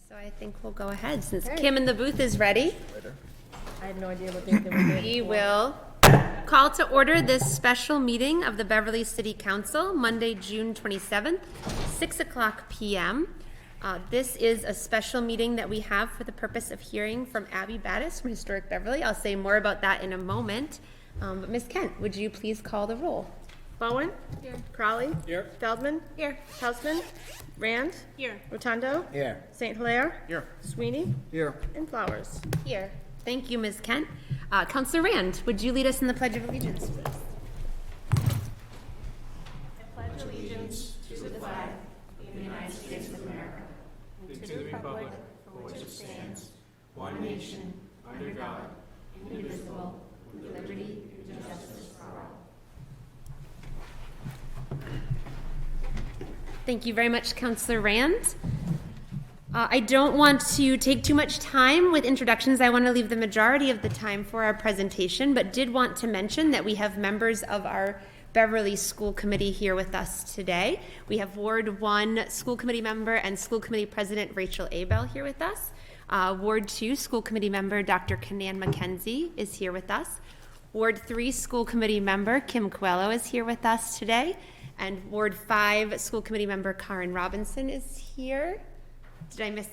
So I think we'll go ahead since Kim in the booth is ready. I had no idea what they were doing. We will call to order this special meeting of the Beverly City Council, Monday, June 27th, 6 o'clock p.m. This is a special meeting that we have for the purpose of hearing from Abby Battis from Historic Beverly. I'll say more about that in a moment. But Ms. Kent, would you please call the roll? Bowen? Here. Crowley? Here. Feldman? Here. Hausman? Rand? Here. Rotundo? Here. St. Hilaire? Here. Sweeney? Here. And Flowers. Here. Thank you, Ms. Kent. Councilor Rand, would you lead us in the Pledge of Allegiance, please? I pledge allegiance to the flag of the United States of America and to the republic for which it stands, one nation, under God, indivisible, with liberty and justice for all. Thank you very much, Councilor Rand. I don't want to take too much time with introductions. I want to leave the majority of the time for our presentation, but did want to mention that we have members of our Beverly School Committee here with us today. We have Ward 1 School Committee member and School Committee President Rachel Abel here with us. Ward 2 School Committee member Dr. Kanan McKenzie is here with us. Ward 3 School Committee member Kim Coelho is here with us today. And Ward 5 School Committee member Karen Robinson is here. Did I miss?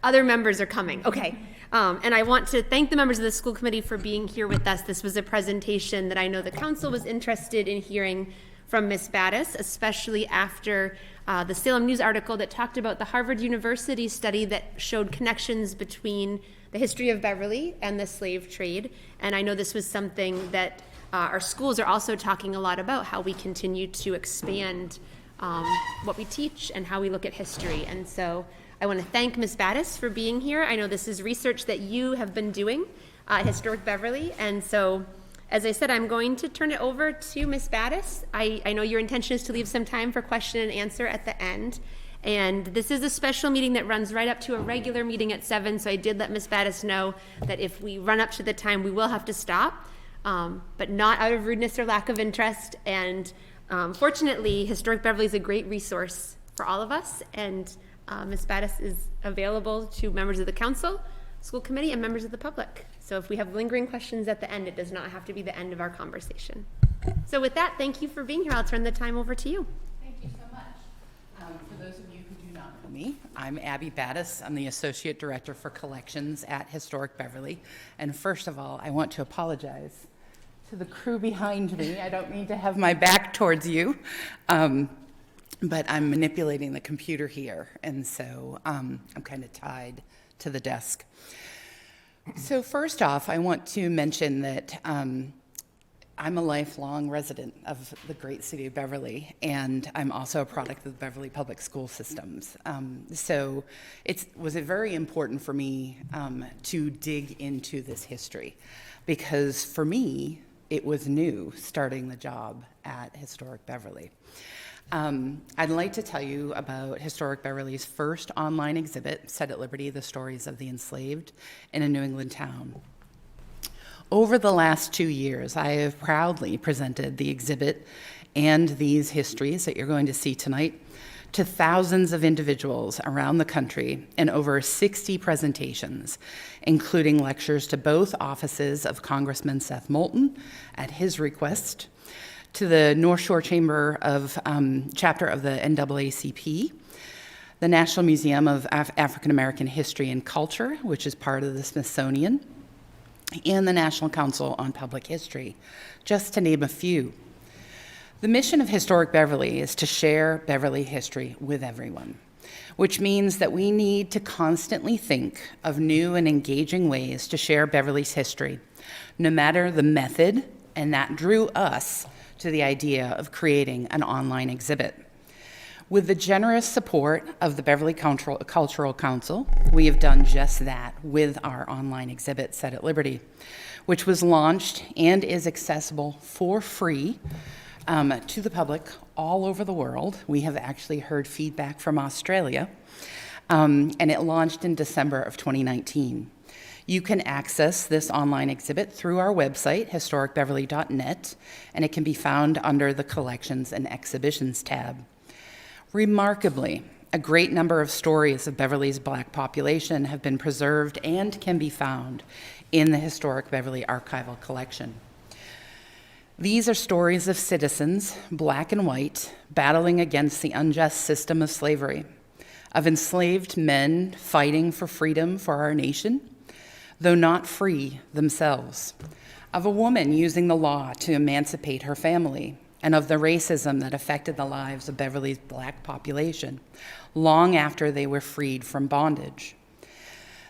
Other members are coming. Okay. And I want to thank the members of the school committee for being here with us. This was a presentation that I know the council was interested in hearing from Ms. Battis, especially after the Salem News article that talked about the Harvard University study that showed connections between the history of Beverly and the slave trade. And I know this was something that our schools are also talking a lot about, how we continue to expand what we teach and how we look at history. And so I want to thank Ms. Battis for being here. I know this is research that you have been doing at Historic Beverly. And so, as I said, I'm going to turn it over to Ms. Battis. I know your intention is to leave some time for question and answer at the end. And this is a special meeting that runs right up to a regular meeting at 7. So I did let Ms. Battis know that if we run up to the time, we will have to stop, but not out of rudeness or lack of interest. And fortunately, Historic Beverly is a great resource for all of us. And Ms. Battis is available to members of the council, school committee, and members of the public. So if we have lingering questions at the end, it does not have to be the end of our conversation. So with that, thank you for being here. I'll turn the time over to you. Thank you so much. For those of you who do not know me, I'm Abby Battis. I'm the Associate Director for Collections at Historic Beverly. And first of all, I want to apologize to the crew behind me. I don't mean to have my back towards you. But I'm manipulating the computer here, and so I'm kind of tied to the desk. So first off, I want to mention that I'm a lifelong resident of the great city of Beverly, and I'm also a product of the Beverly Public School Systems. So it was very important for me to dig into this history, because for me, it was new starting the job at Historic Beverly. I'd like to tell you about Historic Beverly's first online exhibit, Set at Liberty, The Stories of the Enslaved in a New England Town. Over the last 2 years, I have proudly presented the exhibit and these histories that you're going to see tonight to thousands of individuals around the country in over 60 presentations, including lectures to both offices of Congressman Seth Moulton at his request, to the North Shore Chamber of Chapter of the NAACP, the National Museum of African American History and Culture, which is part of the Smithsonian, and the National Council on Public History, just to name a few. The mission of Historic Beverly is to share Beverly history with everyone, which means that we need to constantly think of new and engaging ways to share Beverly's history, no matter the method, and that drew us to the idea of creating an online exhibit. With the generous support of the Beverly Cultural Council, we have done just that with our online exhibit, Set at Liberty, which was launched and is accessible for free to the public all over the world. We have actually heard feedback from Australia, and it launched in December of 2019. You can access this online exhibit through our website, historicbeverly.net, and it can be found under the Collections and Exhibitions tab. Remarkably, a great number of stories of Beverly's Black population have been preserved and can be found in the historic Beverly archival collection. These are stories of citizens, Black and white, battling against the unjust system of slavery, of enslaved men fighting for freedom for our nation, though not free themselves, of a woman using the law to emancipate her family, and of the racism that affected the lives of Beverly's Black population long after they were freed from bondage.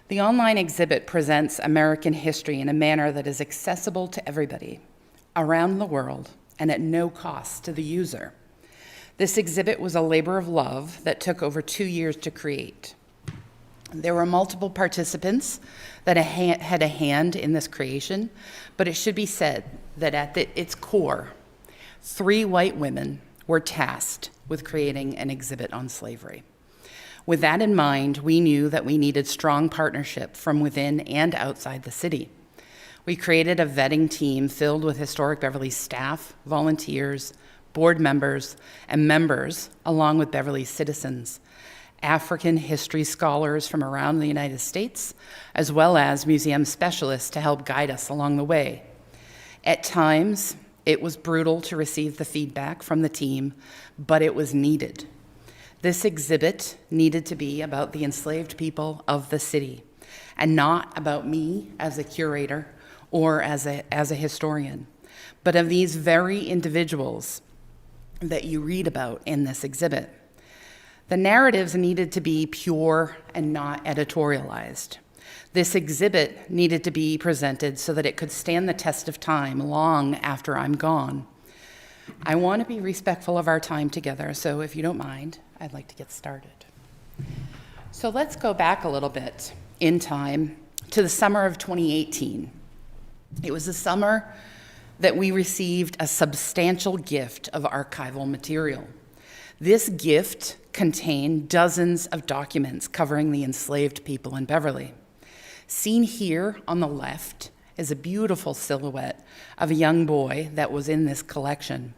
The online exhibit presents American history in a manner that is accessible to everybody around the world and at no cost to the user. This exhibit was a labor of love that took over 2 years to create. There were multiple participants that had a hand in this creation, but it should be said that at its core, 3 white women were tasked with creating an exhibit on slavery. With that in mind, we knew that we needed strong partnership from within and outside the city. We created a vetting team filled with Historic Beverly staff, volunteers, board members, and members, along with Beverly citizens, African history scholars from around the United States, as well as museum specialists to help guide us along the way. At times, it was brutal to receive the feedback from the team, but it was needed. This exhibit needed to be about the enslaved people of the city, and not about me as a curator or as a historian, but of these very individuals that you read about in this exhibit. The narratives needed to be pure and not editorialized. This exhibit needed to be presented so that it could stand the test of time long after I'm gone. I want to be respectful of our time together, so if you don't mind, I'd like to get started. So let's go back a little bit in time to the summer of 2018. It was the summer that we received a substantial gift of archival material. This gift contained dozens of documents covering the enslaved people in Beverly. Seen here on the left is a beautiful silhouette of a young boy that was in this collection.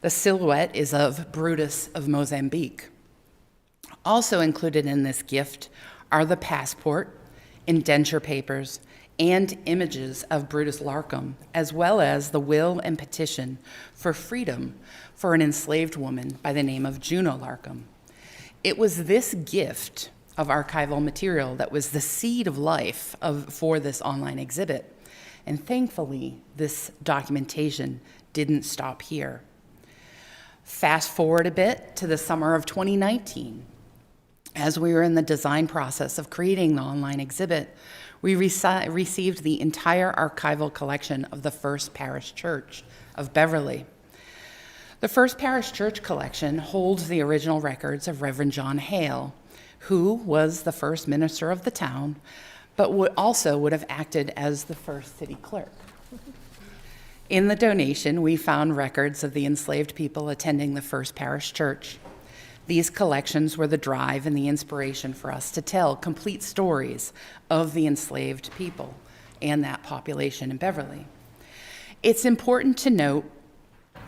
The silhouette is of Brutus of Mozambique. Also included in this gift are the passport, indenture papers, and images of Brutus Larkham, as well as the will and petition for freedom for an enslaved woman by the name of Juneau Larkham. It was this gift of archival material that was the seed of life for this online exhibit. And thankfully, this documentation didn't stop here. Fast forward a bit to the summer of 2019. As we were in the design process of creating the online exhibit, we received the entire archival collection of the First Parish Church of Beverly. The First Parish Church collection holds the original records of Reverend John Hale, who was the first minister of the town, but would have acted as the first city clerk. In the donation, we found records of the enslaved people attending the First Parish Church. These collections were the drive and the inspiration for us to tell complete stories of the enslaved people and that population in Beverly. It's important to note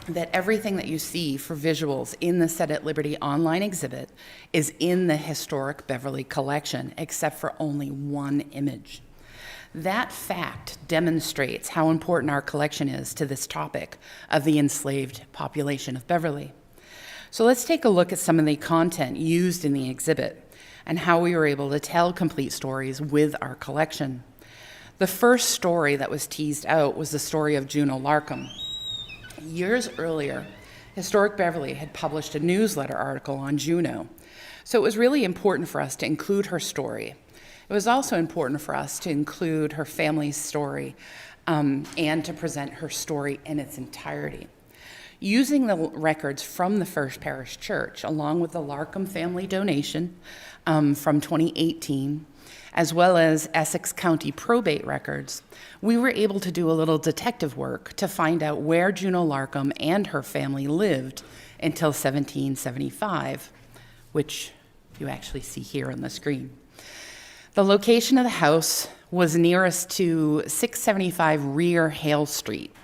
that everything that you see for visuals in the Set at Liberty online exhibit is in the historic Beverly collection, except for only one image. That fact demonstrates how important our collection is to this topic of the enslaved population of Beverly. So let's take a look at some of the content used in the exhibit and how we were able to tell complete stories with our collection. The first story that was teased out was the story of Juneau Larkham. Years earlier, Historic Beverly had published a newsletter article on Juneau, so it was really important for us to include her story. It was also important for us to include her family's story and to present her story in its entirety. Using the records from the First Parish Church, along with the Larkham family donation from 2018, as well as Essex County probate records, we were able to do a little detective work to find out where Juneau Larkham and her family lived until 1775, which you actually see here on the screen. The location of the house was nearest to 675 Rear Hale Street,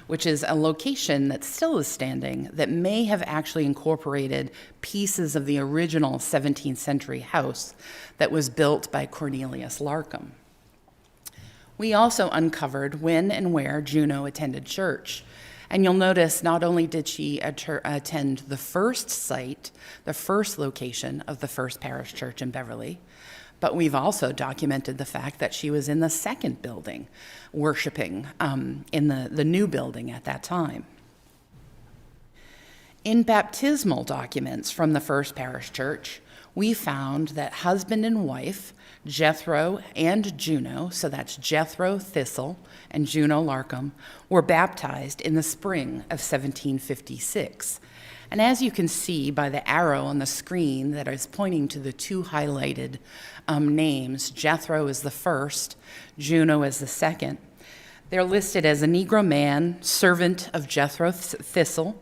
which is a location that still is standing that may have actually incorporated pieces of the original 17th century house that was built by Cornelius Larkham. We also uncovered when and where Juneau attended church. And you'll notice not only did she attend the first site, the first location of the First Parish Church in Beverly, but we've also documented the fact that she was in the second building, worshiping in the new building at that time. In baptismal documents from the First Parish Church, we found that husband and wife, Jethro and Juneau, so that's Jethro Thistle and Juneau Larkham, were baptized in the spring of 1756. And as you can see by the arrow on the screen that is pointing to the two highlighted names, Jethro is the first, Juneau is the second. They're listed as a Negro man, servant of Jethro Thistle,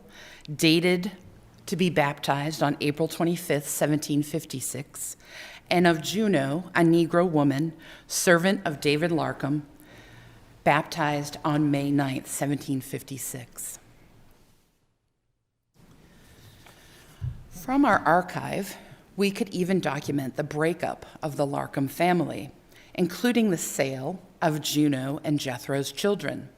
dated to be baptized on April 25th, 1756, and of Juneau, a Negro woman, servant of David Larkham, baptized on May 9th, 1756. From our archive, we could even document the breakup of the Larkham family, including the sale of Juneau and Jethro's children.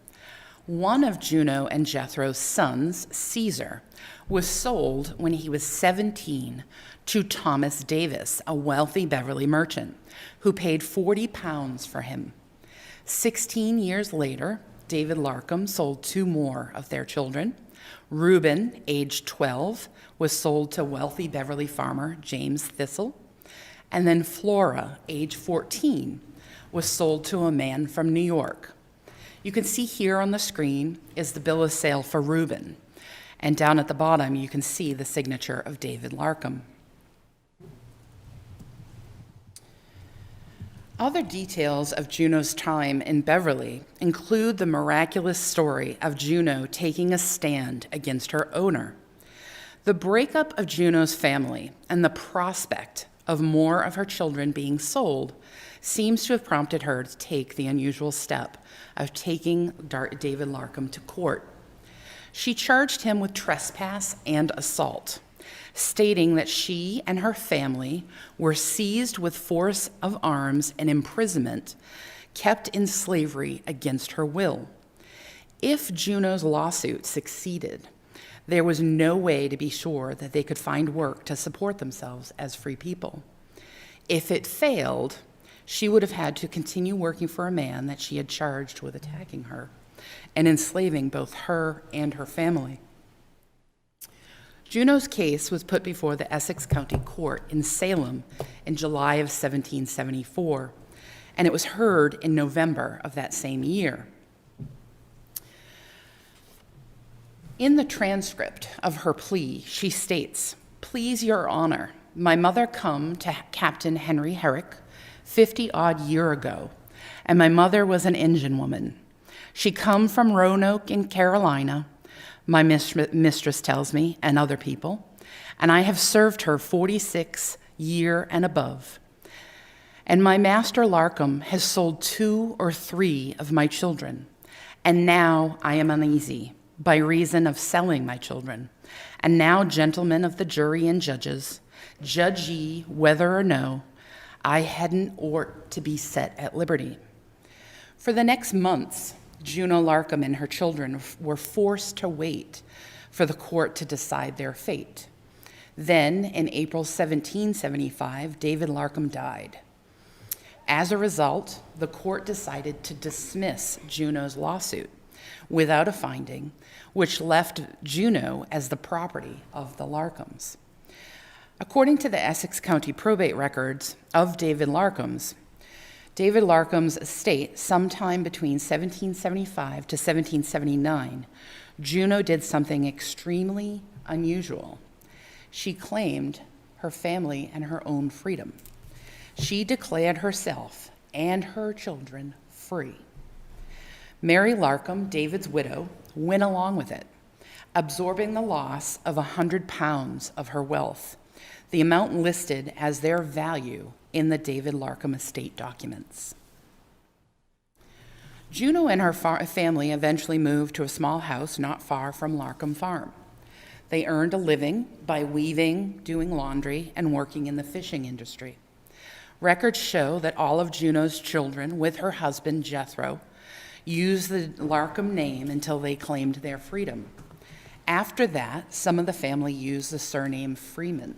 One of Juneau and Jethro's sons, Caesar, was sold when he was 17 to Thomas Davis, a wealthy Beverly merchant, who paid 40 pounds for him. 16 years later, David Larkham sold two more of their children. Reuben, aged 12, was sold to wealthy Beverly farmer James Thistle. And then Flora, age 14, was sold to a man from New York. You can see here on the screen is the bill of sale for Reuben. And down at the bottom, you can see the signature of David Larkham. Other details of Juneau's time in Beverly include the miraculous story of Juneau taking a stand against her owner. The breakup of Juneau's family and the prospect of more of her children being sold seems to have prompted her to take the unusual step of taking David Larkham to court. She charged him with trespass and assault, stating that she and her family were seized with force of arms and imprisonment, kept in slavery against her will. If Juneau's lawsuit succeeded, there was no way to be sure that they could find work to support themselves as free people. If it failed, she would have had to continue working for a man that she had charged with attacking her and enslaving both her and her family. Juneau's case was put before the Essex County Court in Salem in July of 1774, and it was heard in November of that same year. In the transcript of her plea, she states, "Please, Your Honor, my mother come to Captain Henry Herrick 50-odd year ago, and my mother was an engine woman. She come from Roanoke in Carolina, my mistress tells me, and other people, and I have served her 46 year and above. And my master Larkham has sold 2 or 3 of my children, and now I am uneasy by reason of selling my children. And now, gentlemen of the jury and judges, judge ye whether or no I hadn't ought to be set at liberty." For the next months, Juneau Larkham and her children were forced to wait for the court to decide their fate. Then, in April 1775, David Larkham died. As a result, the court decided to dismiss Juneau's lawsuit without a finding, which left Juneau as the property of the Larkhams. According to the Essex County probate records of David Larkham's estate, sometime between 1775 to 1779, Juneau did something extremely unusual. She claimed her family and her own freedom. She declared herself and her children free. Mary Larkham, David's widow, went along with it, absorbing the loss of 100 pounds of her wealth, the amount listed as their value in the David Larkham estate documents. Juneau and her family eventually moved to a small house not far from Larkham Farm. They earned a living by weaving, doing laundry, and working in the fishing industry. Records show that all of Juneau's children, with her husband Jethro, used the Larkham name until they claimed their freedom. After that, some of the family used the surname Freeman.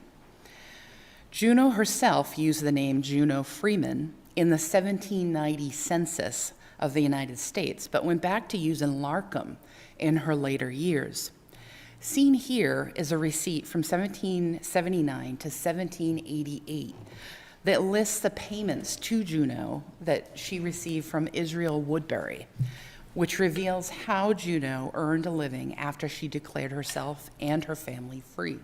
Juneau herself used the name Juneau Freeman in the 1790 census of the United States, but went back to using Larkham in her later years. Seen here is a receipt from 1779 to 1788 that lists the payments to Juneau that she received from Israel Woodbury, which reveals how Juneau earned a living after she declared herself and her family free.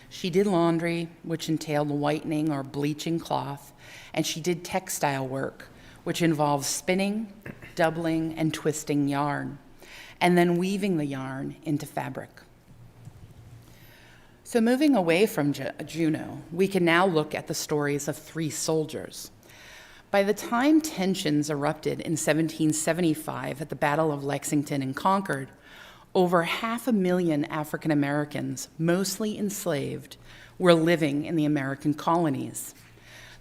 She did laundry, which entailed whitening or bleaching cloth, and she did textile work, which involves spinning, doubling, and twisting yarn, and then weaving the yarn into fabric. So moving away from Juneau, we can now look at the stories of three soldiers. By the time tensions erupted in 1775 at the Battle of Lexington and Concord, over 500,000 African Americans, mostly enslaved, were living in the American colonies.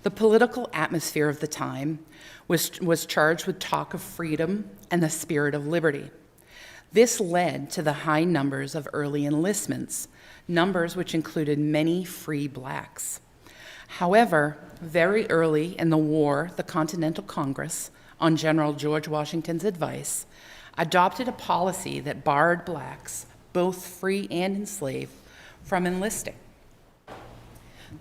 The political atmosphere of the time was charged with talk of freedom and the spirit of liberty. This led to the high numbers of early enlistments, numbers which included many free blacks. However, very early in the war, the Continental Congress, on General George Washington's advice, adopted a policy that barred blacks, both free and enslaved, from enlisting.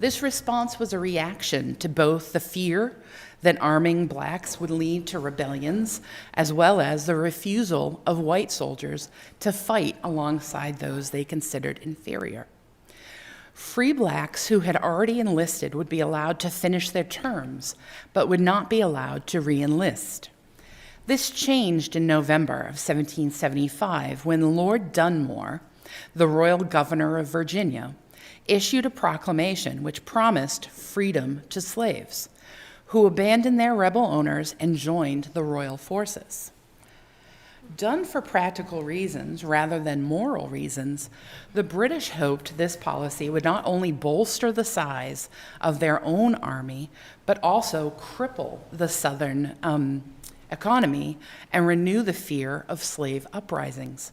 This response was a reaction to both the fear that arming blacks would lead to rebellions, as well as the refusal of white soldiers to fight alongside those they considered inferior. Free blacks who had already enlisted would be allowed to finish their terms, but would not be allowed to re-enlist. This changed in November of 1775 when Lord Dunmore, the royal governor of Virginia, issued a proclamation which promised freedom to slaves, who abandoned their rebel owners and joined the royal forces. Done for practical reasons rather than moral reasons, the British hoped this policy would not only bolster the size of their own army, but also cripple the Southern economy and renew the fear of slave uprisings.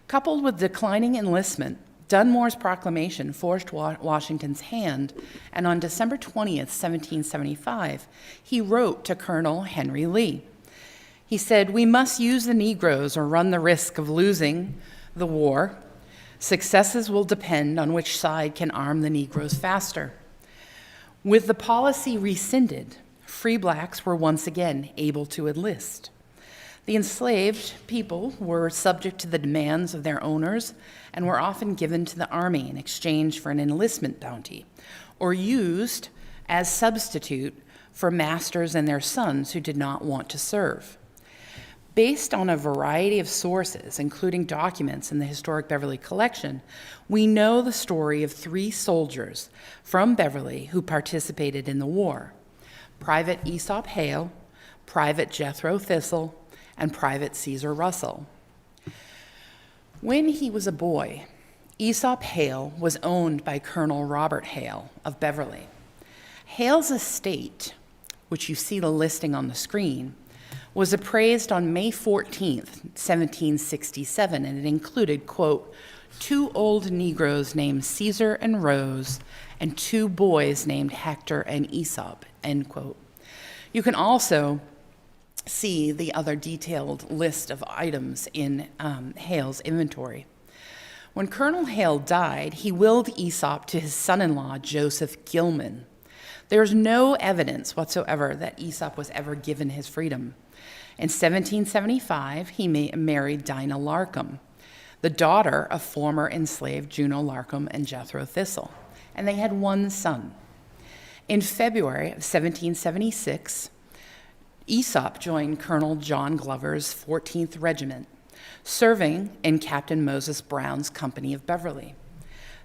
Coupled with declining enlistment, Dunmore's proclamation forced Washington's hand, and on December 20th, 1775, he wrote to Colonel Henry Lee. He said, "We must use the Negroes or run the risk of losing the war. Successes will depend on which side can arm the Negroes faster." With the policy rescinded, free blacks were once again able to enlist. The enslaved people were subject to the demands of their owners and were often given to the army in exchange for an enlistment bounty, or used as substitute for masters and their sons who did not want to serve. Based on a variety of sources, including documents in the Historic Beverly collection, we know the story of three soldiers from Beverly who participated in the war: Private Aesop Hale, Private Jethro Thistle, and Private Caesar Russell. When he was a boy, Aesop Hale was owned by Colonel Robert Hale of Beverly. Hale's estate, which you see the listing on the screen, was appraised on May 14th, 1767, and it included, quote, 2 old Negroes named Caesar and Rose, and 2 boys named Hector and Aesop, end quote. You can also see the other detailed list of items in Hale's inventory. When Colonel Hale died, he willed Aesop to his son-in-law, Joseph Gilman. There's no evidence whatsoever that Aesop was ever given his freedom. In 1775, he married Dinah Larkham, the daughter of former enslaved Juneau Larkham and Jethro Thistle, and they had 1 son. In February of 1776, Aesop joined Colonel John Glover's 14th Regiment, serving in Captain Moses Brown's company of Beverly.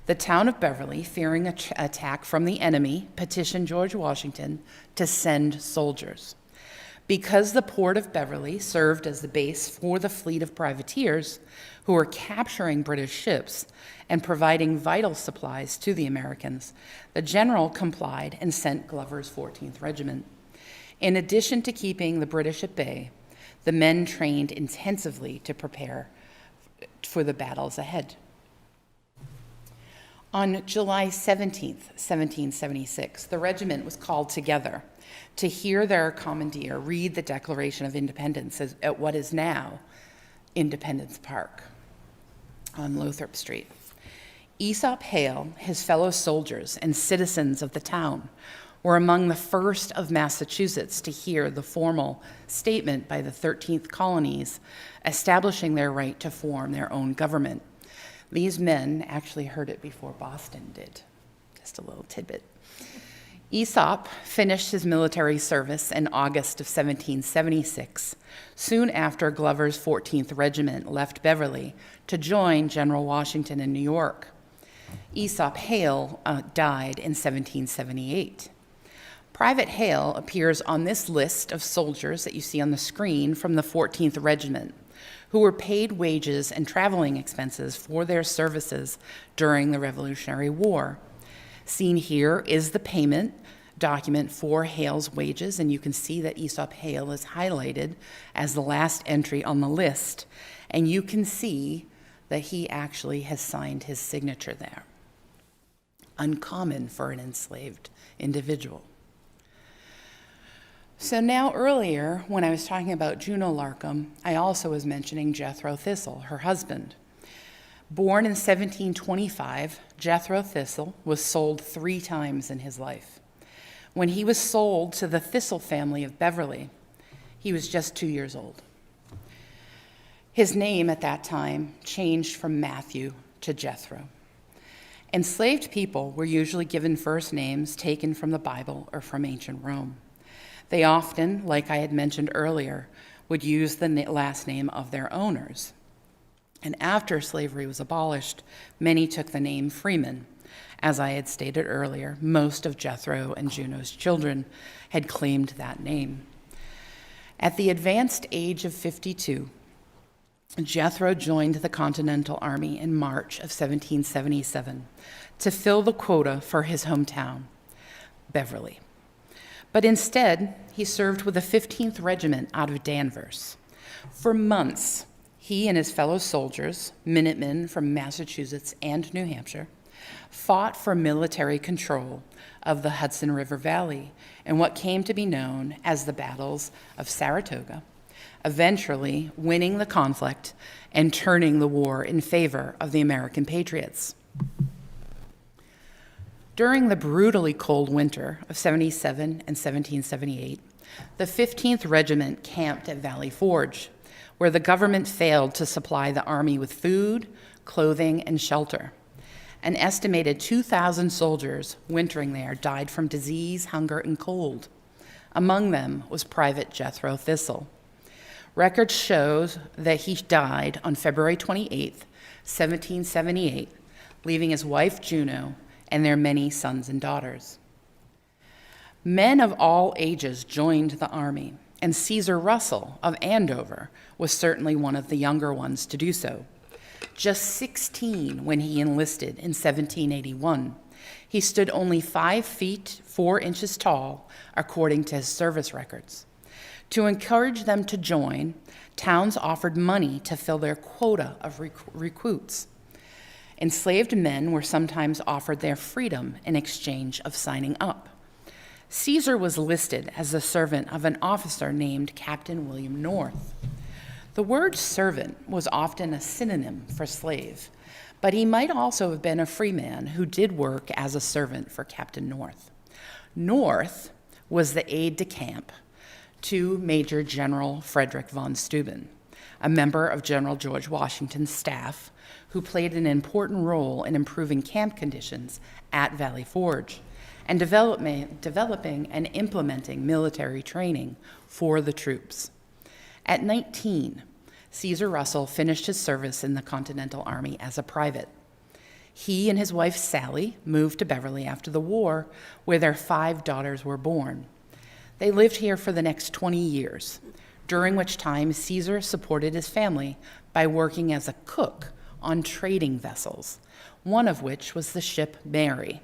The town of Beverly, fearing an attack from the enemy, petitioned George Washington to send soldiers. Because the port of Beverly served as the base for the fleet of privateers who were capturing British ships and providing vital supplies to the Americans, the general complied and sent Glover's 14th Regiment. In addition to keeping the British at bay, the men trained intensively to prepare for the battles ahead. On July 17th, 1776, the regiment was called together to hear their commandeer read the Declaration of Independence at what is now Independence Park on Lothrop Street. Aesop Hale, his fellow soldiers and citizens of the town, were among the first of Massachusetts to hear the formal statement by the 13th colonies establishing their right to form their own government. These men actually heard it before Boston did. Just a little tidbit. Aesop finished his military service in August of 1776, soon after Glover's 14th Regiment left Beverly to join General Washington in New York. Aesop Hale died in 1778. Private Hale appears on this list of soldiers that you see on the screen from the 14th Regiment, who were paid wages and traveling expenses for their services during the Revolutionary War. Seen here is the payment document for Hale's wages, and you can see that Aesop Hale is highlighted as the last entry on the list, and you can see that he actually has signed his signature there. Uncommon for an enslaved individual. So now earlier, when I was talking about Juneau Larkham, I also was mentioning Jethro Thistle, her husband. Born in 1725, Jethro Thistle was sold 3 times in his life. When he was sold to the Thistle family of Beverly, he was just 2 years old. His name at that time changed from Matthew to Jethro. Enslaved people were usually given first names taken from the Bible or from ancient Rome. They often, like I had mentioned earlier, would use the last name of their owners. And after slavery was abolished, many took the name Freeman. As I had stated earlier, most of Jethro and Juneau's children had claimed that name. At the advanced age of 52, Jethro joined the Continental Army in March of 1777 to fill the quota for his hometown, Beverly. But instead, he served with the 15th Regiment out of Danvers. For months, he and his fellow soldiers, Minutemen from Massachusetts and New Hampshire, fought for military control of the Hudson River Valley in what came to be known as the battles of Saratoga, eventually winning the conflict and turning the war in favor of the American patriots. During the brutally cold winter of 77 and 1778, the 15th Regiment camped at Valley Forge, where the government failed to supply the Army with food, clothing, and shelter. An estimated 2,000 soldiers wintering there died from disease, hunger, and cold. Among them was Private Jethro Thistle. Records show that he died on February 28, 1778, leaving his wife Juneau and their many sons and daughters. Men of all ages joined the Army, and Caesar Russell of Andover was certainly one of the younger ones to do so. Just 16 when he enlisted in 1781, he stood only 5 feet 4 inches tall, according to his service records. To encourage them to join, towns offered money to fill their quota of recruits. Enslaved men were sometimes offered their freedom in exchange of signing up. Caesar was listed as the servant of an officer named Captain William North. The word servant was often a synonym for slave, but he might also have been a free man who did work as a servant for Captain North. North was the aide-de-camp to Major General Frederick von Steuben, a member of General George Washington's staff who played an important role in improving camp conditions at Valley Forge and developing and implementing military training for the troops. At 19, Caesar Russell finished his service in the Continental Army as a private. He and his wife Sally moved to Beverly after the war, where their 5 daughters were born. They lived here for the next 20 years, during which time Caesar supported his family by working as a cook on trading vessels, one of which was the ship Mary.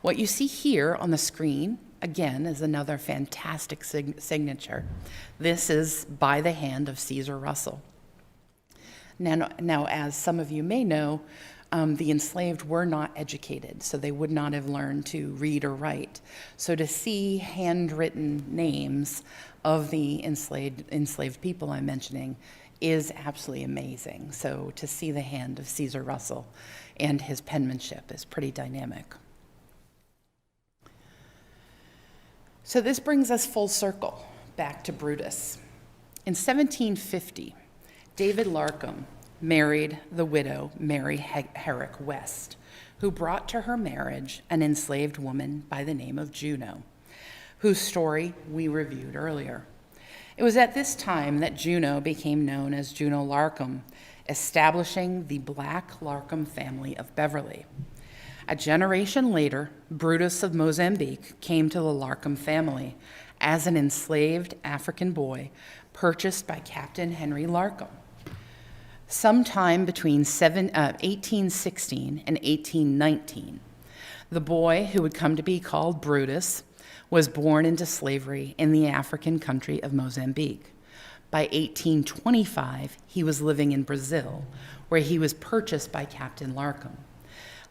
What you see here on the screen, again, is another fantastic signature. This is by the hand of Caesar Russell. Now, as some of you may know, the enslaved were not educated, so they would not have learned to read or write. So to see handwritten names of the enslaved people I'm mentioning is absolutely amazing. So to see the hand of Caesar Russell and his penmanship is pretty dynamic. So this brings us full circle back to Brutus. In 1750, David Larkham married the widow Mary Herrick West, who brought to her marriage an enslaved woman by the name of Juneau, whose story we reviewed earlier. It was at this time that Juneau became known as Juneau Larkham, establishing the Black Larkham family of Beverly. A generation later, Brutus of Mozambique came to the Larkham family as an enslaved African boy purchased by Captain Henry Larkham. Sometime between 1816 and 1819, the boy, who would come to be called Brutus, was born into slavery in the African country of Mozambique. By 1825, he was living in Brazil, where he was purchased by Captain Larkham.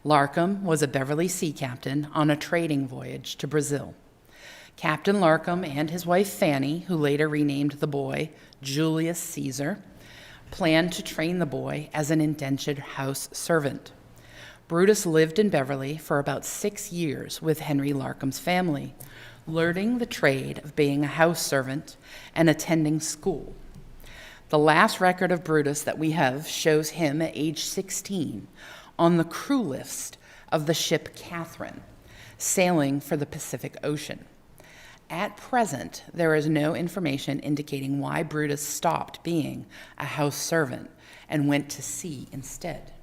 Larkham was a Beverly sea captain on a trading voyage to Brazil. Captain Larkham and his wife Fanny, who later renamed the boy Julius Caesar, planned to train the boy as an indentured house servant. Brutus lived in Beverly for about 6 years with Henry Larkham's family, learning the trade of being a house servant and attending school. The last record of Brutus that we have shows him at age 16 on the crew list of the ship Catherine, sailing for the Pacific Ocean. At present, there is no information indicating why Brutus stopped being a house servant and went to sea instead.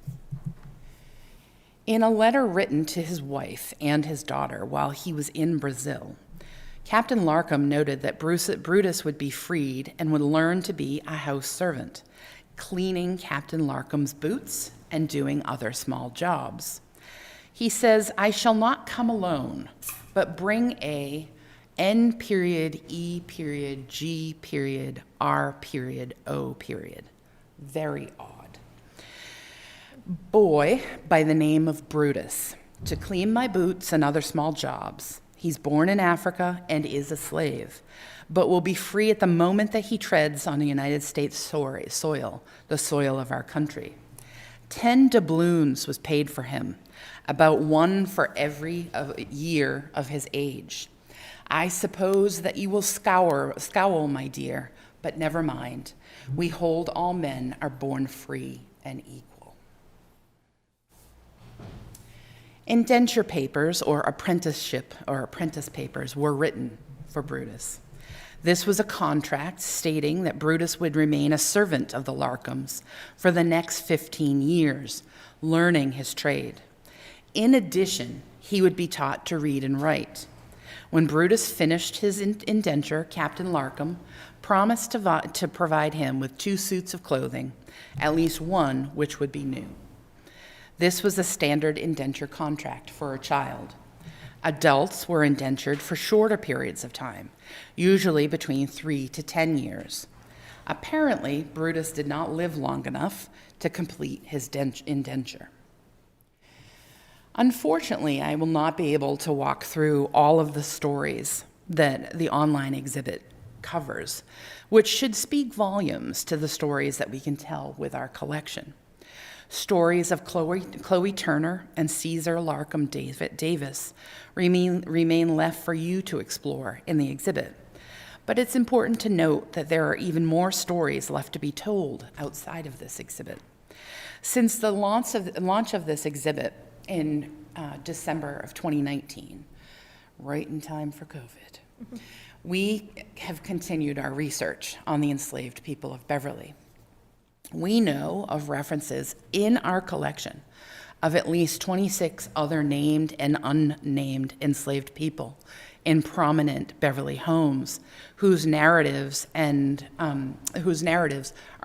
In a letter written to his wife and his daughter while he was in Brazil, Captain Larkham noted that Brutus would be freed and would learn to be a house servant, cleaning Captain Larkham's boots and doing other small jobs. He says, "I shall not come alone, but bring a N period, E period, G period, R period, O period." Very odd. Boy by the name of Brutus, to clean my boots and other small jobs. He's born in Africa and is a slave, but will be free at the moment that he treads on the United States soil, the soil of our country. 10 doubloons was paid for him, about one for every year of his age. "I suppose that you will scowl, my dear, but never mind. We hold all men are born free and equal." Indenture papers or apprentice papers were written for Brutus. This was a contract stating that Brutus would remain a servant of the Larkhams for the next 15 years, learning his trade. In addition, he would be taught to read and write. When Brutus finished his indenture, Captain Larkham promised to provide him with 2 suits of clothing, at least one which would be new. This was a standard indenture contract for a child. Adults were indentured for shorter periods of time, usually between 3 to 10 years. Apparently, Brutus did not live long enough to complete his indenture. Unfortunately, I will not be able to walk through all of the stories that the online exhibit covers, which should speak volumes to the stories that we can tell with our collection. Stories of Chloe Turner and Caesar Larkham Davis remain left for you to explore in the exhibit. But it's important to note that there are even more stories left to be told outside of this exhibit. Since the launch of this exhibit in December of 2019, right in time for COVID, we have continued our research on the enslaved people of Beverly. We know of references in our collection of at least 26 other named and unnamed enslaved people in prominent Beverly homes whose narratives are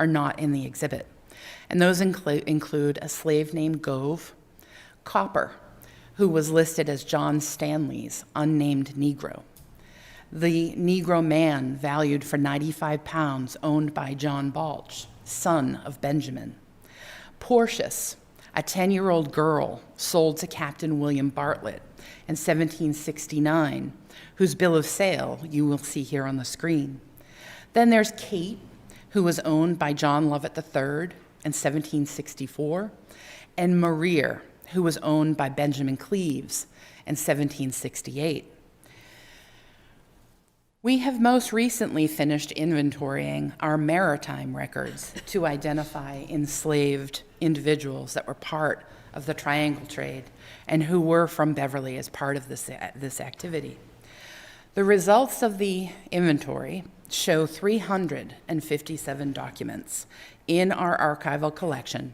not in the exhibit. And those include a slave named Gove, Copper, who was listed as John Stanley's unnamed Negro, the Negro man valued for 95 pounds owned by John Balch, son of Benjamin, Porcius, a 10-year-old girl sold to Captain William Bartlett in 1769, whose bill of sale you will see here on the screen. Then there's Kate, who was owned by John Lovett III in 1764, and Maria, who was owned by Benjamin Cleaves in 1768. We have most recently finished inventorying our maritime records to identify enslaved individuals that were part of the triangle trade and who were from Beverly as part of this activity. The results of the inventory show 357 documents in our archival collection,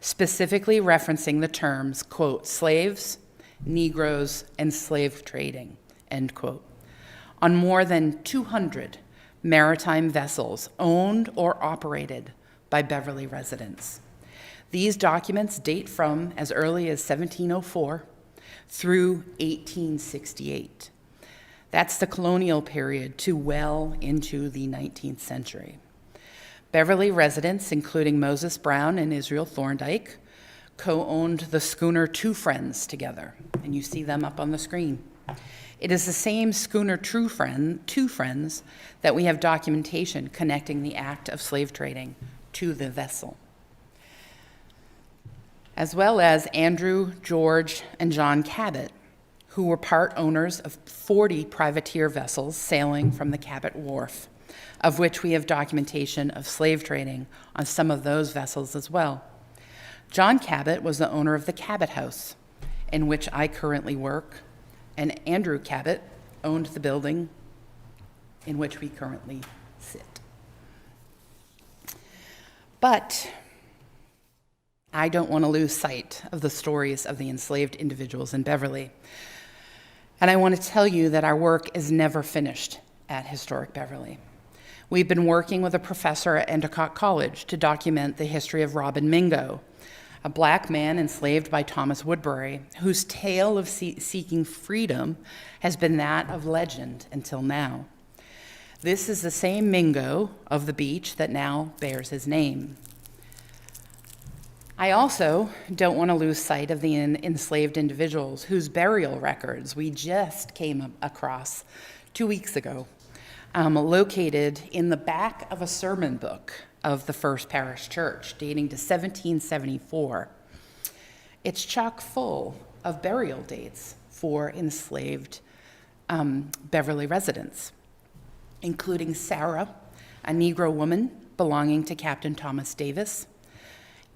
specifically referencing the terms, quote, slaves, Negroes, and slave trading, end quote, on more than 200 maritime vessels owned or operated by Beverly residents. These documents date from as early as 1704 through 1868. That's the colonial period to well into the 19th century. Beverly residents, including Moses Brown and Israel Thorndike, co-owned the schooner Two Friends together, and you see them up on the screen. It is the same schooner Two Friends that we have documentation connecting the act of slave trading to the vessel, as well as Andrew, George, and John Cabot, who were part owners of 40 privateer vessels sailing from the Cabot Wharf, of which we have documentation of slave trading on some of those vessels as well. John Cabot was the owner of the Cabot House, in which I currently work, and Andrew Cabot owned the building in which we currently sit. But I don't want to lose sight of the stories of the enslaved individuals in Beverly. And I want to tell you that our work is never finished at Historic Beverly. We've been working with a professor at Endicott College to document the history of Robin Mingo, a Black man enslaved by Thomas Woodbury, whose tale of seeking freedom has been that of legend until now. This is the same Mingo of the beach that now bears his name. I also don't want to lose sight of the enslaved individuals whose burial records we just came across 2 weeks ago, located in the back of a sermon book of the First Parish Church, dating to 1774. It's chock full of burial dates for enslaved Beverly residents, including Sarah, a Negro woman belonging to Captain Thomas Davis,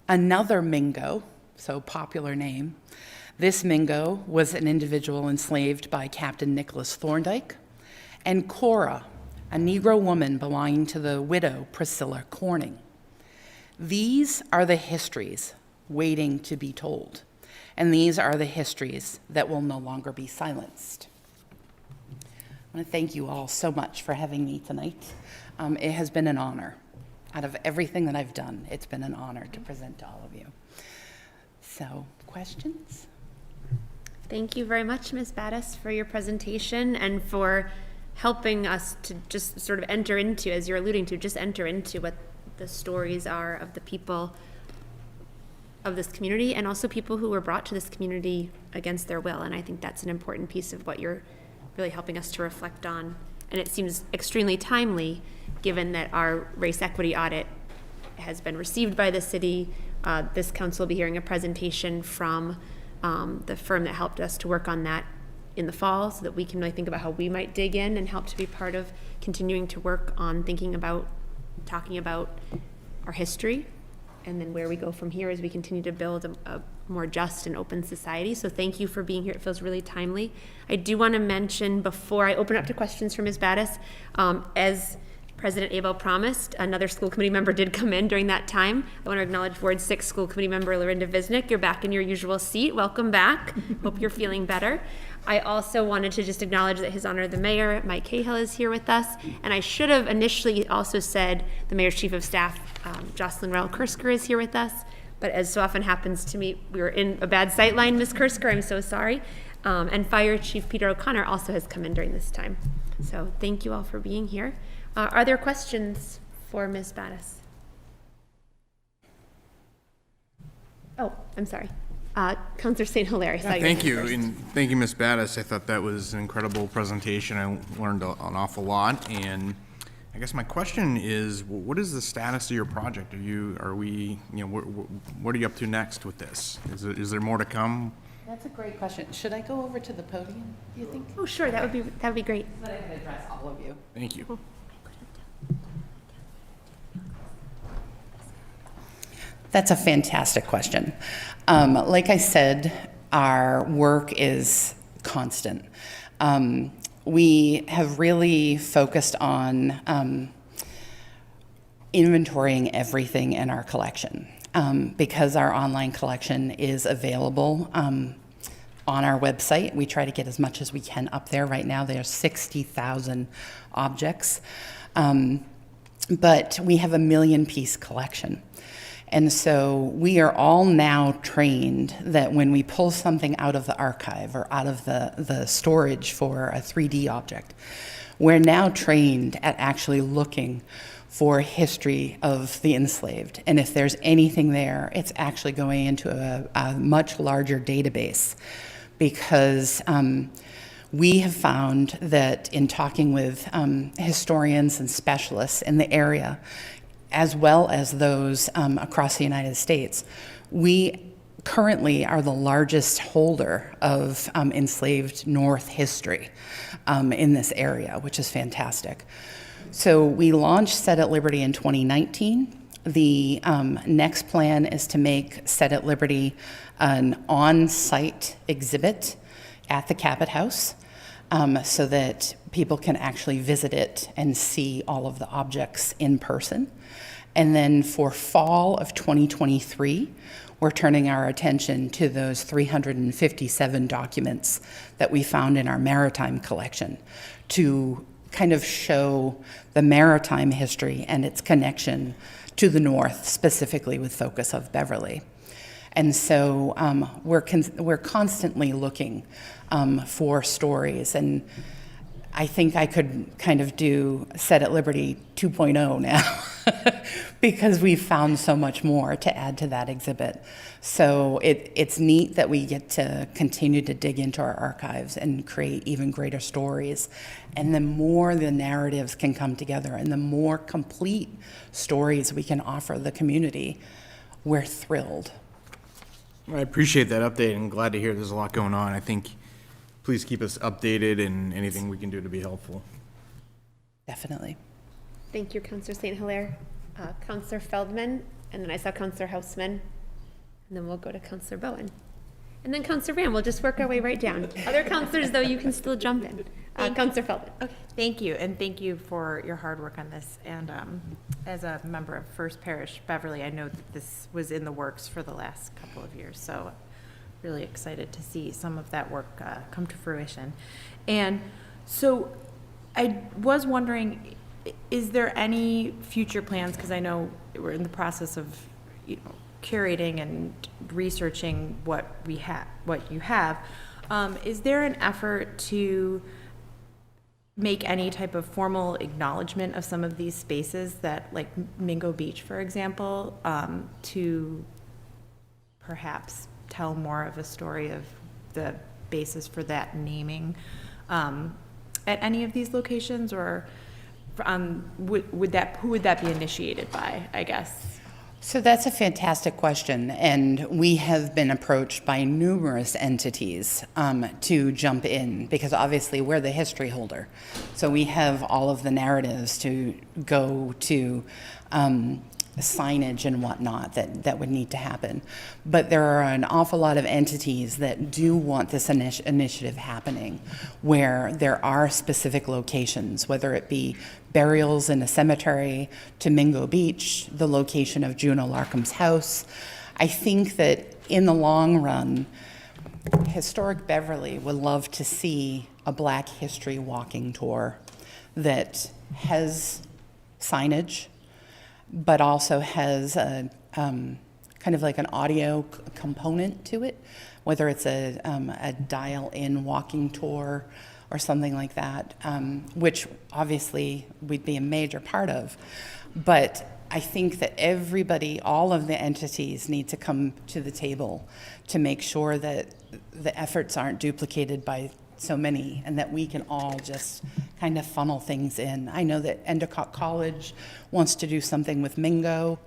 another Mingo, so popular name. This Mingo was an individual enslaved by Captain Nicholas Thorndike, and Cora, a Negro woman belonging to the widow Priscilla Corning. These are the histories waiting to be told, and these are the histories that will no longer be silenced. I want to thank you all so much for having me tonight. It has been an honor. Out of everything that I've done, it's been an honor to present to all of you. So, questions? Thank you very much, Ms. Battis, for your presentation and for helping us to just sort of enter into, as you're alluding to, just enter into what the stories are of the people of this community and also people who were brought to this community against their will. And I think that's an important piece of what you're really helping us to reflect on. And it seems extremely timely, given that our race equity audit has been received by the city. This council will be hearing a presentation from the firm that helped us to work on that in the fall, so that we can really think about how we might dig in and help to be part of continuing to work on thinking about, talking about our history, and then where we go from here as we continue to build a more just and open society. So thank you for being here. It feels really timely. I do want to mention, before I open up to questions for Ms. Battis, as President Abel promised, another school committee member did come in during that time. I want to acknowledge Ward 6 school committee member Lorinda Visnick. You're back in your usual seat. Welcome back. Hope you're feeling better. I also wanted to just acknowledge that His Honor the Mayor, Mike Cahill, is here with us. And I should have initially also said the Mayor's Chief of Staff, Jocelyn Rell-Kursker, is here with us. But as so often happens to me, we were in a bad sight line, Ms. Kursker. I'm so sorry. And Fire Chief Peter O'Connor also has come in during this time. So thank you all for being here. Are there questions for Ms. Battis? Oh, I'm sorry. Councilor St. Hilaire. Thank you, and thank you, Ms. Battis. I thought that was an incredible presentation. I learned an awful lot, and I guess my question is, what is the status of your project? What are you up to next with this? Is there more to come? That's a great question. Should I go over to the podium, do you think? Oh, sure. That would be great. So that I can address all of you. Thank you. That's a fantastic question. Like I said, our work is constant. We have really focused on inventorying everything in our collection because our online collection is available on our website. We try to get as much as we can up there. Right now, there's 60,000 objects, but we have a 1 million piece collection. And so we are all now trained that when we pull something out of the archive or out of the storage for a 3D object, we're now trained at actually looking for history of the enslaved. And if there's anything there, it's actually going into a much larger database because we have found that in talking with historians and specialists in the area, as well as those across the United States, we currently are the largest holder of enslaved North history in this area, which is fantastic. So we launched Set at Liberty in 2019. The next plan is to make Set at Liberty an on-site exhibit at the Cabot House so that people can actually visit it and see all of the objects in person. And then for fall of 2023, we're turning our attention to those 357 documents that we found in our maritime collection to kind of show the maritime history and its connection to the North, specifically with focus of Beverly. And so we're constantly looking for stories, and I think I could kind of do Set at Liberty 2.0 now because we've found so much more to add to that exhibit. So it's neat that we get to continue to dig into our archives and create even greater stories. And the more the narratives can come together and the more complete stories we can offer the community, we're thrilled. I appreciate that update and glad to hear there's a lot going on. I think please keep us updated and anything we can do to be helpful. Definitely. Thank you, Councilor St. Hilaire. Councilor Feldman, and then I saw Councilor Houseman, and then we'll go to Councilor Bowen. And then Councilor Ram, we'll just work our way right down. Other councilors, though, you can still jump in. Councilor Feldman. Okay, thank you, and thank you for your hard work on this. And as a member of First Parish Beverly, I know that this was in the works for the last couple of years, so really excited to see some of that work come to fruition. And so I was wondering, is there any future plans, because I know we're in the process of curating and researching what you have, is there an effort to make any type of formal acknowledgement of some of these spaces that, like Mingo Beach, for example, to perhaps tell more of a story of the basis for that naming at any of these locations, or who would that be initiated by, I guess? So that's a fantastic question, and we have been approached by numerous entities to jump in, because obviously we're the history holder. So we have all of the narratives to go to signage and whatnot that would need to happen. But there are an awful lot of entities that do want this initiative happening, where there are specific locations, whether it be burials in a cemetery, to Mingo Beach, the location of Juneau Larkham's house. I think that in the long run, Historic Beverly would love to see a Black History walking tour that has signage, but also has a kind of like an audio component to it, whether it's a dial-in walking tour or something like that, which obviously we'd be a major part of. But I think that everybody, all of the entities, need to come to the table to make sure that the efforts aren't duplicated by so many, and that we can all just kind of funnel things in. I know that Endicott College wants to do something with Mingo.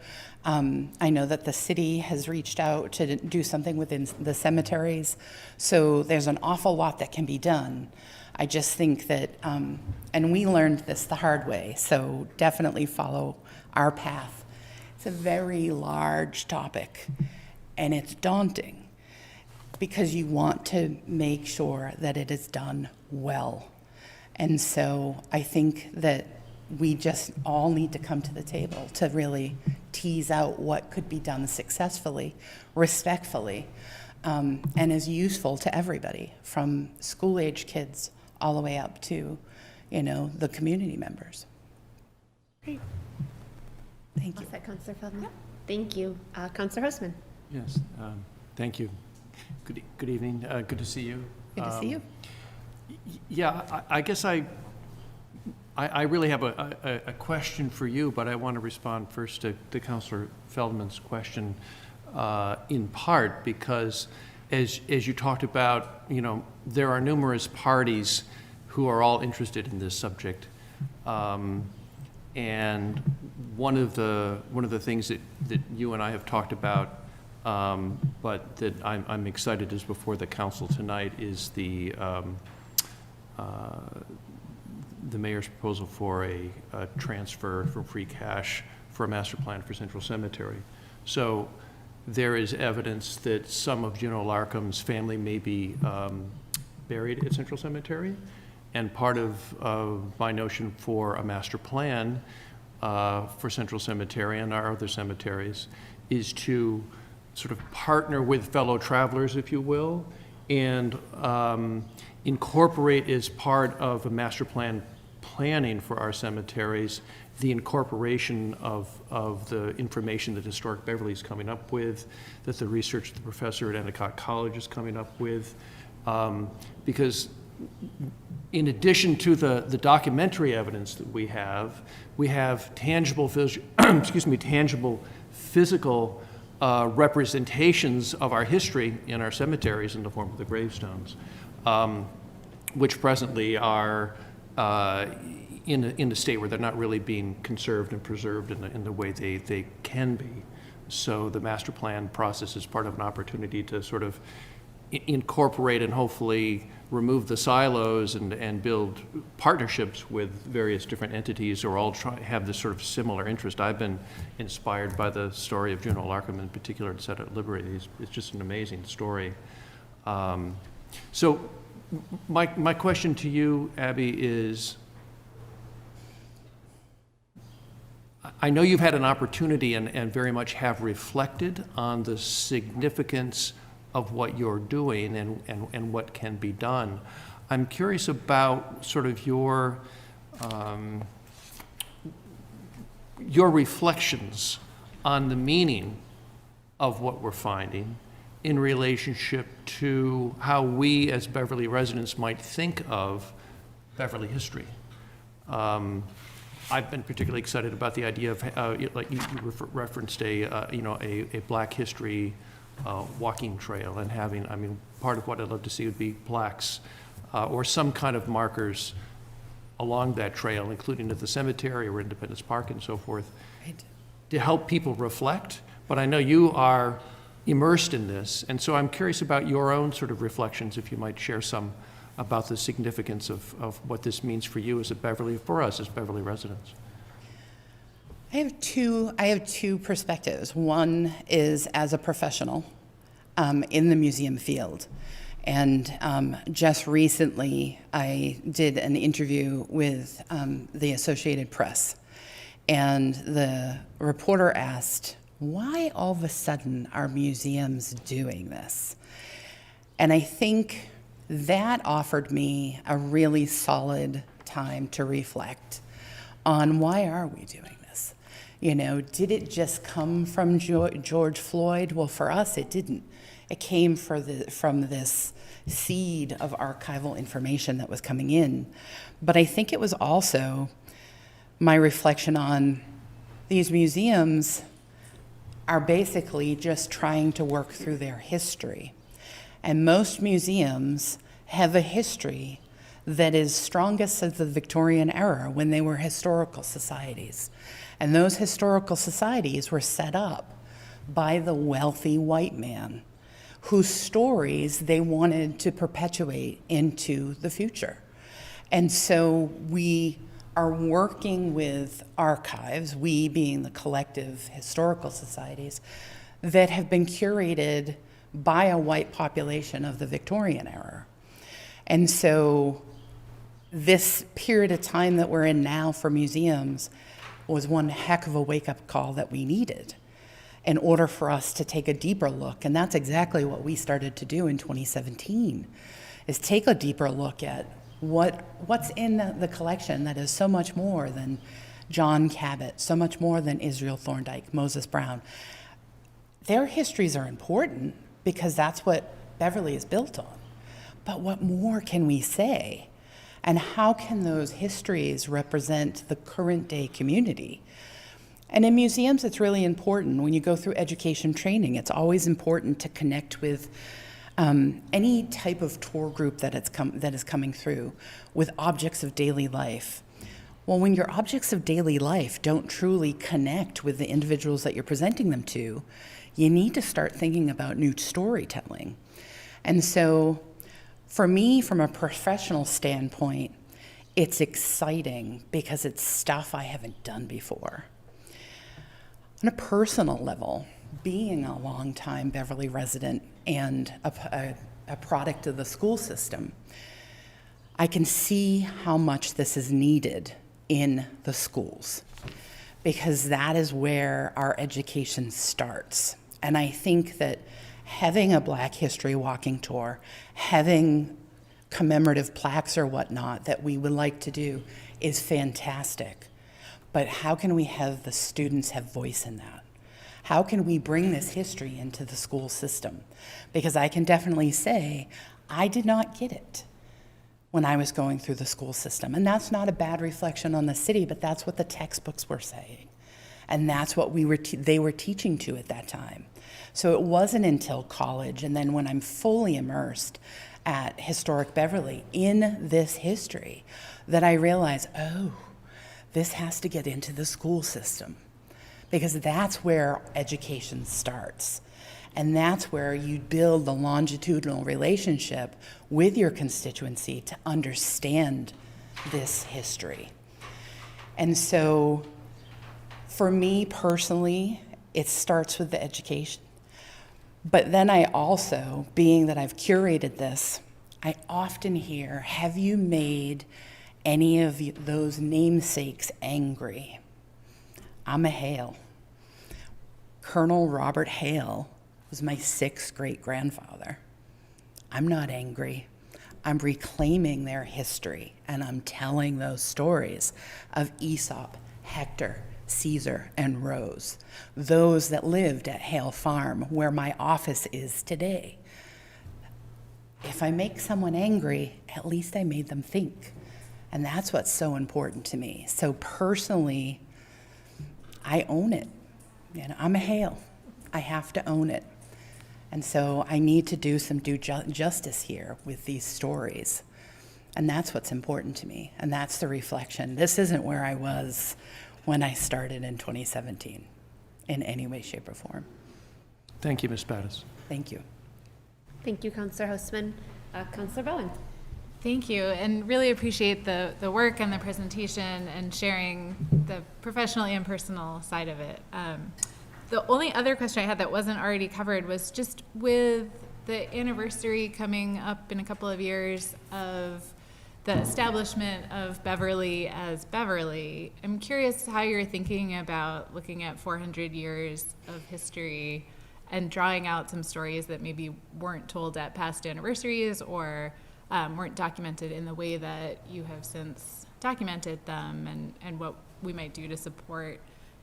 I know that the city has reached out to do something within the cemeteries. So there's an awful lot that can be done. I just think that, and we learned this the hard way, so definitely follow our path. It's a very large topic, and it's daunting, because you want to make sure that it is done well. And so I think that we just all need to come to the table to really tease out what could be done successfully, respectfully, and is useful to everybody, from school-age kids all the way up to, the community members. Great. Thank you. All set, Councillor Feldman? Thank you. Councillor Hostman? Yes, thank you. Good evening. Good to see you. Good to see you. Yeah, I guess I really have a question for you, but I want to respond first to Councillor Feldman's question, in part because, as you talked about, there are numerous parties who are all interested in this subject, and one of the things that you and I have talked about, but that I'm excited is before the council tonight, is the mayor's proposal for a transfer from free cash for a master plan for Central Cemetery. So there is evidence that some of Juneau Larkham's family may be buried at Central Cemetery, and part of my notion for a master plan for Central Cemetery and our other cemeteries is to sort of partner with fellow travelers, if you will, and incorporate as part of a master plan planning for our cemeteries the incorporation of the information that Historic Beverly is coming up with, that the research the professor at Endicott College is coming up with, because in addition to the documentary evidence that we have tangible, tangible physical representations of our history in our cemeteries in the form of the gravestones, which presently are in a state where they're not really being conserved and preserved in the way they can be. So the master plan process is part of an opportunity to sort of incorporate and hopefully remove the silos and build partnerships with various different entities who are all have this sort of similar interest. I've been inspired by the story of Juneau Larkham in particular and set at Liberty. It's just an amazing story. So my question to you, Abby, is I know you've had an opportunity and very much have reflected on the significance of what you're doing and what can be done. I'm curious about sort of your reflections on the meaning of what we're finding in relationship to how we as Beverly residents might think of Beverly history. I've been particularly excited about the idea of, like you referenced a Black history walking trail, and having, part of what I'd love to see would be plaques or some kind of markers along that trail, including at the cemetery or Independence Park and so forth, right, to help people reflect. But I know you are immersed in this, and so I'm curious about your own sort of reflections, if you might share some about the significance of what this means for you as a Beverly, for us as Beverly residents. I have two perspectives. One is as a professional in the museum field. And just recently, I did an interview with the Associated Press. And the reporter asked, why all of a sudden are museums doing this? And I think that offered me a really solid time to reflect on why are we doing this? You know, did it just come from George Floyd? Well, for us, it didn't. It came from this seed of archival information that was coming in. But I think it was also my reflection on these museums are basically just trying to work through their history. And most museums have a history that is strongest of the Victorian era when they were historical societies. And those historical societies were set up by the wealthy white man whose stories they wanted to perpetuate into the future. And so we are working with archives, we being the collective historical societies, that have been curated by a white population of the Victorian era. And so this period of time that we're in now for museums was one heck of a wake-up call that we needed in order for us to take a deeper look. And that's exactly what we started to do in 2017, is take a deeper look at what's in the collection that is so much more than John Cabot, so much more than Israel Thorndike, Moses Brown. Their histories are important because that's what Beverly is built on. But what more can we say? And how can those histories represent the current day community? And in museums, it's really important. When you go through education training, it's always important to connect with any type of tour group that is coming through with objects of daily life. Well, when your objects of daily life don't truly connect with the individuals that you're presenting them to, you need to start thinking about new storytelling. And so for me, from a professional standpoint, it's exciting because it's stuff I haven't done before. On a personal level, being a longtime Beverly resident and a product of the school system, I can see how much this is needed in the schools, because that is where our education starts. And I think that having a Black History walking tour, having commemorative plaques or whatnot that we would like to do is fantastic. But how can we have the students have voice in that? How can we bring this history into the school system? Because I can definitely say, I did not get it when I was going through the school system. And that's not a bad reflection on the city, but that's what the textbooks were saying. And that's what they were teaching to at that time. So it wasn't until college, and then when I'm fully immersed at Historic Beverly in this history, that I realized, oh, this has to get into the school system, because that's where education starts. And that's where you build the longitudinal relationship with your constituency to understand this history. And so for me personally, it starts with the education. But then I also, being that I've curated this, I often hear, have you made any of those namesakes angry? I'm a Hale. Colonel Robert Hale was my 6th great-grandfather. I'm not angry. I'm reclaiming their history, and I'm telling those stories of Aesop, Hector, Caesar, and Rose, those that lived at Hale Farm, where my office is today. If I make someone angry, at least I made them think. And that's what's so important to me. So personally, I own it. You know, I'm a Hale. I have to own it. And so I need to do some due justice here with these stories. And that's what's important to me. And that's the reflection. This isn't where I was when I started in 2017 in any way, shape, or form. Thank you, Ms. Battis. Thank you. Thank you, Councillor Houseman. Councillor Bowen. Thank you, and really appreciate the work and the presentation and sharing the professional and personal side of it. The only other question I had that wasn't already covered was just with the anniversary coming up in a couple of years of the establishment of Beverly as Beverly. I'm curious how you're thinking about looking at 400 years of history and drawing out some stories that maybe weren't told at past anniversaries or weren't documented in the way that you have since documented them, and what we might do to support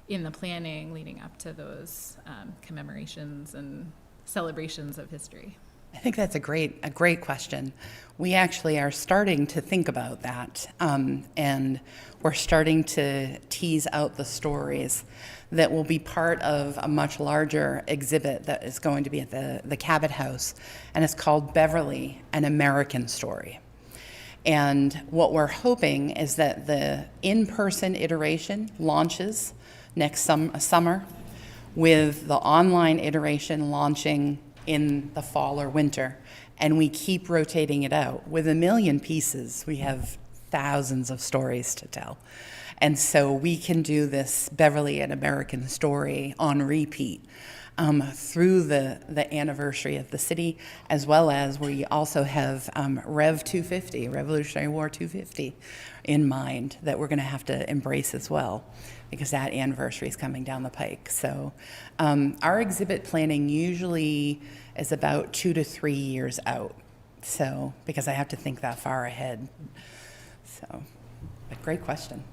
in the planning leading up to those commemorations and celebrations of history. I think that's a great question. We actually are starting to think about that, and we're starting to tease out the stories that will be part of a much larger exhibit that is going to be at the Cabot House, and it's called Beverly, an American Story. And what we're hoping is that the in-person iteration launches next summer, with the online iteration launching in the fall or winter, and we keep rotating it out. With 1 million pieces, we have thousands of stories to tell. And so we can do this Beverly, an American Story on repeat through the anniversary of the city, as well as we also have Rev 250, Revolutionary War 250, in mind that we're going to have to embrace as well, because that anniversary is coming down the pike. So our exhibit planning usually is about 2 to 3 years out. So, because I have to think that far ahead. So, but great question.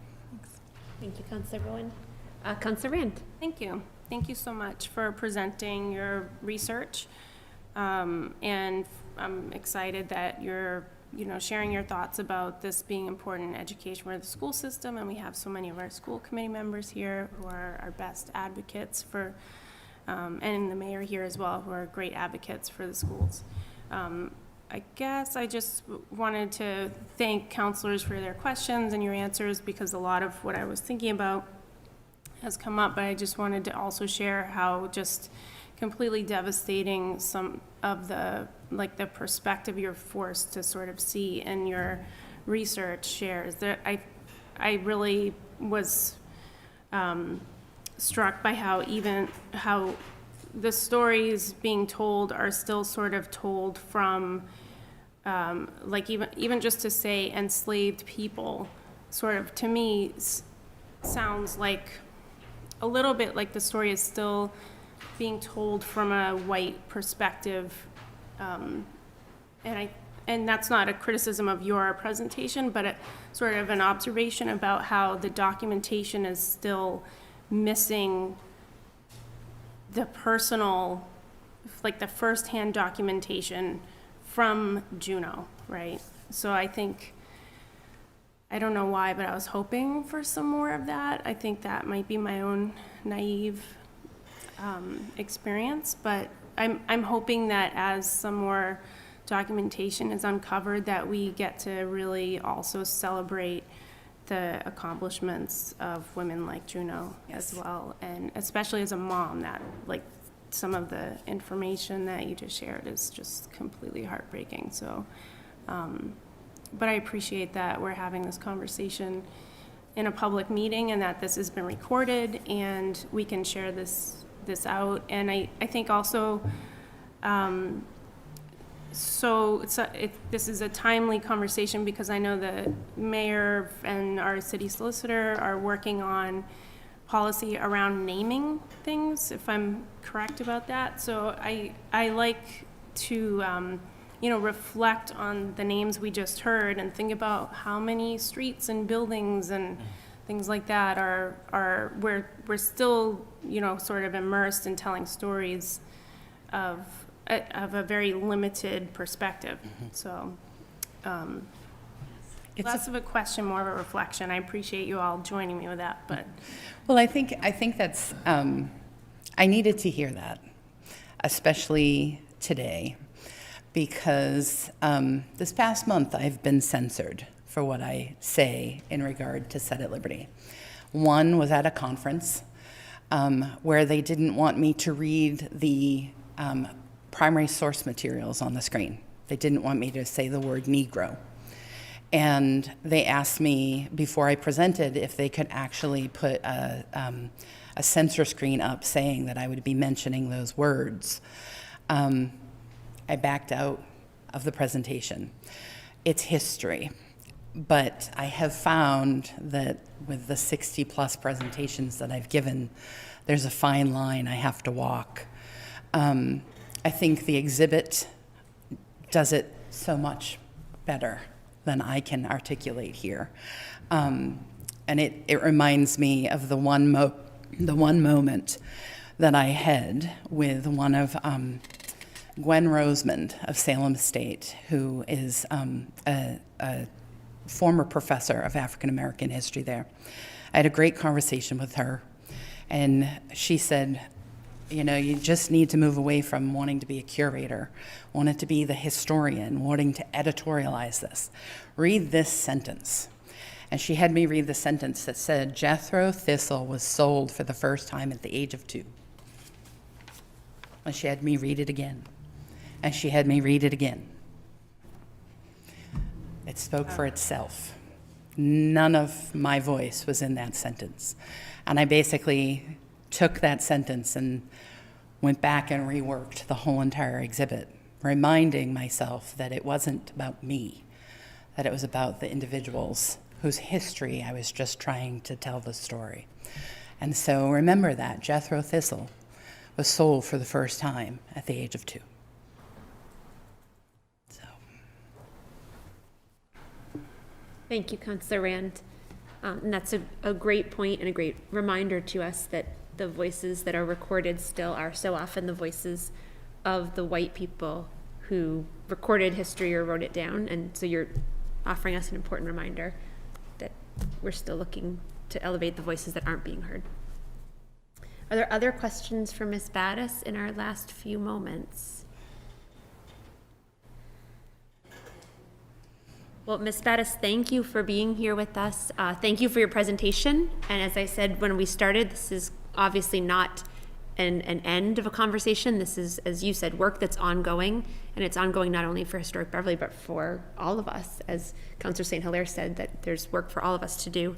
Thank you, Councilor Bowen. Councilor Rand. Thank you. Thank you so much for presenting your research. And I'm excited that you're, sharing your thoughts about this being important education for the school system. And we have so many of our school committee members here who are our best advocates for, and the mayor here as well, who are great advocates for the schools. I guess I just wanted to thank counselors for their questions and your answers, because a lot of what I was thinking about has come up, but I just wanted to also share how just completely devastating some of the perspective you're forced to sort of see in your research shares. That I really was struck by how the stories being told are still sort of told from even just to say enslaved people, sort of, to me, sounds like a little bit like the story is still being told from a white perspective, and that's not a criticism of your presentation, but a sort of an observation about how the documentation is still missing the personal, like the firsthand documentation from Juneau, right? So I think, I don't know why, but I was hoping for some more of that. I think that might be my own naive experience, but I'm hoping that as some more documentation is uncovered, that we get to really also celebrate the accomplishments of women like Juneau as well, and especially as a mom, that like some of the information that you just shared is just completely heartbreaking. So, but I appreciate that we're having this conversation in a public meeting, and that this has been recorded and we can share this out. And I think also, this is a timely conversation, because I know the mayor and our city solicitor are working on policy around naming things, if I'm correct about that. So I like to reflect on the names we just heard and think about how many streets and buildings and things like that are we're still sort of immersed in telling stories of a very limited perspective. So It's less of a question, more of a reflection. I appreciate you all joining me with that. But well, I think that's I needed to hear that, especially today, because this past month I've been censored for what I say in regard to Set at Liberty. One was at a conference where they didn't want me to read the primary source materials on the screen. They didn't want me to say the word Negro. And they asked me before I presented if they could actually put a sensor screen up saying that I would be mentioning those words. I backed out of the presentation. It's history, but I have found that with the 60-plus presentations that I've given, there's a fine line I have to walk. I think the exhibit does it so much better than I can articulate here. And it reminds me of the one moment that I had with one of Gwen Rosemond of Salem State, who is a former professor of African American history there. I had a great conversation with her, and she said, you know, you just need to move away from wanting to be a curator, wanting to be the historian, wanting to editorialize this. Read this sentence. And she had me read the sentence that said, Jethro Thistle was sold for the first time at the age of 2. And she had me read it again. And she had me read it again. It spoke for itself. None of my voice was in that sentence. And I basically took that sentence and went back and reworked the whole entire exhibit, reminding myself that it wasn't about me, that it was about the individuals whose history I was just trying to tell the story. And so remember that Jethro Thistle was sold for the first time at the age of 2. So. Thank you, Councillor Rand. And that's a great point and a great reminder to us that the voices that are recorded still are so often the voices of the white people who recorded history or wrote it down. And so you're offering us an important reminder that we're still looking to elevate the voices that aren't being heard. Are there other questions for Ms. Battis in our last few moments? Well, Ms. Battis, thank you for being here with us. Thank you for your presentation. And as I said when we started, this is obviously not an end of a conversation. This is, as you said, work that's ongoing, and it's ongoing not only for Historic Beverly, but for all of us. As Councillor St. Hilaire said, that there's work for all of us to do.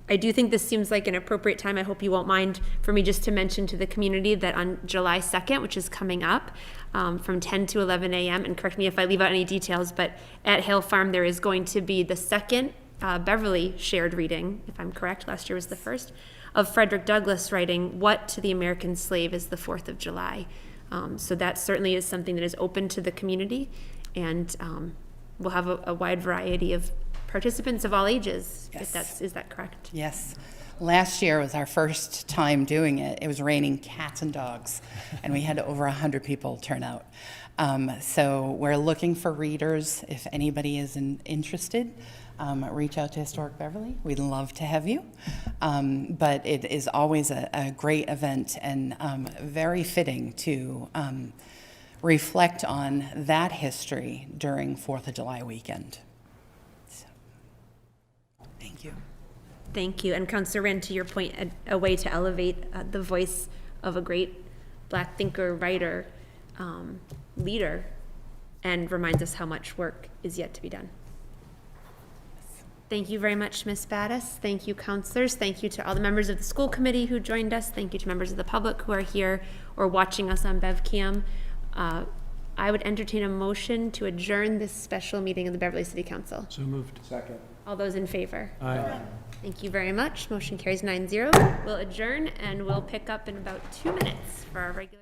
I do think this seems like an appropriate time. I hope you won't mind for me just to mention to the community that on July 2nd, which is coming up, from 10 to 11 a.m., and correct me if I leave out any details, but at Hale Farm there is going to be the second Beverly shared reading, if I'm correct, last year was the first, of Frederick Douglass writing, What to the American Slave is the 4th of July. So that certainly is something that is open to the community, and we'll have a wide variety of participants of all ages. Yes. Is that correct? Yes. Last year was our first time doing it. It was raining cats and dogs, and we had over 100 people turn out. So we're looking for readers. If anybody is interested, reach out to Historic Beverly. We'd love to have you. But it is always a great event, and very fitting to reflect on that history during 4th of July weekend. So, thank you. Thank you. And Councillor Rand, to your point, a way to elevate the voice of a great Black thinker, writer, leader, and reminds us how much work is yet to be done. Thank you very much, Ms. Battis. Thank you, councillors. Thank you to all the members of the school committee who joined us. Thank you to members of the public who are here or watching us on BevCam. I would entertain a motion to adjourn this special meeting of the Beverly City Council. So moved. Second. All those in favor? Aye. Thank you very much. Motion carries 9-0. We'll adjourn and we'll pick up in about 2 minutes for our regular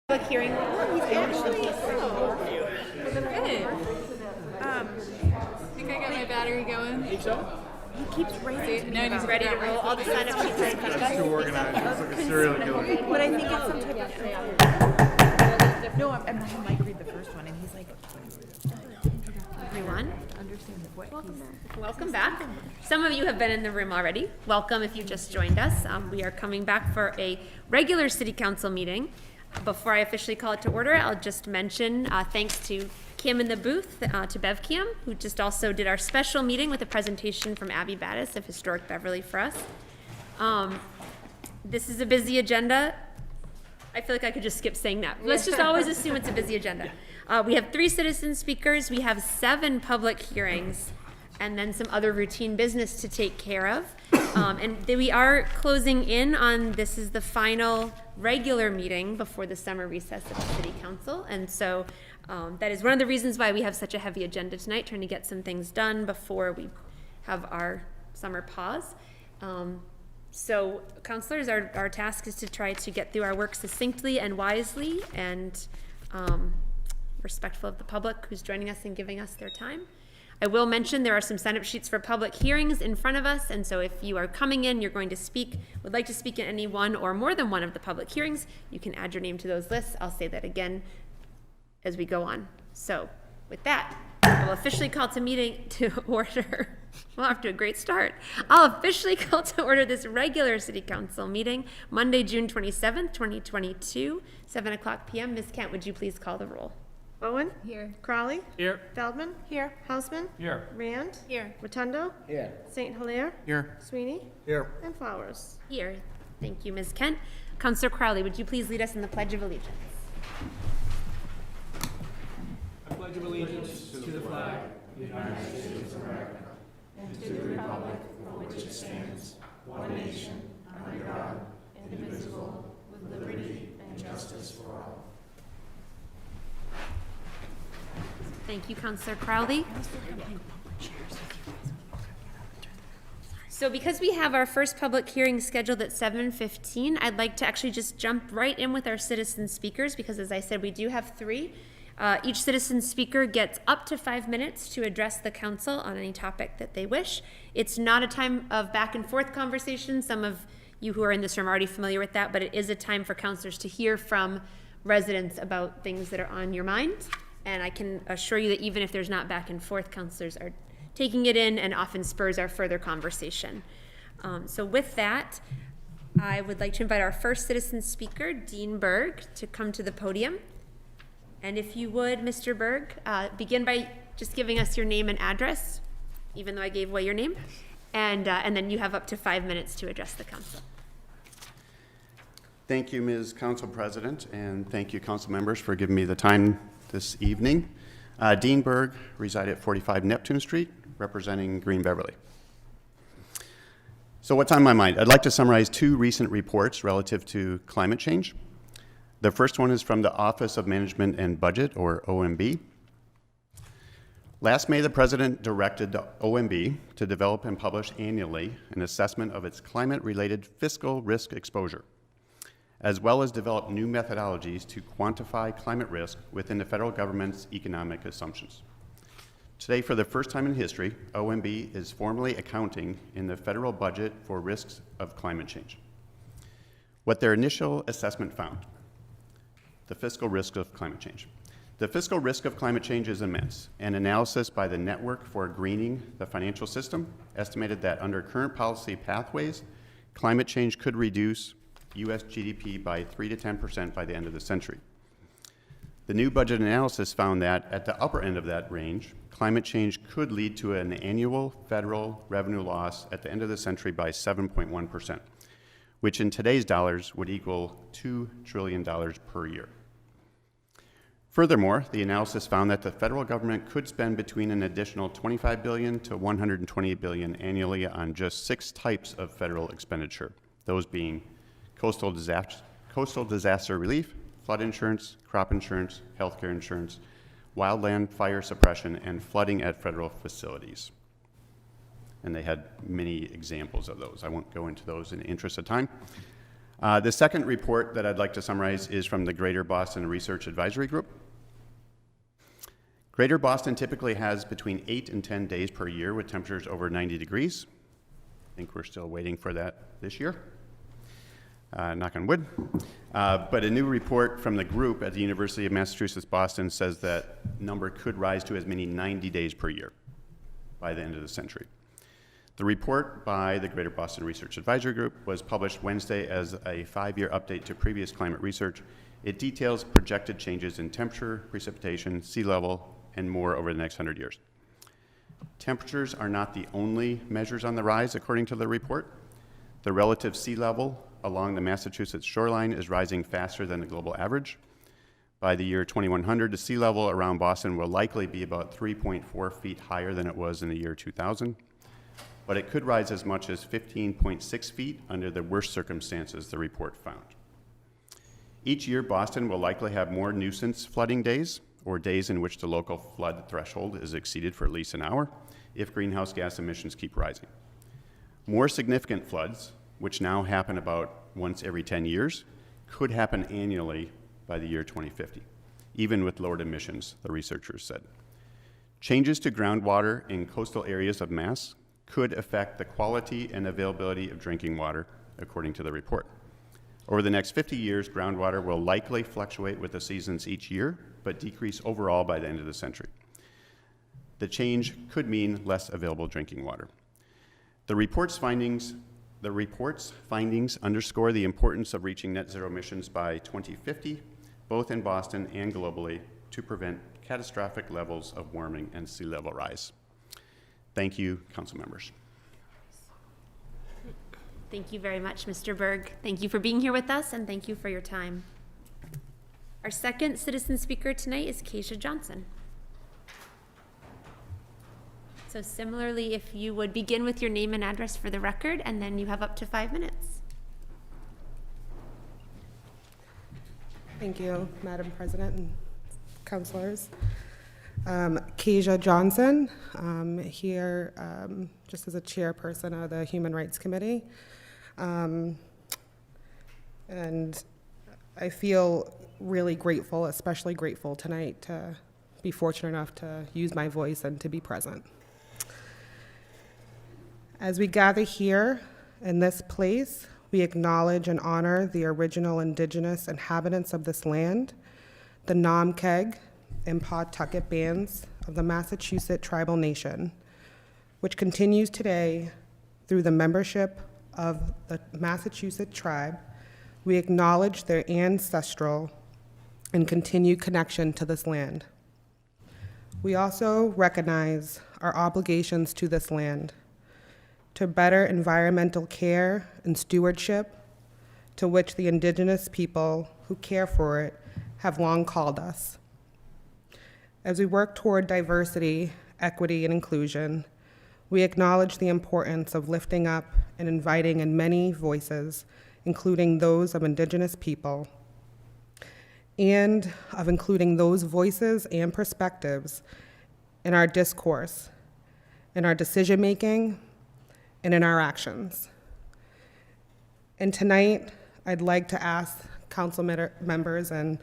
Public hearing. I think I got my battery going. He keeps writing. No, he's Ready to roll? All the sign-up sheets are in front of us. Organized, it's like a serial killer. But I think it's some type of. No, I'm having Mike read the first one, and he's like, Everyone, understand what he's. welcome back. Some of you have been in the room already. Welcome if you just joined us. We are coming back for a regular city council meeting. Before I officially call it to order, I'll just mention thanks to Kim in the booth, to BevCam, who just also did our special meeting with a presentation from Abby Battis of Historic Beverly for us. This is a busy agenda. I feel like I could just skip saying that. Let's just always assume it's a busy agenda. We have 3 citizen speakers, we have 7 public hearings, and then some other routine business to take care of. We are closing in on, this is the final regular meeting before the summer recess of the City Council. And so that is one of the reasons why we have such a heavy agenda tonight, trying to get some things done before we have our summer pause. So councilors, our task is to try to get through our work succinctly and wisely and respectful of the public who's joining us and giving us their time. I will mention there are some sign-up sheets for public hearings in front of us, and so if you are coming in, you're going to speak, would like to speak in any one or more than one of the public hearings, you can add your name to those lists. I'll say that again as we go on. So with that, I will officially call to meeting to order. Well, off to a great start. I'll officially call to order this regular City Council meeting, Monday, June 27th, 2022, 7 o'clock p.m. Ms. Kent, would you please call the roll? Bowen? Here. Crowley? Here. Feldman? Here. Hausman? Here. Rand? Here. Rotundo? Here. St. Hilaire? Here. Sweeney? Here. And Flowers. Here. Thank you, Ms. Kent. Councilor Crowley, would you please lead us in the Pledge of Allegiance? I pledge allegiance to the flag of the United States of America and to the republic for which it stands, one nation, under God, indivisible, with liberty and justice for all. Thank you, Councilor Crowley. So because we have our first public hearing scheduled at 7:15, I'd like to actually just jump right in with our citizen speakers because, as I said, we do have 3. Each citizen speaker gets up to 5 minutes to address the council on any topic that they wish. It's not a time of back and forth conversation. Some of you who are in this room are already familiar with that, but it is a time for councilors to hear from residents about things that are on your mind. And I can assure you that even if there's not back and forth, councilors are taking it in and often spurs our further conversation. So with that, I would like to invite our first citizen speaker, Dean Berg, to come to the podium. And if you would, Mr. Berg, begin by just giving us your name and address, even though I gave away your name, and then you have up to 5 minutes to address the council. Thank you, Ms. Council President, and thank you, council members, for giving me the time this evening. Dean Berg, reside at 45 Neptune Street, representing Green Beverly. So what's on my mind? I'd like to summarize 2 recent reports relative to climate change. The first one is from the Office of Management and Budget, or OMB. Last May, the President directed the OMB to develop and publish annually an assessment of its climate-related fiscal risk exposure, as well as develop new methodologies to quantify climate risk within the federal government's economic assumptions. Today, for the first time in history, OMB is formally accounting in the federal budget for risks of climate change. What their initial assessment found: the fiscal risk of climate change. The fiscal risk of climate change is immense. An analysis by the Network for Greening the Financial System estimated that under current policy pathways, climate change could reduce U.S. GDP by 3 to 10% by the end of the century. The new budget analysis found that at the upper end of that range, climate change could lead to an annual federal revenue loss at the end of the century by 7.1%, which in today's dollars would equal $2 trillion per year. Furthermore, the analysis found that the federal government could spend between an additional $25 billion to $128 billion annually on just 6 types of federal expenditure, those being coastal disaster relief, flood insurance, crop insurance, healthcare insurance, wildland fire suppression, and flooding at federal facilities. And they had many examples of those. I won't go into those in the interest of time. The second report that I'd like to summarize is from the Greater Boston Research Advisory Group. Greater Boston typically has between 8 and 10 days per year with temperatures over 90 degrees. I think we're still waiting for that this year. Knock on wood. But a new report from the group at the University of Massachusetts Boston says that number could rise to as many 90 days per year by the end of the century. The report by the Greater Boston Research Advisory Group was published Wednesday as a 5-year update to previous climate research. It details projected changes in temperature, precipitation, sea level, and more over the next 100 years. Temperatures are not the only measures on the rise, according to the report. The relative sea level along the Massachusetts shoreline is rising faster than the global average. By the year 2100, the sea level around Boston will likely be about 3.4 feet higher than it was in the year 2000. But it could rise as much as 15.6 feet under the worst circumstances, the report found. Each year, Boston will likely have more nuisance flooding days, or days in which the local flood threshold is exceeded for at least an hour, if greenhouse gas emissions keep rising. More significant floods, which now happen about once every 10 years, could happen annually by the year 2050, even with lowered emissions, the researchers said. Changes to groundwater in coastal areas of Mass could affect the quality and availability of drinking water, according to the report. Over the next 50 years, groundwater will likely fluctuate with the seasons each year, but decrease overall by the end of the century. The change could mean less available drinking water. The report's findings underscore the importance of reaching net zero emissions by 2050, both in Boston and globally, to prevent catastrophic levels of warming and sea level rise. Thank you, council members. Thank you very much, Mr. Berg. Thank you for being here with us, and thank you for your time. Our second citizen speaker tonight is Keisha Johnson. So similarly, if you would begin with your name and address for the record, and then you have up to 5 minutes. Thank you, Madam President and councilors. Keisha Johnson, here just as a chairperson of the Human Rights Committee. And I feel really grateful, especially grateful tonight to be fortunate enough to use my voice and to be present. As we gather here in this place, we acknowledge and honor the original indigenous inhabitants of this land, the Namkeg and Pawtucket bands of the Massachusetts tribal nation, which continues today through the membership of the Massachusetts tribe. We acknowledge their ancestral and continued connection to this land. We also recognize our obligations to this land, to better environmental care and stewardship, to which the indigenous people who care for it have long called us. As we work toward diversity, equity, and inclusion, we acknowledge the importance of lifting up and inviting in many voices, including those of indigenous people, and of including those voices and perspectives in our discourse, in our decision-making, and in our actions. And tonight, I'd like to ask council members and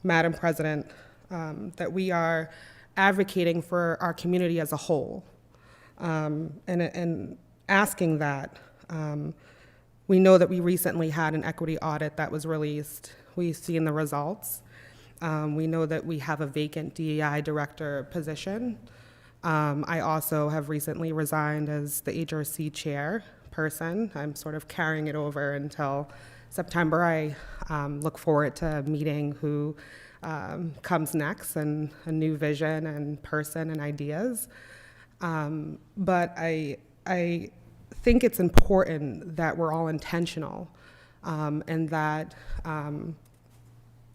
Madam President that we are advocating for our community as a whole, and asking that. We know that we recently had an equity audit that was released. We've seen the results. We know that we have a vacant DEI director position. I also have recently resigned as the HRC chairperson. I'm sort of carrying it over until September. I look forward to meeting who comes next and a new vision and person and ideas. But I think it's important that we're all intentional and that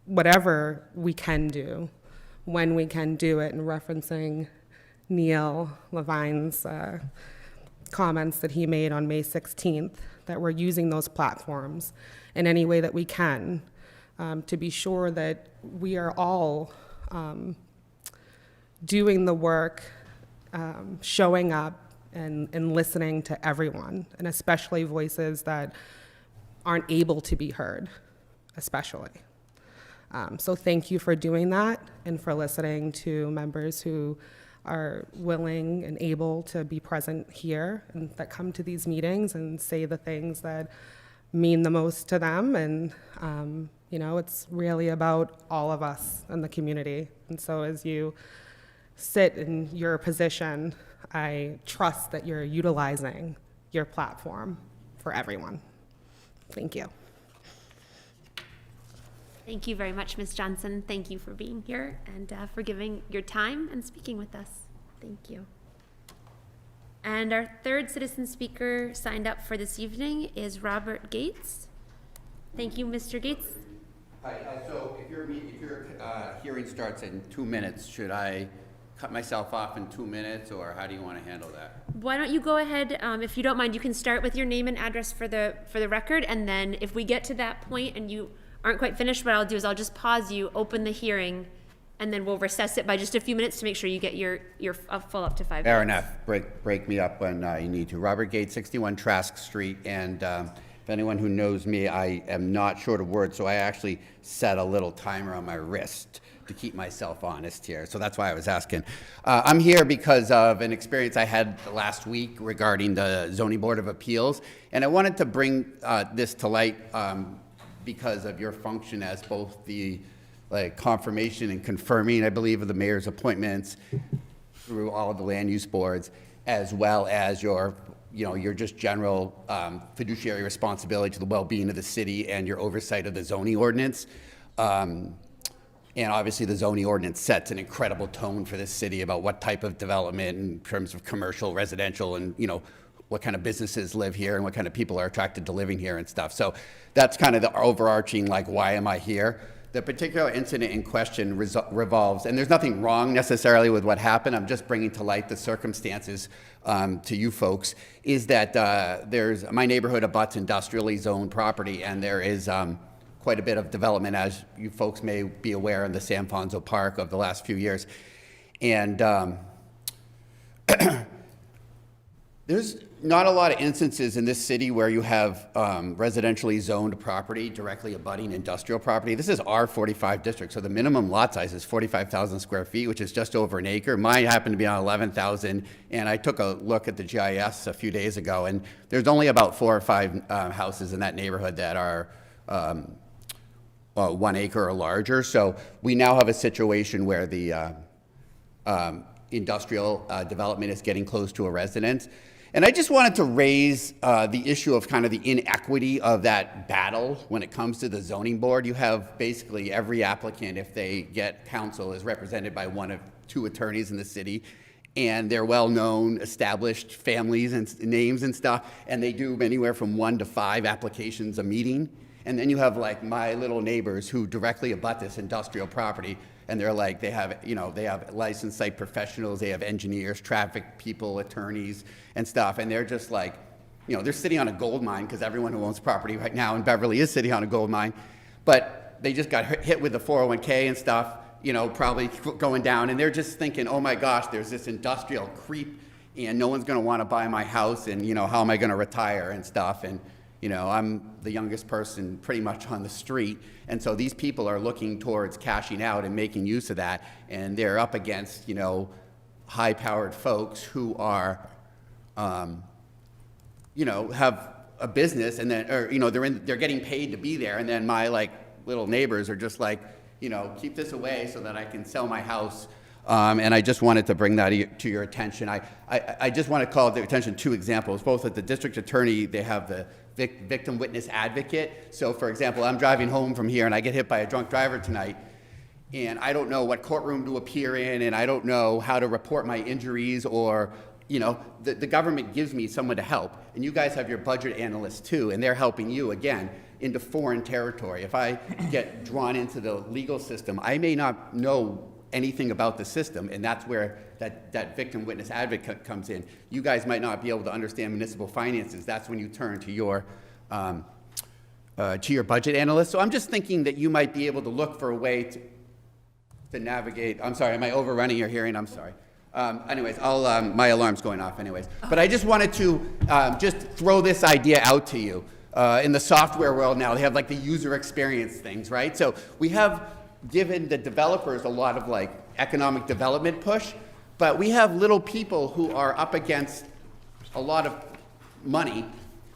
whatever we can do, when we can do it, and referencing Neil Levine's comments that he made on May 16th, that we're using those platforms in any way that we can to be sure that we are all doing the work, showing up and listening to everyone, and especially voices that aren't able to be heard, especially. So thank you for doing that and for listening to members who are willing and able to be present here and that come to these meetings and say the things that mean the most to them. And, it's really about all of us in the community. And so as you sit in your position, I trust that you're utilizing your platform for everyone. Thank you. Thank you very much, Ms. Johnson. Thank you for being here and for giving your time and speaking with us. Thank you. And our third citizen speaker signed up for this evening is Robert Gates. Thank you, Mr. Gates. Hi, so if your hearing starts in 2 minutes, should I cut myself off in 2 minutes, or how do you want to handle that? Why don't you go ahead, if you don't mind, you can start with your name and address for the record, and then if we get to that point and you aren't quite finished, what I'll do is I'll just pause you, open the hearing, and then we'll recess it by just a few minutes to make sure you get your full up to 5 minutes. Fair enough. Break me up when you need to. Robert Gates, 61 Trask Street, and if anyone who knows me, I am not short of words, so I actually set a little timer on my wrist to keep myself honest here. So that's why I was asking. I'm here because of an experience I had last week regarding the Zoning Board of Appeals, and I wanted to bring this to light because of your function as both the confirmation and confirming, I believe, of the mayor's appointments through all of the land use boards, as well as your just general fiduciary responsibility to the well-being of the city and your oversight of the zoning ordinance. And obviously the zoning ordinance sets an incredible tone for this city about what type of development in terms of commercial, residential, and what kind of businesses live here and what kind of people are attracted to living here and stuff. So that's kind of the overarching, why am I here? The particular incident in question revolves, and there's nothing wrong necessarily with what happened, I'm just bringing to light the circumstances to you folks, is that my neighborhood abuts industrially zoned property, and there is quite a bit of development, as you folks may be aware, in the San Fonso Park of the last few years. And there's not a lot of instances in this city where you have residentially zoned property directly abutting industrial property. This is R45 district, so the minimum lot size is 45,000 square feet, which is just over an acre. Mine happened to be on 11,000, and I took a look at the GIS a few days ago, and there's only about 4 or 5 houses in that neighborhood that are 1 acre or larger. So we now have a situation where the industrial development is getting close to a residence. And I just wanted to raise the issue of kind of the inequity of that battle when it comes to the zoning board. You have basically every applicant, if they get counsel, is represented by 1 of 2 attorneys in the city. And they're well-known, established families and names and stuff. And they do anywhere from 1 to 5 applications a meeting. And then you have my little neighbors who directly abut this industrial property. And they're they have licensed site professionals, they have engineers, traffic people, attorneys, and stuff. And they're just they're sitting on a gold mine, because everyone who owns property right now in Beverly is sitting on a gold mine. But they just got hit with the 401k and stuff, probably going down. And they're just thinking, oh my gosh, there's this industrial creep, and no one's going to want to buy my house, and how am I going to retire and stuff. And I'm the youngest person pretty much on the street. And so these people are looking towards cashing out and making use of that. And they're up against, high-powered folks who are, have a business, and then, they're getting paid to be there. And then my little neighbors are just keep this away so that I can sell my house. And I just wanted to bring that to your attention. I just want to call the attention to 2 examples. Both at the district attorney, they have the victim witness advocate. So for example, I'm driving home from here and I get hit by a drunk driver tonight, and I don't know what courtroom to appear in, and I don't know how to report my injuries, or the government gives me someone to help, and you guys have your budget analysts too, and they're helping you again into foreign territory. If I get drawn into the legal system, I may not know anything about the system, and that's where that victim witness advocate comes in. You guys might not be able to understand municipal finances. That's when you turn to your budget analyst. So I'm just thinking that you might be able to look for a way to navigate. I'm sorry, am I overrunning your hearing? I'm sorry. Anyways, my alarm's going off anyways. But I just wanted to just throw this idea out to you. in the software world now, they have like the user experience things, right? So we have given the developers a lot of like economic development push, but we have little people who are up against a lot of money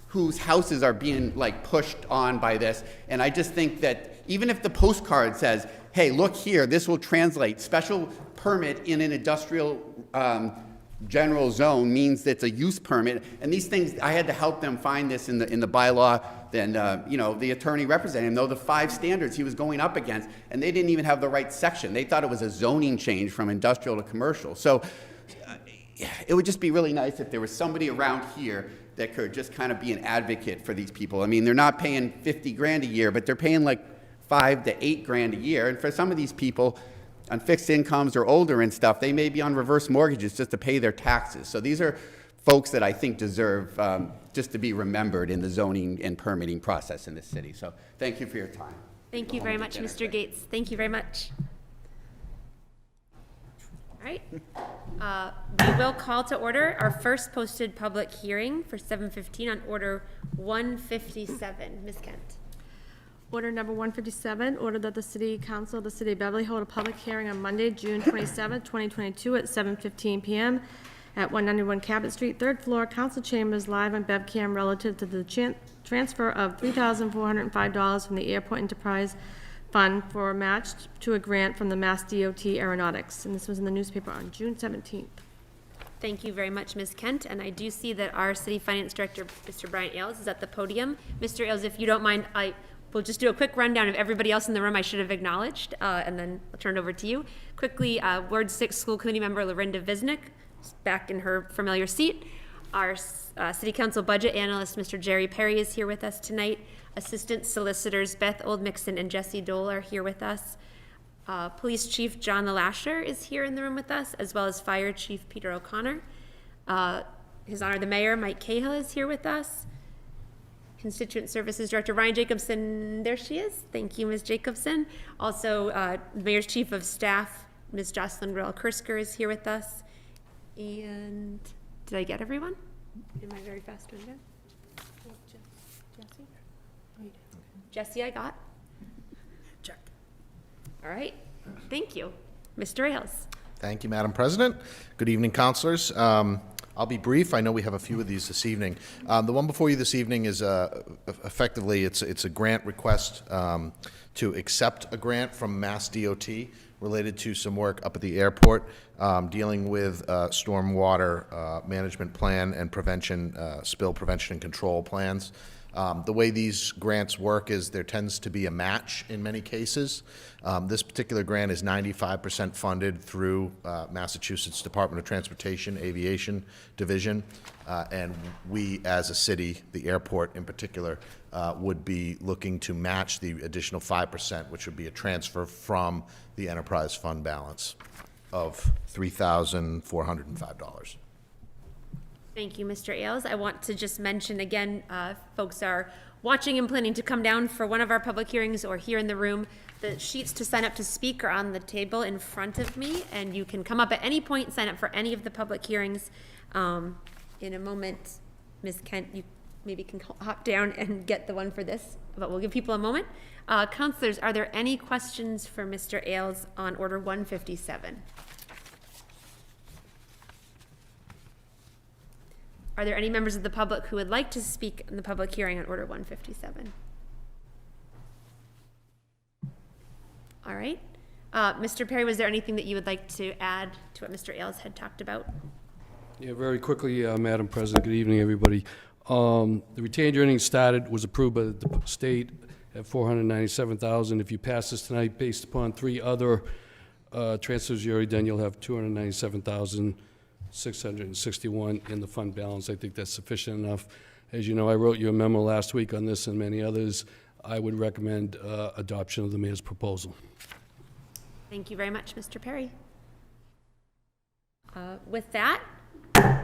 whose houses are being like pushed on by this. And I just think that even if the postcard says, hey, look here, this will translate, special permit in an industrial general zone means that it's a use permit, and these things, I had to help them find this in the bylaw. Then you know, the attorney representing him, though the 5 standards he was going up against, and they didn't even have the right section. They thought it was a zoning change from industrial to commercial. So it would just be really nice if there was somebody around here that could just kind of be an advocate for these people. I mean, they're not paying 50 grand a year, but they're paying like 5 to 8 grand a year, and for some of these people on fixed incomes or older and stuff, they may be on reverse mortgages just to pay their taxes. So these are folks that I think deserve just to be remembered in the zoning and permitting process in this city. So thank you for your time. Thank you very much, Mr. Gates. Thank you very much. All right. We will call to order our first posted public hearing for 7:15 on Order 157. Ms. Kent. Order number 157, order that the City Council of the City of Beverly hold a public hearing on Monday, June 27, 2022 at 7:15 p.m. at 191 Cabot Street, 3rd floor, Council Chambers, live on BevCam relative to the transfer of $3,405 from the Airport Enterprise Fund for a match to a grant from the Mass DOT Aeronautics. And this was in the newspaper on June 17th. Thank you very much, Ms. Kent. And I do see that our City Finance Director, Mr. Brian Ailes, is at the podium. Mr. Ailes, if you don't mind, we'll just do a quick rundown of everybody else in the room I should have acknowledged, and then I'll turn it over to you. Quickly, Ward 6 School Committee member Lorinda Visnick, back in her familiar seat. Our City Council Budget Analyst, Mr. Jerry Perry, is here with us tonight. Assistant Solicitors Beth Oldmixon and Jesse Dole are here with us. Police Chief John LaLasher is here in the room with us, as well as Fire Chief Peter O'Connor. His Honor the Mayor, Mike Cahill, is here with us. Constituent Services Director Ryan Jacobson, there she is. Thank you, Ms. Jacobson. Also, Mayor's Chief of Staff, Ms. Jocelyn Grill-Kursker, is here with us. And did I get everyone? Am I very fast doing that? Jesse, I got. Check. All right. Thank you. Mr. Ailes. Thank you, Madam President. Good evening, councilors. I'll be brief. I know we have a few of these this evening. The one before you this evening is effectively it's a grant request to accept a grant from Mass DOT related to some work up at the airport dealing with stormwater management plan and prevention, spill prevention and control plans. The way these grants work is there tends to be a match in many cases. This particular grant is 95% funded through Massachusetts Department of Transportation Aviation Division, and we as a city, the airport in particular, would be looking to match the additional 5%, which would be a transfer from the enterprise fund balance of $3,405. Thank you, Mr. Ailes. I want to just mention again, folks are watching and planning to come down for one of our public hearings or here in the room. The sheets to sign up to speak are on the table in front of me, and you can come up at any point and sign up for any of the public hearings. In a moment, Ms. Kent, you maybe can hop down and get the one for this, but we'll give people a moment. Councilors, are there any questions for Mr. Ailes on Order 157? Are there any members of the public who would like to speak in the public hearing on Order 157? All right. Mr. Perry, was there anything that you would like to add to what Mr. Ailes had talked about? Yeah, very quickly, Madam President. Good evening, everybody. The retained earnings was approved by the state at $497,000. If you pass this tonight, based upon 3 other transfers you already done, you'll have $297,661 in the fund balance. I think that's sufficient enough. As you know, I wrote you a memo last week on this and many others. I would recommend adoption of the mayor's proposal. Thank you very much, Mr. Perry. With that,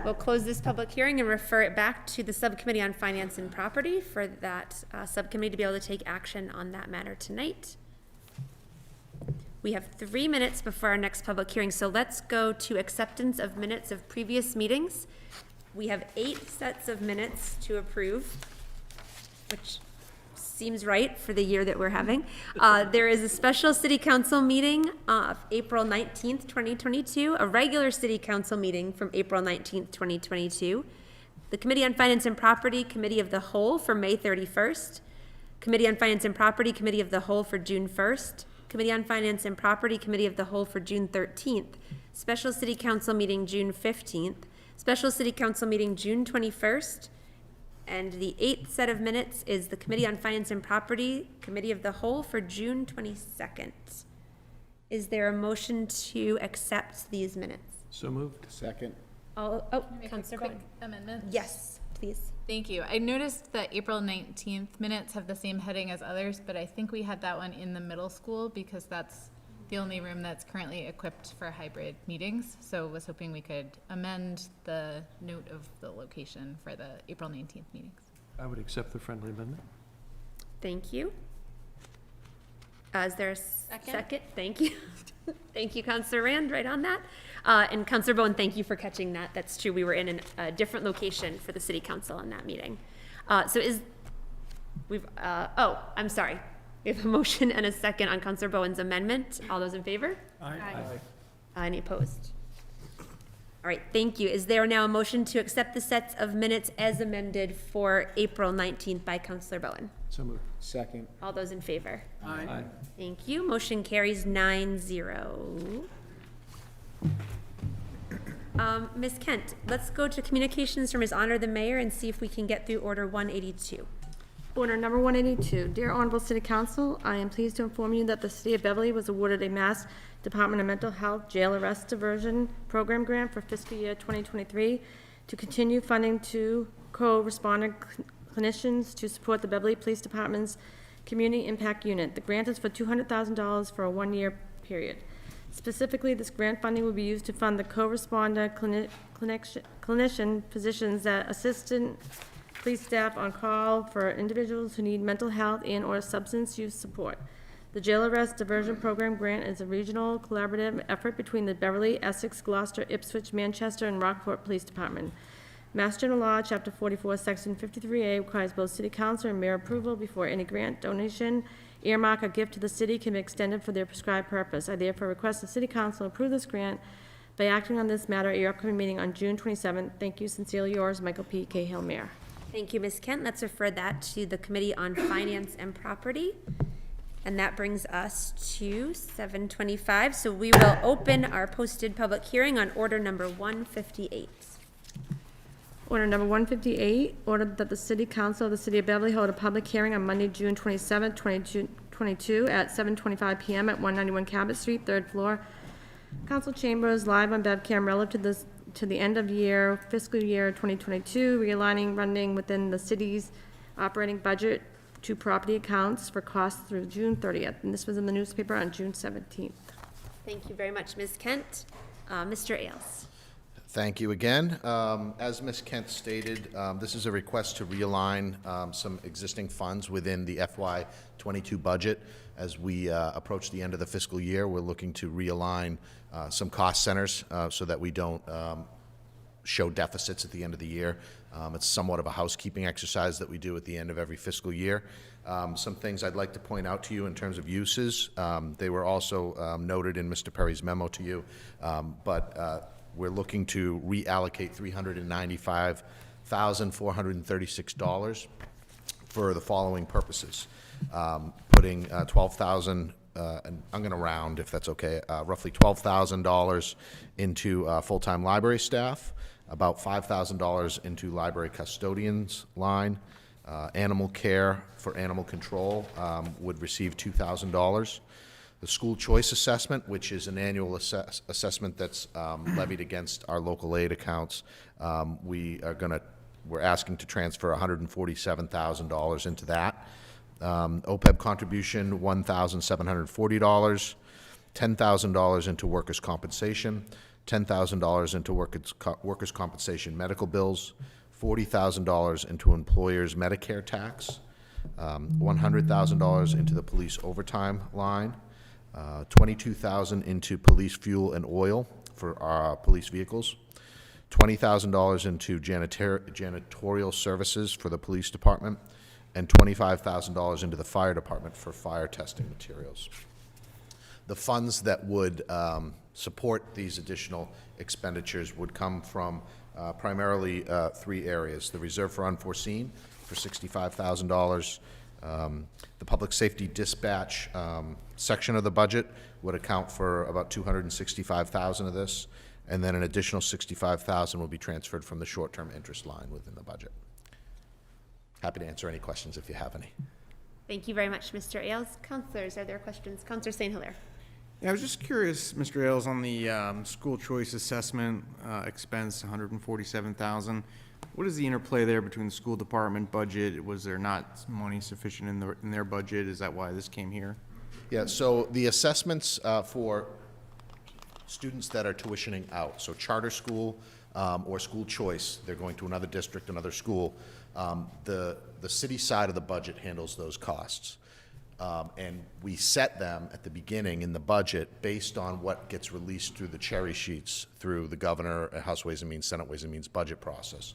we'll close this public hearing and refer it back to the Subcommittee on Finance and Property for that subcommittee to be able to take action on that matter tonight. We have 3 minutes before our next public hearing, so let's go to acceptance of minutes of previous meetings. We have 8 sets of minutes to approve. which seems right for the year that we're having. There is a special city council meeting April 19th, 2022, a regular city council meeting from April 19th, 2022, the Committee on Finance and Property Committee of the Whole for May 31st, Committee on Finance and Property Committee of the Whole for June 1st, Committee on Finance and Property Committee of the Whole for June 13th, special city council meeting June 15th, special city council meeting June 21st, and the 8th set of minutes is the Committee on Finance and Property Committee of the Whole for June 22nd. Is there a motion to accept these minutes? So moved. Second. Oh, Make a Councilor quick Bowen. amendment? Yes, please. Thank you. I noticed that April 19th minutes have the same heading as others, but I think we had that one in the middle school because that's the only room that's currently equipped for hybrid meetings. So was hoping we could amend the note of the location for the April 19th meetings. I would accept the friendly amendment. Thank you. Is there a second? Thank you. Thank you, Councilor Rand, right on that. And Councilor Bowen, thank you for catching that. That's true. We were in a different location for the city council on that meeting. I'm sorry. We have a motion and a second on Councilor Bowen's amendment. All those in favor? Aye. Any opposed? All right, thank you. Is there now a motion to accept the sets of minutes as amended for April 19th by Councilor Bowen? So moved. Second. All those in favor? Aye. Thank you. Motion carries 9-0. Ms. Kent, let's go to communications from His Honor the Mayor and see if we can get through Order 182. Order number 182. Dear Honorable City Council, I am pleased to inform you that the City of Beverly was awarded a Mass Department of Mental Health Jail Arrest Diversion Program grant for fiscal year 2023 to continue funding to co-responding clinicians to support the Beverly Police Department's Community Impact Unit. The grant is for $200,000 for a one-year period. Specifically, this grant funding will be used to fund the co-responder clinician positions that assistant police staff on call for individuals who need mental health and/or substance use support. The Jail Arrest Diversion Program grant is a regional collaborative effort between the Beverly, Essex, Gloucester, Ipswich, Manchester, and Rockport Police Department. Mass General Law, Chapter 44, Section 53A requires both City Council and Mayor approval before any grant, donation, earmark, or gift to the city can be extended for their prescribed purpose. I therefore request the City Council approve this grant by acting on this matter at your upcoming meeting on June 27th. Thank you. Sincerely yours, Michael P. Cahill, Mayor. Thank you, Ms. Kent. Let's refer that to the Committee on Finance and Property. And that brings us to 7:25. So we will open our posted public hearing on order number 158. Order number 158, ordered that the City Council of the City of Beverly hold a public hearing on Monday, June 27, 2022 at 7:25 PM at 191 Cabot Street, 3rd floor. Council chambers live on BevCam relative to the end of year, fiscal year 2022, realigning funding within the city's operating budget to property accounts for costs through June 30th. And this was in the newspaper on June 17th. Thank you very much, Ms. Kent. Mr. Ailes. Thank you again. As Ms. Kent stated, this is a request to realign some existing funds within the FY22 budget. As we approach the end of the fiscal year, we're looking to realign some cost centers so that we don't show deficits at the end of the year. It's somewhat of a housekeeping exercise that we do at the end of every fiscal year. Some things I'd like to point out to you in terms of uses. They were also noted in Mr. Perry's memo to you, but we're looking to reallocate $395,436 for the following purposes. Putting $12,000, and I'm going to round if that's okay, roughly $12,000 into full-time library staff, about $5,000 into library custodians line. Animal care for animal control would receive $2,000. The school choice assessment, which is an annual assessment that's levied against our local aid accounts, we're asking to transfer $147,000 into that. OPEB contribution, $1,740, $10,000 into workers' compensation, $10,000 into workers' compensation medical bills, $40,000 into employers' Medicare tax, $100,000 into the police overtime line, $22,000 into police fuel and oil for our police vehicles, $20,000 into janitorial services for the police department, and $25,000 into the fire department for fire testing materials. The funds that would support these additional expenditures would come from primarily three areas. The reserve for unforeseen for $65,000. The public safety dispatch section of the budget would account for about $265,000 of this, and then an additional $65,000 will be transferred from the short-term interest line within the budget. Happy to answer any questions if you have any. Thank you very much, Mr. Ailes. Councilors, are there questions? Councilor St. Hilaire. Yeah, I was just curious, Mr. Ailes, on the school choice assessment expense, $147,000. What is the interplay there between the school department budget? Was there not money sufficient in their budget? Is that why this came here? Yeah, so the assessments for students that are tuitioning out, so charter school or school choice, they're going to another district, another school, the city side of the budget handles those costs. And we set them at the beginning in the budget based on what gets released through the cherry sheets through the governor, House Ways and Means, Senate Ways and Means budget process.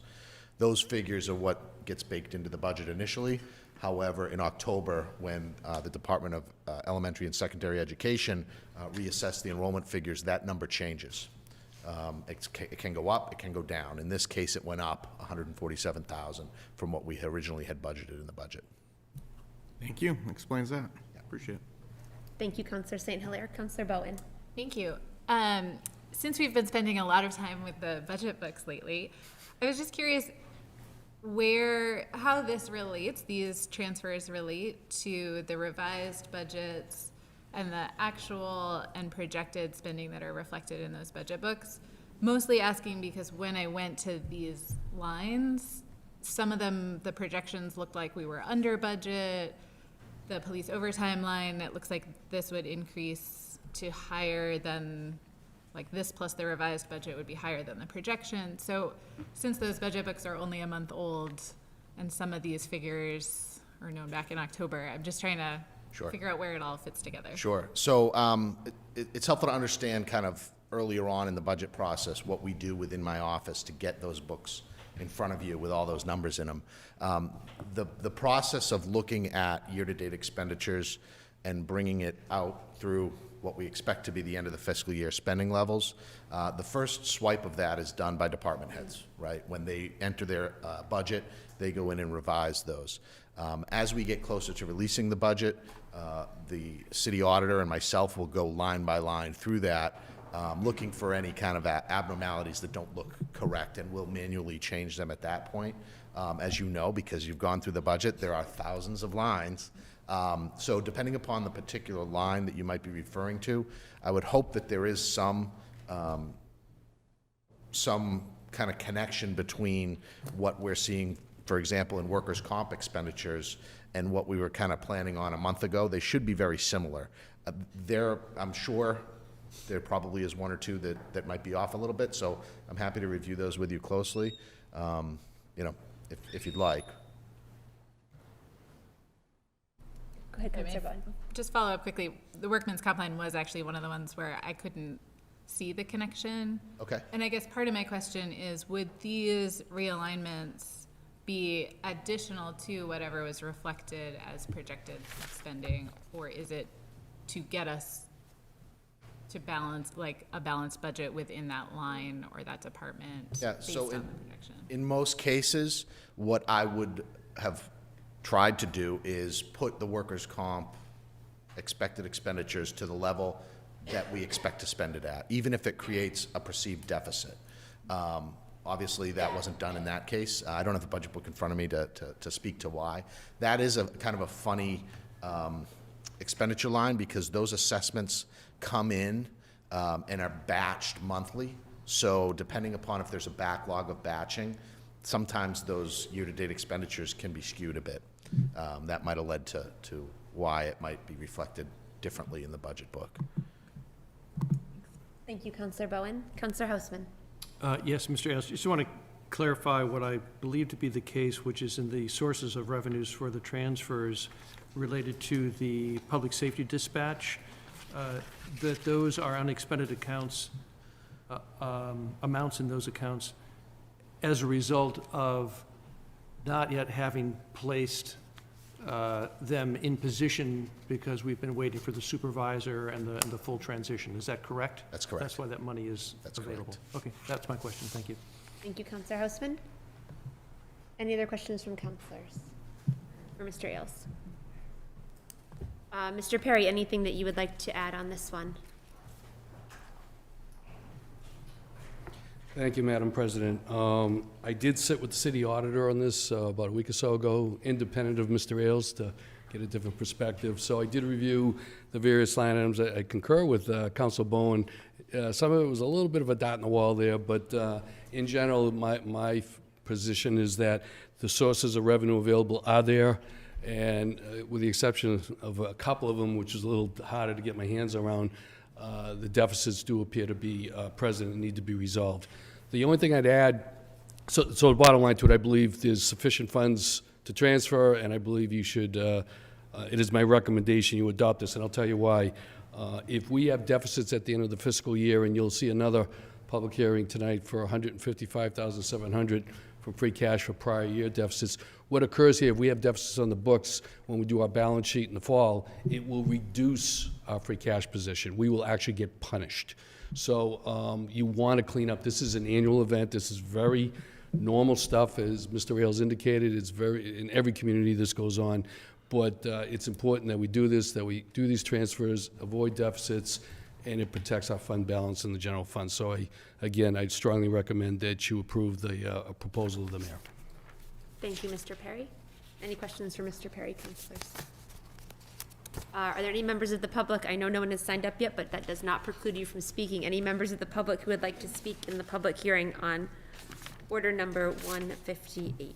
Those figures are what gets baked into the budget initially. However, in October, when the Department of Elementary and Secondary Education reassessed the enrollment figures, that number changes. It can go up, it can go down. In this case, it went up $147,000 from what we originally had budgeted in the budget. Thank you. Explains that. Appreciate it. Thank you, Councilor St. Hilaire. Councilor Bowen. Thank you. Since we've been spending a lot of time with the budget books lately, I was just curious how this relates, these transfers relate to the revised budgets and the actual and projected spending that are reflected in those budget books. Mostly asking because when I went to these lines, some of them, the projections looked like we were under budget. The police overtime line, it looks like this would increase to higher than, like this plus the revised budget would be higher than the projection. So since those budget books are only a month old and some of these figures are known back in October, I'm just trying to figure out where it all fits together. Sure. So it's helpful to understand kind of earlier on in the budget process what we do within my office to get those books in front of you with all those numbers in them. The process of looking at year-to-date expenditures and bringing it out through what we expect to be the end of the fiscal year spending levels, the first swipe of that is done by department heads, right? When they enter their budget, they go in and revise those. As we get closer to releasing the budget, the city auditor and myself will go line by line through that, looking for any kind of abnormalities that don't look correct, and we'll manually change them at that point. As you know, because you've gone through the budget, there are thousands of lines. So depending upon the particular line that you might be referring to, I would hope that there is some kind of connection between what we're seeing, for example, in workers' comp expenditures and what we were kind of planning on a month ago. They should be very similar. I'm sure there probably is one or two that might be off a little bit, so I'm happy to review those with you closely, if you'd like. Go ahead, Councilor Bowen. Just follow up quickly. The workman's comp line was actually one of the ones where I couldn't see the connection. Okay. And I guess part of my question is, would these realignments be additional to whatever was reflected as projected spending, or is it to get us to balance, like a balanced budget within that line or that department? Yeah, based so on the projection? In most cases, what I would have tried to do is put the workers' comp expected expenditures to the level that we expect to spend it at, even if it creates a perceived deficit. Obviously, that wasn't done in that case. I don't have the budget book in front of me to speak to why. That is a kind of a funny expenditure line, because those assessments come in and are batched monthly. So depending upon if there's a backlog of batching, sometimes those year-to-date expenditures can be skewed a bit. That might have led to why it might be reflected differently in the budget book. Thank you, Councilor Bowen. Councilor Houseman. Yes, Mr. Ailes, just want to clarify what I believe to be the case, which is in the sources of revenues for the transfers related to the public safety dispatch, that those are unexpended accounts, amounts in those accounts as a result of not yet having placed them in position because we've been waiting for the supervisor and the full transition. Is that correct? That's correct. That's why that money is That's available. correct. Okay, that's my question. Thank you. Thank you, Counselor Houseman. Any other questions from counselors? For Mr. Ailes? Mr. Perry, anything that you would like to add on this one? Thank you, Madam President. I did sit with the city auditor on this about a week or so ago, independent of Mr. Ailes, to get a different perspective. So I did review the various line items. I concur with Council Bowen. Some of it was a little bit of a dot in the wall there, but in general, my position is that the sources of revenue available are there, and with the exception of a couple of them, which is a little harder to get my hands around, the deficits do appear to be present and need to be resolved. The only thing I'd add, so the bottom line to it, I believe there's sufficient funds to transfer, and I believe you should, it is my recommendation you adopt this, and I'll tell you why. If we have deficits at the end of the fiscal year, and you'll see another public hearing tonight for $155,700 from free cash for prior year deficits, what occurs here, if we have deficits on the books when we do our balance sheet in the fall, it will reduce our free cash position. We will actually get punished. So you want to clean up. This is an annual event. This is very normal stuff, as Mr. Ailes indicated. It's very, in every community this goes on. But it's important that we do this, that we do these transfers, avoid deficits, and it protects our fund balance in the general fund. So again, I'd strongly recommend that you approve the proposal of the mayor. Thank you, Mr. Perry. Any questions for Mr. Perry, councilors? Are there any members of the public? I know no one has signed up yet, but that does not preclude you from speaking. Any members of the public who would like to speak in the public hearing on order number 158?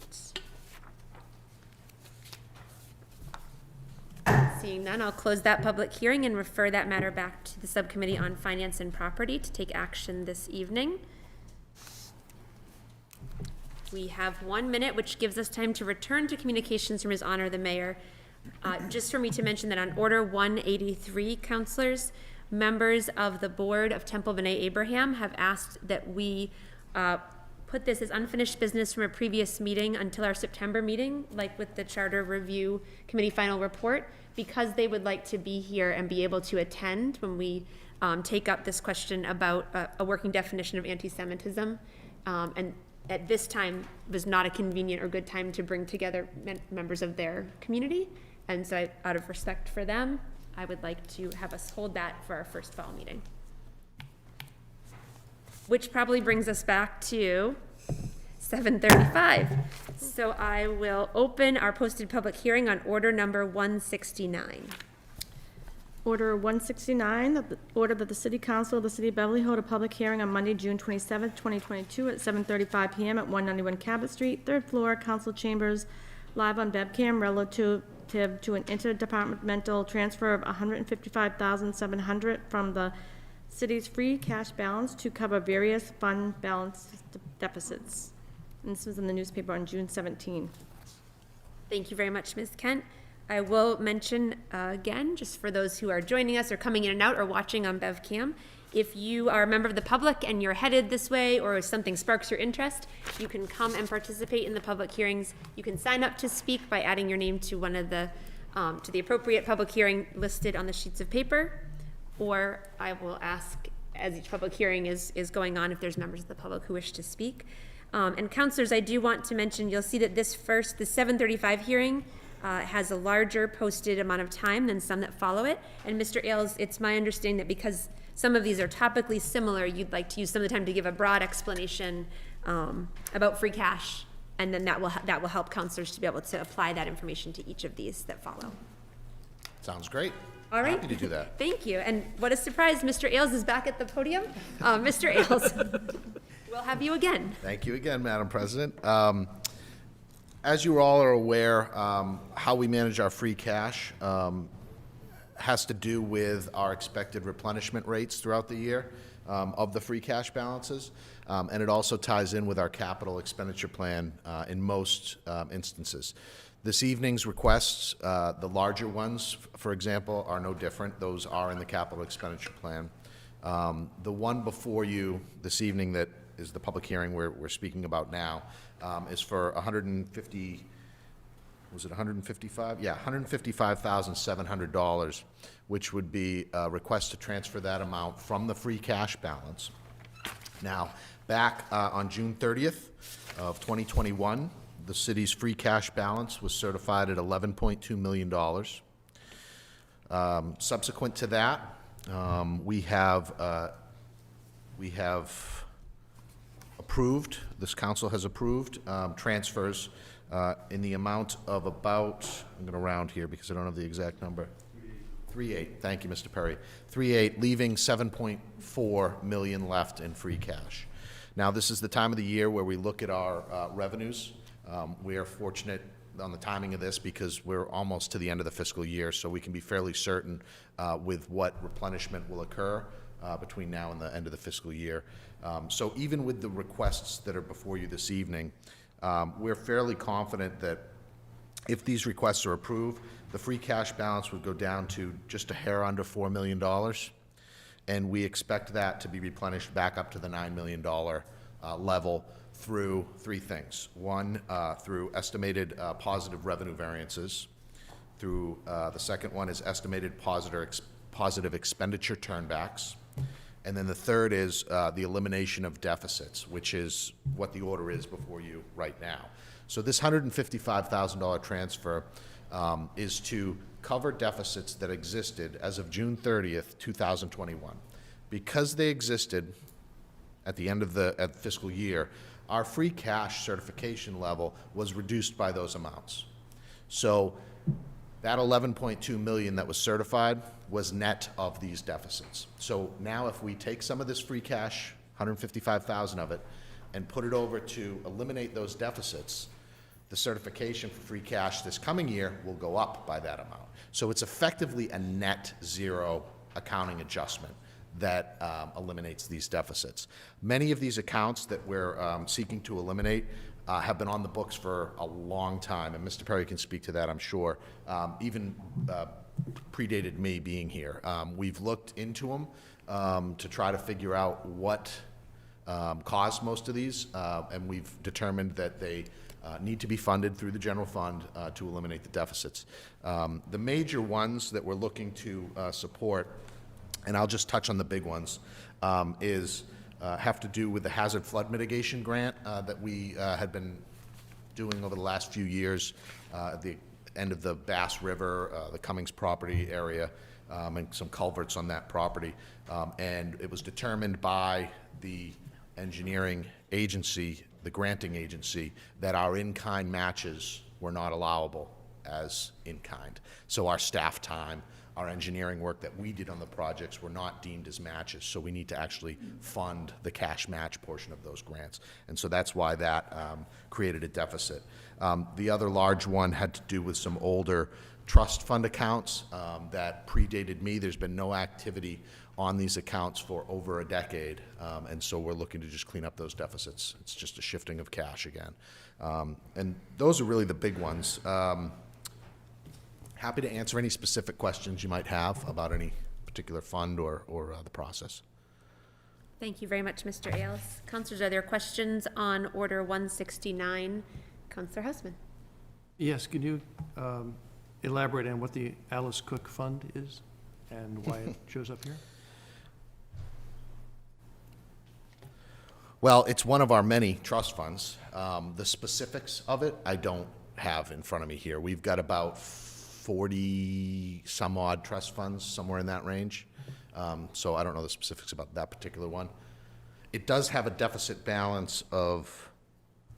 Seeing none, I'll close that public hearing and refer that matter back to the Subcommittee on Finance and Property to take action this evening. We have 1 minute, which gives us time to return to communications from His Honor the Mayor. Just for me to mention that on Order 183, councilors, members of the Board of Temple B'nai Abraham have asked that we put this as unfinished business from a previous meeting until our September meeting, like with the Charter Review Committee final report, because they would like to be here and be able to attend when we take up this question about a working definition of anti-Semitism. And at this time was not a convenient or good time to bring together members of their community. And so out of respect for them, I would like to have us hold that for our first fall meeting. Which probably brings us back to 7:35. So I will open our posted public hearing on order number 169. Order 169, order that the City Council of the City of Beverly hold a public hearing on Monday, June 27th, 2022 at 7:35 PM at 191 Cabot Street, 3rd floor, Council Chambers, live on BevCam relative to an interdepartmental transfer of $155,700 from the city's free cash balance to cover various fund balance deficits. And this was in the newspaper on June 17. Thank you very much, Ms. Kent. I will mention again, just for those who are joining us or coming in and out or watching on BevCam, if you are a member of the public and you're headed this way or something sparks your interest, you can come and participate in the public hearings. You can sign up to speak by adding your name to one of the to the appropriate public hearing listed on the sheets of paper, or I will ask as each public hearing is going on if there's members of the public who wish to speak. And councilors, I do want to mention, you'll see that the 7:35 hearing has a larger posted amount of time than some that follow it. And Mr. Ailes, it's my understanding that because some of these are topically similar, you'd like to use some of the time to give a broad explanation about free cash, and then that will help councilors to be able to apply that information to each of these that follow. Sounds great. All right. Happy to do that. Thank you. And what a surprise, Mr. Ailes is back at the podium. Mr. Ailes, we'll have you again. Thank you again, Madam President. As you all are aware, how we manage our free cash has to do with our expected replenishment rates throughout the year of the free cash balances, and it also ties in with our capital expenditure plan in most instances. This evening's requests, the larger ones, for example, are no different. Those are in the capital expenditure plan. The one before you this evening that is the public hearing we're speaking about now is for was it 155? Yeah, $155,700, which would be a request to transfer that amount from the free cash balance. Now, back on June 30th of 2021, the city's free cash balance was certified at $11.2 million. Subsequent to that, we have approved, this council has approved transfers in the amount of about, I'm going to round here because I don't have the exact number. 3.8. Thank you, Mr. Perry. 3.8, leaving 7.4 million left in free cash. Now, this is the time of the year where we look at our revenues. We are fortunate on the timing of this because we're almost to the end of the fiscal year, so we can be fairly certain with what replenishment will occur between now and the end of the fiscal year. So even with the requests that are before you this evening, we're fairly confident that if these requests are approved, the free cash balance would go down to just a hair under $4 million, and we expect that to be replenished back up to the $9 million level through three things. One, through estimated positive revenue variances. Through the second one is estimated positive expenditure turnbacks. And then the third is the elimination of deficits, which is what the order is before you right now. So this $155,000 transfer is to cover deficits that existed as of June 30th, 2021. Because they existed at the end of the fiscal year, our free cash certification level was reduced by those amounts. So that 11.2 million that was certified was net of these deficits. So now if we take some of this free cash, 155,000 of it, and put it over to eliminate those deficits, the certification for free cash this coming year will go up by that amount. So it's effectively a net zero accounting adjustment that eliminates these deficits. Many of these accounts that we're seeking to eliminate have been on the books for a long time, and Mr. Perry can speak to that, I'm sure, even predated me being here. We've looked into them to try to figure out what caused most of these, and we've determined that they need to be funded through the general fund to eliminate the deficits. The major ones that we're looking to support, and I'll just touch on the big ones, have to do with the hazard flood mitigation grant that we had been doing over the last few years at the end of the Bass River, the Cummings property area, and some culverts on that property. And it was determined by the engineering agency, the granting agency, that our in-kind matches were not allowable as in-kind. So our staff time, our engineering work that we did on the projects were not deemed as matches, so we need to actually fund the cash match portion of those grants. And so that's why that created a deficit. The other large one had to do with some older trust fund accounts that predated me. There's been no activity on these accounts for over a decade, and so we're looking to just clean up those deficits. It's just a shifting of cash again. And those are really the big ones. Happy to answer any specific questions you might have about any particular fund or the process. Thank you very much, Mr. Ailes. Councilors, are there questions on Order 169? Councilor Houseman. Yes, can you elaborate on what the Alice Cook Fund is and why it shows up here? Well, it's one of our many trust funds. The specifics of it I don't have in front of me here. We've got about 40 some odd trust funds, somewhere in that range. So I don't know the specifics about that particular one. It does have a deficit balance of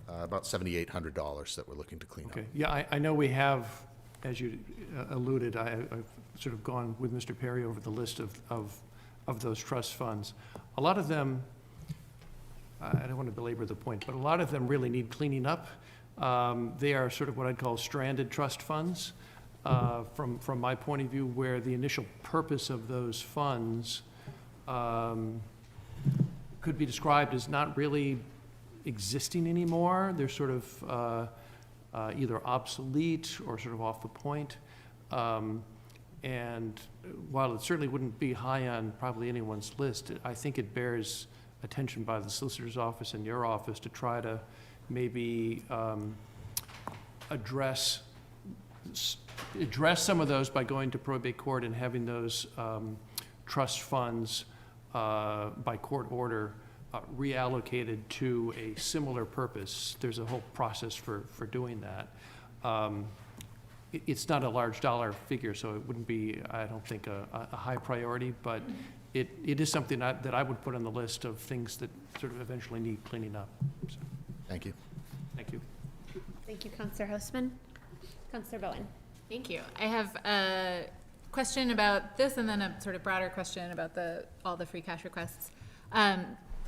about $7,800 that we're looking to clean up. Okay, yeah, I know we have, as you alluded, I've sort of gone with Mr. Perry over the list of those trust funds. A lot of them, I don't want to belabor the point, but a lot of them really need cleaning up. They are sort of what I'd call stranded trust funds. From my point of view, where the initial purpose of those funds could be described as not really existing anymore. They're sort of either obsolete or sort of off the point. And while it certainly wouldn't be high on probably anyone's list, I think it bears attention by the solicitor's office and your office to try to maybe address address some of those by going to probate court and having those trust funds by court order reallocated to a similar purpose. There's a whole process for doing that. It's not a large dollar figure, so it wouldn't be, I don't think, a high priority, but it is something that I would put on the list of things that sort of eventually need cleaning up. So, Thank you. thank you. Thank you, Councillor Hausman. Councillor Bowen. Thank you. I have a question about this and then a sort of broader question about all the free cash requests.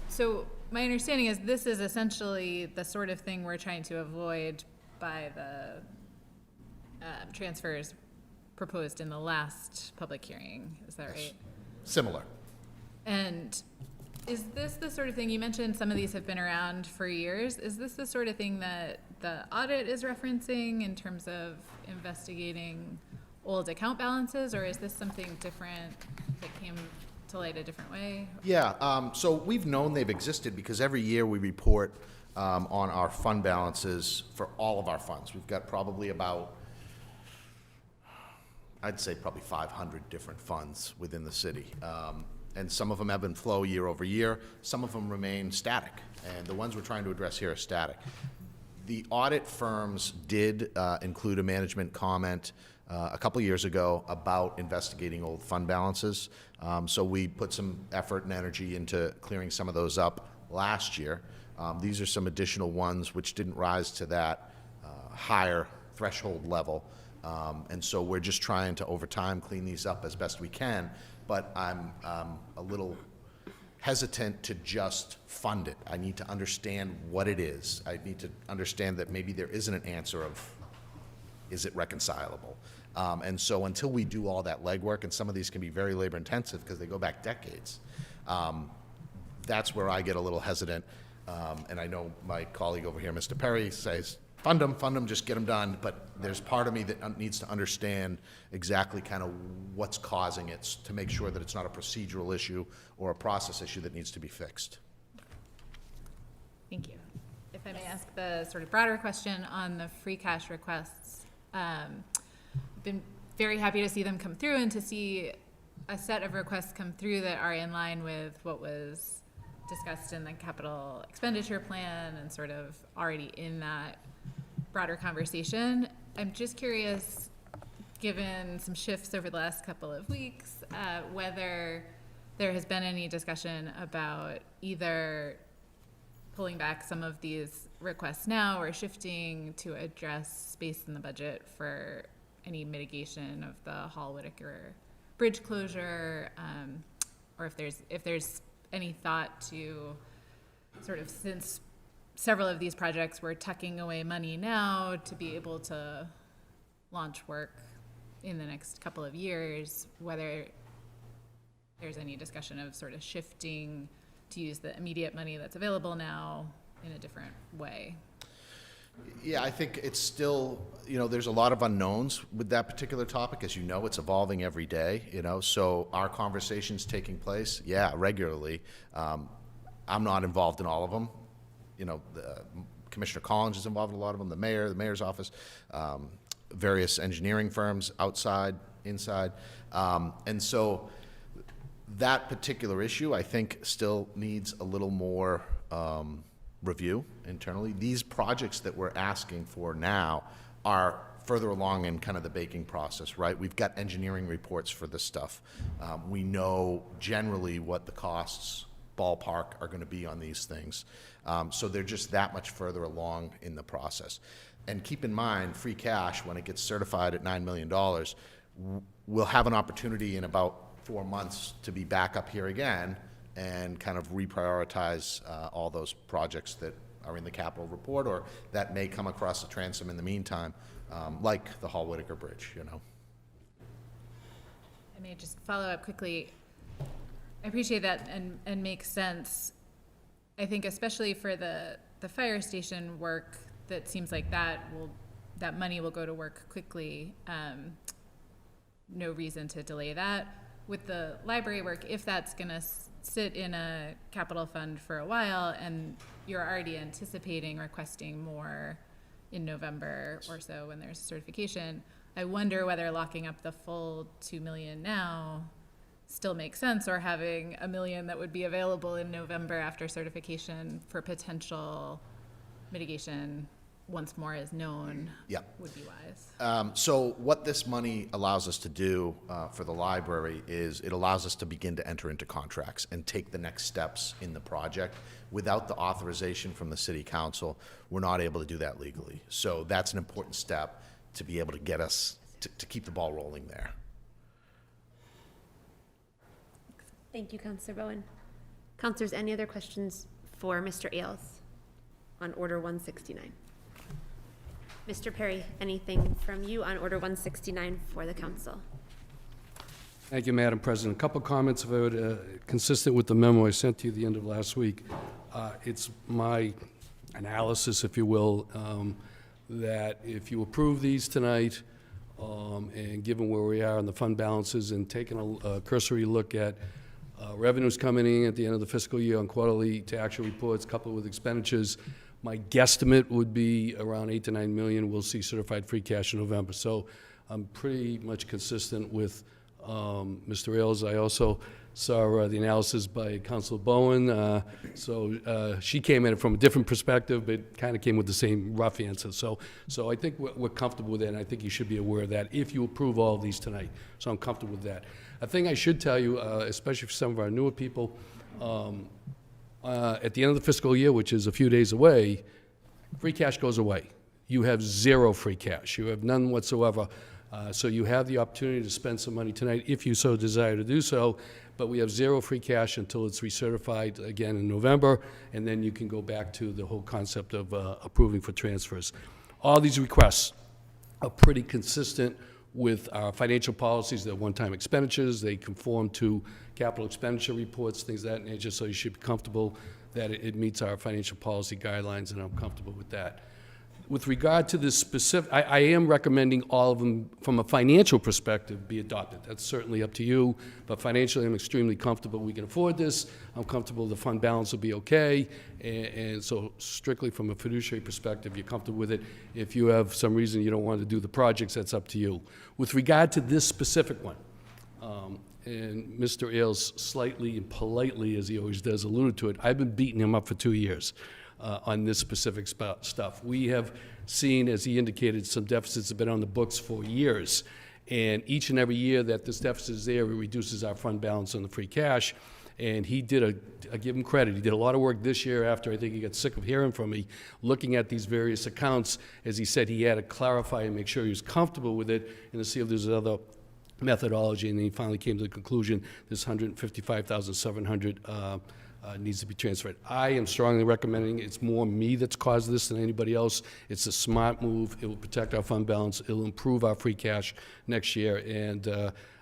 So my understanding is this is essentially the sort of thing we're trying to avoid by the transfers proposed in the last public hearing. Is that right? Similar. And is this the sort of thing, you mentioned some of these have been around for years. Is this the sort of thing that the audit is referencing in terms of investigating old account balances, or is this something different that came to light a different way? Yeah, so we've known they've existed because every year we report on our fund balances for all of our funds. We've got probably about, I'd say probably 500 different funds within the city. And some of them ebb and flow year over year. Some of them remain static. And the ones we're trying to address here are static. The audit firms did include a management comment a couple years ago about investigating old fund balances. So we put some effort and energy into clearing some of those up last year. These are some additional ones which didn't rise to that higher threshold level. And so we're just trying to, over time, clean these up as best we can. But I'm a little hesitant to just fund it. I need to understand what it is. I need to understand that maybe there isn't an answer of, is it reconcilable? And so until we do all that legwork, and some of these can be very labor intensive because they go back decades, that's where I get a little hesitant. And I know my colleague over here, Mr. Perry, says, fund them, just get them done. But there's part of me that needs to understand exactly kind of what's causing it to make sure that it's not a procedural issue or a process issue that needs to be fixed. Thank you. If I may ask the sort of broader question on the free cash requests, I've been very happy to see them come through and to see a set of requests come through that are in line with what was discussed in the capital expenditure plan and sort of already in that broader conversation. I'm just curious, given some shifts over the last couple of weeks, whether there has been any discussion about either pulling back some of these requests now or shifting to address space in the budget for any mitigation of the Hall-Whitaker bridge closure, or if there's any thought to sort of, since several of these projects we're tucking away money now to be able to launch work in the next couple of years, whether there's any discussion of sort of shifting to use the immediate money that's available now in a different way. Yeah, I think it's still, there's a lot of unknowns with that particular topic. As you know, it's evolving every day, so our conversations taking place, regularly. I'm not involved in all of them. Commissioner Collins is involved in a lot of them, the mayor's office, various engineering firms outside, inside. And so that particular issue, I think, still needs a little more review internally. These projects that we're asking for now are further along in kind of the baking process, right? We've got engineering reports for this stuff. We know generally what the costs, ballpark, are going to be on these things. So they're just that much further along in the process. And keep in mind, free cash, when it gets certified at $9 million, we'll have an opportunity in about 4 months to be back up here again and kind of reprioritize all those projects that are in the capital report or that may come across the transom in the meantime, like the Hall-Whitaker Bridge, I may just follow up quickly. I appreciate that and makes sense. I think especially for the fire station work, that seems like that money will go to work quickly. No reason to delay that. With the library work, if that's going to sit in a capital fund for a while and you're already anticipating requesting more in November or so when there's certification, I wonder whether locking up the full 2 million now still makes sense, or having $1 million that would be available in November after certification for potential mitigation once more is known. Yep. Would be wise. So what this money allows us to do for the library is it allows us to begin to enter into contracts and take the next steps in the project. Without the authorization from the city council, we're not able to do that legally. So that's an important step to be able to get us to keep the ball rolling there. Thank you, Councillor Bowen. Councillors, any other questions for Mr. Ailes on Order 169? Mr. Perry, anything from you on Order 169 for the council? Thank you, Madam President. A couple comments, if I would, consistent with the memo I sent to you at the end of last week. It's my analysis, if you will, that if you approve these tonight, and given where we are on the fund balances and taking a cursory look at revenues coming in at the end of the fiscal year on quarterly to actual reports coupled with expenditures, my guesstimate would be around 8 to 9 million. We'll see certified free cash in November. So I'm pretty much consistent with Mr. Ailes. I also saw the analysis by Councilor Bowen. So she came at it from a different perspective, but kind of came with the same rough answer. So I think we're comfortable with that, and I think you should be aware of that if you approve all of these tonight. So I'm comfortable with that. A thing I should tell you, especially for some of our newer people, at the end of the fiscal year, which is a few days away, free cash goes away. You have zero free cash. You have none whatsoever. So you have the opportunity to spend some money tonight if you so desire to do so, but we have zero free cash until it's recertified again in November, and then you can go back to the whole concept of approving for transfers. All these requests are pretty consistent with our financial policies. They're one-time expenditures. They conform to capital expenditure reports, things of that nature, so you should be comfortable that it meets our financial policy guidelines, and I'm comfortable with that. With regard to this specific, I am recommending all of them from a financial perspective be adopted. That's certainly up to you, but financially I'm extremely comfortable we can afford this. I'm comfortable the fund balance will be okay, and so strictly from a fiduciary perspective, you're comfortable with it. If you have some reason you don't want to do the projects, that's up to you. With regard to this specific one, and Mr. Ailes slightly and politely, as he always does, alluded to it, I've been beating him up for 2 years. On this specific stuff. We have seen, as he indicated, some deficits have been on the books for years, and each and every year that this deficit is there, it reduces our fund balance on the free cash, and he did I give him credit, he did a lot of work this year after I think he got sick of hearing from me, looking at these various accounts. As he said, he had to clarify and make sure he was comfortable with it, and to see if there's other methodology, and then he finally came to the conclusion this $155,700 needs to be transferred. I am strongly recommending it's more me that's caused this than anybody else. It's a smart move. It will protect our fund balance. It will improve our free cash next year, and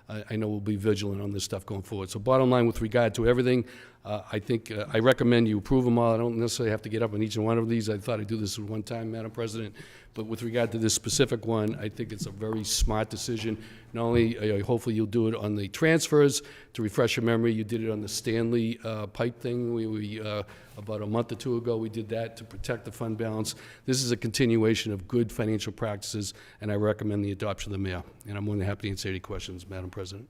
I know we'll be vigilant on this stuff going forward. So bottom line, with regard to everything, I think I recommend you approve them all. I don't necessarily have to get up on each one of these. I thought I'd do this at one time, Madam President. But with regard to this specific one, I think it's a very smart decision. Not only, hopefully you'll do it on the transfers. To refresh your memory, you did it on the Stanley pipe thing. We about a month or two ago, we did that to protect the fund balance. This is a continuation of good financial practices, and I recommend the adoption of the mayor. And I'm more than happy to answer any questions, Madam President.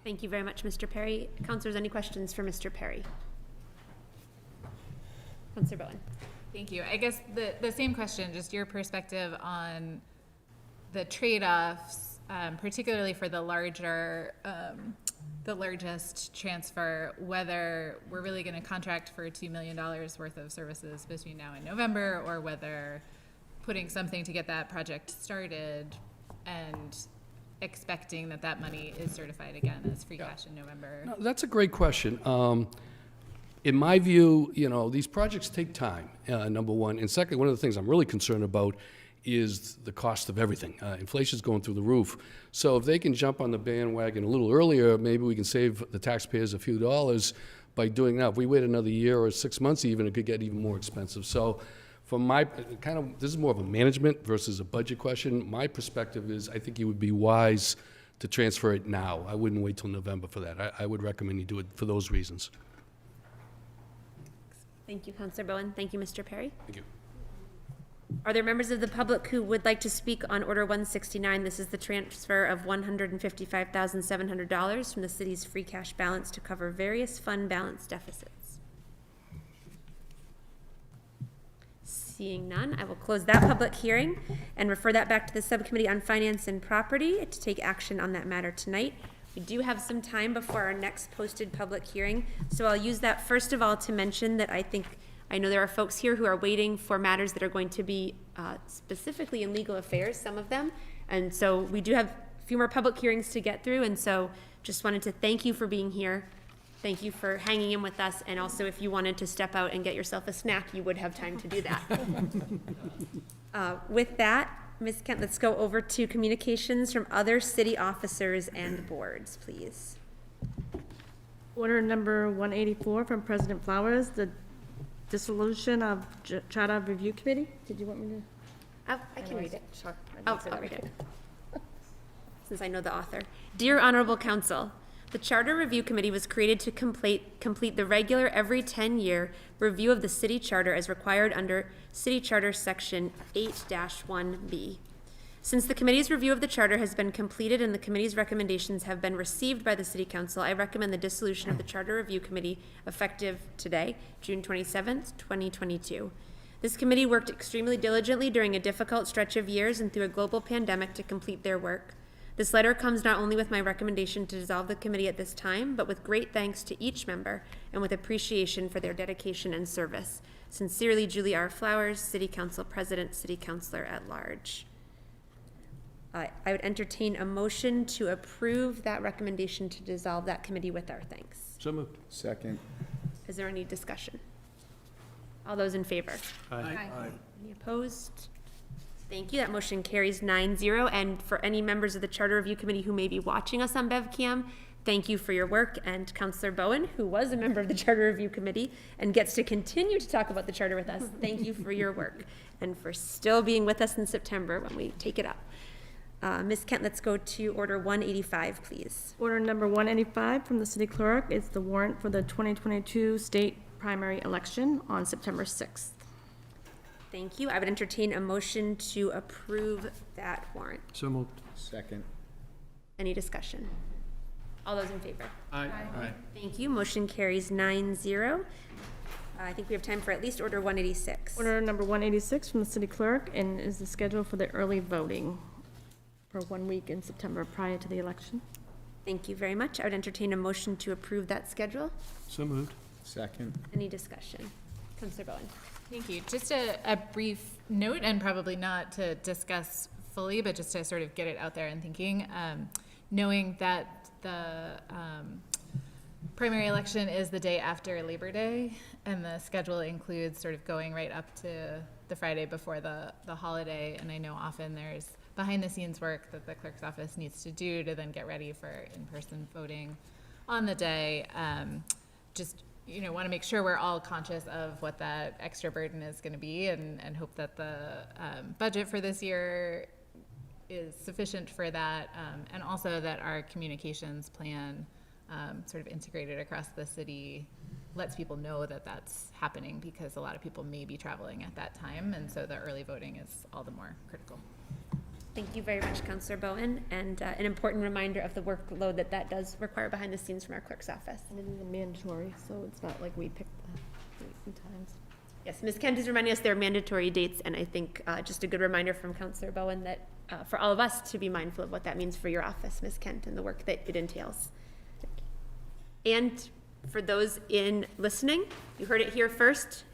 Thank you very much, Mr. Perry. Councilors, any questions for Mr. Perry? Councilor Bowen. Thank you. I guess the same question, just your perspective on the trade-offs, particularly for the largest transfer, whether we're really going to contract for $2 million worth of services between now and November, or whether putting something to get that project started and expecting that money is certified again as free cash in November. No, that's a great question. In my view, these projects take time, number one. And secondly, one of the things I'm really concerned about is the cost of everything. Inflation's going through the roof. So if they can jump on the bandwagon a little earlier, maybe we can save the taxpayers a few dollars by doing that. If we wait another year or 6 months even, it could get even more expensive. So from my this is more of a management versus a budget question. My perspective is I think it would be wise to transfer it now. I wouldn't wait till November for that. I would recommend you do it for those reasons. Thank you, Councilor Bowen. Thank you, Mr. Perry. Thank you. Are there members of the public who would like to speak on Order 169? This is the transfer of $155,700 from the city's free cash balance to cover various fund balance deficits. Seeing none, I will close that public hearing and refer that back to the Subcommittee on Finance and Property to take action on that matter tonight. We do have some time before our next posted public hearing, so I'll use that first of all to mention that I know there are folks here who are waiting for matters that are going to be specifically in legal affairs, some of them, and so we do have a few more public hearings to get through, and so just wanted to thank you for being here. Thank you for hanging in with us, and also if you wanted to step out and get yourself a snack, you would have time to do that. With that, Ms. Kent, let's go over to communications from other city officers and boards, please. Order number 184 from President Flowers, the dissolution of Charter Review Committee. Did you want me to? I can read it. Sure. I'll read it, since I know the author. Dear Honorable Council, the Charter Review Committee was created to complete the regular every 10-year review of the city charter as required under City Charter Section 8-1B. Since the committee's review of the charter has been completed and the committee's recommendations have been received by the City Council, I recommend the dissolution of the Charter Review Committee effective today, June 27th, 2022. This committee worked extremely diligently during a difficult stretch of years and through a global pandemic to complete their work. This letter comes not only with my recommendation to dissolve the committee at this time, but with great thanks to each member and with appreciation for their dedication and service. Sincerely, Julie R. Flowers, City Council President, City Councilor at Large. I would entertain a motion to approve that recommendation to dissolve that committee with our thanks. So moved. Second. Is there any discussion? All those in favor? Aye. Any opposed? Thank you. That motion carries 9-0. And for any members of the Charter Review Committee who may be watching us on BevCam, thank you for your work. And Councilor Bowen, who was a member of the Charter Review Committee and gets to continue to talk about the charter with us, thank you for your work and for still being with us in September when we take it up. Ms. Kent, let's go to Order 185, please. Order number 185 from the city clerk is the warrant for the 2022 state primary election on September 6th. Thank you. I would entertain a motion to approve that warrant. So moved. Second. Any discussion? All those in favor? Aye. Thank you. Motion carries 9-0. I think we have time for at least Order 186. Order number 186 from the city clerk and is the schedule for the early voting for 1 week in September prior to the election. Thank you very much. I would entertain a motion to approve that schedule. So moved. Second. Any discussion? Councilor Bowen. Thank you. Just a brief note, and probably not to discuss fully, but just to sort of get it out there and thinking, knowing that the primary election is the day after Labor Day, and the schedule includes sort of going right up to the Friday before the holiday, and I know often there's behind-the-scenes work that the clerk's office needs to do to then get ready for in-person voting on the day. Just want to make sure we're all conscious of what that extra burden is going to be, and hope that the budget for this year is sufficient for that, and also that our communications plan, sort of integrated across the city, lets people know that that's happening, because a lot of people may be traveling at that time, and so the early voting is all the more critical. Thank you very much, Councilor Bowen, and an important reminder of the workload that does require behind the scenes from our clerk's office. And it is mandatory, so it's not like we pick the dates and times. Yes, Ms. Kent is reminding us there are mandatory dates, and I think just a good reminder from Councilor Bowen that for all of us to be mindful of what that means for your office, Ms. Kent, and the work that it entails. And for those in listening, you heard it here first.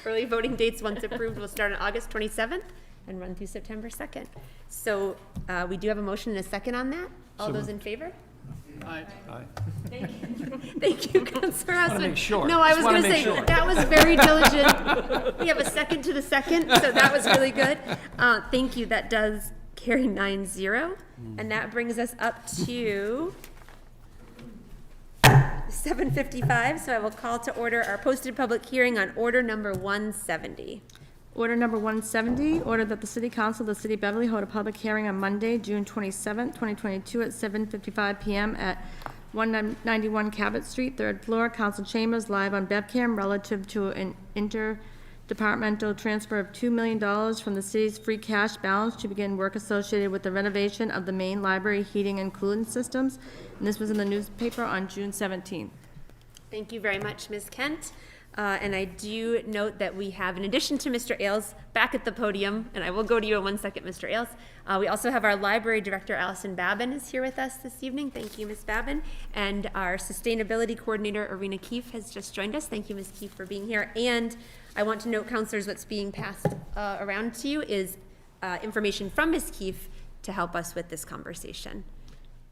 Early voting dates, once approved, will start on August 27th and run through September 2nd. So we do have a motion and a second on that. All those in favor? Aye. Thank you, Councilor Osmond. make sure. No, I was Just going wanna to make say, sure. that was very diligent. We have a second to the second, so that was really good. Thank you. That does carry 9-0. And that brings us up to 7:55, so I will call to order our posted public hearing on order number 170. Order number 170, order that the City Council of the City of Beverly hold a public hearing on Monday, June 27, 2022 at 7:55 p.m. at 191 Cabot Street, 3rd floor, Council Chambers, live on BevCam relative to an interdepartmental transfer of $2 million from the city's free cash balance to begin work associated with the renovation of the main library heating and cooling systems. And this was in the newspaper on June 17th. Thank you very much, Ms. Kent. And I do note that we have, in addition to Mr. Ailes back at the podium, and I will go to you in 1 second, Mr. Ailes, we also have our library director, Allison Babin, is here with us this evening. Thank you, Ms. Babin. And our sustainability coordinator, Arena Keefe, has just joined us. Thank you, Ms. Keefe, for being here. And I want to note, counselors, what's being passed around to you is information from Ms. Keefe to help us with this conversation.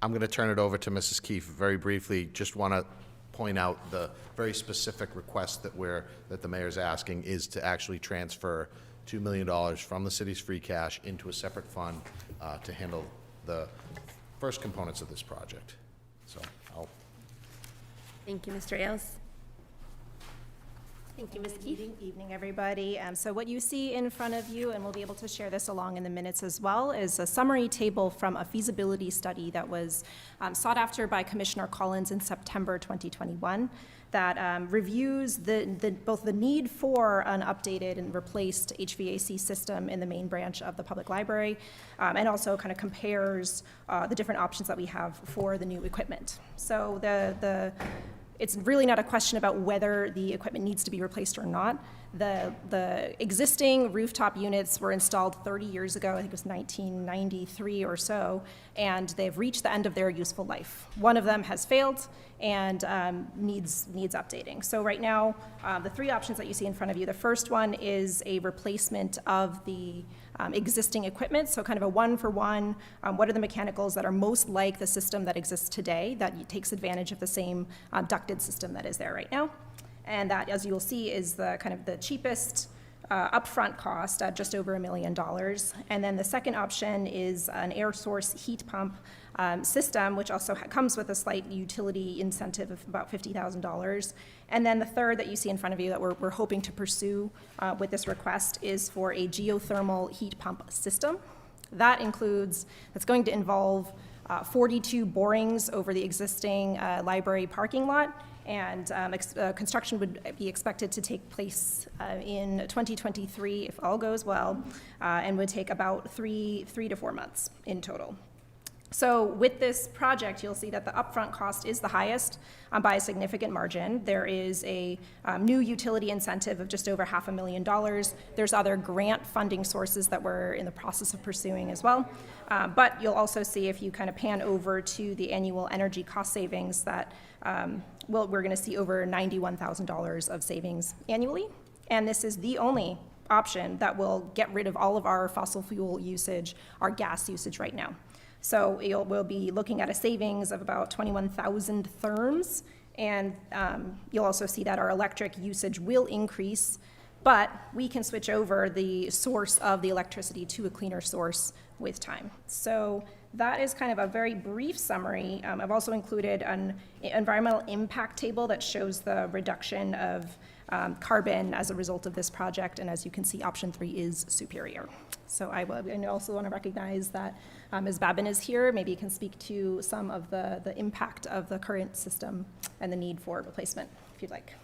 I'm going to turn it over to Mrs. Keefe very briefly. Just want to point out the very specific request that the mayor's asking is to actually transfer $2 million from the city's free cash into a separate fund to handle the first components of this project. So Thank you, Mr. Ailes. Thank you, Ms. Keefe. Evening, everybody. So what you see in front of you, and we'll be able to share this along in the minutes as well, is a summary table from a feasibility study that was sought after by Commissioner Collins in September 2021 that reviews both the need for an updated and replaced HVAC system in the main branch of the public library, and also kind of compares the different options that we have for the new equipment. So it's really not a question about whether the equipment needs to be replaced or not. The existing rooftop units were installed 30 years ago, I think it was 1993 or so, and they've reached the end of their useful life. One of them has failed and needs updating. So right now, the three options that you see in front of you, the first one is a replacement of the existing equipment, so kind of a one-for-one. What are the mechanicals that are most like the system that exists today that takes advantage of the same ducted system that is there right now? And that, as you'll see, is the kind of the cheapest upfront cost at just over $1 million. And then the second option is an air source heat pump system, which also comes with a slight utility incentive of about $50,000. And then the third that you see in front of you that we're hoping to pursue with this request is for a geothermal heat pump system. That's going to involve 42 borings over the existing library parking lot, and construction would be expected to take place in 2023 if all goes well, and would take about three to 4 months in total. So with this project, you'll see that the upfront cost is the highest by a significant margin. There is a new utility incentive of just over $500,000. There's other grant funding sources that we're in the process of pursuing as well. But you'll also see, if you kind of pan over to the annual energy cost savings, that we're going to see over $91,000 of savings annually. And this is the only option that will get rid of all of our fossil fuel usage, our gas usage right now. So we'll be looking at a savings of about 21,000 therms, and you'll also see that our electric usage will increase, but we can switch over the source of the electricity to a cleaner source with time. So that is kind of a very brief summary. I've also included an environmental impact table that shows the reduction of carbon as a result of this project, and as you can see, option 3 is superior. So I also want to recognize that Ms. Babin is here. Maybe you can speak to some of the impact of the current system and the need for replacement, if you'd like.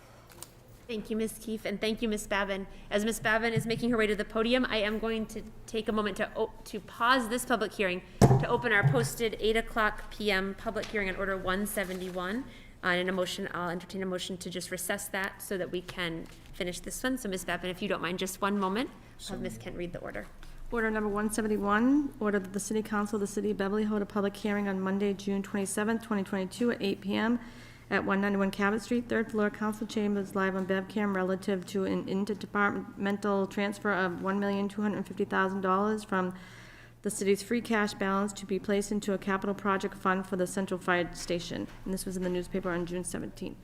Thank you, Ms. Keefe, and thank you, Ms. Babin. As Ms. Babin is making her way to the podium, I am going to take a moment to pause this public hearing to open our posted 8:00 p.m. public hearing on Order 171. And I'll entertain a motion to just recess that so that we can finish this one. So Ms. Babin, if you don't mind, just one moment, I'll have Ms. Kent read the order. Order number 171, order that the City Council of the City of Beverly hold a public hearing on Monday, June 27th, 2022 at 8 p.m. at 191 Cabot Street, 3rd floor, Council Chambers, live on BevCam, relative to an interdepartmental transfer of $1,250,000 from the city's free cash balance to be placed into a capital project fund for the Central Fire Station. And this was in the newspaper on June 17th.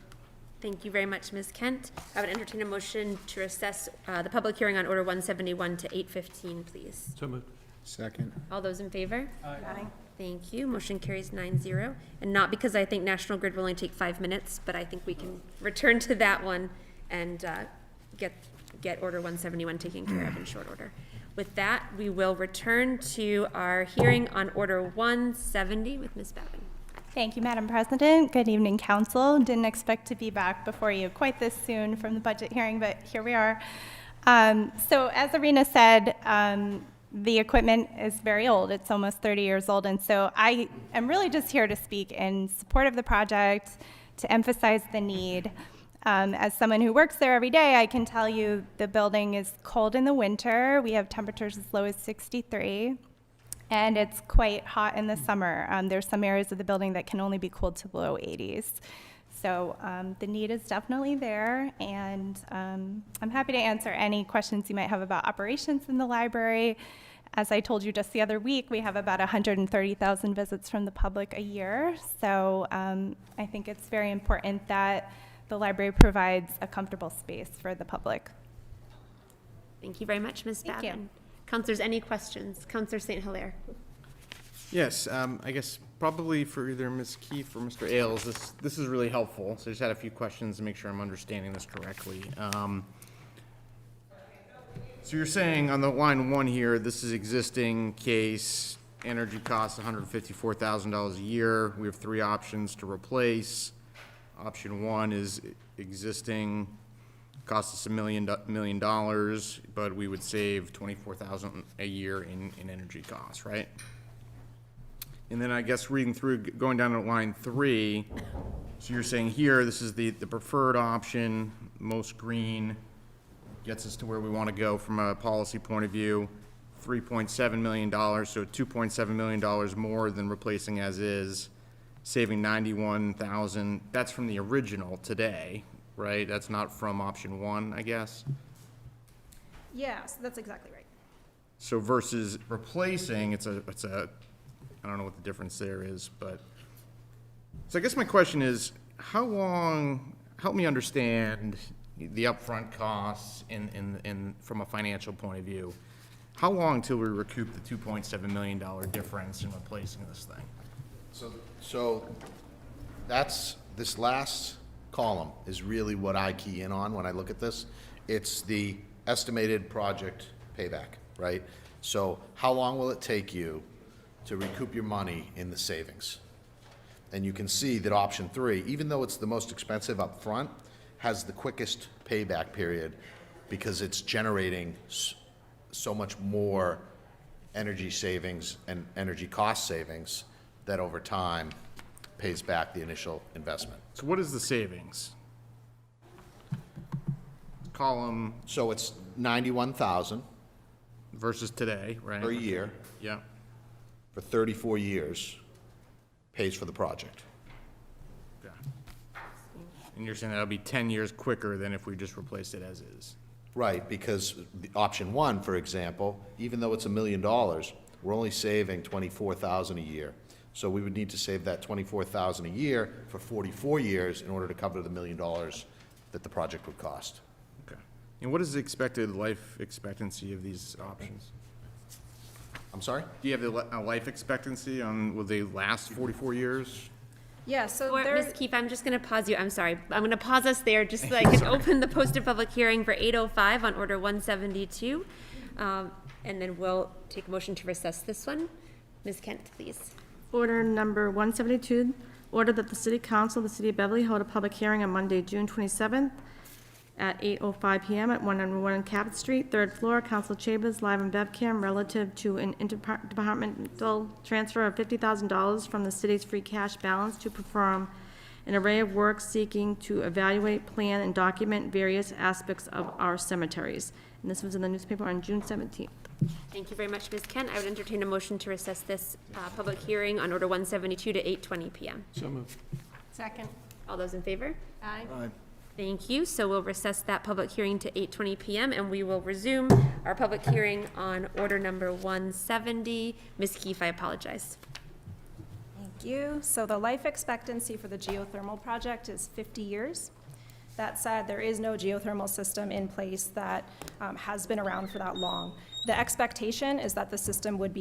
Thank you very much, Ms. Kent. I would entertain a motion to recess the public hearing on Order 171 to 8:15, please. So moved. Second. All those in favor? Aye. Thank you. Motion carries 9-0. And not because I think National Grid will only take 5 minutes, but I think we can return to that one and get Order 171 taken care of in short order. With that, we will return to our hearing on Order 170 with Ms. Babin. Thank you, Madam President. Good evening, Council. Didn't expect to be back before you quite this soon from the budget hearing, but here we are. So as Arena said, the equipment is very old. It's almost 30 years old. And so I am really just here to speak in support of the project, to emphasize the need. As someone who works there every day, I can tell you the building is cold in the winter. We have temperatures as low as 63. And it's quite hot in the summer. There's some areas of the building that can only be cooled to below 80s. So the need is definitely there, and I'm happy to answer any questions you might have about operations in the library. As I told you just the other week, we have about 130,000 visits from the public a year. So I think it's very important that the library provides a comfortable space for the public. Thank you very much, Ms. Thank Babin. you. Councilors, any questions? Councilor St. Hilaire. Yes, I guess probably for either Ms. Keefe or Mr. Ailes, this is really helpful. So I just had a few questions to make sure I'm understanding this correctly. So you're saying on the line 1 here, this is existing case, energy costs $154,000 a year. We have 3 options to replace. Option 1 is existing, costs us $1 million, but we would save $24,000 a year in energy costs, right? And then I guess reading through, going down to line 3, so you're saying here, this is the preferred option, most green, gets us to where we want to go from a policy point of view, $3.7 million, so $2.7 million more than replacing as is, saving $91,000. That's from the original today, right? That's not from option 1, I guess? Yeah, so that's exactly right. So versus replacing, it's a I don't know what the difference there is, but, so I guess my question is, how long, help me understand the upfront costs in from a financial point of view. How long till we recoup the $2.7 million difference in replacing this thing? So that's, this last column is really what I key in on when I look at this. It's the estimated project payback, right? So how long will it take you to recoup your money in the savings? And you can see that option 3, even though it's the most expensive up front, has the quickest payback period because it's generating so much more energy savings and energy cost savings that over time pays back the initial investment. So what is the savings? Column So it's $91,000 versus today, right? per year Yeah. for 34 years pays for the project. Okay. And you're saying that'll be 10 years quicker than if we just replaced it as is? Right, because the option 1, for example, even though it's $1 million, we're only saving $24,000 a year. So we would need to save that $24,000 a year for 44 years in order to cover the $1 million that the project would cost. Okay. And what is the expected life expectancy of these options? I'm sorry? Do you have a life expectancy on, will they last 44 years? Yeah, so Or, there, Ms. Keefe, I'm just going to pause you. I'm sorry. I'm going to pause us there just so I can open the posted public hearing for 8:05 on Order 172. And then we'll take a motion to recess this one. Ms. Kent, please. Order number 172, order that the City Council of the City of Beverly hold a public hearing on Monday, June 27th at 8:05 PM at 191 Cabot Street, 3rd floor, Council Chambers, live on BevCam, relative to an interdepartmental transfer of $50,000 from the city's free cash balance to perform an array of work seeking to evaluate, plan, and document various aspects of our cemeteries. And this was in the newspaper on June 17th. Thank you very much, Ms. Kent. I would entertain a motion to recess this public hearing on Order 172 to 8:20 PM. So moved. second. All those in favor? Aye. Thank you. So we'll recess that public hearing to 8:20 PM, and we will resume our public hearing on Order number 170. Ms. Keefe, I apologize. Thank you. So the life expectancy for the geothermal project is 50 years. That said, there is no geothermal system in place that has been around for that long. The expectation is that the system would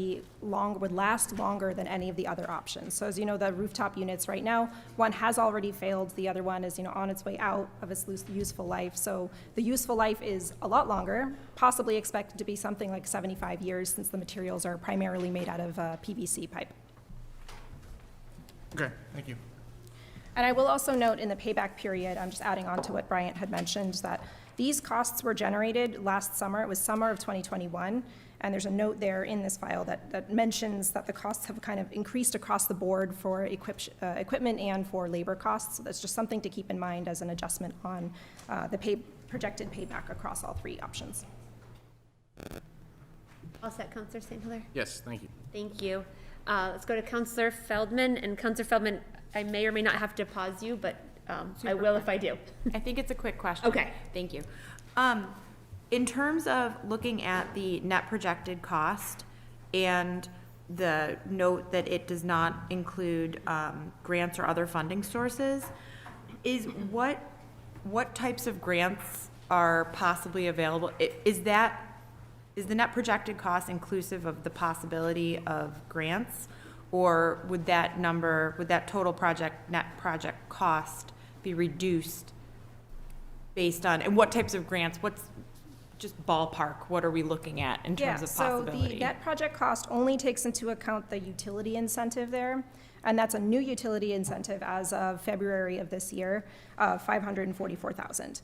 last longer than any of the other options. So as you know, the rooftop units right now, one has already failed, the other one is, on its way out of its useful life. So the useful life is a lot longer, possibly expected to be something like 75 years, since the materials are primarily made out of PVC pipe. Okay, thank you. And I will also note in the payback period, I'm just adding on to what Bryant had mentioned, that These costs were generated last summer. It was summer of 2021. And there's a note there in this file that mentions that the costs have kind of increased across the board for equipment and for labor costs. So that's just something to keep in mind as an adjustment on the projected payback across all three options. All set, Councillor St. Hilaire? Yes, thank you. Thank you. Let's go to Councillor Feldman. And Councillor Feldman, I may or may not have to pause you, but I will if I do. I think it's a quick question. Okay. Thank you. In terms of looking at the net projected cost and the note that it does not include grants or other funding sources, is what types of grants are possibly available? Is the net projected cost inclusive of the possibility of grants? Or would that total net project cost be reduced based on, and what types of grants, just ballpark, what are we looking at in terms of possibility? So the net project cost only takes into account the utility incentive there, and that's a new utility incentive as of February of this year, $544,000.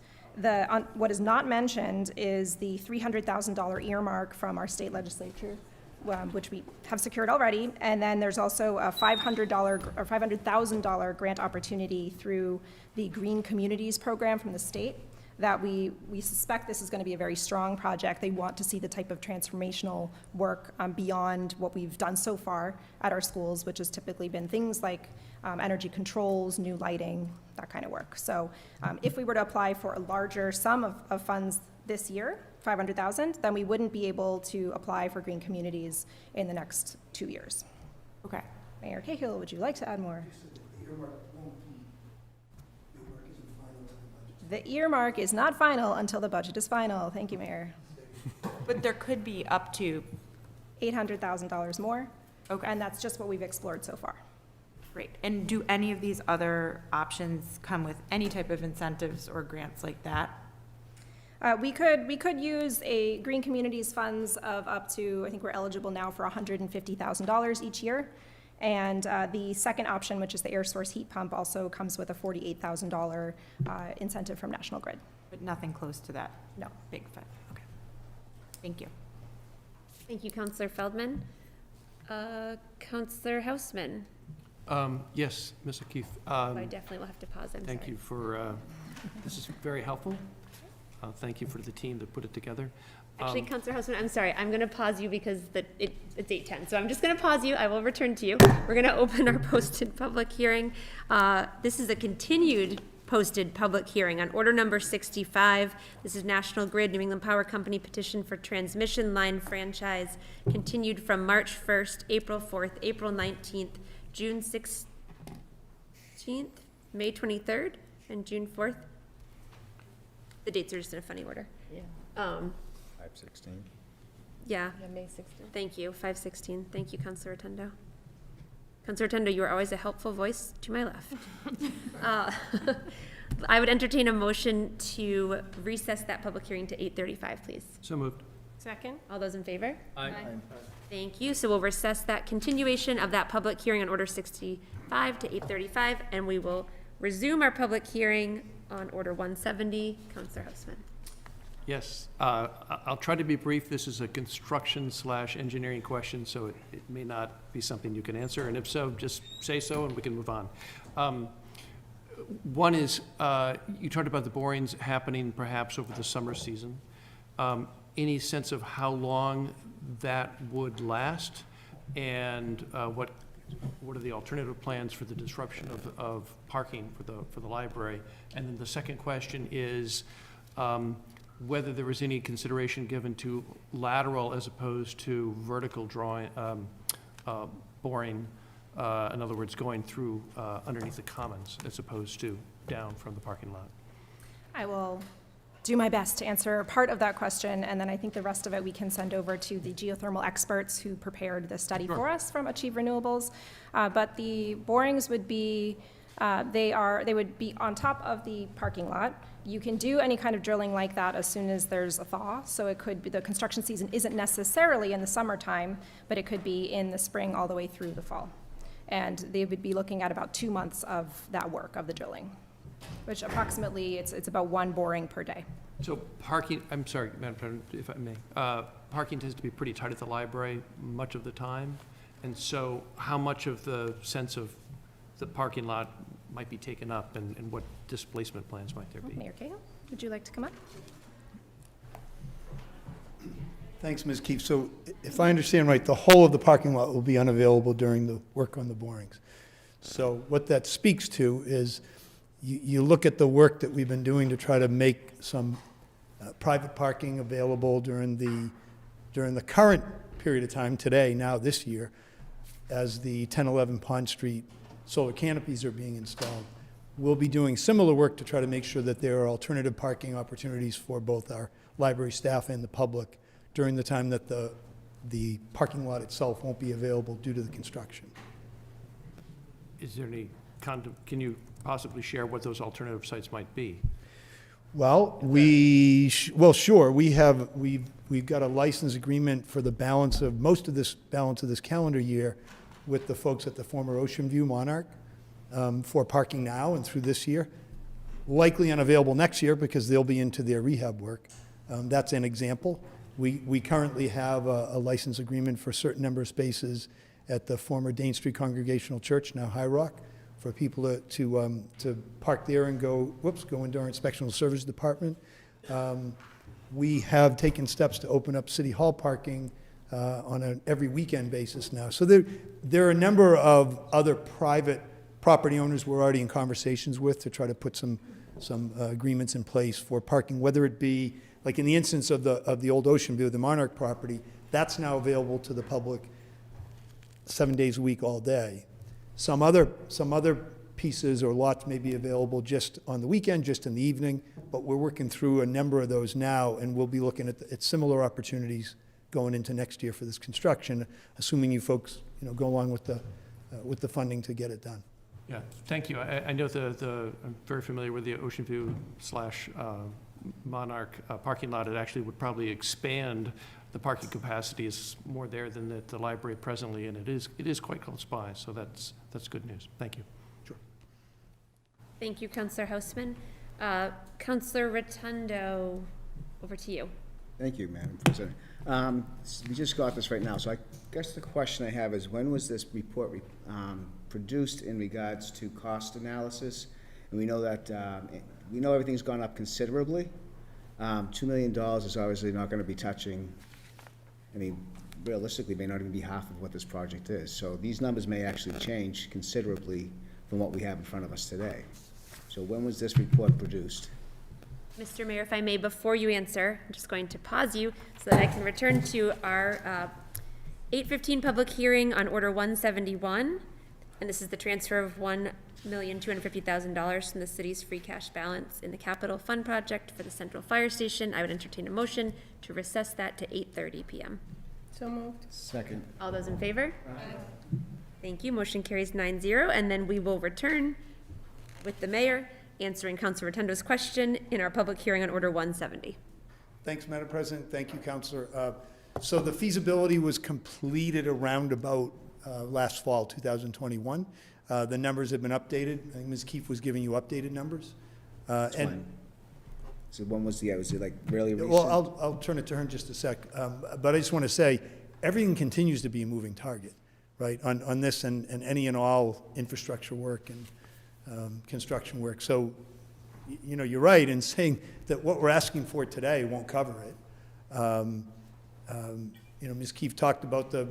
What is not mentioned is the $300,000 earmark from our state legislature, which we have secured already, and then there's also a $500,000 grant opportunity through the Green Communities program from the state, that we suspect this is going to be a very strong project. They want to see the type of transformational work beyond what we've done so far at our schools, which has typically been things like energy controls, new lighting, that kind of work. So if we were to apply for a larger sum of funds this year, $500,000, then we wouldn't be able to apply for Green Communities in the next 2 years. Okay. Mayor Cahill, would you like to add more? The earmark is not final until the budget is final. Thank you, Mayor. But there could be up to $800,000 more. Okay. And that's just what we've explored so far. Great. And do any of these other options come with any type of incentives or grants like that? We could use a Green Communities funds of up to, I think we're eligible now for $150,000 each year. And the second option, which is the air source heat pump, also comes with a $48,000 incentive from National Grid. But nothing close to that? No. Big fund. Okay. Thank you. Thank you, Councillor Feldman. Councillor Houseman. Yes, Ms. O'Keefe. I definitely will have to pause. I'm Thank sorry. you for, this is very helpful. Thank you for the team that put it together. Actually, Councillor Houseman, I'm sorry. I'm going to pause you because it's 8:10. So I'm just going to pause you. I will return to you. We're going to open our posted public hearing. This is a continued posted public hearing on order number 65. This is National Grid New England Power Company petition for transmission line franchise, continued from March 1st, April 4th, April 19th, June 16th, May 23rd, and June 4th. The dates are just in a funny order. Yeah. 5/16. Yeah. Yeah, May 16th. Thank you, 5/16. Thank you, Councillor Rotundo. Councillor Rotundo, you are always a helpful voice to my left. I would entertain a motion to recess that public hearing to 8:35, please. So moved. Second? All those in favor? Aye. Thank you. So we'll recess that continuation of that public hearing on order 65 to 8:35, and we will resume our public hearing on order 170. Councillor Houseman. Yes, I'll try to be brief. This is a construction/engineering question, so it may not be something you can answer, and if so, just say so and we can move on. One is, you talked about the borings happening perhaps over the summer season. Any sense of how long that would last, and what are the alternative plans for the disruption of parking for the library? And then the second question is, whether there was any consideration given to lateral as opposed to vertical boring, in other words, going through underneath the commons as opposed to down from the parking lot. I will do my best to answer part of that question, and then I think the rest of it we can send over to the geothermal experts who prepared the study for us from Achieve Renewables. But the borings would be, they would be on top of the parking lot. You can do any kind of drilling like that as soon as there's a thaw, so it could be, the construction season isn't necessarily in the summertime, but it could be in the spring all the way through the fall. And they would be looking at about 2 months of that work, of the drilling, which approximately, it's about 1 boring per day. So parking, I'm sorry, Madam President, if I may. Parking tends to be pretty tight at the library much of the time. And so how much of the sense of the parking lot might be taken up, and what displacement plans might there be? Mayor Cahill, would you like to come up? Thanks, Ms. Keefe. So if I understand right, the whole of the parking lot will be unavailable during the work on the borings. So what that speaks to is you look at the work that we've been doing to try to make some private parking available during the current period of time today, now this year, as the 1011 Pond Street solar canopies are being installed. We'll be doing similar work to try to make sure that there are alternative parking opportunities for both our library staff and the public during the time that the parking lot itself won't be available due to the construction. Is there any, can you possibly share what those alternative sites might be? Well, sure. We've got a license agreement for the balance of this calendar year with the folks at the former Ocean View Monarch for parking now and through this year. Likely unavailable next year because they'll be into their rehab work. That's an example. We currently have a license agreement for a certain number of spaces at the former Dane Street Congregational Church, now High Rock, for people to park there and go into our Inspectional Service Department. We have taken steps to open up City Hall parking on an every weekend basis now. So there are a number of other private property owners we're already in conversations with to try to put some agreements in place for parking, whether it be, like in the instance of the old Ocean View, the Monarch property, that's now available to the public 7 days a week, all day. Some other pieces or lots may be available just on the weekend, just in the evening, but we're working through a number of those now, and we'll be looking at similar opportunities going into next year for this construction, assuming you folks go along with the funding to get it done. Yeah, thank you. I know I'm very familiar with the Ocean View / Monarch parking lot. It actually would probably expand. The parking capacity is more there than at the library presently, and it is quite close by, so that's good news. Thank you. Sure. Thank you, Councillor Houseman. Councillor Rotundo, over to you. Thank you, Madam President. We just got this right now, so I guess the question I have is, when was this report produced in regards to cost analysis? And we know that everything's gone up considerably. $2 million is obviously not going to be touching. I mean, realistically, may not even be half of what this project is. So these numbers may actually change considerably from what we have in front of us today. So when was this report produced? Mr. Mayor, if I may, before you answer, I'm just going to pause you so that I can return to our 8:15 public hearing on Order 171. And this is the transfer of $1,250,000 from the city's free cash balance in the capital fund project for the central fire station. I would entertain a motion to recess that to 8:30 p.m. So moved. Second. All those in favor? Aye. Thank you. Motion carries 9-0. And then we will return with the mayor answering Councilor Rotundo's question in our public hearing on Order 170. Thanks, Madam President. Thank you, Councilor. So the feasibility was completed around about last fall, 2021. The numbers have been updated. I think Ms. Keefe was giving you updated numbers. So when was it like really recent? Well, I'll turn it to her in just a sec. But I just want to say, everything continues to be a moving target, right, on this and any and all infrastructure work and construction work. So, you're right in saying that what we're asking for today won't cover it. Ms. Keefe talked about the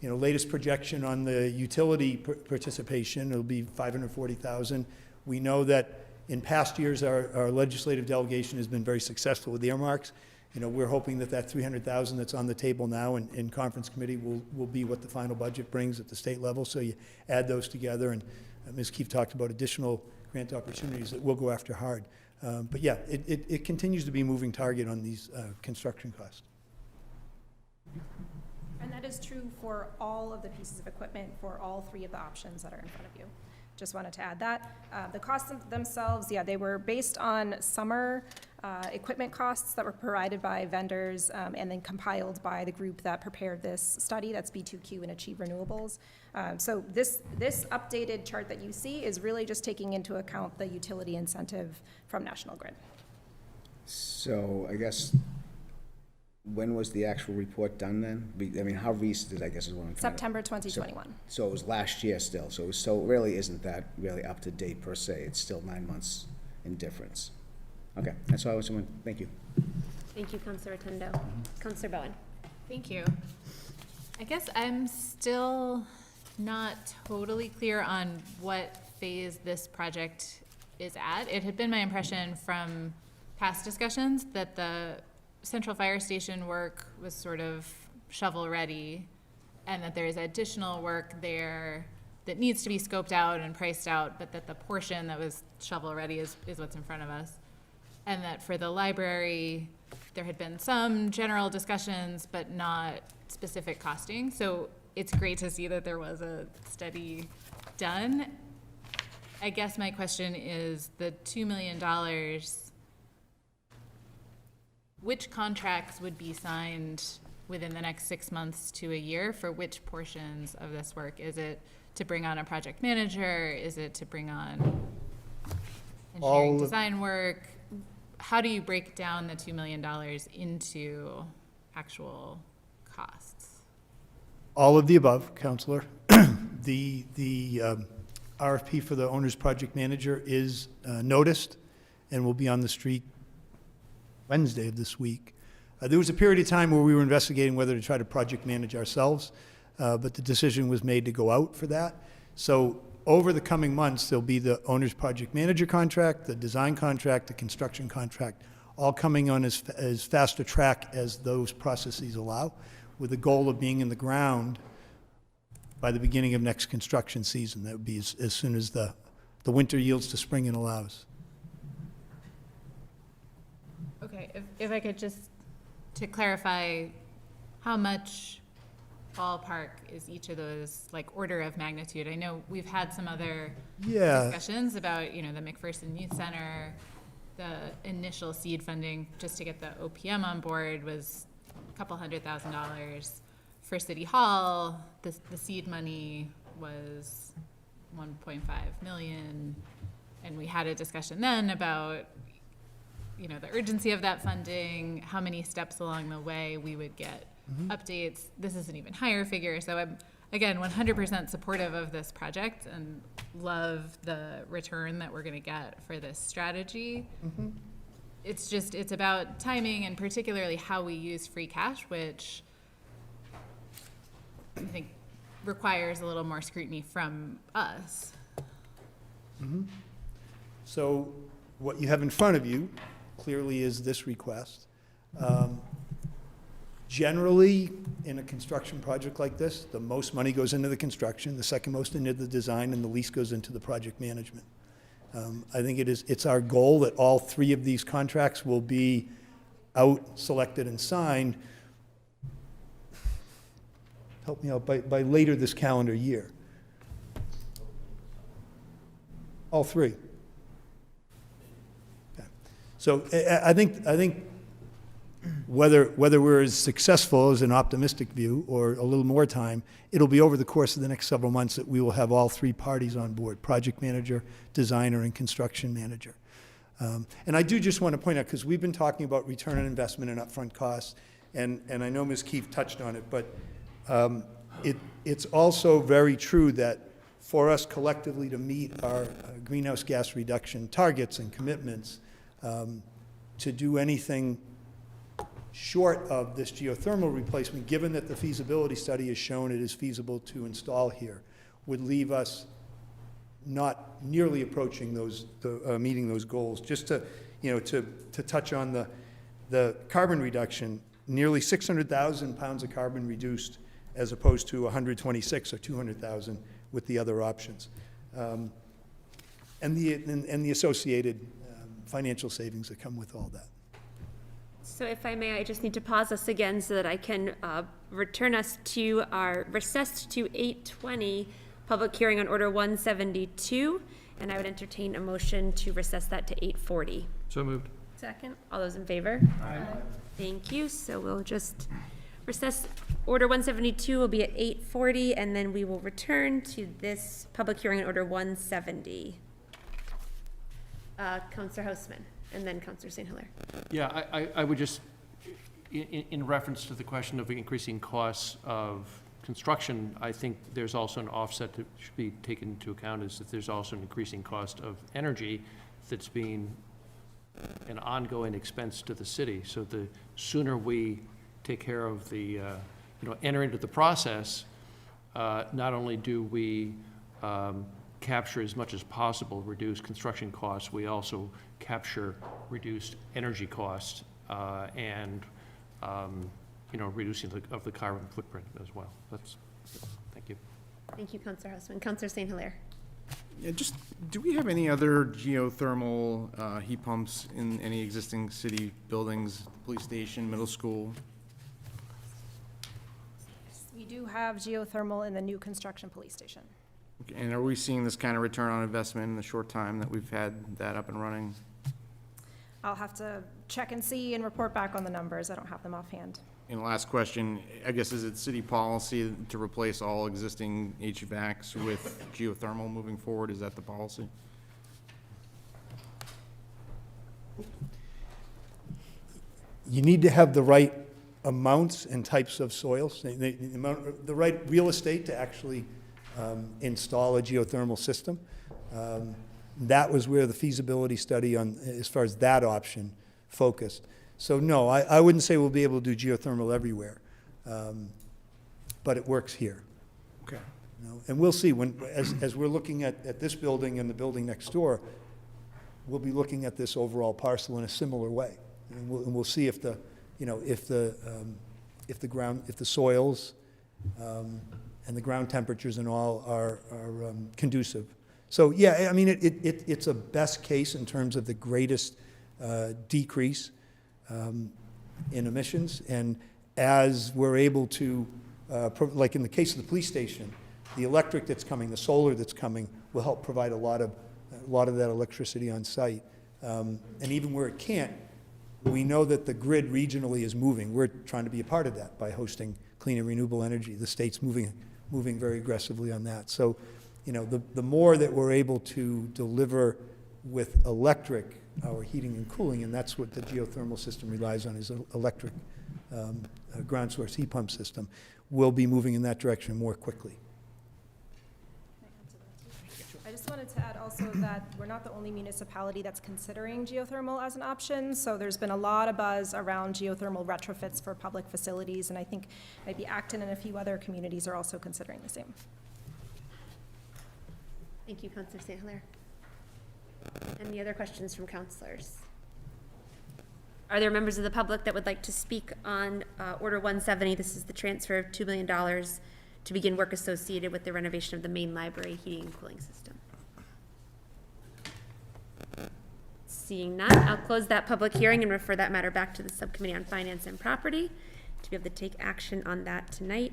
latest projection on the utility participation. It'll be $540,000. We know that in past years our legislative delegation has been very successful with earmarks. We're hoping that $300,000 that's on the table now in conference committee will be what the final budget brings at the state level. So you add those together, and Ms. Keefe talked about additional grant opportunities that we'll go after hard. But yeah, it continues to be a moving target on these construction costs. And that is true for all of the pieces of equipment for all three of the options that are in front of you. Just wanted to add that. The costs themselves, they were based on summer equipment costs that were provided by vendors and then compiled by the group that prepared this study, that's B2Q and Achieve Renewables. So this updated chart that you see is really just taking into account the utility incentive from National Grid. So I guess, when was the actual report done then? I mean, how recent is, I guess is what I'm trying to... September 2021. So it was last year still, so it really isn't that really up to date per se, it's still 9 months in difference. Okay, that's all I was wondering, thank you. Thank you, Councilor Rotundo. Councilor Bowen. Thank you. I guess I'm still not totally clear on what phase this project is at. It had been my impression from past discussions that the Central Fire Station work was sort of shovel-ready, and that there is additional work there that needs to be scoped out and priced out, but that the portion that was shovel-ready is what's in front of us. And that for the library, there had been some general discussions, but not specific costing. So it's great to see that there was a study done. I guess my question is the $2 million, which contracts would be signed within the next 6 months to a year for which portions of this work? Is it to bring on a project manager? Is it to bring on engineering design work? How do you break down the $2 million into actual costs? All of the above, Counselor. The RFP for the owner's project manager is noticed and will be on the street Wednesday of this week. There was a period of time where we were investigating whether to try to project manage ourselves, but the decision was made to go out for that. So over the coming months, there'll be the owner's project manager contract, the design contract, the construction contract, all coming on as fast a track as those processes allow, with the goal of being in the ground by the beginning of next construction season. That would be as soon as the winter yields to spring and allows. Okay, if I could just, to clarify, how much ballpark is each of those, like, order of magnitude? I know we've had some other discussions about, the McPherson Youth Center. The initial seed funding, just to get the OPM on board, was a couple $100,000. For City Hall, the seed money was $1.5 million. And we had a discussion then about the urgency of that funding, how many steps along the way we would get updates. This is an even higher figure. So I'm, again, 100% supportive of this project and love the return that we're going to get for this strategy. It's about timing, and particularly how we use free cash, which I think requires a little more scrutiny from us. So what you have in front of you clearly is this request. Generally, in a construction project like this, the most money goes into the construction, the second most into the design, and the least goes into the project management. I think it's our goal that all three of these contracts will be out, selected, and signed, help me out, by later this calendar year. All three. Okay. So I think whether we're as successful as an optimistic view or a little more time, it'll be over the course of the next several months that we will have all three parties on board: project manager, designer, and construction manager. And I do just want to point out, because we've been talking about return on investment and upfront costs, and I know Ms. Keefe touched on it, but it's also very true that for us collectively to meet our greenhouse gas reduction targets and commitments, to do anything short of this geothermal replacement, given that the feasibility study has shown it is feasible to install here, would leave us not nearly approaching meeting those goals. Just to touch on the carbon reduction, nearly 600,000 pounds of carbon reduced as opposed to 126 or 200,000 with the other options, and the associated financial savings that come with all that. So if I may, I just need to pause us again so that I can return us to our recessed to 8:20 public hearing on Order 172, and I would entertain a motion to recess that to 8:40. So moved. Second. All those in favor? Aye. Thank you. So we'll just recess. Order 172 will be at 8:40, and then we will return to this public hearing on Order 170. Councilor Houseman. and then Counselor St. Hilaire. Yeah, I would just, in reference to the question of increasing costs of construction, I think there's also an offset that should be taken into account, is that there's also an increasing cost of energy that's being an ongoing expense to the city. So the sooner we take care of the, enter into the process, not only do we capture as much as possible reduced construction costs, we also capture reduced energy costs and reducing of the carbon footprint as well. Thank you. Thank you, Counselor Houseman. Counselor St. Hilaire. Yeah, just, do we have any other geothermal heat pumps in any existing city buildings, police station, middle school? We do have geothermal in the new construction police station. Okay, and are we seeing this kind of return on investment in the short time that we've had that up and running? I'll have to check and see and report back on the numbers. I don't have them offhand. And last question, I guess, is it city policy to replace all existing HVACs with geothermal moving forward? Is that the policy? You need to have the right amounts and types of soils, the right real estate to actually install a geothermal system. That was where the feasibility study on, as far as that option, focused. So no, I wouldn't say we'll be able to do geothermal everywhere, but it works here. Okay. And we'll see, as we're looking at this building and the building next door, we'll be looking at this overall parcel in a similar way. And we'll see if the soils and the ground temperatures and all are conducive. So yeah, I mean, it's a best case in terms of the greatest decrease in emissions. And as we're able to, like in the case of the police station, the electric that's coming, the solar that's coming, will help provide a lot of that electricity on site. And even where it can't, we know that the grid regionally is moving. We're trying to be a part of that by hosting clean and renewable energy. The state's moving very aggressively on that. So, the more that we're able to deliver with electric, our heating and cooling, and that's what the geothermal system relies on, is electric ground source heat pump system, we'll be moving in that direction more quickly. I just wanted to add also that we're not the only municipality that's considering geothermal as an option. So there's been a lot of buzz around geothermal retrofits for public facilities, and I think maybe Acton and a few other communities are also considering the same. Thank you, Counselor St. Hilaire. Any other questions from counselors? Are there members of the public that would like to speak on Order 170? This is the transfer of $2 million to begin work associated with the renovation of the main library heating and cooling system. Seeing none, I'll close that public hearing and refer that matter back to the Subcommittee on Finance and Property to be able to take action on that tonight.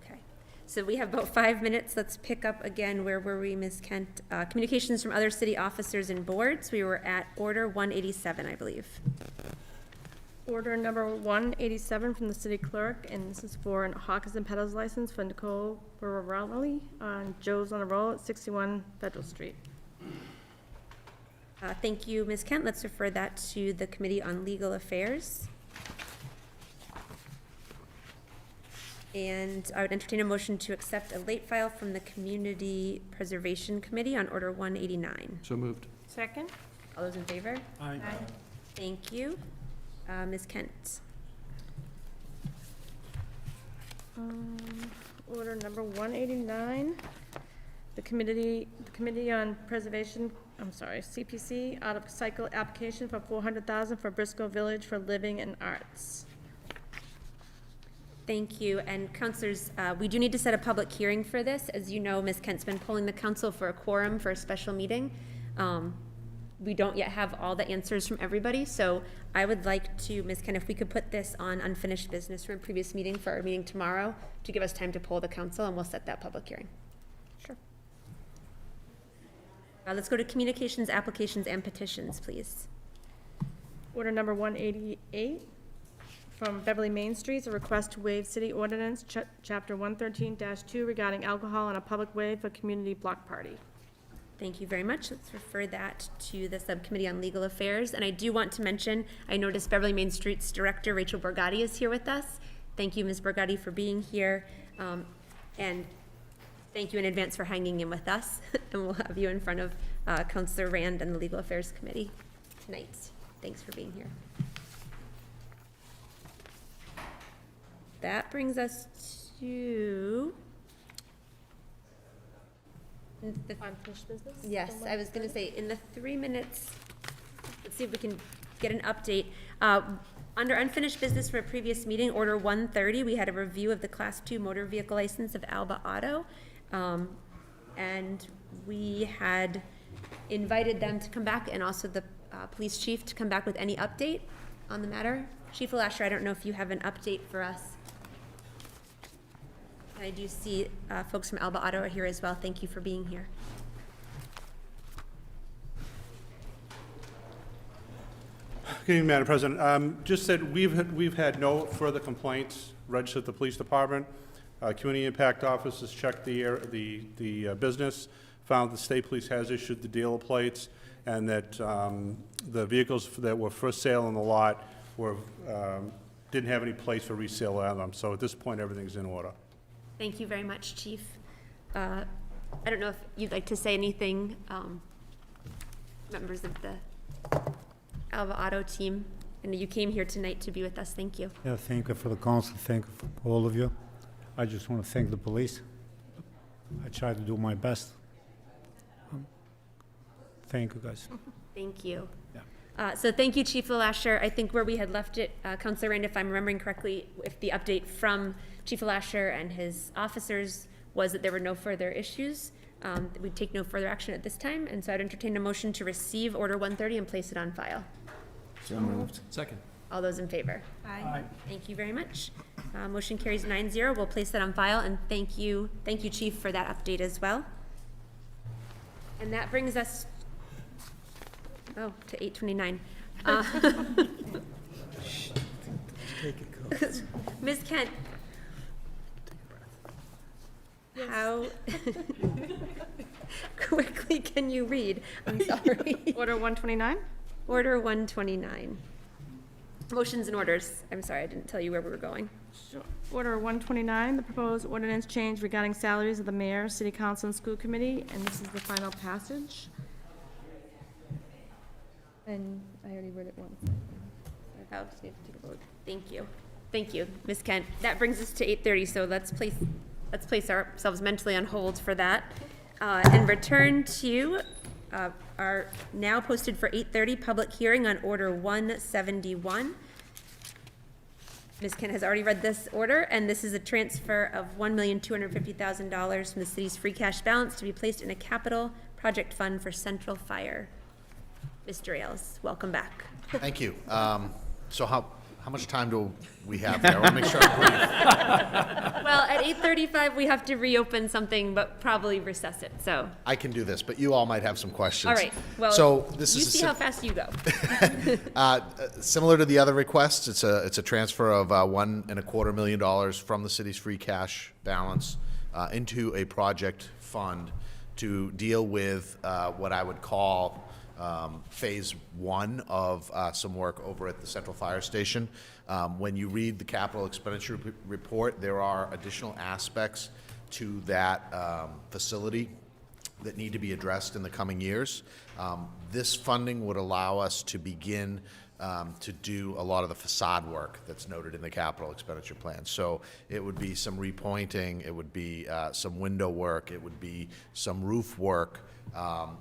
Okay, so we have about 5 minutes. Let's pick up again. Where were we, Ms. Kent? Communications from other city officers and boards. We were at Order 187, I believe. Order number 187 from the city clerk, and this is for a hawkers and peddlers license for Nicole Borrelli on Joe's on a Roll at 61 Federal Street. Thank you, Ms. Kent. Let's refer that to the Committee on Legal Affairs. And I would entertain a motion to accept a late file from the Community Preservation Committee on Order 189. So moved. Second. All those in favor? Aye. Thank you. Ms. Kent. Order number 189, the Committee on Preservation, CPC, out of cycle application for $400,000 for Briscoe Village for Living and Arts. Thank you. And councilors, we do need to set a public hearing for this. As you know, Ms. Kent's been polling the council for a quorum for a special meeting. We don't yet have all the answers from everybody, so I would like to, Ms. Kent, if we could put this on unfinished business from a previous meeting for our meeting tomorrow to give us time to poll the council, and we'll set that public hearing. Sure. Let's go to communications, applications, and petitions, please. Order number 188 from Beverly Main Street, a request to waive city ordinance, chapter 113-2 regarding alcohol on a public way for community block party. Thank you very much. Let's refer that to the Subcommittee on Legal Affairs. And I do want to mention, I noticed Beverly Main Street's Director, Rachel Borgatti, is here with us. Thank you, Ms. Borgatti, for being here. And thank you in advance for hanging in with us. And we'll have you in front of Councilor Rand and the Legal Affairs Committee tonight. Thanks for being here. That brings us to the unfinished business? Yes, I was gonna say, in the 3 minutes, let's see if we can get an update. Under unfinished business for a previous meeting, Order 130, we had a review of the Class 2 motor vehicle license of Alba Auto. And we had invited them to come back, and also the police chief to come back with any update on the matter. Chief Lasher, I don't know if you have an update for us. I do see folks from Alba Auto are here as well. Thank you for being here. Good evening, Madam President. Just that we've had no further complaints registered at the police department. Community Impact Office has checked the business, found the state police has issued the dealer plates, and that the vehicles that were for sale on the lot were didn't have any place for resale on them. So at this point, everything's in order. Thank you very much, Chief. I don't know if you'd like to say anything, members of the Alba Auto team. I know you came here tonight to be with us. Thank you. Yeah, thank you for the council. Thank you for all of you. I just want to thank the police. I try to do my best. Thank you, guys. Thank you. So thank you, Chief Lasher. I think where we had left it, Councilor Rand, if I'm remembering correctly, if the update from Chief Lasher and his officers was that there were no further issues, we'd take no further action at this time, and so I'd entertain a motion to receive Order 130 and place it on file. So moved. Second. All those in favor? Aye. Thank you very much. Motion carries 9-0. We'll place that on file, and thank you, Chief, for that update as well. And that brings us, to 8:29. Ms. Kent, how quickly can you read? I'm sorry. Order 129? Order 129. Motions and orders. I'm sorry, I didn't tell you where we were going. Sure. Order 129, the proposed ordinance change regarding salaries of the mayor, city council, and school committee, and this is the final passage. And I already read it once. Oh, just need to take a vote. Thank you. Thank you, Ms. Kent. That brings us to 8:30, so let's place ourselves mentally on hold for that. And return to our now posted for 8:30 public hearing on Order 171. Ms. Kent has already read this order, and this is a transfer of $1,250,000 from the city's free cash balance to be placed in a capital project fund for central fire. Mr. Ailes, welcome back. Thank you. So how much time do we have there? I want to make sure I'm brief. Well, at 8:35, we have to reopen something, but probably recess it, so. I can do this, but you all might have some questions. All right, well, so this you is see how fast you go. similar to the other requests. It's a transfer of $1.25 million from the city's free cash balance into a project fund to deal with what I would call phase one of some work over at the Central Fire Station. When you read the capital expenditure report, there are additional aspects to that facility that need to be addressed in the coming years. This funding would allow us to begin to do a lot of the facade work that's noted in the capital expenditure plan. So it would be some repointing, it would be some window work, it would be some roof work,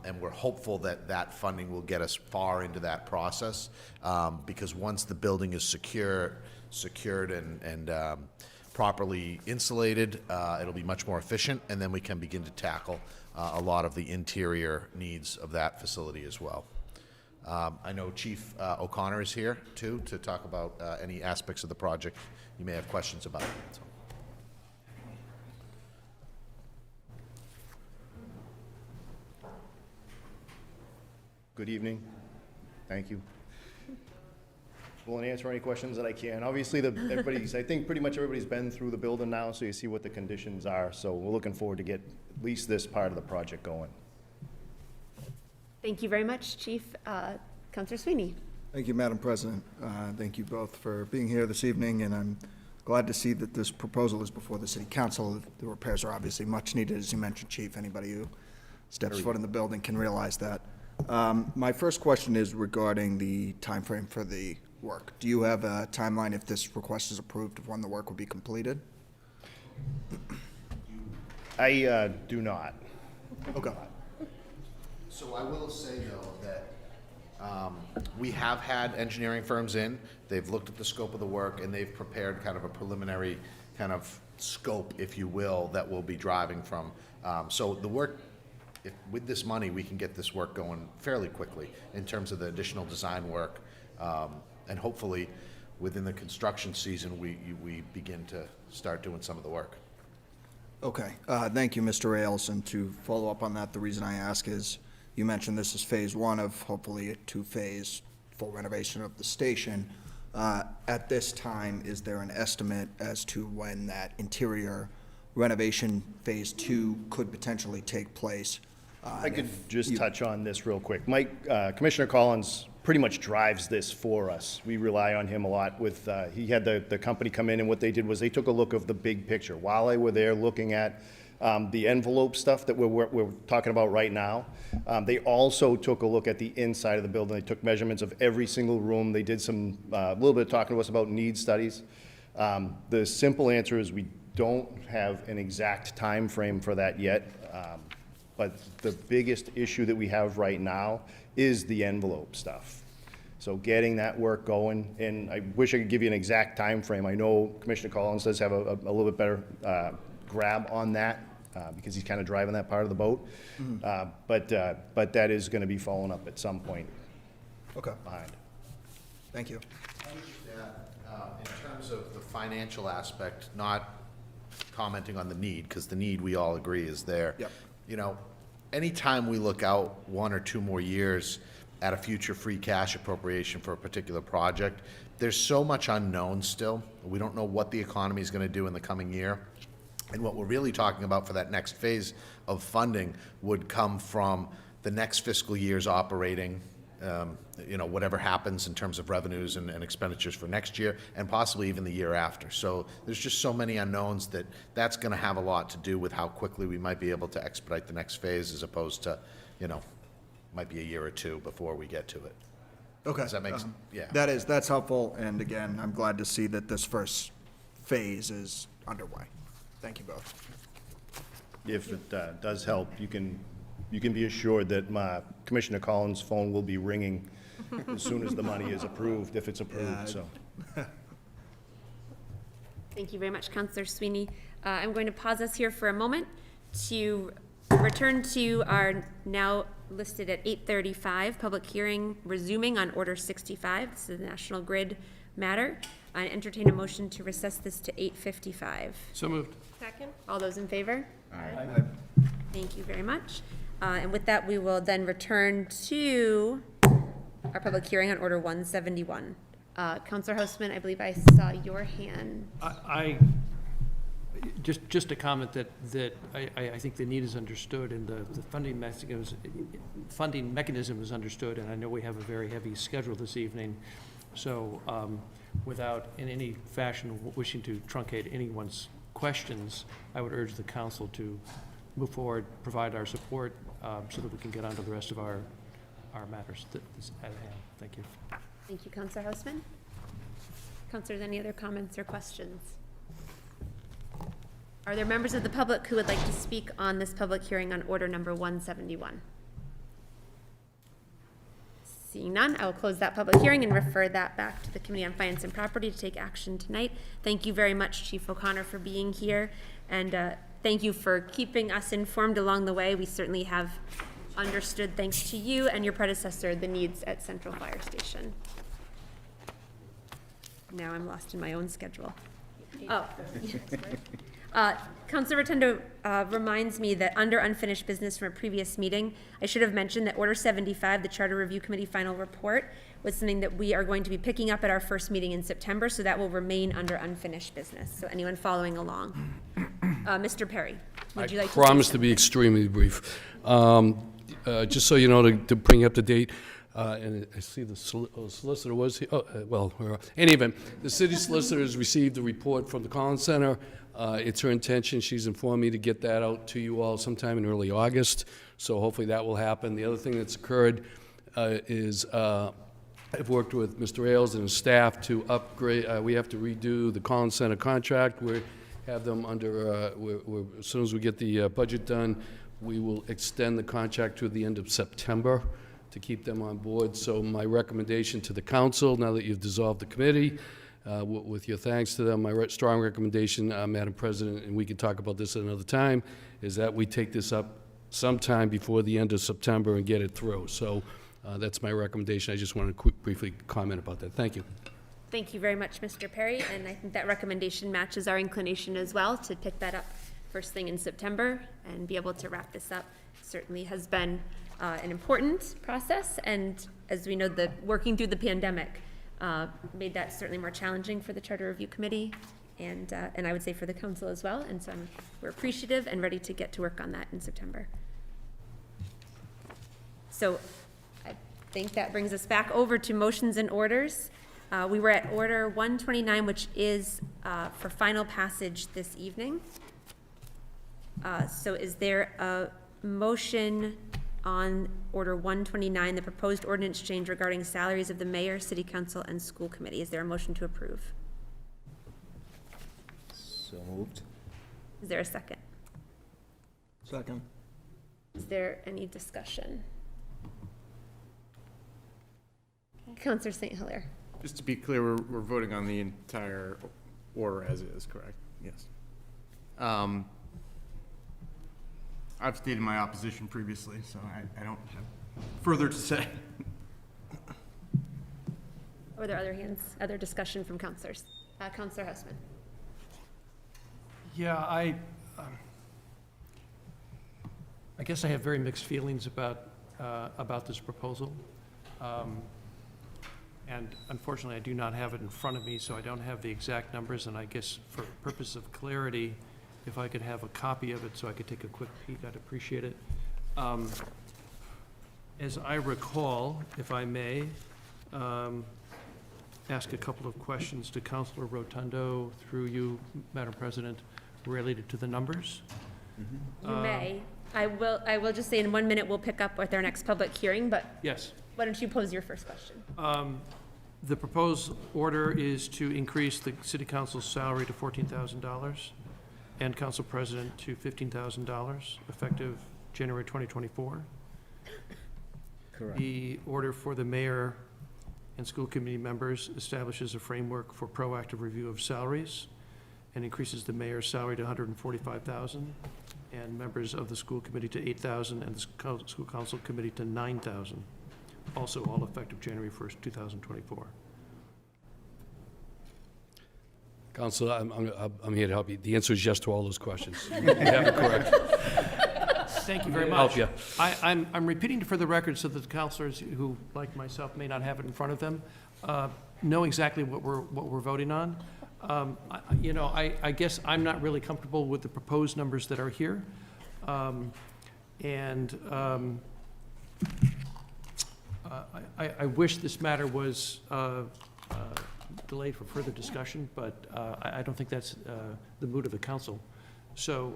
and we're hopeful that that funding will get us far into that process, because once the building is secured and properly insulated, it'll be much more efficient, and then we can begin to tackle a lot of the interior needs of that facility as well. I know Chief O'Connor is here too to talk about any aspects of the project you may have questions about. So. Good evening. Thank you. Willing to answer any questions that I can. Obviously, I think pretty much everybody's been through the building now, so you see what the conditions are. So we're looking forward to get at least this part of the project going. Thank you very much, Chief. Councillor Sweeney. Thank you, Madam President. Thank you both for being here this evening, and I'm glad to see that this proposal is before the City Council. The repairs are obviously much needed, as you mentioned, Chief. Anybody who steps foot in the building can realize that. My first question is regarding the timeframe for the work. Do you have a timeline, if this request is approved, of when the work will be completed? I do not. Okay. So I will say, though, that we have had engineering firms in. They've looked at the scope of the work, and they've prepared kind of a preliminary kind of scope, if you will, that we'll be driving from. So the work, with this money, we can get this work going fairly quickly in terms of the additional design work. And hopefully, within the construction season, we begin to start doing some of the work. Okay. Thank you, Mr. Ailes. And to follow up on that, the reason I ask is you mentioned this is phase one of hopefully a two-phase full renovation of the station. At this time, is there an estimate as to when that interior renovation phase two could potentially take place? I could just touch on this real quick. Commissioner Collins pretty much drives this for us. We rely on him a lot with, he had the company come in, and what they did was they took a look of the big picture. While they were there looking at the envelope stuff that we're talking about right now, they also took a look at the inside of the building. They took measurements of every single room. They did some, a little bit of talking to us about need studies. The simple answer is we don't have an exact time frame for that yet. But the biggest issue that we have right now is the envelope stuff. So getting that work going, and I wish I could give you an exact time frame. I know Commissioner Collins does have a little bit better grab on that because he's kind of driving that part of the boat. Mm-hmm. But that is going to be following up at some point. Okay. Behind. Thank you. In terms of the financial aspect, not commenting on the need, because the need we all agree is there. Yep. You know, anytime we look out 1 or 2 more years at a future free cash appropriation for a particular project, there's so much unknown still. We don't know what the economy is going to do in the coming year. And what we're really talking about for that next phase of funding would come from the next fiscal year's operating, you know, whatever happens in terms of revenues and expenditures for next year, and possibly even the year after. So there's just so many unknowns that that's going to have a lot to do with how quickly we might be able to expedite the next phase, as opposed to, you know, might be a year or two before we get to it. Okay. Does that make sense? Yeah. That's helpful. And again, I'm glad to see that this first phase is underway. Thank you both. If it does help, you can be assured that my Commissioner Collins' phone will be ringing as soon as the money is approved, if it's approved, so. Thank you very much, Councillor Sweeney. I'm going to pause us here for a moment to return to our now listed at 8:35 public hearing resuming on Order 65. This is the National Grid matter. I entertain a motion to recess this to 8:55. So moved. Second? All those in favor? Aye. Thank you very much. And with that, we will then return to our public hearing on Order 171. Councillor Houseman, I believe I saw your hand. Just a comment that I think the need is understood, and the funding mechanism is understood, and I know we have a very heavy schedule this evening. So without in any fashion wishing to truncate anyone's questions, I would urge the council to move forward, provide our support so that we can get on to the rest of our matters that is at hand. Thank you. Thank you, Councillor Houseman. Councillors, any other comments or questions? Are there members of the public who would like to speak on this public hearing on Order number 171? Seeing none, I will close that public hearing and refer that back to the Committee on Finance and Property to take action tonight. Thank you very much, Chief O'Connor, for being here, and thank you for keeping us informed along the way. We certainly have understood, thanks to you and your predecessor, the needs at Central Fire Station. Now I'm lost in my own schedule. Oh. Councilor Rotundo reminds me that under unfinished business from a previous meeting, I should have mentioned that Order 75, the Charter Review Committee final report, was something that we are going to be picking up at our first meeting in September, so that will remain under unfinished business. So anyone following along. Mr. Perry, would you like to promise to be extremely brief. Just so you know, to bring you up to date, and I see the solicitor was here. Any event, the city solicitor has received the report from the Collins Center. It's her intention, she's informed me, to get that out to you all sometime in early August, so hopefully that will happen. The other thing that's occurred is I've worked with Mr. Ailes and his staff to upgrade. We have to redo the Collins Center contract. We have them under, as soon as we get the budget done, we will extend the contract to the end of September to keep them on board. So my recommendation to the council, now that you've dissolved the committee, with your thanks to them, my strong recommendation, Madam President, and we can talk about this at another time, is that we take this up sometime before the end of September and get it through. So that's my recommendation. I just want to briefly comment about that. Thank you. Thank you very much, Mr. Perry, and I think that recommendation matches our inclination as well to pick that up first thing in September and be able to wrap this up. Certainly has been an important process, and as we know, working through the pandemic made that certainly more challenging for the Charter Review Committee, and I would say for the council as well, and so we're appreciative and ready to get to work on that in September. So I think that brings us back over to motions and orders. We were at Order 129, which is for final passage this evening. So is there a motion on Order 129, the proposed ordinance change regarding salaries of the mayor, city council, and school committee? Is there a motion to approve? So moved. Is there a second? Second. Is there any discussion? Councilor St. Hilaire. Just to be clear, we're voting on the entire order as is, correct? Yes. I've stated my opposition previously, so I don't have further to say. Are there other hands, other discussion from councilors? Councilor Houseman. Yeah, I guess I have very mixed feelings about this proposal. And unfortunately, I do not have it in front of me, so I don't have the exact numbers, and I guess for purpose of clarity, if I could have a copy of it so I could take a quick peek, I'd appreciate it. As I recall, if I may, ask a couple of questions to Councilor Rotundo through you, Madam President, related to the numbers. You may. I will just say in 1 minute we'll pick up with our next public hearing, but yes. Why don't you pose your first question? The proposed order is to increase the city council's salary to $14,000 and council president to $15,000 effective January 2024. Correct. The order for the mayor and school committee members establishes a framework for proactive review of salaries and increases the mayor's salary to $145,000 and members of the school committee to $8,000 and the school council committee to $9,000. Also all effective January 1st, 2024. Councilor, I'm here to help you. The answer is yes to all those questions. You have it correct. Thank you very much. Help you. I'm repeating for the record so that the councilors who, like myself, may not have it in front of them, know exactly what we're voting on. I guess I'm not really comfortable with the proposed numbers that are here. I wish this matter was delayed for further discussion, but I don't think that's the mood of the council. So,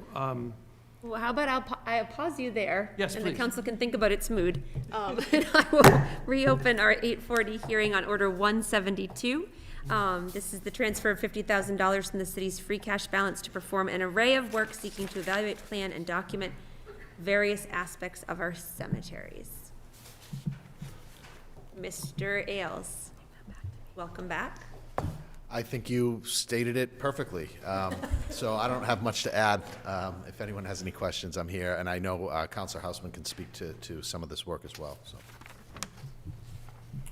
well, how about I'll pause you there. Yes, and please. the council can think about its mood. And I will reopen our 8:40 hearing on Order 172. This is the transfer of $50,000 from the city's free cash balance to perform an array of work seeking to evaluate, plan, and document various aspects of our cemeteries. Mr. Ailes, welcome back. I think you stated it perfectly. So I don't have much to add. If anyone has any questions, I'm here, and I know Councilor Houseman can speak to some of this work as well. So.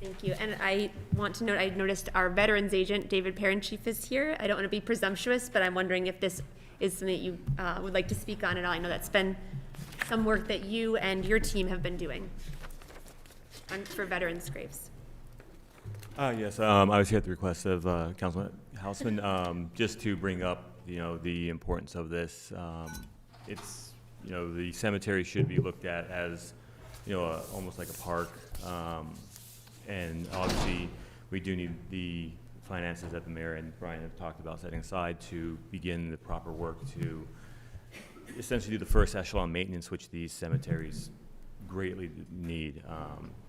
Thank you. And I want to note, I noticed our veterans agent, David Parenchief, is here. I don't want to be presumptuous, but I'm wondering if this is something that you would like to speak on at all. I know that's been some work that you and your team have been doing for veterans' graves. Yes, I was here at the request of Councilman Houseman, just to bring up, the importance of this. It's, the cemetery should be looked at as almost like a park. And obviously, we do need the finances that the mayor and Brian have talked about setting aside to begin the proper work to essentially do the first echelon maintenance, which these cemeteries greatly need.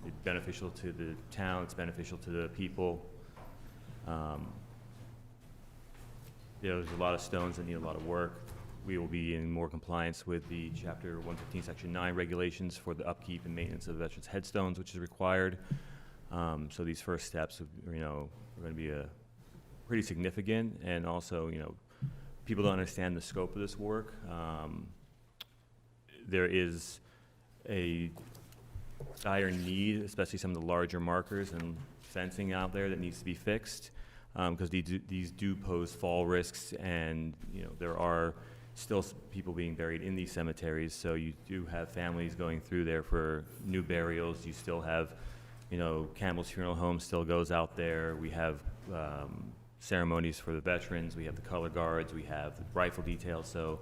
It's beneficial to the town, it's beneficial to the people. There's a lot of stones that need a lot of work. We will be in more compliance with the Chapter 115, Section 9 regulations for the upkeep and maintenance of veterans' headstones, which is required. So these first steps, are going to be pretty significant, and also, people don't understand the scope of this work. There is a dire need, especially some of the larger markers and fencing out there that needs to be fixed, because these do pose fall risks, and there are still people being buried in these cemeteries. So you do have families going through there for new burials. You still have, Campbell's Funeral Home still goes out there. We have ceremonies for the veterans. We have the color guards. We have the rifle details. So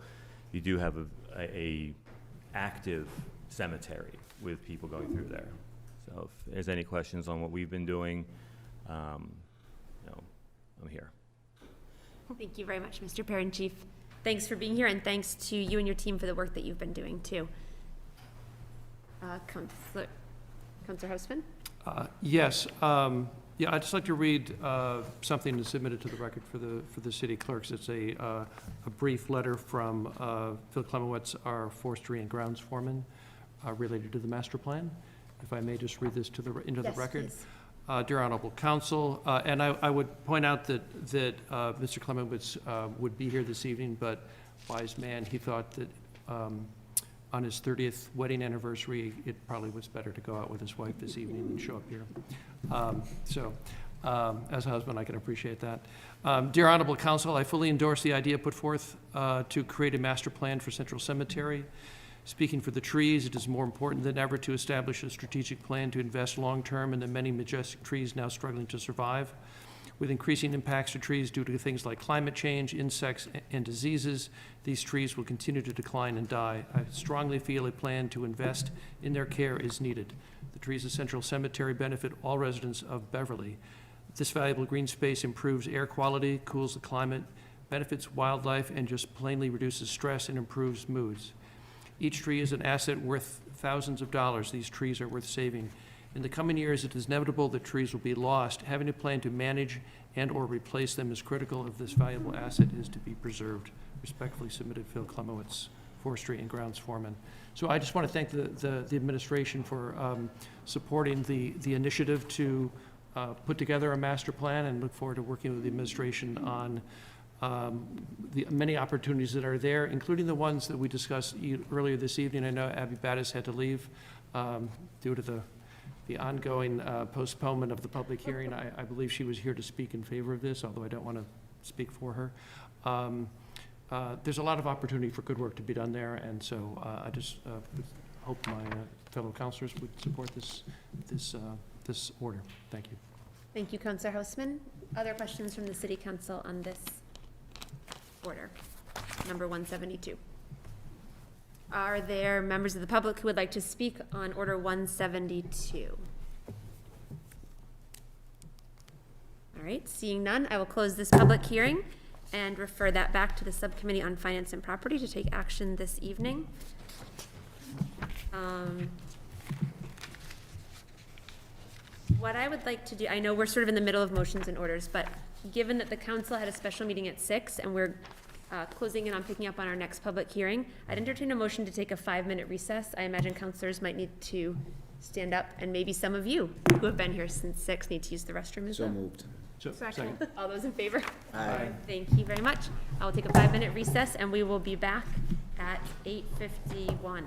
you do have a active cemetery with people going through there. So if there's any questions on what we've been doing, I'm here. Thank you very much, Mr. Parent Chief. Thanks for being here, and thanks to you and your team for the work that you've been doing too. Councilor Hostman? Yes. I'd just like to read something that's submitted to the record for the city clerks. It's a brief letter from Phil Klemowitz, our forestry and grounds foreman, related to the master plan. If I may just read this into the record. Please. Dear Honorable Council, and I would point out that Mr. Klemowitz would be here this evening, but wise man, he thought that on his 30th wedding anniversary, it probably was better to go out with his wife this evening than show up here. As a husband, I can appreciate that. Dear Honorable Council, I fully endorse the idea put forth to create a master plan for Central Cemetery. Speaking for the trees, it is more important than ever to establish a strategic plan to invest long-term in the many majestic trees now struggling to survive. With increasing impacts to trees due to things like climate change, insects, and diseases, these trees will continue to decline and die. I strongly feel a plan to invest in their care is needed. The trees of Central Cemetery benefit all residents of Beverly. This valuable green space improves air quality, cools the climate, benefits wildlife, and just plainly reduces stress and improves moods. Each tree is an asset worth thousands of dollars. These trees are worth saving. In the coming years, it is inevitable that trees will be lost. Having a plan to manage and/or replace them is critical if this valuable asset is to be preserved. Respectfully submitted, Phil Klemowitz, Forestry and Grounds Foreman. So I just want to thank the administration for supporting the initiative to put together a master plan, and look forward to working with the administration on the many opportunities that are there, including the ones that we discussed earlier this evening. I know Abby Battis had to leave due to the ongoing postponement of the public hearing. I believe she was here to speak in favor of this, although I don't want to speak for her. There's a lot of opportunity for good work to be done there, and so I just hope my fellow councilors would support this order. Thank you. Thank you, Councilor Hostman. Other questions from the City Council on this order, number 172? Are there members of the public who would like to speak on Order 172? All right, seeing none, I will close this public hearing and refer that back to the Subcommittee on Finance and Property to take action this evening. What I would like to do, I know we're sort of in the middle of motions and orders, but given that the council had a special meeting at 6 and we're closing in on picking up on our next public hearing, I'd entertain a motion to take a 5-minute recess. I imagine councilors might need to stand up, and maybe some of you who have been here since 6 need to use the restroom as well. So moved. Second. All those in favor? Aye. Thank you very much. I will take a 5-minute recess, and we will be back at 8:51.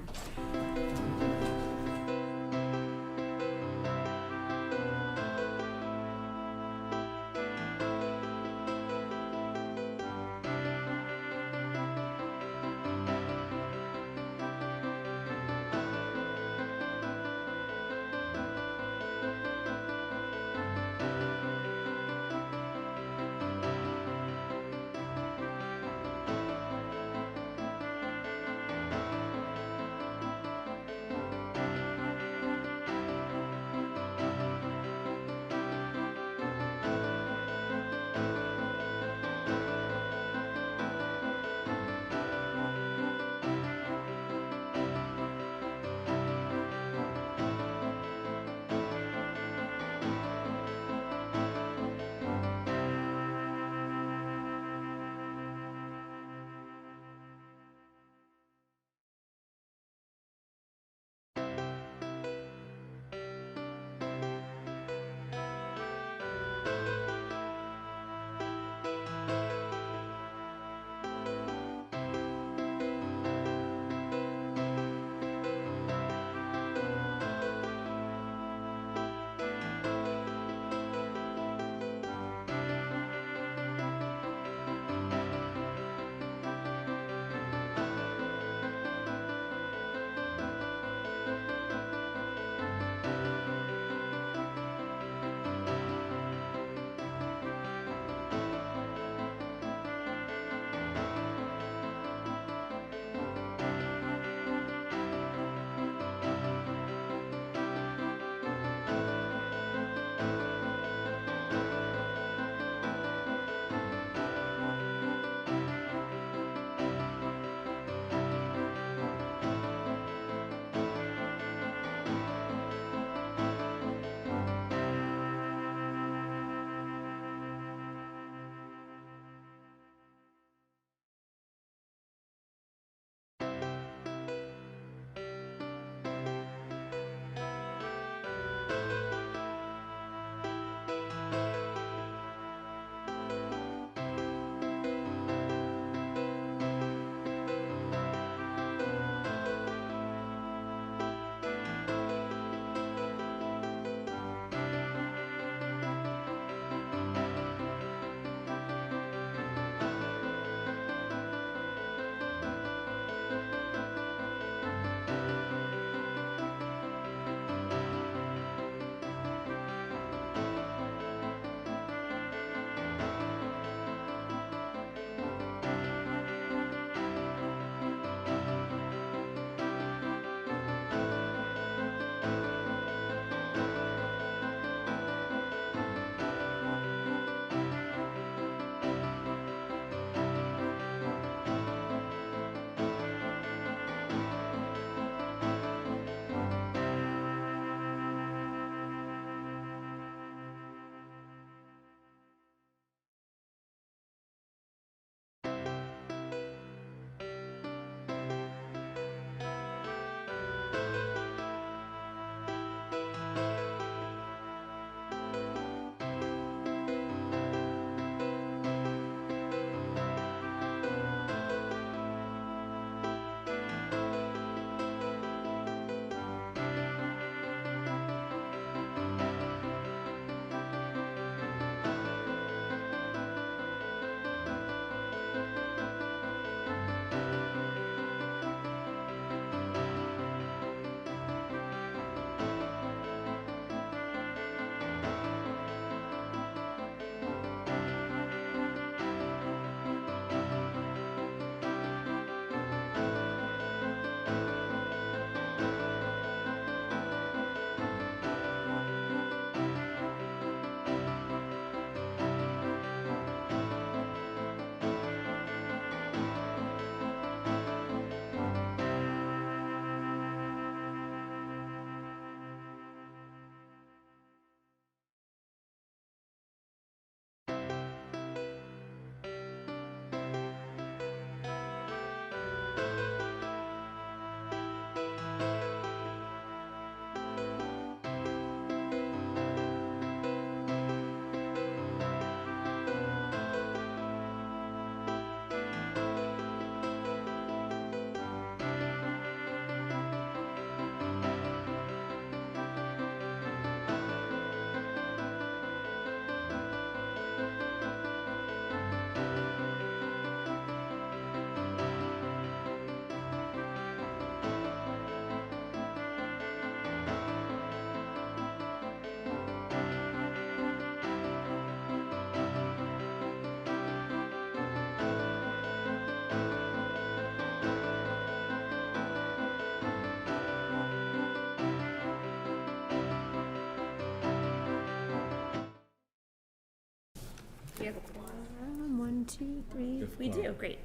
We have quorum, 1, 2, 3. We do, great.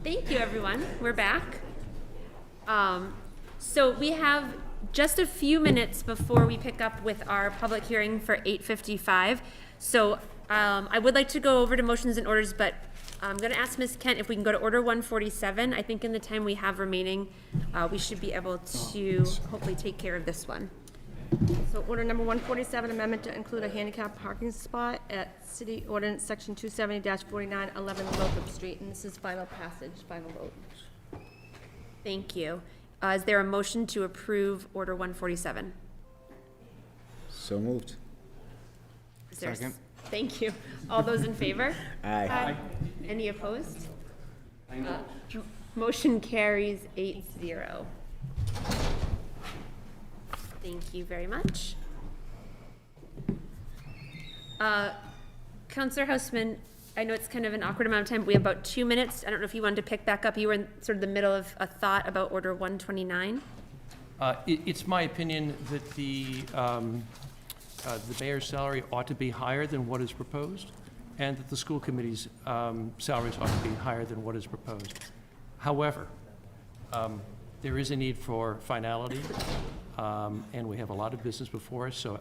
Thank you, everyone. We're back. So we have just a few minutes before we pick up with our public hearing for 8:55. So I would like to go over to motions and orders, but I'm going to ask Ms. Kent if we can go to order 147. I think in the time we have remaining, we should be able to hopefully take care of this one. So order number 147, amendment to include a handicap parking spot at City Ordinance Section 270-49, 11 Larkham Street, and this is final passage, final vote. Thank you. Is there a motion to approve order 147? So moved. Is there Second. Thank you. All those in favor? Aye. Any opposed? Motion carries 8-0. Thank you very much. Councillor Houseman, I know it's kind of an awkward amount of time, but we have about 2 minutes. I don't know if you wanted to pick back up. You were in sort of the middle of a thought about order 129. It's my opinion that the mayor's salary ought to be higher than what is proposed, and that the school committee's salaries ought to be higher than what is proposed. However, there is a need for finality, and we have a lot of business before us, so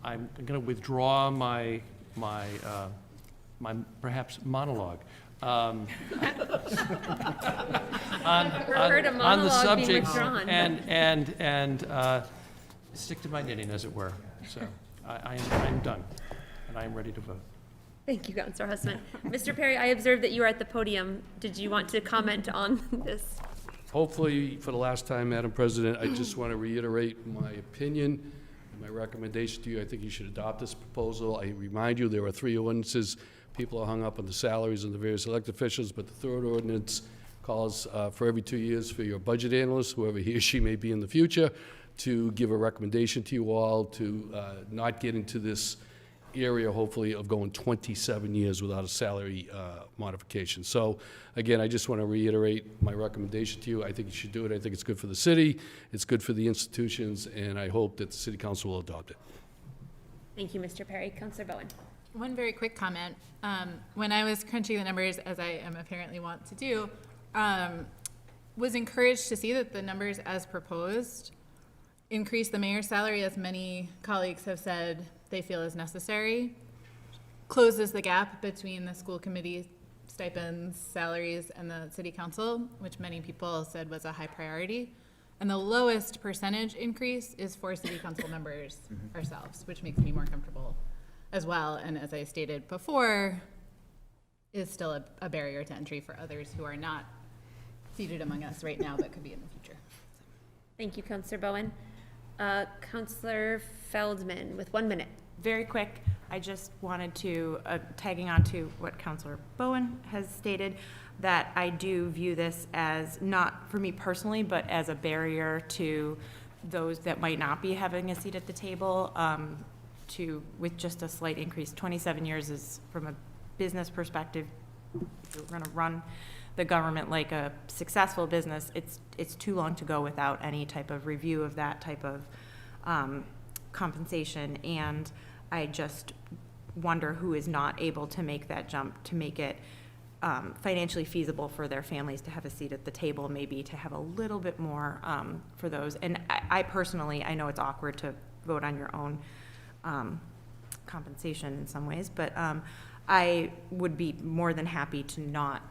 I'm going to withdraw my perhaps monologue. On the subject and stick to my knitting, as it were. So I'm done, and I'm ready to vote. Thank you, Councillor Houseman. Mr. Perry, I observed that you were at the podium. Did you want to comment on this? Hopefully, for the last time, Madam President, I just want to reiterate my opinion and my recommendation to you. I think you should adopt this proposal. I remind you, there are 3 ordinances. People are hung up on the salaries of the various elected officials, but the 3rd ordinance calls for every 2 years for your budget analyst, whoever he or she may be in the future, to give a recommendation to you all to not get into this area, hopefully, of going 27 years without a salary modification. So, again, I just want to reiterate my recommendation to you. I think you should do it. I think it's good for the city, it's good for the institutions, and I hope that the city council will adopt it. Thank you, Mr. Perry. Councillor Bowen. One very quick comment. When I was crunching the numbers, as I am apparently want to do, was encouraged to see that the numbers as proposed increase the mayor's salary, as many colleagues have said they feel is necessary, closes the gap between the school committee stipends, salaries, and the city council, which many people said was a high priority. And the lowest percentage increase is for city council members ourselves, which makes me more comfortable as well. And as I stated before, is still a barrier to entry for others who are not seated among us right now, but could be in the future. Thank you, Councillor Bowen. Councillor Feldman with 1 minute. Very quick, I just wanted to, tagging on to what Councillor Bowen has stated, that I do view this as, not for me personally, but as a barrier to those that might not be having a seat at the table, with just a slight increase. 27 years is, from a business perspective, if you're gonna run the government like a successful business, it's too long to go without any type of review of that type of compensation. And I just wonder who is not able to make that jump, to make it financially feasible for their families to have a seat at the table, maybe to have a little bit more for those. And I personally, I know it's awkward to vote on your own compensation in some ways, but I would be more than happy to not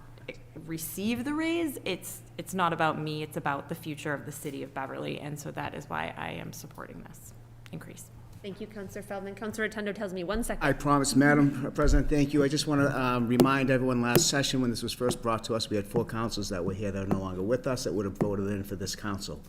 receive the raise. It's not about me, it's about the future of the city of Beverly, and so that is why I am supporting this increase. Thank you, Councillor Feldman. Councillor Rotundo tells me 1 second. I promise, Madam President, thank you. I just want to remind everyone, last session when this was first brought to us, we had 4 councils that were here that are no longer with us that would have voted in for this council.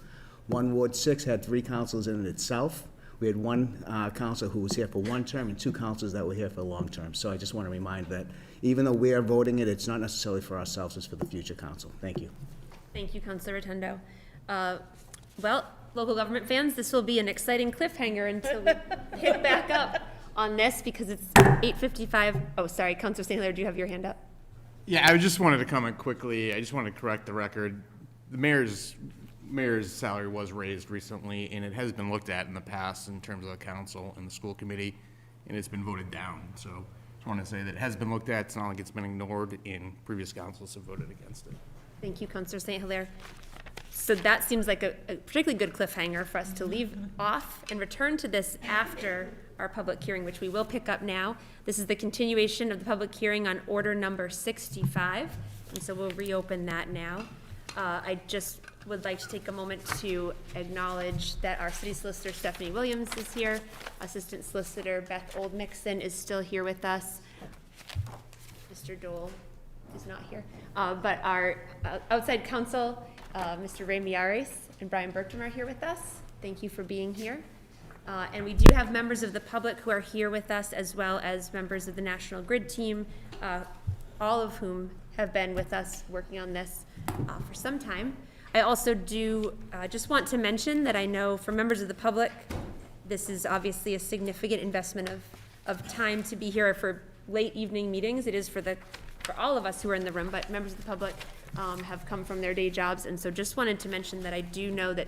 Ward 6 had 3 councils in it itself. We had 1 council who was here for 1 term and 2 councils that were here for a long term. So I just want to remind that even though we are voting it, it's not necessarily for ourselves, it's for the future council. Thank you. Thank you, Councillor Rotundo. Well, local government fans, this will be an exciting cliffhanger until we pick back up on this, because it's 8:55. Oh, sorry, Councillor St. Hilaire, do you have your hand up? Yeah, I just wanted to comment quickly. I just want to correct the record. The mayor's salary was raised recently, and it has been looked at in the past in terms of the council and the school committee. and it's been voted down. So I want to say that it has been looked at. It's not like it's been ignored, and previous councils have voted against it. Thank you, Councillor St. Hilaire. So that seems like a particularly good cliffhanger for us to leave off and return to this after our public hearing, which we will pick up now. This is the continuation of the public hearing on order number 65, and so we'll reopen that now. I just would like to take a moment to acknowledge that our city solicitor Stephanie Williams is here. Assistant Solicitor Beth Oldmixon is still here with us. Mr. Dole is not here. But our outside counsel, Mr. Ray Miares and Brian Bertram are here with us. Thank you for being here. And we do have members of the public who are here with us, as well as members of the National Grid team, all of whom have been with us working on this for some time. I also do just want to mention that I know for members of the public, this is obviously a significant investment of time to be here for late evening meetings. It is for all of us who are in the room, but members of the public have come from their day jobs. And so just wanted to mention that I do know that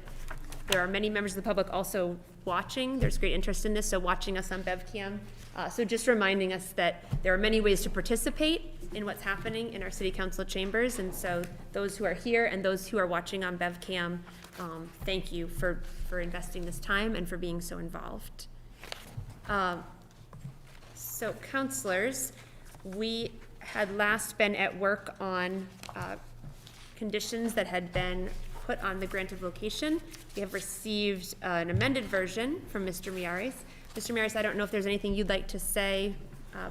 there are many members of the public also watching. There's great interest in this, so watching us on BevCam. So just reminding us that there are many ways to participate in what's happening in our city council chambers. And so those who are here and those who are watching on BevCam, thank you for investing this time and for being so involved. So councilors, we had last been at work on conditions that had been put on the grant of location. We have received an amended version from Mr. Miares. Mr. Miares, I don't know if there's anything you'd like to say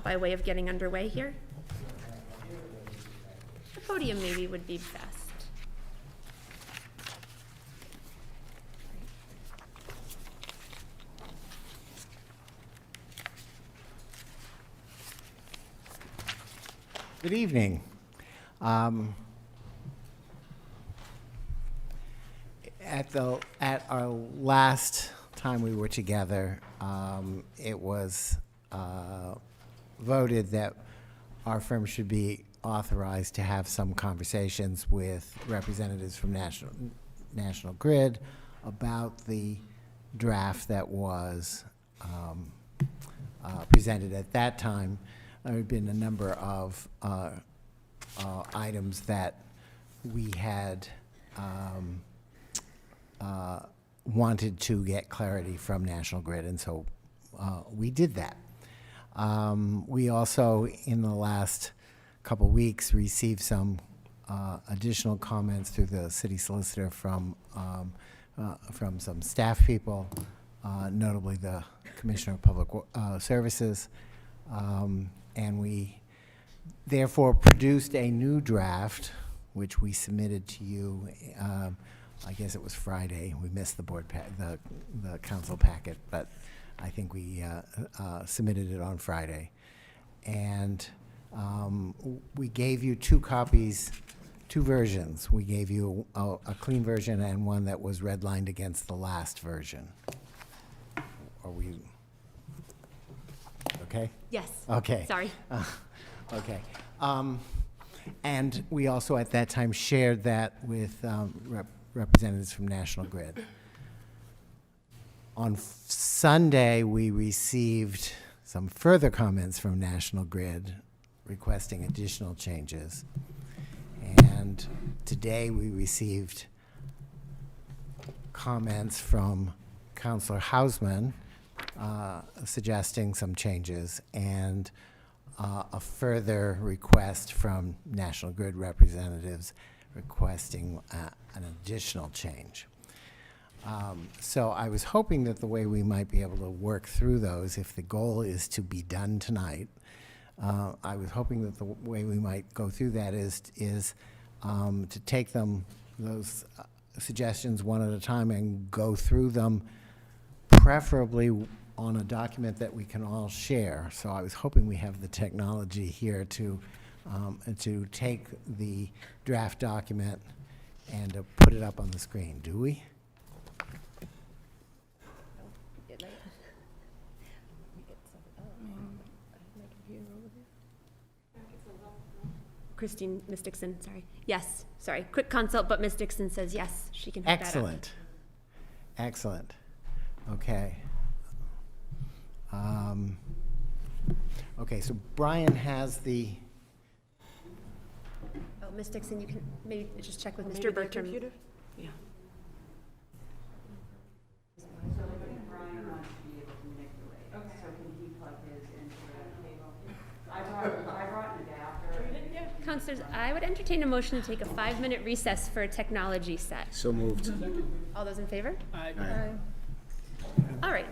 by way of getting underway here. The podium maybe would be best. Good evening. At our last time we were together, it was voted that our firm should be authorized to have some conversations with representatives from National Grid about the draft that was presented at that time. There had been a number of items that we had wanted to get clarity from National Grid, and so we did that. We also, in the last couple weeks, received some additional comments through the city solicitor from some staff people, notably the Commissioner of Public Services, and we therefore produced a new draft, which we submitted to you. I guess it was Friday. We missed the the council packet, but I think we submitted it on Friday. And we gave you two versions. We gave you a clean version and one that was redlined against the last version. Are we okay? Yes. Okay. Sorry. Okay. And we also at that time shared that with representatives from National Grid. On Sunday, we received some further comments from National Grid requesting additional changes. And today we received comments from Councilor Hausman suggesting some changes, and a further request from National Grid representatives requesting an additional change. So I was hoping that the way we might be able to work through those, if the goal is to be done tonight, I was hoping that the way we might go through that is to take those suggestions one at a time and go through them, preferably on a document that we can all share. So I was hoping we have the technology here to take the draft document and to put it up on the screen. Do we? Christine, Ms. Dixon, sorry. Yes, sorry. Quick consult, but Ms. Dixon says yes, she can hook that up. Excellent. Excellent. Okay. Okay, so Brian has the, Oh, Ms. Dixon, you can maybe just check with Maybe Mr. their Bertram. computer? Yeah. Counselors, I would entertain a motion to take a 5-minute recess for a technology set. So moved. All those in favor? Aye. All right.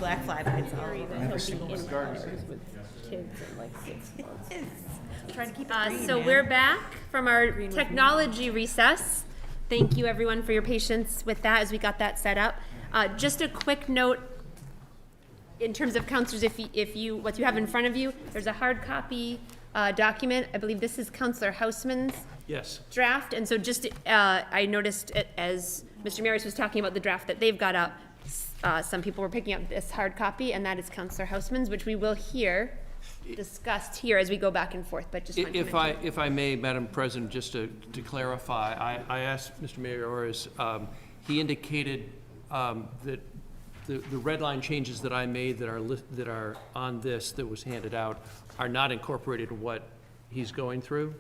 black fly, but it's all He'll be in with kids in like 6 months. Trying to keep it green, So man. we're back from our technology recess. Thank you, everyone, for your patience with that as we got that set up. Just a quick note in terms of counselors, what you have in front of you, there's a hard copy document. I believe this is Counselor Houseman's Yes. draft, and so just I noticed it as Mr. Maris was talking about the draft that they've got up. Some people were picking up this hard copy, and that is Counselor Houseman's, which we will hear discussed here as we go back and forth. But just wanted to mention. If I may, Madam President, just to clarify, I asked Mr. Mayorkas, he indicated that the red line changes that I made that are on this that was handed out are not incorporated in what he's going through.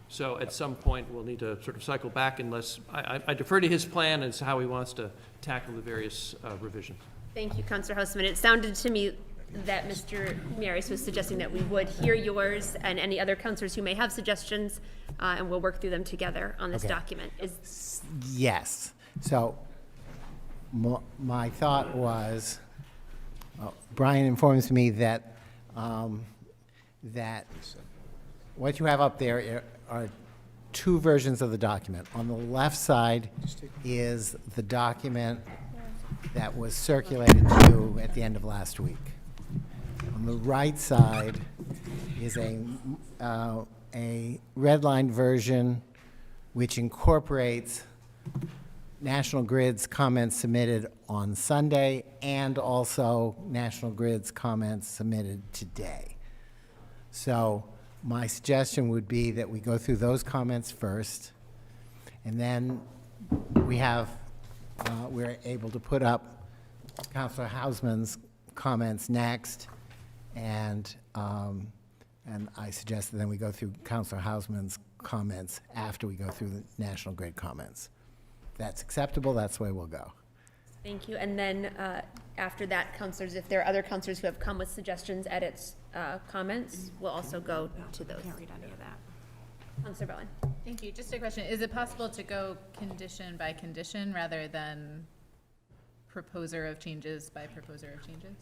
So at some point, we'll need to sort of cycle back unless, I defer to his plan as to how he wants to tackle the various revisions. Thank you, Councillor Houseman. It sounded to me that Mr. Maris was suggesting that we would hear yours and any other councillors who may have suggestions, and we'll work through them together on this document. Yes. So my thought was, Brian informs me that that what you have up there are two versions of the document. On the left side is the document that was circulated to you at the end of last week. On the right side is a redlined version which incorporates National Grid's comments submitted on Sunday and also National Grid's comments submitted today. So my suggestion would be that we go through those comments first, and then we're able to put up Councillor Houseman's comments next, and I suggest that then we go through Councillor Houseman's comments after we go through the National Grid comments. If that's acceptable, that's the way we'll go. Thank you. And then after that, councillors, if there are other councillors who have come with suggestions, edits, comments, we'll also go to those. Can't read any of that. Councillor Bowen. Thank you. Just a question. Is it possible to go condition by condition rather than proposer of changes by proposer of changes?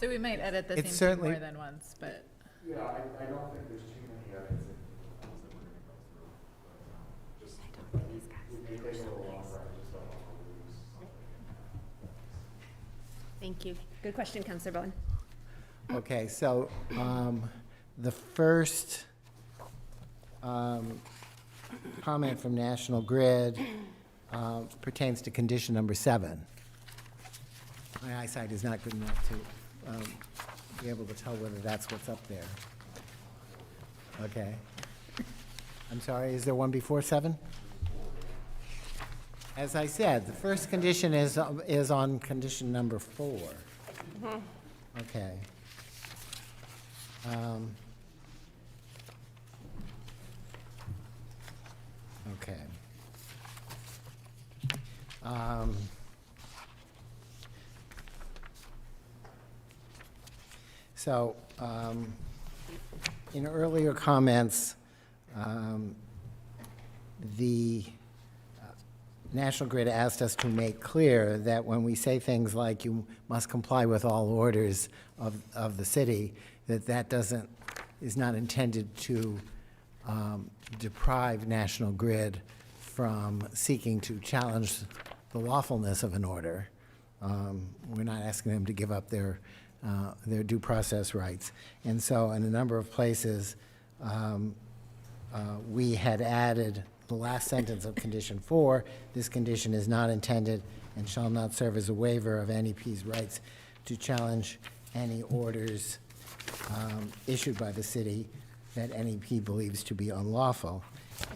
So we might edit the It's same thing certainly- more than once, but. Yeah, I don't think there's too many edits in the ones that we're gonna go through, but, just, it may take a little longer, I just don't want to lose something. Thank you. Good question, Councillor Bowen. Okay, so the first comment from National Grid pertains to condition number 7. My eyesight is not good enough to be able to tell whether that's what's up there. Okay. I'm sorry, is there one before 7? As I said, the first condition is on condition number 4. Okay. Okay. So, in earlier comments, the National Grid asked us to make clear that when we say things like you must comply with all orders of the city, that is not intended to deprive National Grid from seeking to challenge the lawfulness of an order. We're not asking them to give up their due process rights. And so in a number of places, we had added the last sentence of condition 4, this condition is not intended and shall not serve as a waiver of NEP's rights to challenge any orders issued by the city that NEP believes to be unlawful.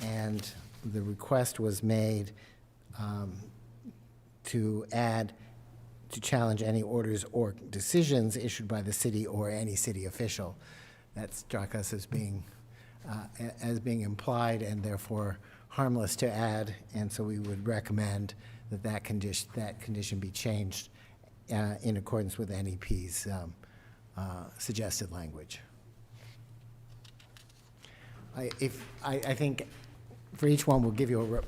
And the request was made to add to challenge any orders or decisions issued by the city or any city official. That struck us as being implied and therefore harmless to add, and so we would recommend that condition be changed in accordance with NEP's suggested language. I think for each one, we'll give you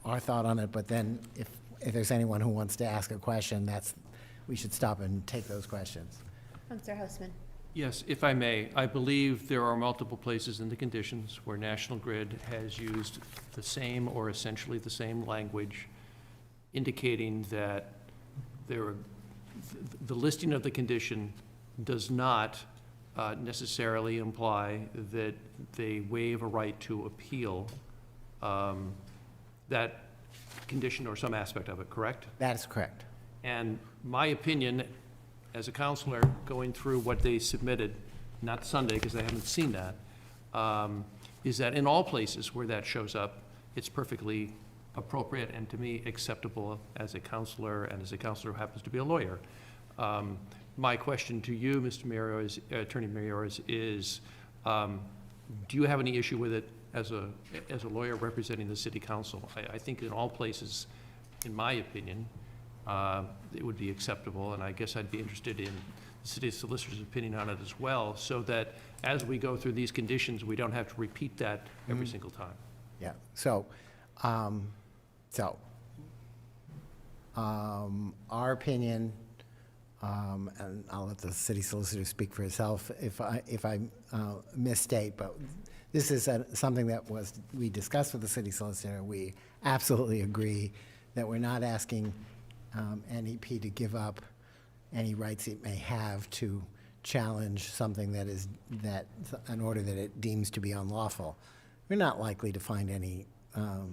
our thought on it, but then if there's anyone who wants to ask a question, we should stop and take those questions. Councillor Houseman. Yes, if I may, I believe there are multiple places in the conditions where National Grid has used the same or essentially the same language, indicating that the listing of the condition does not necessarily imply that they waive a right to appeal that condition or some aspect of it, correct? That is correct. And my opinion, as a counselor, going through what they submitted, not Sunday, because I haven't seen that, is that in all places where that shows up, it's perfectly appropriate and, to me, acceptable as a counselor and as a counselor who happens to be a lawyer. My question to you, Mr. Mayor, Attorney Mayor, is do you have any issue with it as a lawyer representing the city council? I think in all places, in my opinion, it would be acceptable, and I guess I'd be interested in the city solicitor's opinion on it as well, so that as we go through these conditions, we don't have to repeat that every single time. Yeah, our opinion, and I'll let the city solicitor speak for herself if I misstate, but this is something that we discussed with the city solicitor. We absolutely agree that we're not asking NEP to give up any rights it may have to challenge something that an order that it deems to be unlawful. We're not likely to find any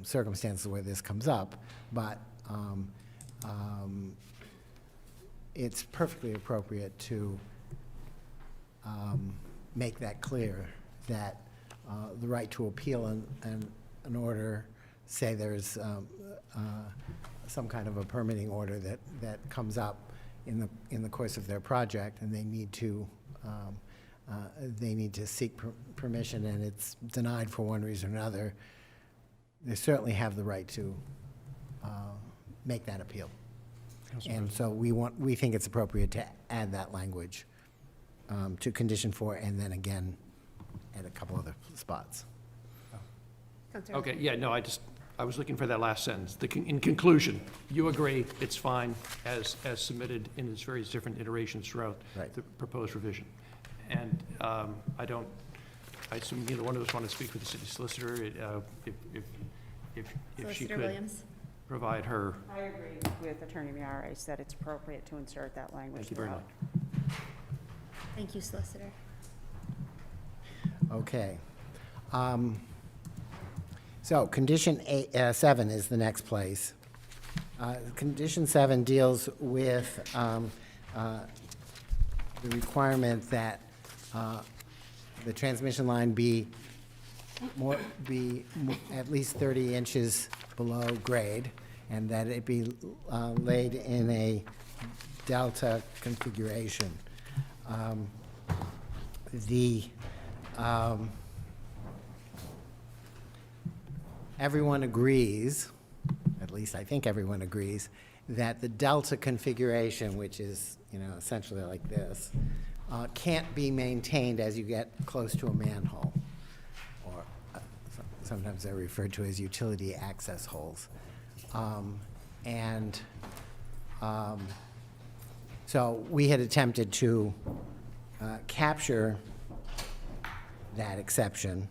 circumstances where this comes up, but it's perfectly appropriate to make that clear that the right to appeal an order, say there's some kind of a permitting order that comes up in the course of their project, and they need to seek permission, and it's denied for one reason or another. They certainly have the right to make that appeal. And so we think it's appropriate to add that language to condition 4, and then again at a couple other spots. Okay, yeah, no, I was looking for that last sentence. In conclusion, you agree it's fine as submitted in its various different iterations throughout the proposed revision. And I assume neither one of us want to speak for the city solicitor. If she could Williams. provide her. I agree with Attorney Miyares that it's appropriate to insert that language. Thank you very much. Thank you, solicitor. Okay. So condition 7 is the next place. Condition 7 deals with the requirement that the transmission line be at least 30 inches below grade, and that it be laid in a delta configuration. Everyone agrees, at least I think everyone agrees, that the delta configuration, which is essentially like this, can't be maintained as you get close to a manhole, or sometimes they're referred to as utility access holes. So we had attempted to capture that exception,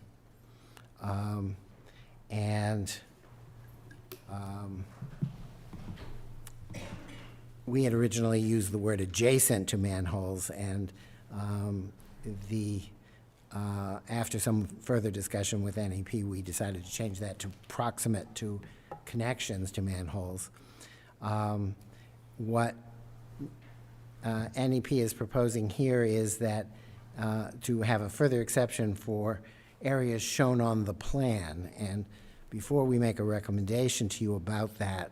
we had originally used the word adjacent to manholes, and after some further discussion with NEP, we decided to change that to proximate to connections to manholes. What NEP is proposing here is that to have a further exception for areas shown on the plan. And before we make a recommendation to you about that,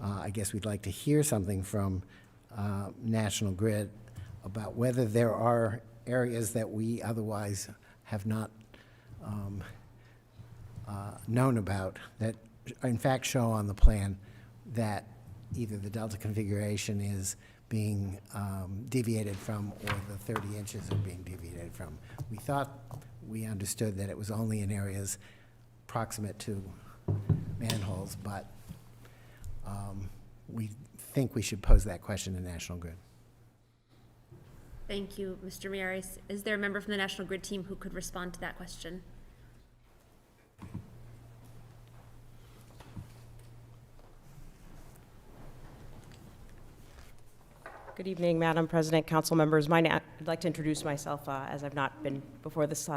I guess we'd like to hear something from National Grid about whether there are areas that we otherwise have not known about that in fact show on the plan that either the delta configuration is being deviated from, or the 30 inches are being deviated from. We thought we understood that it was only in areas proximate to manholes, but we think we should pose that question to National Grid. Thank you, Mr. Miyares. Is there a member from the National Grid team who could respond to that question? Good evening, Madam President, council members. I'd like to introduce myself as I've not been before this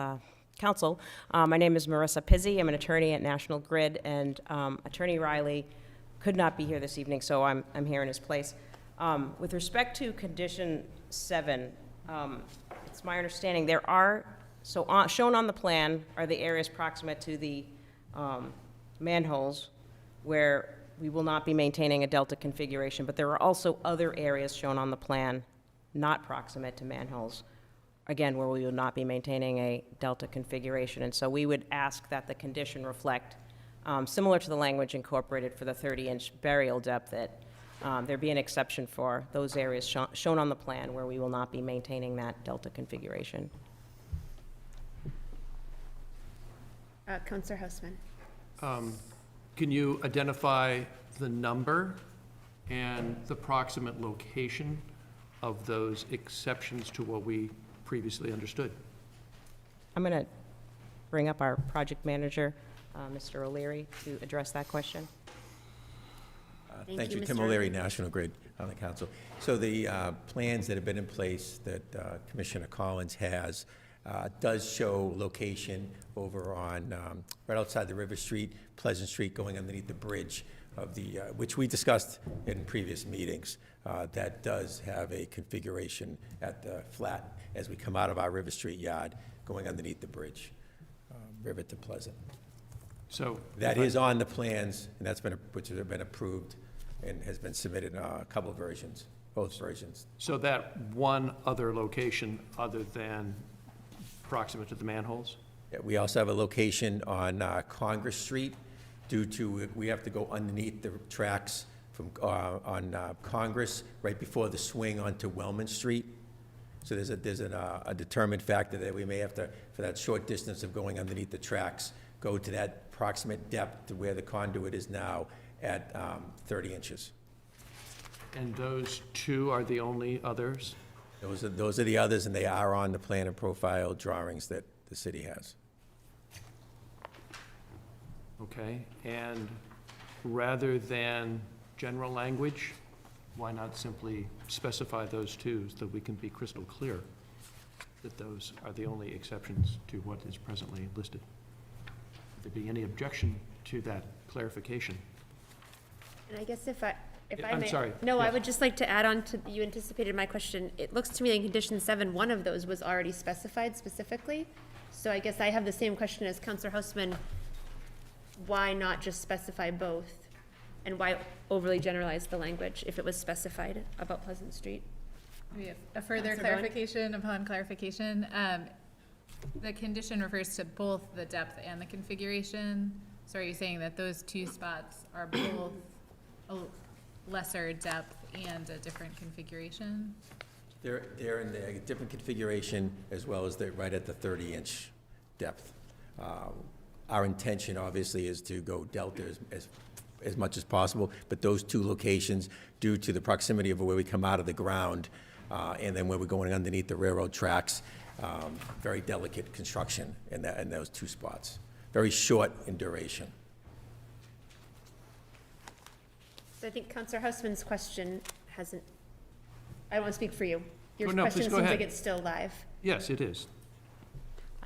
council. My name is Marissa Pizzi. I'm an attorney at National Grid, and Attorney Riley could not be here this evening, so I'm here in his place. With respect to condition 7, it's my understanding there are, shown on the plan are the areas proximate to the manholes where we will not be maintaining a delta configuration, but there are also other areas shown on the plan not proximate to manholes, again, where we will not be maintaining a delta configuration. And so we would ask that the condition reflect, similar to the language incorporated for the 30-inch burial depth, that there be an exception for those areas shown on the plan where we will not be maintaining that delta configuration. Councilor Houseman. Can you identify the number and the proximate location of those exceptions to what we previously understood? I'm going to bring up our project manager, Mr. O'Leary, to address that question. Thank you, Tim O'Leary, National Grid on the council. So the plans that have been in place that Commissioner Collins has does show location over on, right outside the River Street, Pleasant Street, going underneath the bridge of the, which we discussed in previous meetings. That does have a configuration at the flat as we come out of our River Street yard, going underneath the bridge, River to Pleasant. So that is on the plans, and that's been, which have been approved and has been submitted in a couple of versions, both versions. So that one other location other than proximate to the manholes? Yeah, we also have a location on Congress Street, due to, we have to go underneath the tracks from, on Congress, right before the swing onto Wellman Street. So there's a determined factor that we may have to, for that short distance of going underneath the tracks, go to that proximate depth to where the conduit is now at 30 inches. And those two are the only others? Those are the others, and they are on the plan and profile drawings that the city has. Okay, and rather than general language, why not simply specify those two so that we can be crystal clear that those are the only exceptions to what is presently listed? Would there be any objection to that clarification? And I guess if I I'm may. sorry. No, I Yes. would just like to add on to, you anticipated my question. It looks to me like in condition 7, one of those was already specified specifically. So I guess I have the same question as Councilor Houseman. Why not just specify both? And why overly generalize the language if it was specified about Pleasant Street? Maybe a further Councilor Bowen? clarification upon clarification. The condition refers to both the depth and the configuration. So are you saying that those two spots are both a lesser depth and a different configuration? They're in the different configuration as well as they're right at the 30-inch depth. Our intention, obviously, is to go delta as much as possible, but those two locations, due to the proximity of where we come out of the ground, and then where we're going underneath the railroad tracks, very delicate construction in those two spots. Very short in duration. So I think Councilor Houseman's question hasn't, I don't want to speak for you. Your Oh, no, question please go seems ahead. like it's still live. Yes, it is.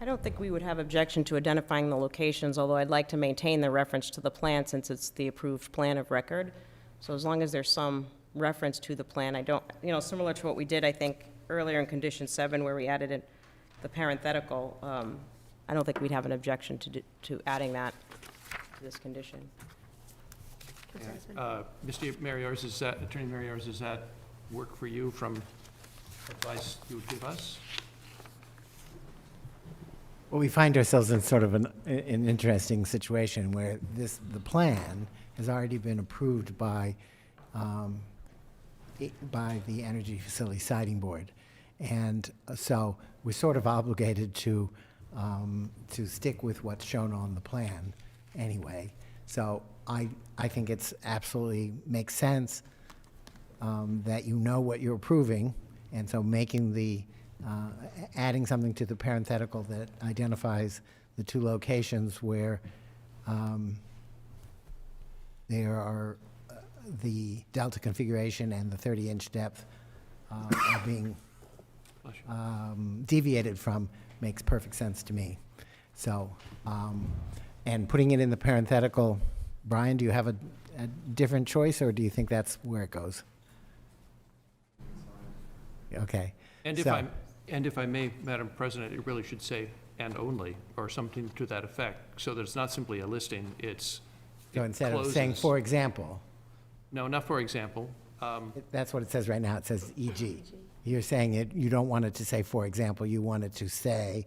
I don't think we would have objection to identifying the locations, although I'd like to maintain the reference to the plan since it's the approved plan of record. So as long as there's some reference to the plan, I don't, similar to what we did, I think, earlier in condition 7 where we added in the parenthetical, I don't think we'd have an objection to adding that to this condition. Mr. Mariars, Attorney Mariars, does that work for you from advice you would give us? Well, we find ourselves in sort of an interesting situation where the plan has already been approved by the Energy Facility Siting Board. And so we're sort of obligated to to stick with what's shown on the plan anyway. So I think it's absolutely makes sense that you know what you're approving, and so making the, adding something to the parenthetical that identifies the two locations where there are the delta configuration and the 30-inch depth are being deviated from makes perfect sense to me. So, and putting it in the parenthetical, Brian, do you have a different choice, or do you think that's where it goes? Okay. And if I may, Madam President, it really should say "and only" or something to that effect, so that it's not simply a listing, it's. So instead of saying "for example." No, not "for example." That's what it says right now. It says e.g. You're saying it, you don't want it to say "for example," you want it to say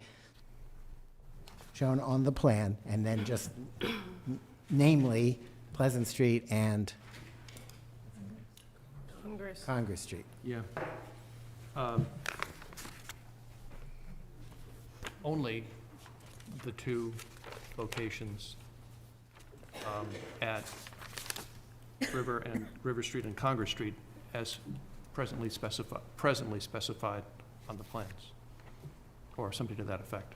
shown on the plan, and then just namely Pleasant Street and Congress Street. Yeah. Only the two locations at River Street and Congress Street as presently specified on the plans, or something to that effect.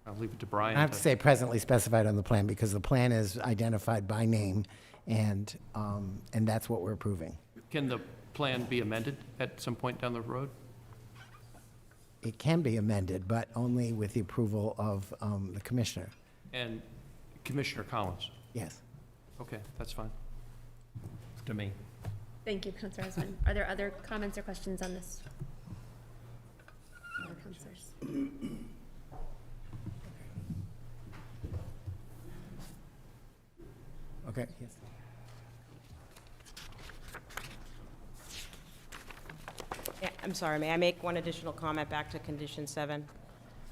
I'll leave it to Brian. I have to say presently specified on the plan because the plan is identified by name, and that's what we're approving. Can the plan be amended at some point down the road? It can be amended, but only with the approval of the commissioner. And Commissioner Collins? Yes. Okay, that's fine. To me. Thank you, Councilor Osman. Are there other comments or questions on this? Other councilors? Okay, yes. Yeah, I'm sorry, may I make one additional comment back to condition 7?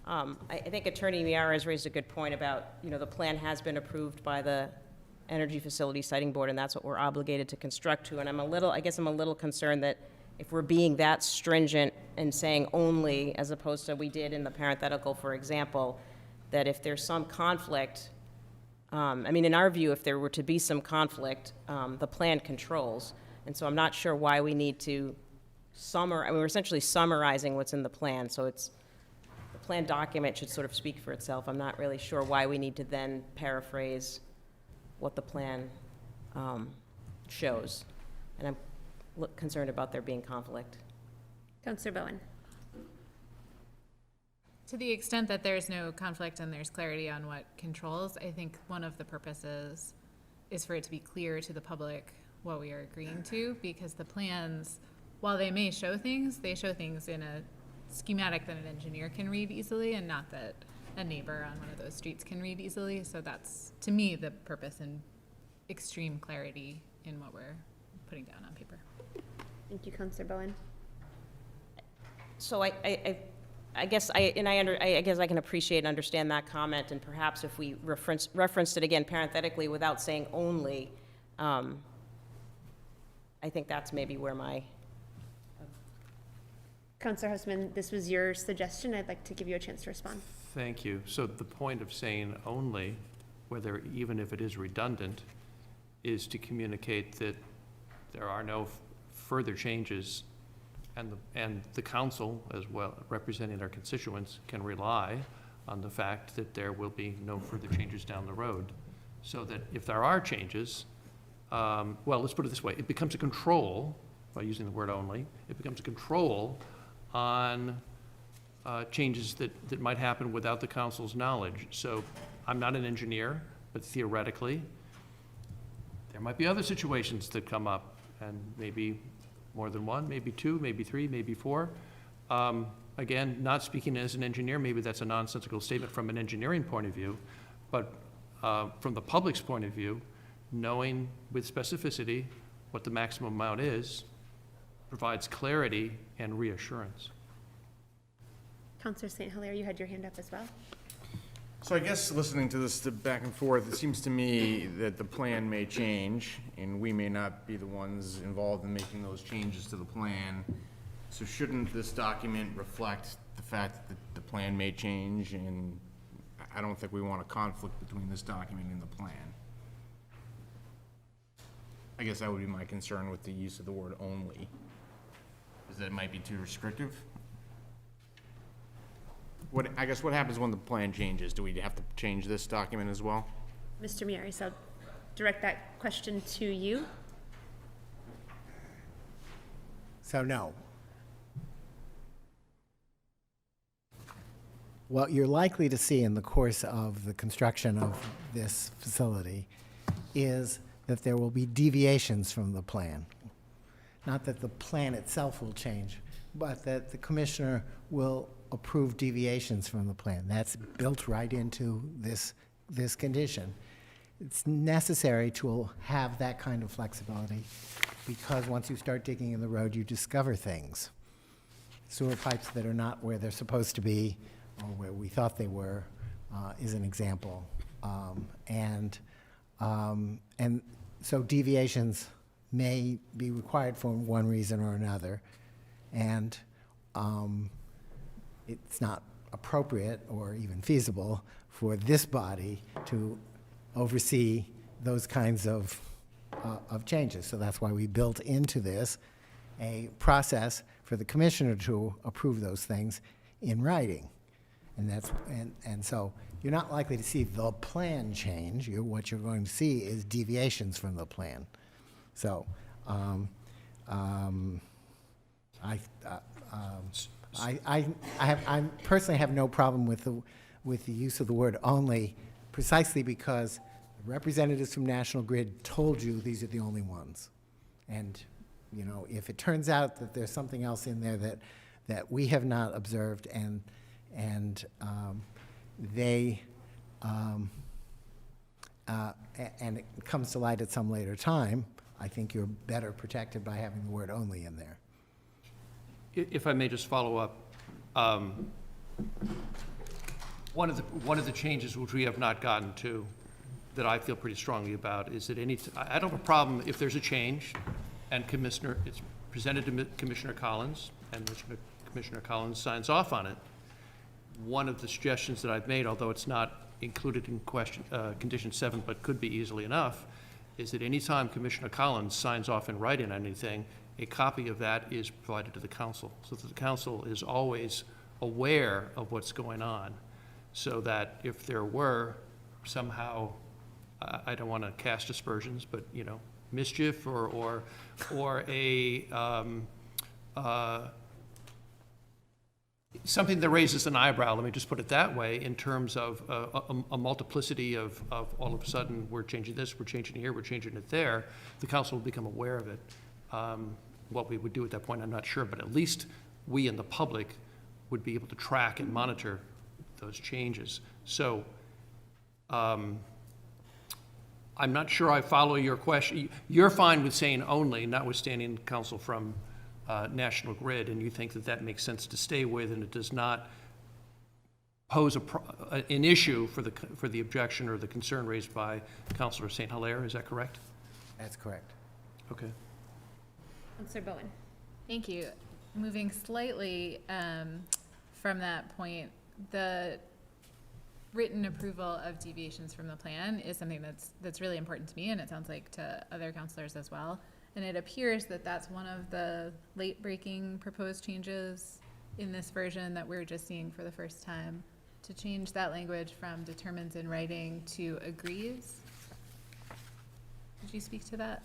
I think Attorney Miara has raised a good point about, the plan has been approved by the Energy Facility Siting Board, and that's what we're obligated to construct to. And I guess I'm a little concerned that if we're being that stringent and saying only, as opposed to we did in the parenthetical, for example, that if there's some conflict, in our view, if there were to be some conflict, the plan controls. And so I'm not sure why we need to we're essentially summarizing what's in the plan, so the plan document should sort of speak for itself. I'm not really sure why we need to then paraphrase what the plan shows. And I'm concerned about there being conflict. Councilor Bowen. To the extent that there's no conflict and there's clarity on what controls, I think one of the purposes is for it to be clear to the public what we are agreeing to, because the plans, while they may show things, they show things in a schematic that an engineer can read easily, and not that a neighbor on one of those streets can read easily. So that's, to me, the purpose and extreme clarity in what we're putting down on paper. Thank you, Councilor Bowen. So I guess I can appreciate and understand that comment, and perhaps if we referenced it again parenthetically without saying only, I think that's maybe where my... Councilor Husman, this was your suggestion. I'd like to give you a chance to respond. Thank you. So the point of saying only, whether even if it is redundant, is to communicate that there are no further changes, and the council, as well, representing our constituents, can rely on the fact that there will be no further changes down the road. So that if there are changes, well, let's put it this way, it becomes a control, by using the word only, it becomes a control on changes that might happen without the council's knowledge. So I'm not an engineer, but theoretically, there might be other situations that come up, and maybe more than one, maybe two, maybe three, maybe four. Again, not speaking as an engineer, maybe that's a nonsensical statement from an engineering point of view, but from the public's point of view, knowing with specificity what the maximum amount is provides clarity and reassurance. Councilor St. Hilaire, you had your hand up as well. So I guess listening to this back and forth, it seems to me that the plan may change, and we may not be the ones involved in making those changes to the plan. So shouldn't this document reflect the fact that the plan may change, and I don't think we want a conflict between this document and the plan. I guess that would be my concern with the use of the word only, is that it might be too restrictive. I guess what happens when the plan changes? Do we have to change this document as well? Mr. Mieri, so I'll direct that question to you. So no. What you're likely to see in the course of the construction of this facility is that there will be deviations from the plan. Not that the plan itself will change, but that the commissioner will approve deviations from the plan. That's built right into this condition. It's necessary to have that kind of flexibility because once you start digging in the road, you discover things. Sewer pipes that are not where they're supposed to be or where we thought they were is an example. And so deviations may be required for one reason or another. And it's not appropriate or even feasible for this body to oversee those kinds of changes. So that's why we built into this a process for the commissioner to approve those things in writing. And so you're not likely to see the plan change. What you're going to see is deviations from the plan. So I personally have no problem with the use of the word only, precisely because the representatives from National Grid told you these are the only ones. And you know, if it turns out that there's something else in there that we have not observed and it comes to light at some later time, I think you're better protected by having the word only in there. If I may just follow up, one of the changes which we have not gotten to that I feel pretty strongly about is that I don't have a problem if there's a change and it's presented to Commissioner Collins and Commissioner Collins signs off on it. One of the suggestions that I've made, although it's not included in condition 7 but could be easily enough, is that anytime Commissioner Collins signs off in writing on anything, a copy of that is provided to the council, so that the council is always aware of what's going on, so that if there were somehow, I don't want to cast aspersions, but you know, mischief or a something that raises an eyebrow, let me just put it that way, in terms of a multiplicity of all of a sudden we're changing this, we're changing here, we're changing it there, the council will become aware of it. What we would do at that point, I'm not sure, but at least we in the public would be able to track and monitor those changes. So I'm not sure I follow your question. You're fine with saying only, notwithstanding counsel from National Grid, and you think that that makes sense to stay with, and it does not pose an issue for the objection or the concern raised by Councilor St. Hilaire. Is that correct? That's correct. Okay. Councilor Bowen. Thank you. Moving slightly from that point, the written approval of deviations from the plan is something that's really important to me, and it sounds like to other councilors as well. And it appears that that's one of the late-breaking proposed changes in this version that we're just seeing for the first time, to change that language from determines in writing to agrees. Could you speak to that?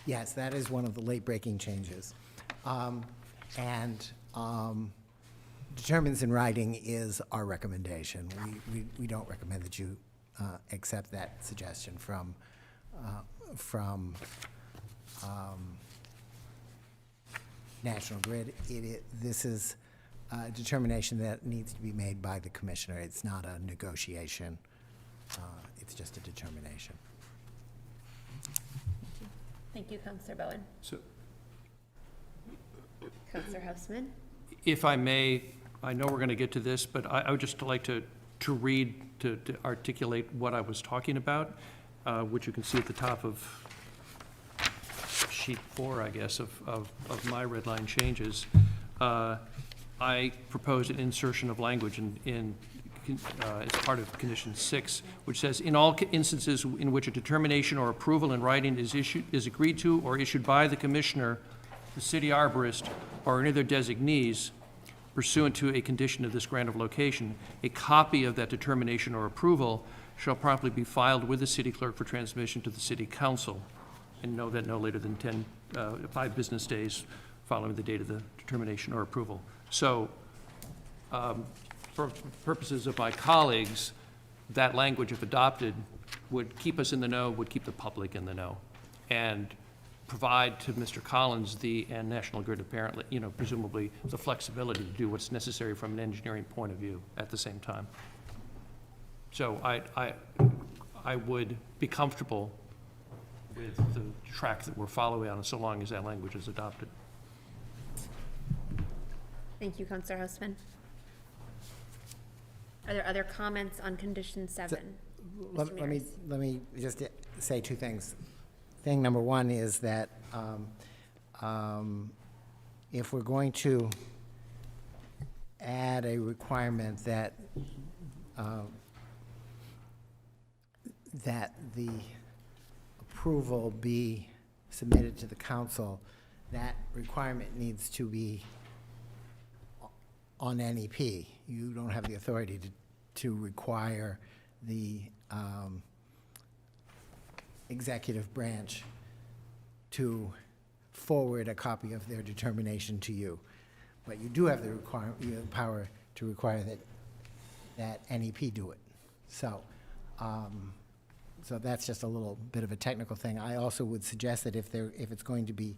Yes, that is one of the late-breaking changes. Determines in writing is our recommendation. We don't recommend that you accept that suggestion from National Grid. This is a determination that needs to be made by the commissioner. It's not a negotiation. It's just a determination. Thank you, Councilor Bowen. So, Councilor Houseman. if I may, I know we're going to get to this, but I would just like to read, to articulate what I was talking about, which you can see at the top of sheet 4, I guess, of my red line changes, I proposed an insertion of language as part of condition 6, which says, in all instances in which a determination or approval in writing is agreed to or issued by the commissioner, the city arborist, or any of their designees pursuant to a condition of this grant of location, a copy of that determination or approval shall promptly be filed with the city clerk for transmission to the city council, and no later than 5 business days following the date of the determination or approval. So, for purposes of my colleagues, that language, if adopted, would keep us in the know, would keep the public in the know, and provide to Mr. Collins and National Grid apparently, presumably, the flexibility to do what's necessary from an engineering point of view at the same time. So I would be comfortable with the track that we're following on, so long as that language is adopted. Thank you, Councilor Houseman. Are there other comments on condition 7? Let me just say 2 things. Thing number 1 is that if we're going to add a requirement that that the approval be submitted to the council, that requirement needs to be on NEP. You don't have the authority to require the executive branch to forward a copy of their determination to you. But you do have the power to require that NEP do it. So, so that's just a little bit of a technical thing. I also would suggest that if it's going to be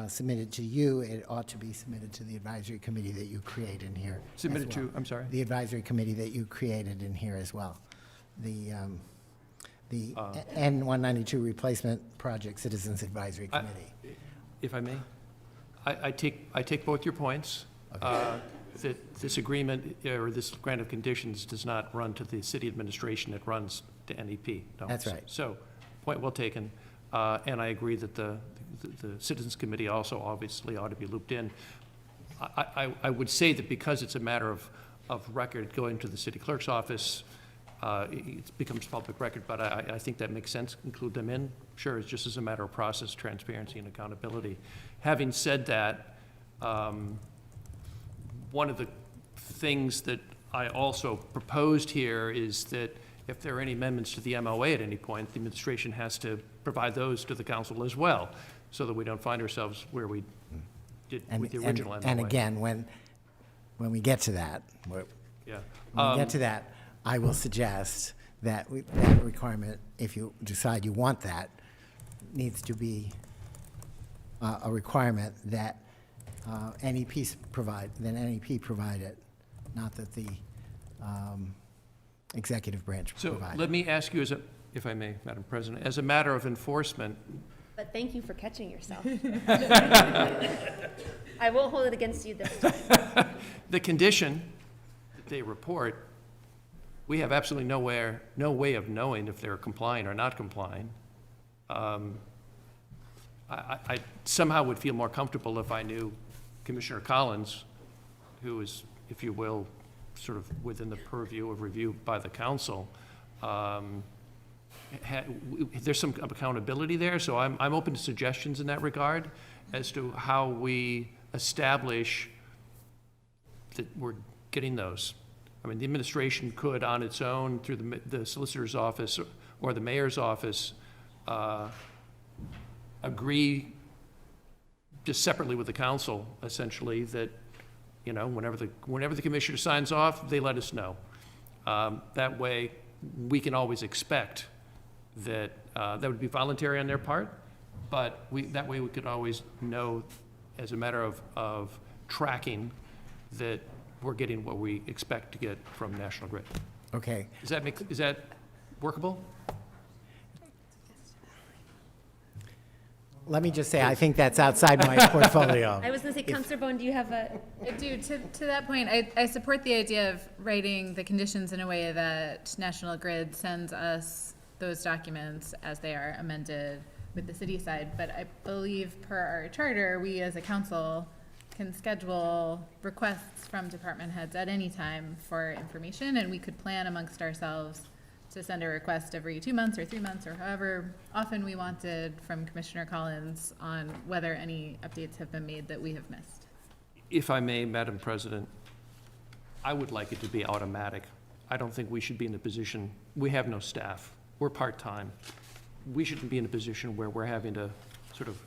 submitted to you, it ought to be submitted to the advisory committee that you create in here. Submitted to, I'm sorry? The advisory committee that you created in here as well. The N192 Replacement Project Citizens Advisory Committee. If I may, I take both your points. Okay. That this agreement or this grant of conditions does not run to the city administration, it runs to NEP. No. That's right. So, point well taken. And I agree that the Citizens Committee also obviously ought to be looped in. I would say that because it's a matter of record going to the city clerk's office, it becomes public record, but I think that makes sense, include them in. Sure, it's just as a matter of process, transparency, and accountability. Having said that, one of the things that I also proposed here is that if there are any amendments to the MOA at any point, the administration has to provide those to the council as well, so that we don't find ourselves where we did with the original MOA. And again, when we get to that, when we get to that, I will suggest that that requirement, if you decide you want that, needs to be a requirement that NEP provide it, not that the executive branch provide it. So let me ask you, if I may, Madam President, as a matter of enforcement. But thank you for catching yourself. I won't hold it against you this time. The condition that they report, we have absolutely no way of knowing if they're complying or not complying. I somehow would feel more comfortable if I knew Commissioner Collins, who is, if you will, sort of within the purview of review by the council. There's some accountability there, so I'm open to suggestions in that regard as to how we establish that we're getting those. I mean, the administration could, on its own, through the solicitor's office or the mayor's office, agree just separately with the council, essentially, that, whenever the commissioner signs off, they let us know. That way, we can always expect that that would be voluntary on their part, but that way we could always know, as a matter of tracking, that we're getting what we expect to get from National Grid. Okay. Is that workable? Let me just say, I think that's outside my portfolio. I was going to say, Councilor Bone, do you have a... I do. To that point, I support the idea of writing the conditions in a way that National Grid sends us those documents as they are amended with the city side. But I believe per our charter, we as a council can schedule requests from department heads at any time for information, and we could plan amongst ourselves to send a request every 2 months or 3 months or however often we wanted from Commissioner Collins on whether any updates have been made that we have missed. If I may, Madam President, I would like it to be automatic. I don't think we should be in a position, we have no staff, we're part-time. We shouldn't be in a position where we're having to sort of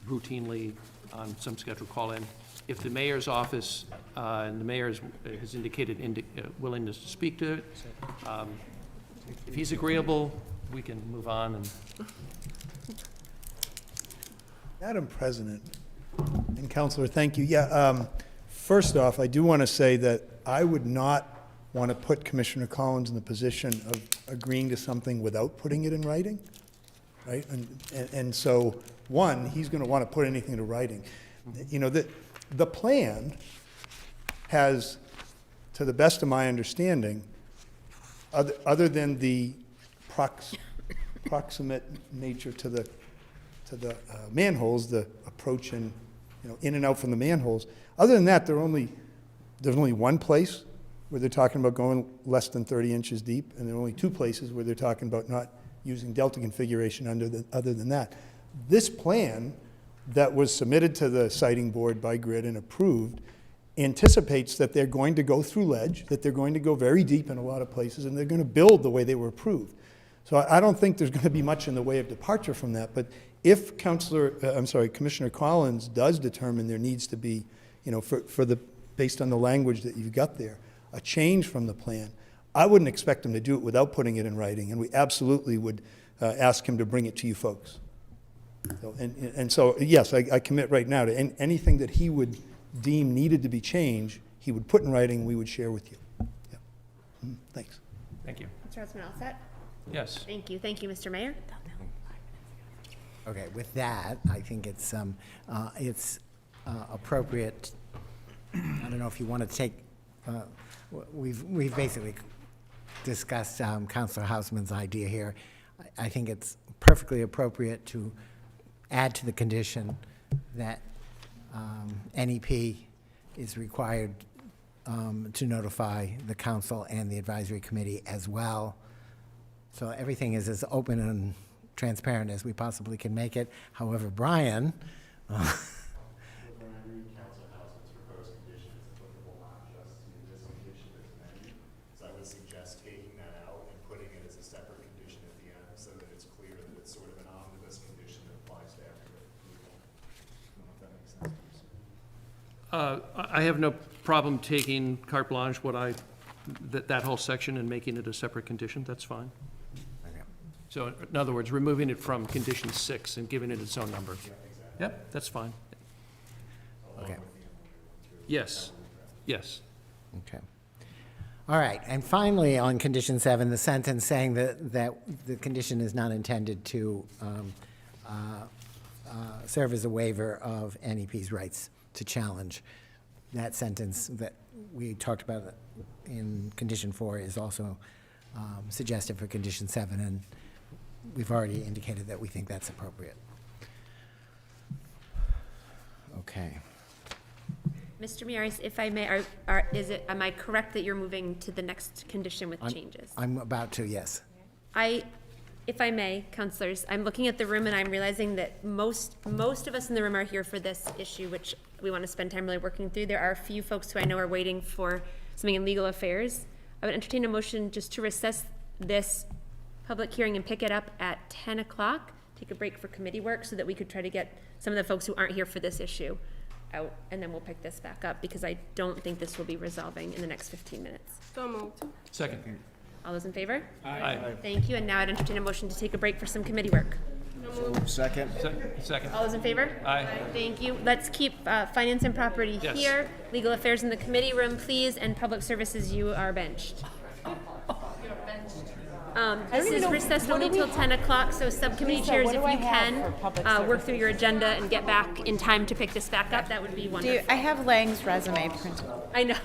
routinely on some schedule call in. If the mayor's office and the mayor has indicated willingness to speak to it, if he's agreeable, we can move on. And Madam President and Councilor, thank you. Yeah, first off, I do want to say that I would not want to put Commissioner Collins in the position of agreeing to something without putting it in writing, right? And so, one, he's going to want to put anything into writing. You know, the plan has, to the best of my understanding, other than the proximate nature to the manholes, the approach and, you know, in and out from the manholes, other than that, there's only one place where they're talking about going less than 30 inches deep, and there are only 2 places where they're talking about not using delta configuration other than that. This plan that was submitted to the siting board by Grid and approved anticipates that they're going to go through ledge, that they're going to go very deep in a lot of places, and they're going to build the way they were approved. So I don't think there's going to be much in the way of departure from that. But if Commissioner Collins does determine there needs to be, you know, based on the language that you've got there, a change from the plan, I wouldn't expect him to do it without putting it in writing, and we absolutely would ask him to bring it to you folks. So, and so, yes, I commit right now to anything that he would deem needed to be changed, he would put in writing, we would share with you. Yeah. Thanks. Thank you. Mr. Husband, all set? Yes. Thank you. Thank you, Mr. Mayor. Okay, with that, I think it's appropriate. I don't know if you want to take. We've basically discussed Councilor Hausman's idea here. I think it's perfectly appropriate to add to the condition that NEP is required to notify the council and the advisory committee as well. So everything is as open and transparent as we possibly can make it. However, Brian, So I would suggest taking that out and putting it as a separate condition at the end so that it's clear that it's sort of an omnibus condition that applies to every approval. I don't know if that makes sense. I have no problem taking carte blanche, that whole section and making it a separate condition. That's fine. So in other words, removing it from condition 6 and giving it its own number. Yeah, exactly. Yep, that's fine. Okay. Yes, yes. Okay. All right, and finally, on condition 7, the sentence saying that the condition is not intended to serve as a waiver of NEP's rights to challenge. That sentence that we talked about in condition 4 is also suggested for condition 7, and we've already indicated that we think that's appropriate. Okay. Mr. Miyares, if I may, am I correct that you're moving to the next condition with changes? I'm about to, yes. If I may, councilors, I'm looking at the room and I'm realizing that most of us in the room are here for this issue, which we want to spend time really working through. There are a few folks who I know are waiting for something in legal affairs. I would entertain a motion just to recess this public hearing and pick it up at 10 o'clock, take a break for committee work so that we could try to get some of the folks who aren't here for this issue out, and then we'll pick this back up because I don't think this will be resolving in the next 15 minutes. So moved. Second. All those in favor? Aye. Thank you, and now I'd entertain a motion to take a break for some committee work. Second. Second. All those in favor? Aye. Thank you. Let's keep finance and property Yes. here, legal affairs in the committee room, please, and public services, you are benched. This is recessed only till 10 o'clock, so subcommittee chairs, if you can, work through your agenda and get back in time to pick this back up, that would be wonderful. I have Lang's resume printed. I know.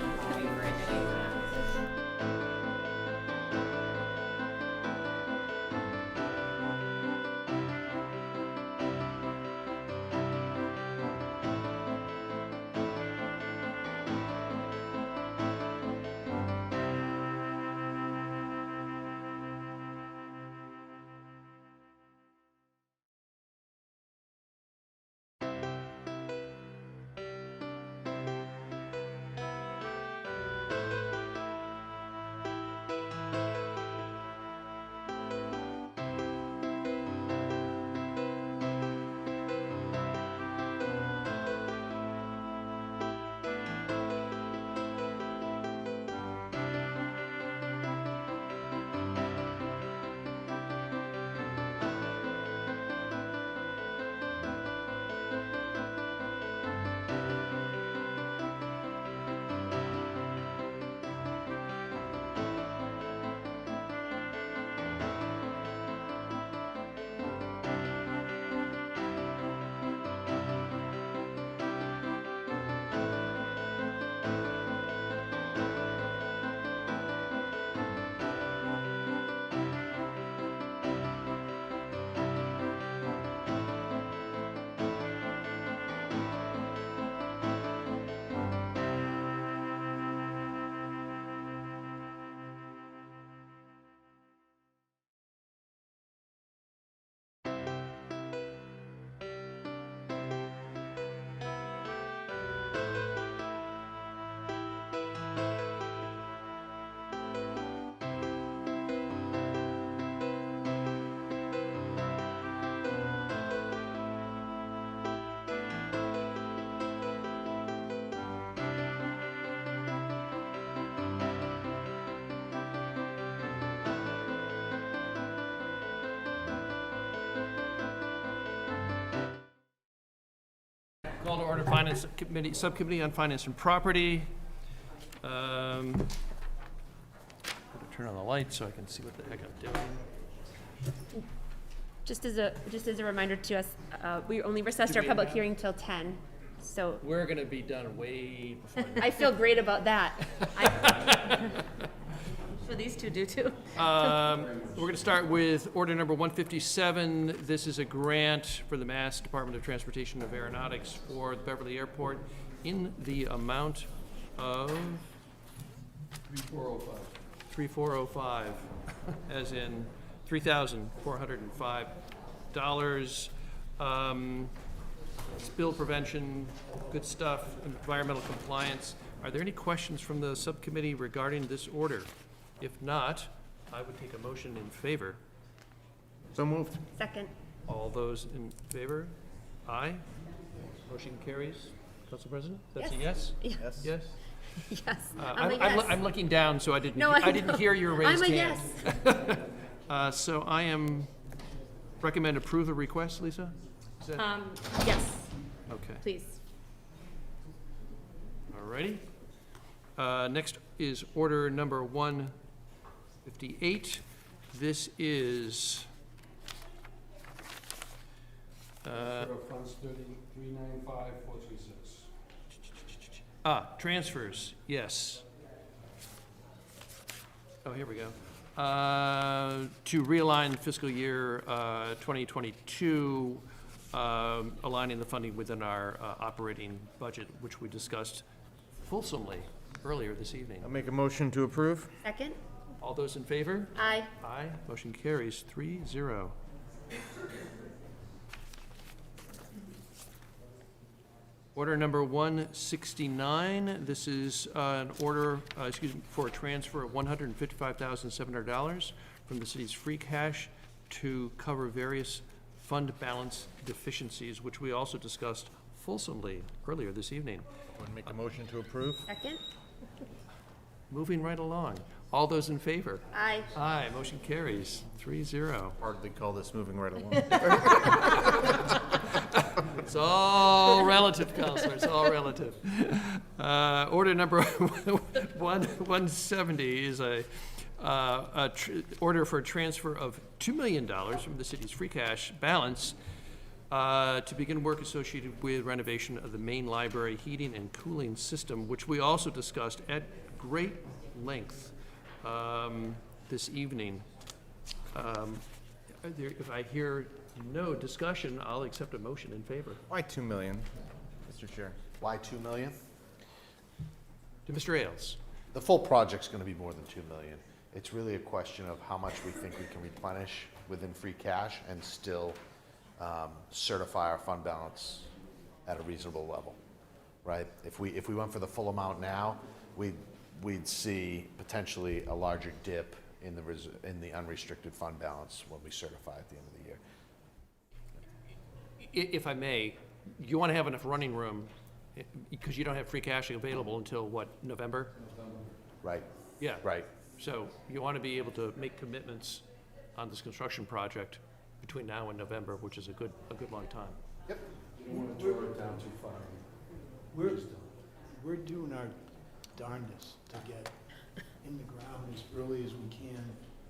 Call to order Finance Committee, Subcommittee on Finance and Property. Gotta turn on the light so I can see what the heck I'm doing. Just as a reminder to us, we only recessed Do our we public have- hearing till 10, so We're gonna be done way before. I feel great about that. So these two do too. We're going to start with order number 157. This is a grant for the Mass Department of Transportation of Aeronautics for the Beverly Airport in the amount of 3405. 3405, as in $3,405. Spill prevention, good stuff, environmental compliance. Are there any questions from the subcommittee regarding this order? If not, I would take a motion in favor. So moved. Second. All those in favor? Aye. Motion carries. Council President? That's a yes? Yes. Yes? Yes. I'm a yes. I'm looking down, so I didn't, No, I didn't hear your raised I'm a hand. yes. So I recommend approve the request, Lisa? Is that- Yes, Okay. please. All righty. Next is order number 158. This is Funds 395,436. Transfers, yes. Oh, here we go. To realign fiscal year 2022, aligning the funding within our operating budget, which we discussed fulsomely earlier this evening. I'll make a motion to approve. Second? All those in favor? Aye. Aye. Motion carries 3-0. Order number 169, this is an order, for a transfer of $155,700 from the city's free cash to cover various fund balance deficiencies, which we also discussed fulsomely earlier this evening. Want to make a motion to approve? Second? Moving right along. All those in favor? Aye. Aye, motion carries 3-0. Hardly call this moving right along. It's all relative, Counselor, it's all relative. Order number 170 is order for a transfer of $2 million from the city's free cash balance to begin work associated with renovation of the main library heating and cooling system, which we also discussed at great length this evening. If I hear no discussion, I'll accept a motion in favor. Why 2 million, Mr. Chair? Why 2 million? To Mr. Ailes. The full project's gonna be more than 2 million. It's really a question of how much we think we can replenish within free cash and still certify our fund balance at a reasonable level, right? If we went for the full amount now, we'd see potentially a larger dip in the unrestricted fund balance when we certify at the end of the year. If I may, you want to have enough running room, because you don't have free cash available until, what, November? Right. Yeah. Right. So you want to be able to make commitments on this construction project between now and November, which is a good long time. Yep. You don't want to tear it down too far. We're doing our darndest to get in the ground as early as we can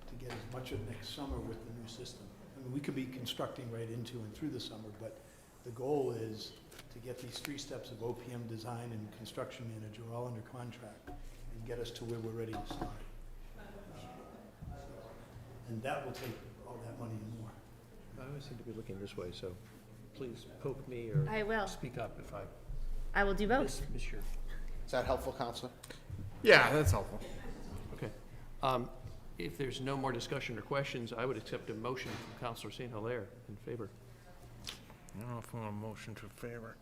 to get as much of next summer with the new system. I mean, we could be constructing right into and through the summer, but the goal is to get these 3 steps of OPM design and construction manager all under contract and get us to where we're ready to start. And that will take all that money and more. I always seem to be looking this way, so please poke me or I will. speak up if I I will do both. miss your. Is that helpful, Counselor? Yeah, that's helpful. Okay. If there's no more discussion or questions, I would accept a motion from Councilor St. Hilaire in favor. I don't know if I want a motion to favor.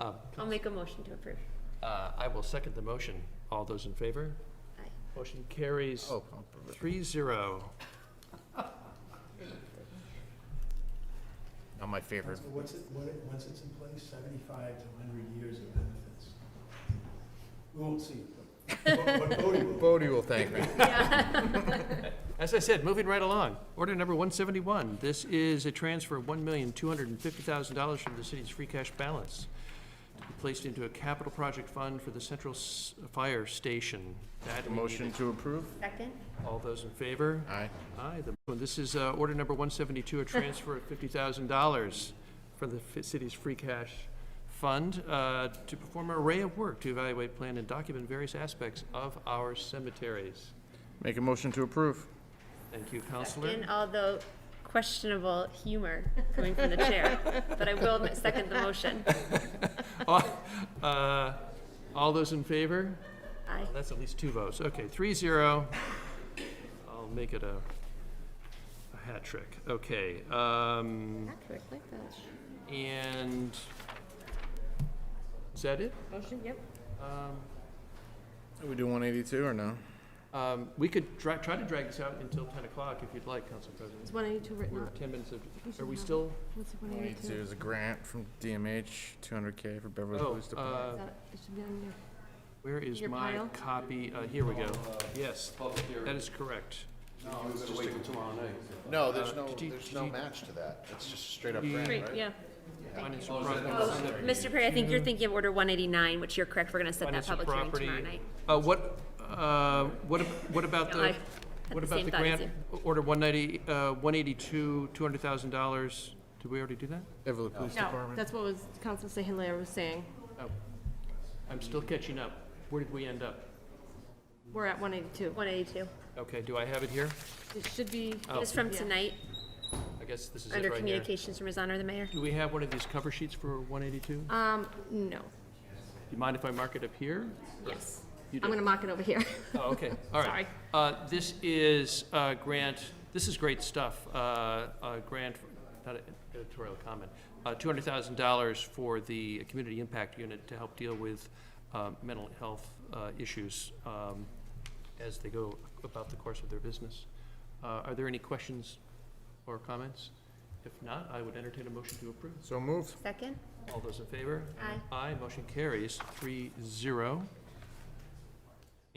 I'll make a motion to approve. I will second the motion. All those in favor? Aye. Motion carries Oh, I'll approve it. 3-0. Not my favorite. Once it's in place, 75 to 100 years of benefits. We won't see it, but Bodie will. Bodie will thank me. As I said, moving right along. Order number 171. This is a transfer of $1,250,000 from the city's free cash balance placed into a capital project fund for the central fire station. That we Motion needed. to approve? Second? All those in favor? Aye. Aye. This is order number 172, a transfer of $50,000 from the city's free cash fund to perform an array of work to evaluate, plan, and document various aspects of our cemeteries. Make a motion to approve. Thank you, Counselor. And although questionable humor coming from the chair, but I will second the motion. All those in favor? Aye. Oh, that's at least 2 votes. Okay, 3-0. I'll make it a hat trick. Okay. Patrick, like that. And is that it? Motion, yep. Are we doing 182 or no? We could try to drag this out until 10 o'clock if you'd like, Council President. Is 182 written We're out? 10 minutes of, You should are we have still? it. What's 182 182? is a grant from DMH, 200K for Beverly Oh, Police Department. Is that- it should be on your- Where is Your my pile? copy? Here we go. Yes, that is correct. No, we're gonna wait till tomorrow night. No, there's no, did you- there's did no you- match to that. It's just a straight up You- grant, Great, right? yeah. Financial Oh, property. Mr. Perry, I think you're thinking of order 189, which you're correct. We're going to set that Financial public hearing property. tomorrow night. What about No, I the, had what the about same the thought as grant, order 182, $200,000? Did we already do that? Beverly Police No, Department. that's what was Councilor Hilaire was saying. Oh, I'm still catching up. Where did we end up? We're at 182. 182. Okay, do I have it here? It should be. Oh. It's from Yeah. tonight, I guess this is it under right here. communications from His Honor the Mayor. Do we have one of these cover sheets for 182? Do No. you mind if I mark it up here? Yes. You I'm do? going to mark it over here. Oh, okay, all right. This is a grant, this is great stuff. A grant, not an editorial comment, $200,000 for the Community Impact Unit to help deal with mental health issues as they go about the course of their business. Are there any questions or comments? If not, I would entertain a motion to approve. So moved. Second? All those in favor? Aye. Aye, motion carries 3-0.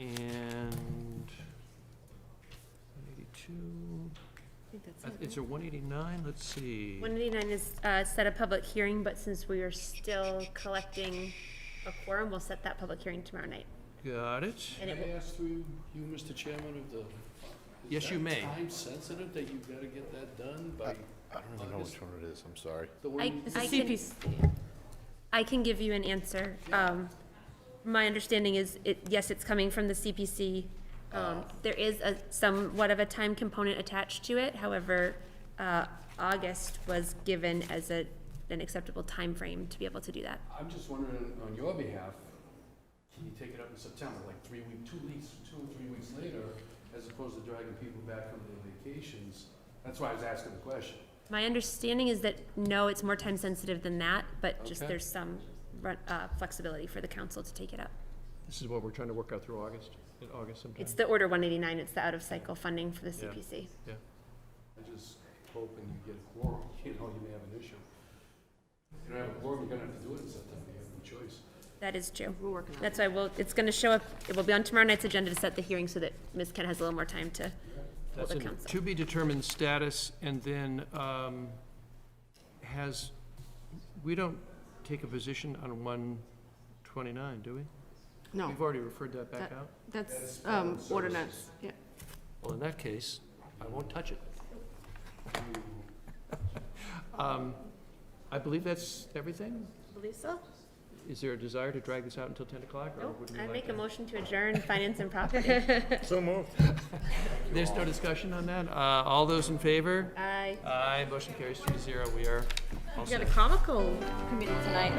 And 182, I think that's it. is there 189? Let's see. 189 is set a public hearing, but since we are still collecting a quorum, we'll set that public hearing tomorrow night. Got it. And it Can I will- ask through you, Mr. Chairman, of the... Yes, you may. Time sensitive that you've got to get that done by I don't even know which one it is, I'm sorry. the I, one? I can give you an answer. My understanding is, yes, it's coming from the CPC. There is somewhat of a time component attached to it. However, August was given as an acceptable time frame to be able to do that. I'm just wondering, on your behalf, can you take it up in September, like 2 or 3 weeks later, as opposed to dragging people back from their vacations? That's why I was asking the question. My understanding is that, no, it's more time sensitive than that, but just Okay. there's some flexibility for the council to take it up. This is what we're trying to work out through August, in August sometime. It's the order 189, it's the out-of-cycle funding for the Yeah. CPC. Yeah. I just hoping you get a quorum, you may have an issue. If you don't have a quorum, you're going to have to do it in September, you have no choice. That is true. We're working on That's why it's going to show up, it will be on tomorrow night's agenda to set the hearing so that Ms. Kent has a little more time to hold That's the a council. to-be-determined status, and then we don't take a position on 129, do we? No. We've already referred that back out? That's ordinance, yeah. Well, in that case, I won't touch it. I believe that's everything. I believe so. Is there a desire to drag this out until 10 o'clock? or Nope, would we I like make a to- motion to adjourn finance and property. So moved. There's no discussion on that? All those in favor? Aye. Aye, motion carries 3-0. We are all We got set. a comical committee tonight.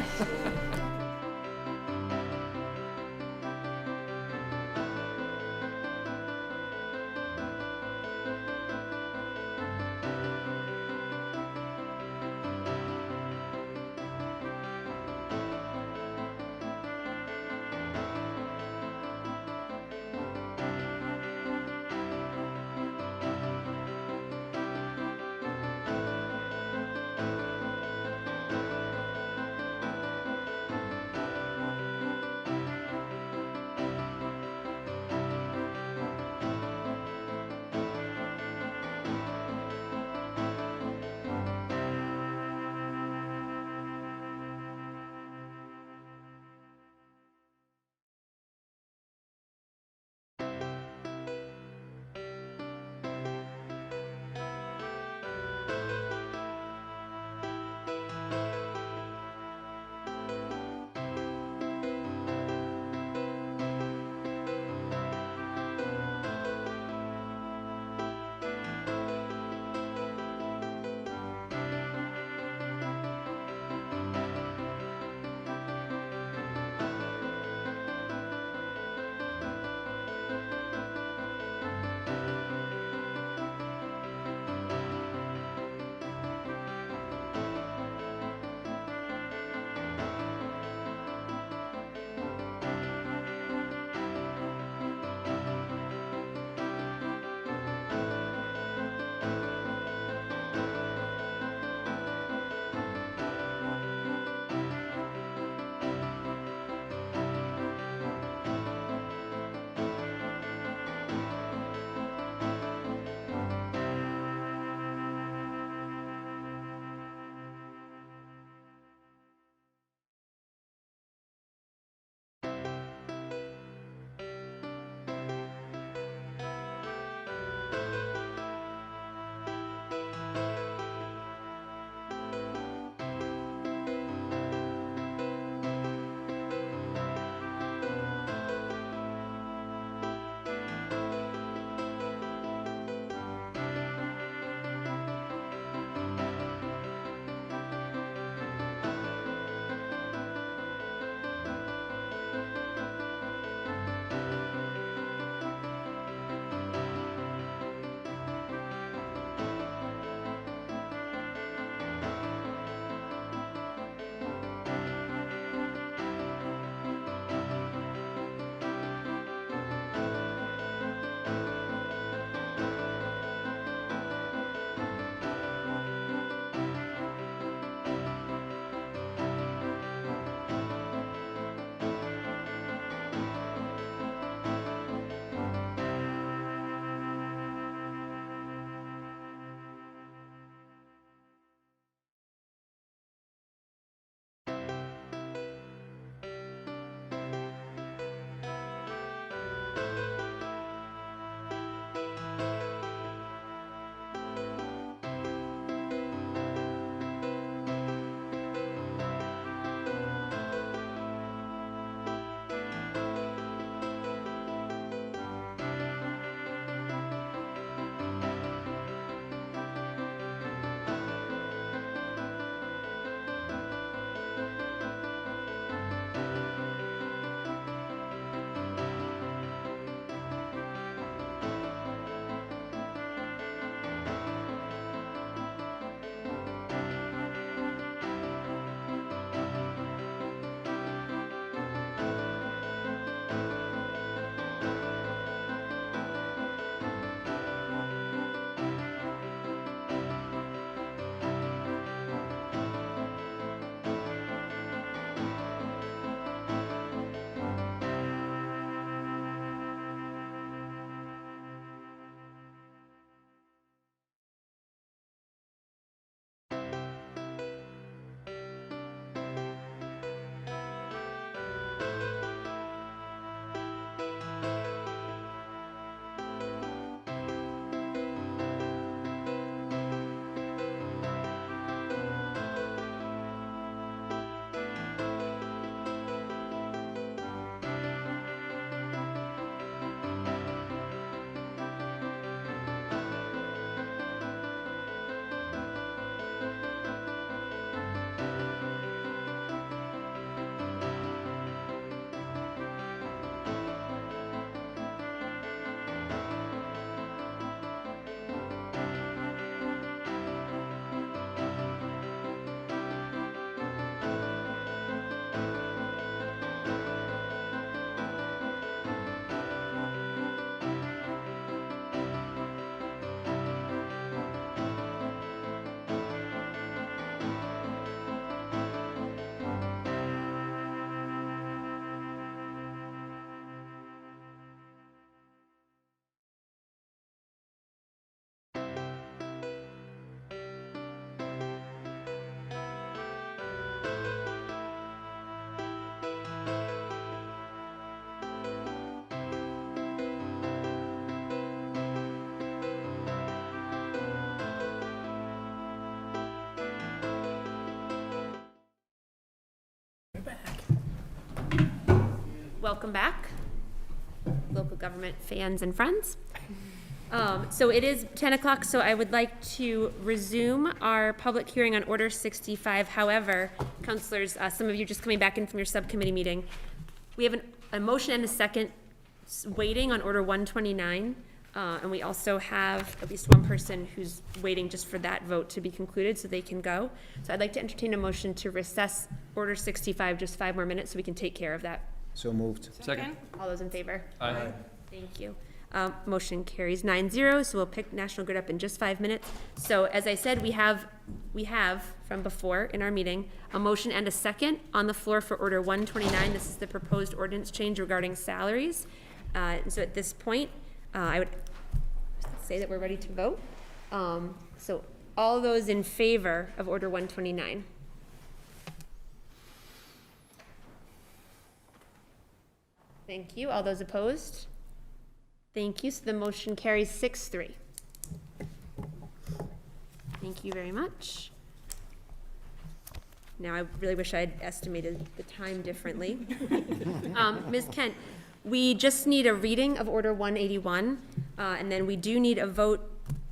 Welcome back, local government fans and friends. So it is 10 o'clock, so I would like to resume our public hearing on Order 65. However, councilors, some of you just coming back in from your subcommittee meeting, we have a motion and a second waiting on Order 129. And we also have at least one person who's waiting just for that vote to be concluded so they can go. So I'd like to entertain a motion to recess Order 65, just 5 more minutes so we can take care of that. So moved. Second. All those in favor? Aye. Thank you. Motion carries 9-0, so we'll pick National Grid up in just 5 minutes. So as I said, we have from before in our meeting, a motion and a second on the floor for Order 129. This is the proposed ordinance change regarding salaries. And so at this point, I would say that we're ready to vote. So all those in favor of Order 129? Thank you. All those opposed? Thank you. So the motion carries 6-3. Thank you very much. Now, I really wish I had estimated the time differently. Ms. Kent, we just need a reading of Order 181, and then we do need a vote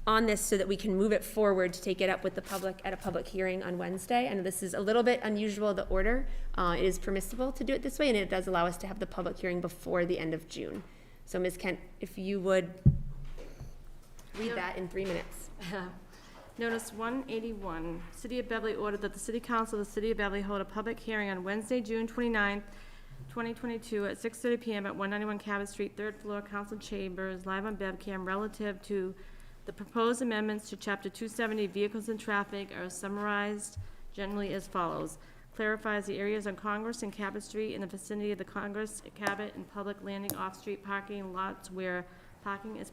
on this so that we can move it forward to take it up with the public at a public hearing on Wednesday. And this is a little bit unusual, the order. It is permissible to do it this way, and it does allow us to have the public hearing before the end of June. So, Ms. Kent, if you would read that in 3 minutes. Notice 181, City of Beverly ordered that the City Council of the City of Beverly hold a public hearing on Wednesday, June 29th, 2022 at 6:30 PM at 191 Cabot Street, 3rd floor, Council Chambers, live on BevCam, relative to the proposed amendments to Chapter 270 Vehicles and Traffic are summarized generally as follows. Clarifies the areas on Congress and Cabot Street in the vicinity of the Congress, Cabot, and public landing off-street parking lots where parking is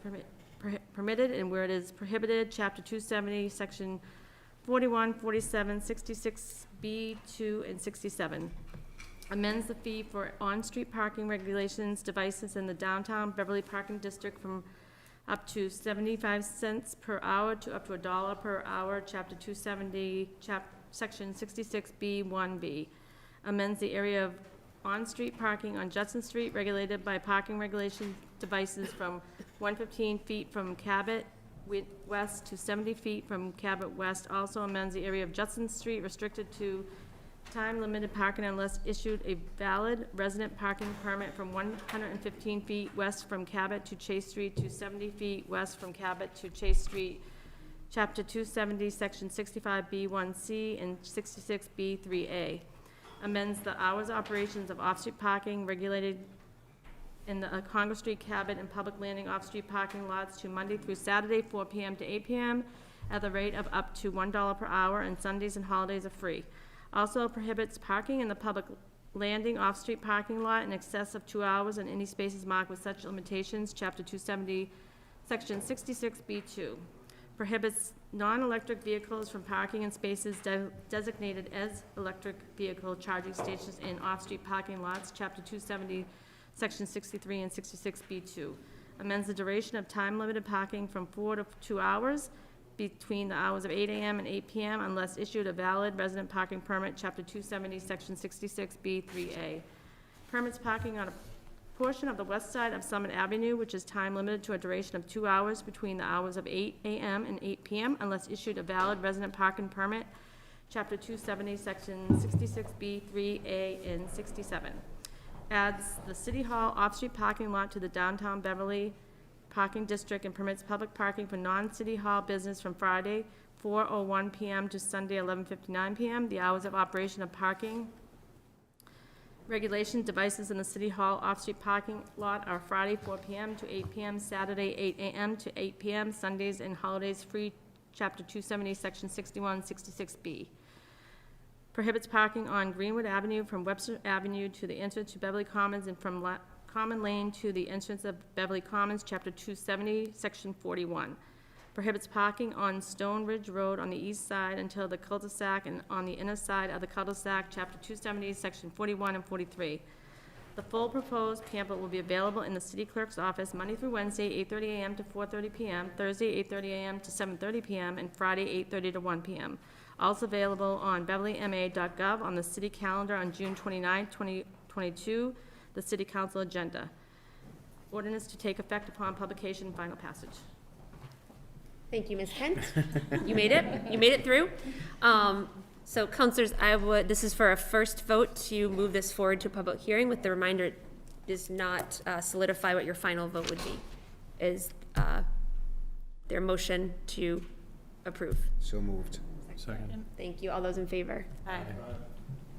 permitted and where it is prohibited, Chapter 270, Section 41, 47, 66B2, and 67. Amends the fee for on-street parking regulations devices in the downtown Beverly Parking District from up to 75 cents per hour to up to $1 per hour, Chapter 270, Section 66B1B. Amends the area of on-street parking on Judson Street regulated by parking regulation devices from 115 feet from Cabot West to 70 feet from Cabot West. Also amends the area of Judson Street restricted to time-limited parking unless issued a valid resident parking permit from 115 feet west from Cabot to Chase Street to 70 feet west from Cabot to Chase Street, Chapter 270, Section 65B1C and 66B3A. Amends the hours of operations of off-street parking regulated in the Congress Street, Cabot, and public landing off-street parking lots to Monday through Saturday, 4 p.m. to 8 p.m. at the rate of up to $1 per hour, and Sundays and holidays are free. Also prohibits parking in the public landing off-street parking lot in excess of 2 hours in any spaces marked with such limitations, Chapter 270, Section 66B2. Prohibits non-electric vehicles from parking in spaces designated as electric vehicle charging stations in off-street parking lots, Chapter 270, Section 63 and 66B2. Amends the duration of time-limited parking from 4 to 2 hours between the hours of 8 a.m. and 8 p.m. unless issued a valid resident parking permit, Chapter 270, Section 66B3A. Permits parking on a portion of the west side of Summit Avenue, which is time-limited to a duration of 2 hours between the hours of 8 a.m. and 8 p.m. unless issued a valid resident parking permit, Chapter 270, Section 66B3A and 67. Adds the City Hall off-street parking lot to the downtown Beverly Parking District and permits public parking for non-City Hall business from Friday, 4:01 p.m. to Sunday, 11:59 p.m. The hours of operation of parking regulation devices in the City Hall off-street parking lot are Friday, 4 p.m. to 8 p.m., Saturday, 8 a.m. to 8 p.m., Sundays and holidays free, Chapter 270, Section 61, 66B. Prohibits parking on Greenwood Avenue from Webster Avenue to the entrance to Beverly Commons and from Common Lane to the entrance of Beverly Commons, Chapter 270, Section 41. Prohibits parking on Stone Ridge Road on the east side until the cul-de-sac and on the inner side of the cul-de-sac, Chapter 270, Section 41 and 43. The full proposed pamphlet will be available in the city clerk's office Monday through Wednesday, 8:30 a.m. to 4:30 p.m., Thursday, 8:30 a.m. to 7:30 p.m., and Friday, 8:30 to 1 p.m. Also available on beverlyma.gov on the city calendar on June 29, 2022, the city council agenda. Ordinance to take effect upon publication and final passage. Thank you, Ms. Kent. You made it. You made it through. So, councilors, this is for a first vote to move this forward to a public hearing with the reminder it does not solidify what your final vote would be. Is their motion to approve? So moved. Second. Thank you. All those in favor? Aye.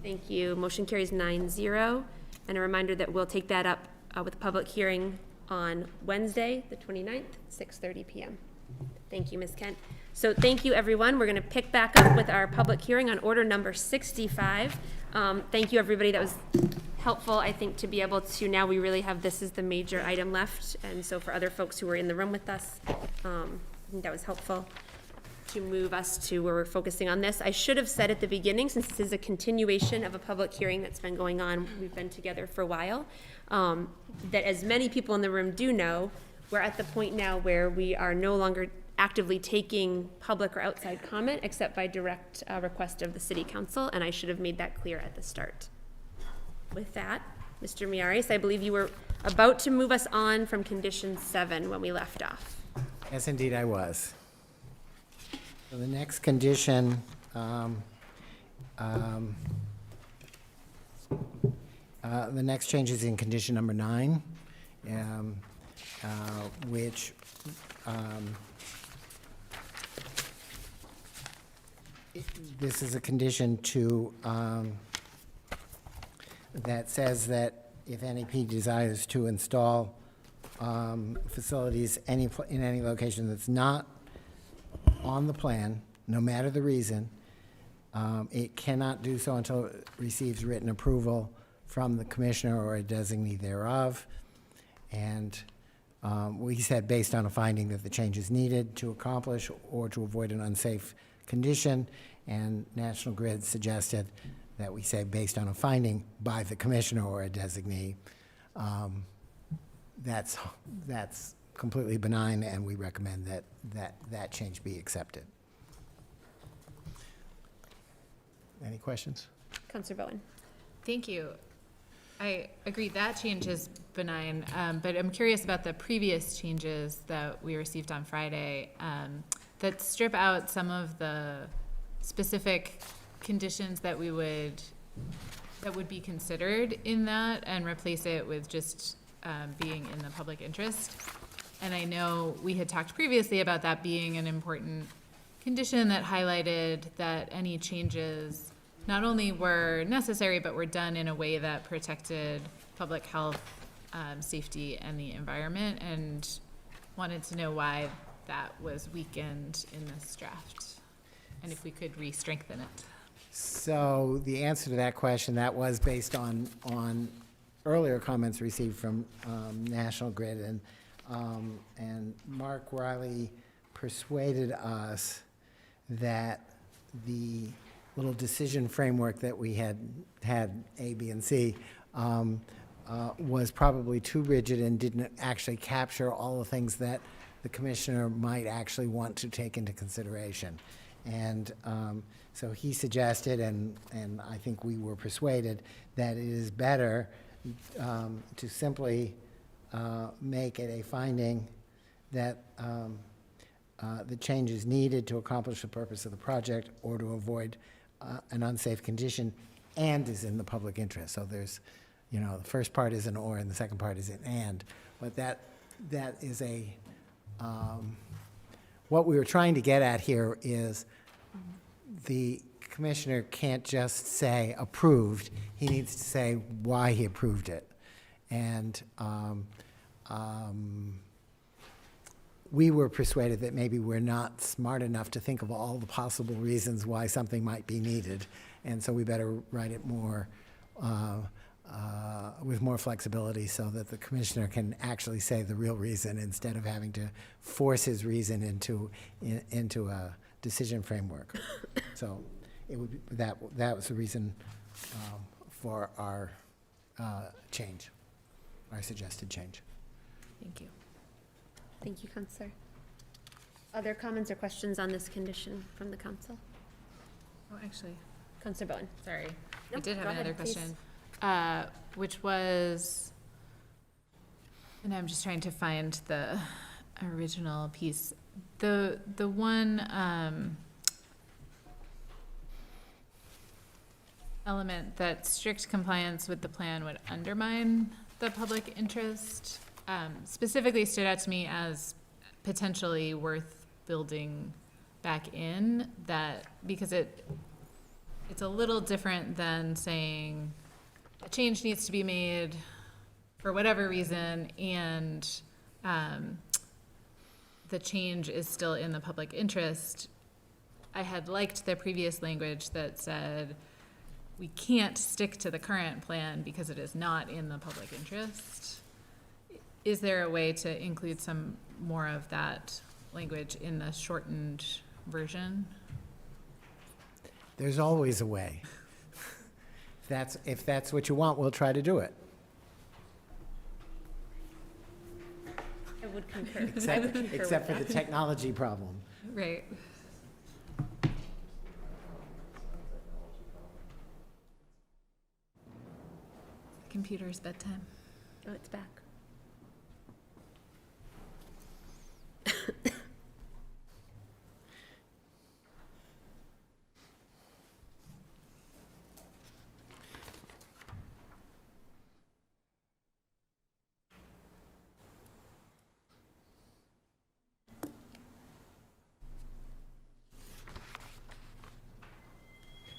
Thank you. Motion carries 9-0. And a reminder that we'll take that up with a public hearing on Wednesday, the 29th, 6:30 p.m. Thank you, Ms. Kent. So thank you, everyone. We're going to pick back up with our public hearing on order number 65. Thank you, everybody. That was helpful, I think, to be able to, now we really have this as the major item left. And so for other folks who were in the room with us, I think that was helpful to move us to where we're focusing on this. I should have said at the beginning, since this is a continuation of a public hearing that's been going on, we've been together for a while, that as many people in the room do know, we're at the point now where we are no longer actively taking public or outside comment except by direct request of the city council, and I should have made that clear at the start. With that, Mr. Miaris, I believe you were about to move us on from condition 7 when we left off. Yes, indeed, I was. So the next condition, the next change is in condition number 9, which this is a condition to that says that if NEP desires to install facilities in any location that's not on the plan, no matter the reason, it cannot do so until it receives written approval from the commissioner or a designee thereof. And we said based on a finding that the change is needed to accomplish or to avoid an unsafe condition, and National Grid suggested that we say based on a finding by the commissioner or a designee. That's completely benign, and we recommend that change be accepted. Any questions? Councillor Bowen. Thank you. I agree that change is benign, but I'm curious about the previous changes that we received on Friday that strip out some of the specific conditions that would be considered in that and replace it with just being in the public interest. And I know we had talked previously about that being an important condition that highlighted that any changes not only were necessary, but were done in a way that protected public health, safety, and the environment, and wanted to know why that was weakened in this draft, and if we could re-strengthen it. So the answer to that question, that was based on earlier comments received from National Grid, and Mark Riley persuaded us that the little decision framework that we had A, B, and C was probably too rigid and didn't actually capture all the things that the commissioner might actually want to take into consideration. And so he suggested, and I think we were persuaded, that it is better to simply make it a finding that the change is needed to accomplish the purpose of the project or to avoid an unsafe condition and is in the public interest. So there's, the first part is an or and the second part is an and. But that is a, what we were trying to get at here is the commissioner can't just say approved, he needs to say why he approved it. And we were persuaded that maybe we're not smart enough to think of all the possible reasons why something might be needed. And so we better write it more with more flexibility so that the commissioner can actually say the real reason instead of having to force his reason into a decision framework. So it would be, that was the reason for our change, our suggested change. Thank you. Thank you, Councillor. Other comments or questions on this condition from the council? Oh, actually, Councillor Bowen. sorry. I Nope, did have go ahead, another please. question, which was, and I'm just trying to find the original piece. The one element that strict compliance with the plan would undermine the public interest specifically stood out to me as potentially worth building back in, that because it's a little different than saying a change needs to be made for whatever reason and the change is still in the public interest. I had liked the previous language that said we can't stick to the current plan because it is not in the public interest. Is there a way to include some more of that language in the shortened version? There's always a way. If that's what you want, we'll try to do it. would concur. Except for the technology problem. Right. Computer's bedtime. Oh, it's back.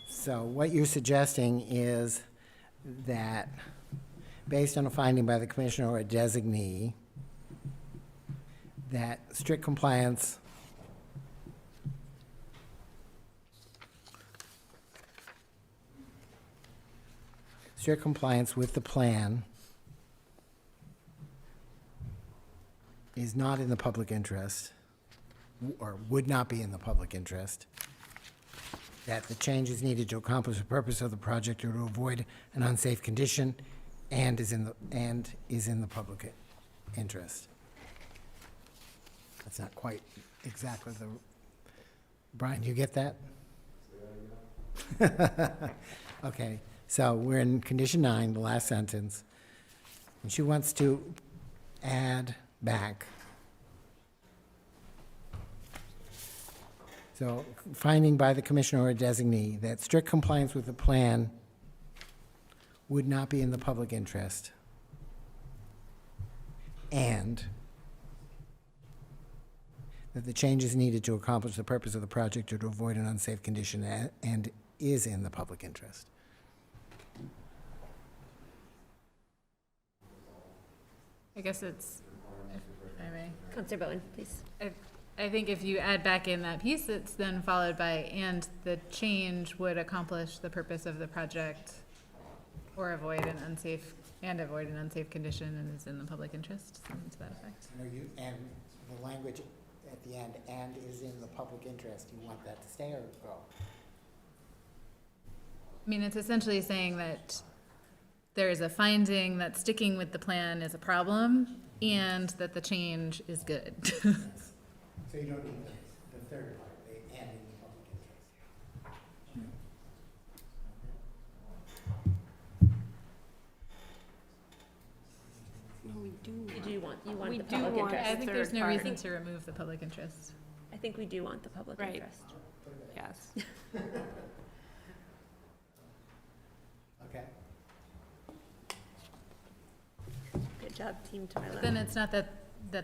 So what you're suggesting is that, based on a finding by the commissioner or a designee, that strict compliance with the plan is not in the public interest, or would not be in the public interest, that the change is needed to accomplish the purpose of the project or to avoid an unsafe condition, and is in the public interest. That's not quite exactly the, Brian, you get that? Okay, so we're in condition 9, the last sentence, and she wants to add back. So, finding by the commissioner or designee that strict compliance with the plan would not be in the public interest, and that the change is needed to accomplish the purpose of the project or to avoid an unsafe condition and is in the public interest. I guess it's, if I may. Councilor Bowen, please. I think if you add back in that piece, it's then followed by, and the change would accomplish the purpose of the project or avoid an unsafe condition and is in the public interest, something to that effect. And the language at the end, and is in the public interest, you want that to stay or go? I mean, it's essentially saying that there is a finding that sticking with the plan is a problem and that the change is good. So you don't need the third part, the and in the public interest. No, we do. You want We the do public want interest. I think there's no Third reason part. to remove the public interest. I think we do want the public Right. interest. Yes. Okay. Good job, team to my But left. then it's not that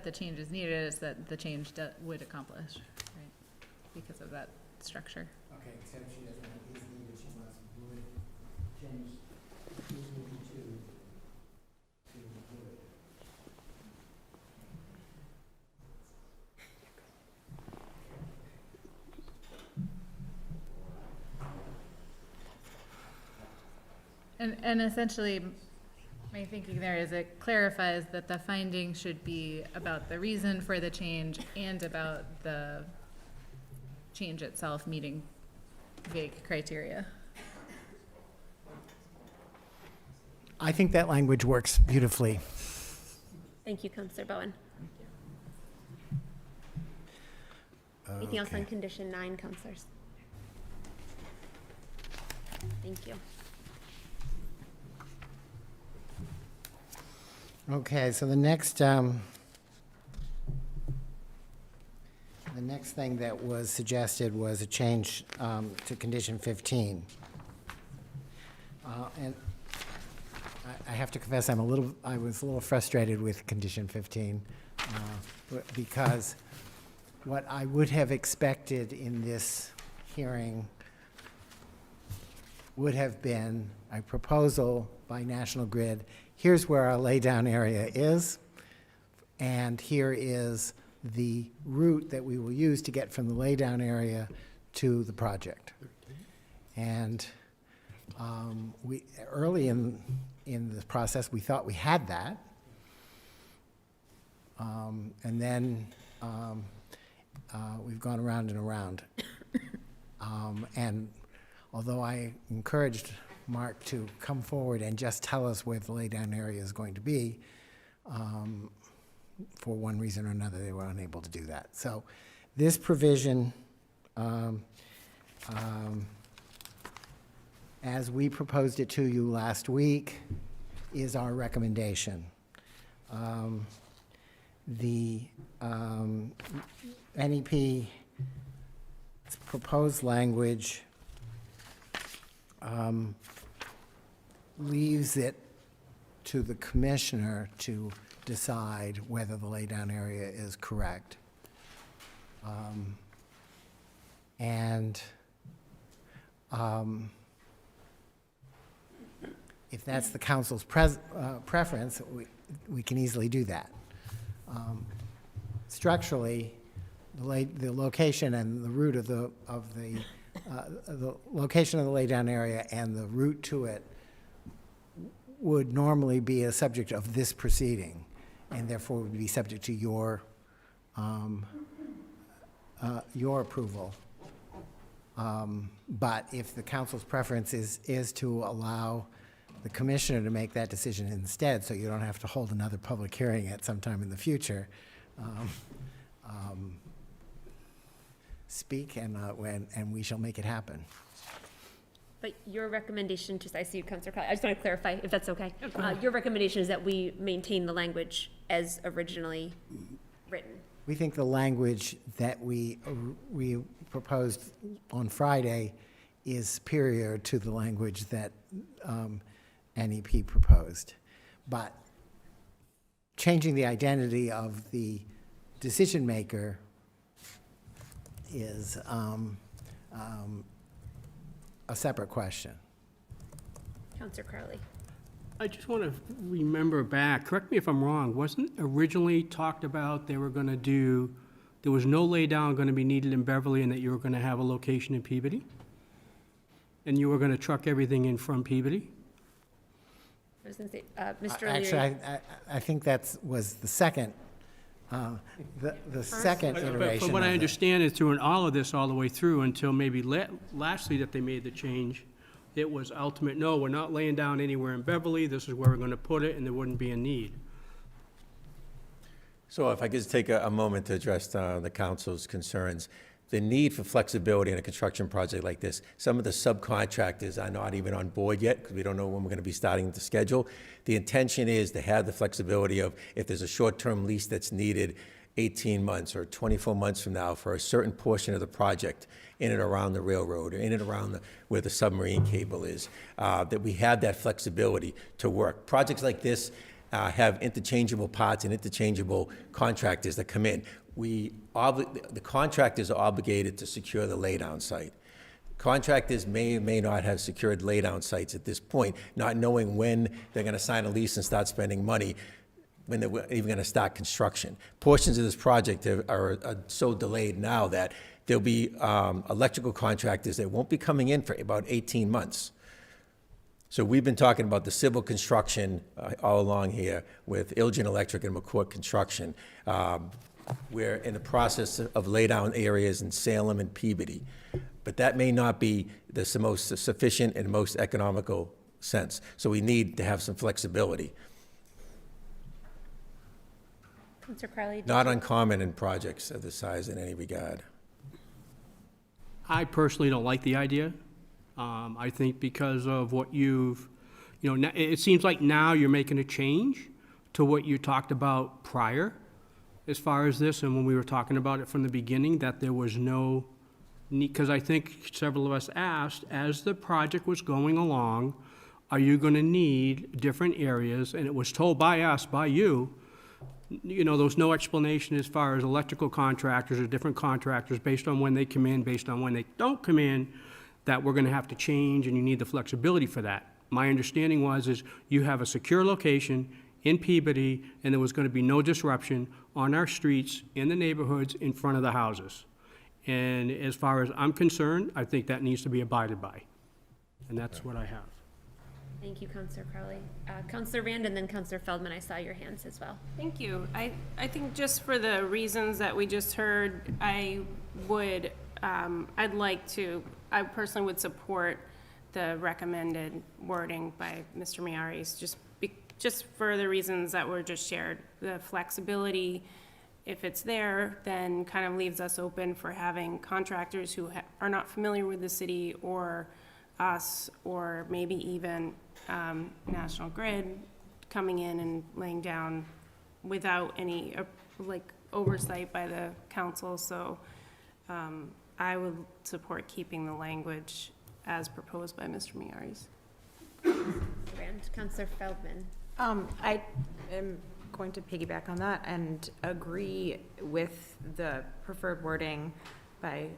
the change is needed, it's that the change would accomplish, right? Because of that structure. Okay, except she doesn't want is needed, she wants would change is needed to would. And essentially, my thinking there is it clarifies that the finding should be about the reason for the change and about the change itself meeting vague criteria. I think that language works beautifully. Thank you, Councilor Bowen. Anything else on condition 9, councilors? Thank you. Okay, so the next thing that was suggested was a change to condition 15. And I have to confess, I was a little frustrated with condition 15 because what I would have expected in this hearing would have been a proposal by National Grid. Here's where our laydown area is, and here is the route that we will use to get from the laydown area to the project. And we early in the process, we thought we had that, and then we've gone around and around. And although I encouraged Mark to come forward and just tell us where the laydown area is going to be, for one reason or another, they were unable to do that. So this provision, as we proposed it to you last week, is our recommendation. The NEP's proposed language leaves it to the commissioner to decide whether the laydown area is correct. If that's the council's preference, we can easily do that. Structurally, the location and the route of the location of the laydown area and the route to it would normally be a subject of this proceeding, and therefore would be subject to your approval. But if the council's preference is to allow the commissioner to make that decision instead, so you don't have to hold another public hearing at some time in the future, speak and we shall make it happen. But your recommendation, I see you, Councilor Crowley, I just want to clarify, if that's okay. Your recommendation is that we maintain the language as originally written. We think the language that we proposed on Friday is superior to the language that NEP proposed. But changing the identity of the decision maker is a separate question. Councilor Crowley. I just want to remember back, correct me if I'm wrong, wasn't originally talked about they were going to do, there was no laydown going to be needed in Beverly and that you were going to have a location in Peabody? And you were going to truck everything in from Peabody? I was going to say, Mr. O'Leary. Actually, I think that was the second, the second iteration. From what I understand is through all of this all the way through until maybe lastly that they made the change, it was ultimate, no, we're not laying down anywhere in Beverly, this is where we're going to put it, and there wouldn't be a need. So if I could just take a moment to address the council's concerns. The need for flexibility in a construction project like this, some of the subcontractors are not even on board yet because we don't know when we're going to be starting the schedule. The intention is to have the flexibility of if there's a short-term lease that's needed 18 months or 24 months from now for a certain portion of the project in and around the railroad or in and around where the submarine cable is, that we have that flexibility to work. Projects like this have interchangeable parts and interchangeable contractors that come in. The contractors are obligated to secure the laydown site. Contractors may or may not have secured laydown sites at this point, not knowing when they're going to sign a lease and start spending money, when they're even going to start construction. Portions of this project are so delayed now that there'll be electrical contractors that won't be coming in for about 18 months. So we've been talking about the civil construction all along here with Ilgen Electric and McCourt Construction. We're in the process of laydown areas in Salem and Peabody. But that may not be the most sufficient and most economical sense. So we need to have some flexibility. Councilor Crowley. Not uncommon in projects of this size in any regard. I personally don't like the idea. I think because of what it seems like now you're making a change to what you talked about prior as far as this, and when we were talking about it from the beginning, that there was no need, because I think several of us asked, as the project was going along, are you going to need different areas? And it was told by us, by you, there was no explanation as far as electrical contractors or different contractors based on when they come in, based on when they don't come in, that we're going to have to change and you need the flexibility for that. My understanding is you have a secure location in Peabody and there was going to be no disruption on our streets, in the neighborhoods, in front of the houses. And as far as I'm concerned, I think that needs to be abided by. And that's what I have. Thank you, Councilor Crowley. Councilor Rand and then Councilor Feldman, I saw your hands as well. Thank you. I think just for the reasons that we just heard, I personally would support the recommended wording by Mr. Miaris, just just for the reasons that were just shared. The flexibility, if it's there, then kind of leaves us open for having contractors who are not familiar with the city or us, or maybe even National Grid coming in and laying down without any oversight by the council. So I would support keeping the language as proposed by Mr. Miyares. Councillor Feldman. I am going to piggyback on that and agree with the preferred wording by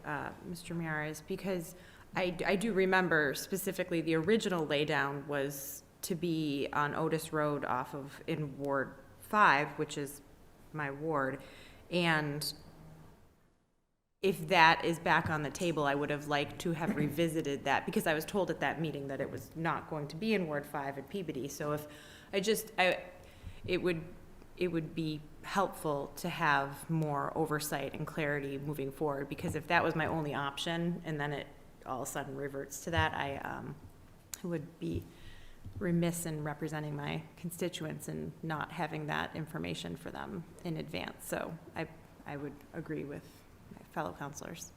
Mr. Miyares, because I do remember specifically the original laydown was to be on Otis Road in Ward 5, which is my ward. And if that is back on the table, I would have liked to have revisited that, because I was told at that meeting that it was not going to be in Ward 5 at Peabody. So if it would be helpful to have more oversight and clarity moving forward, because if that was my only option and then it all of a sudden reverts to that, I would be remiss in representing my constituents and not having that information for them in advance. So I would agree with my fellow councilors.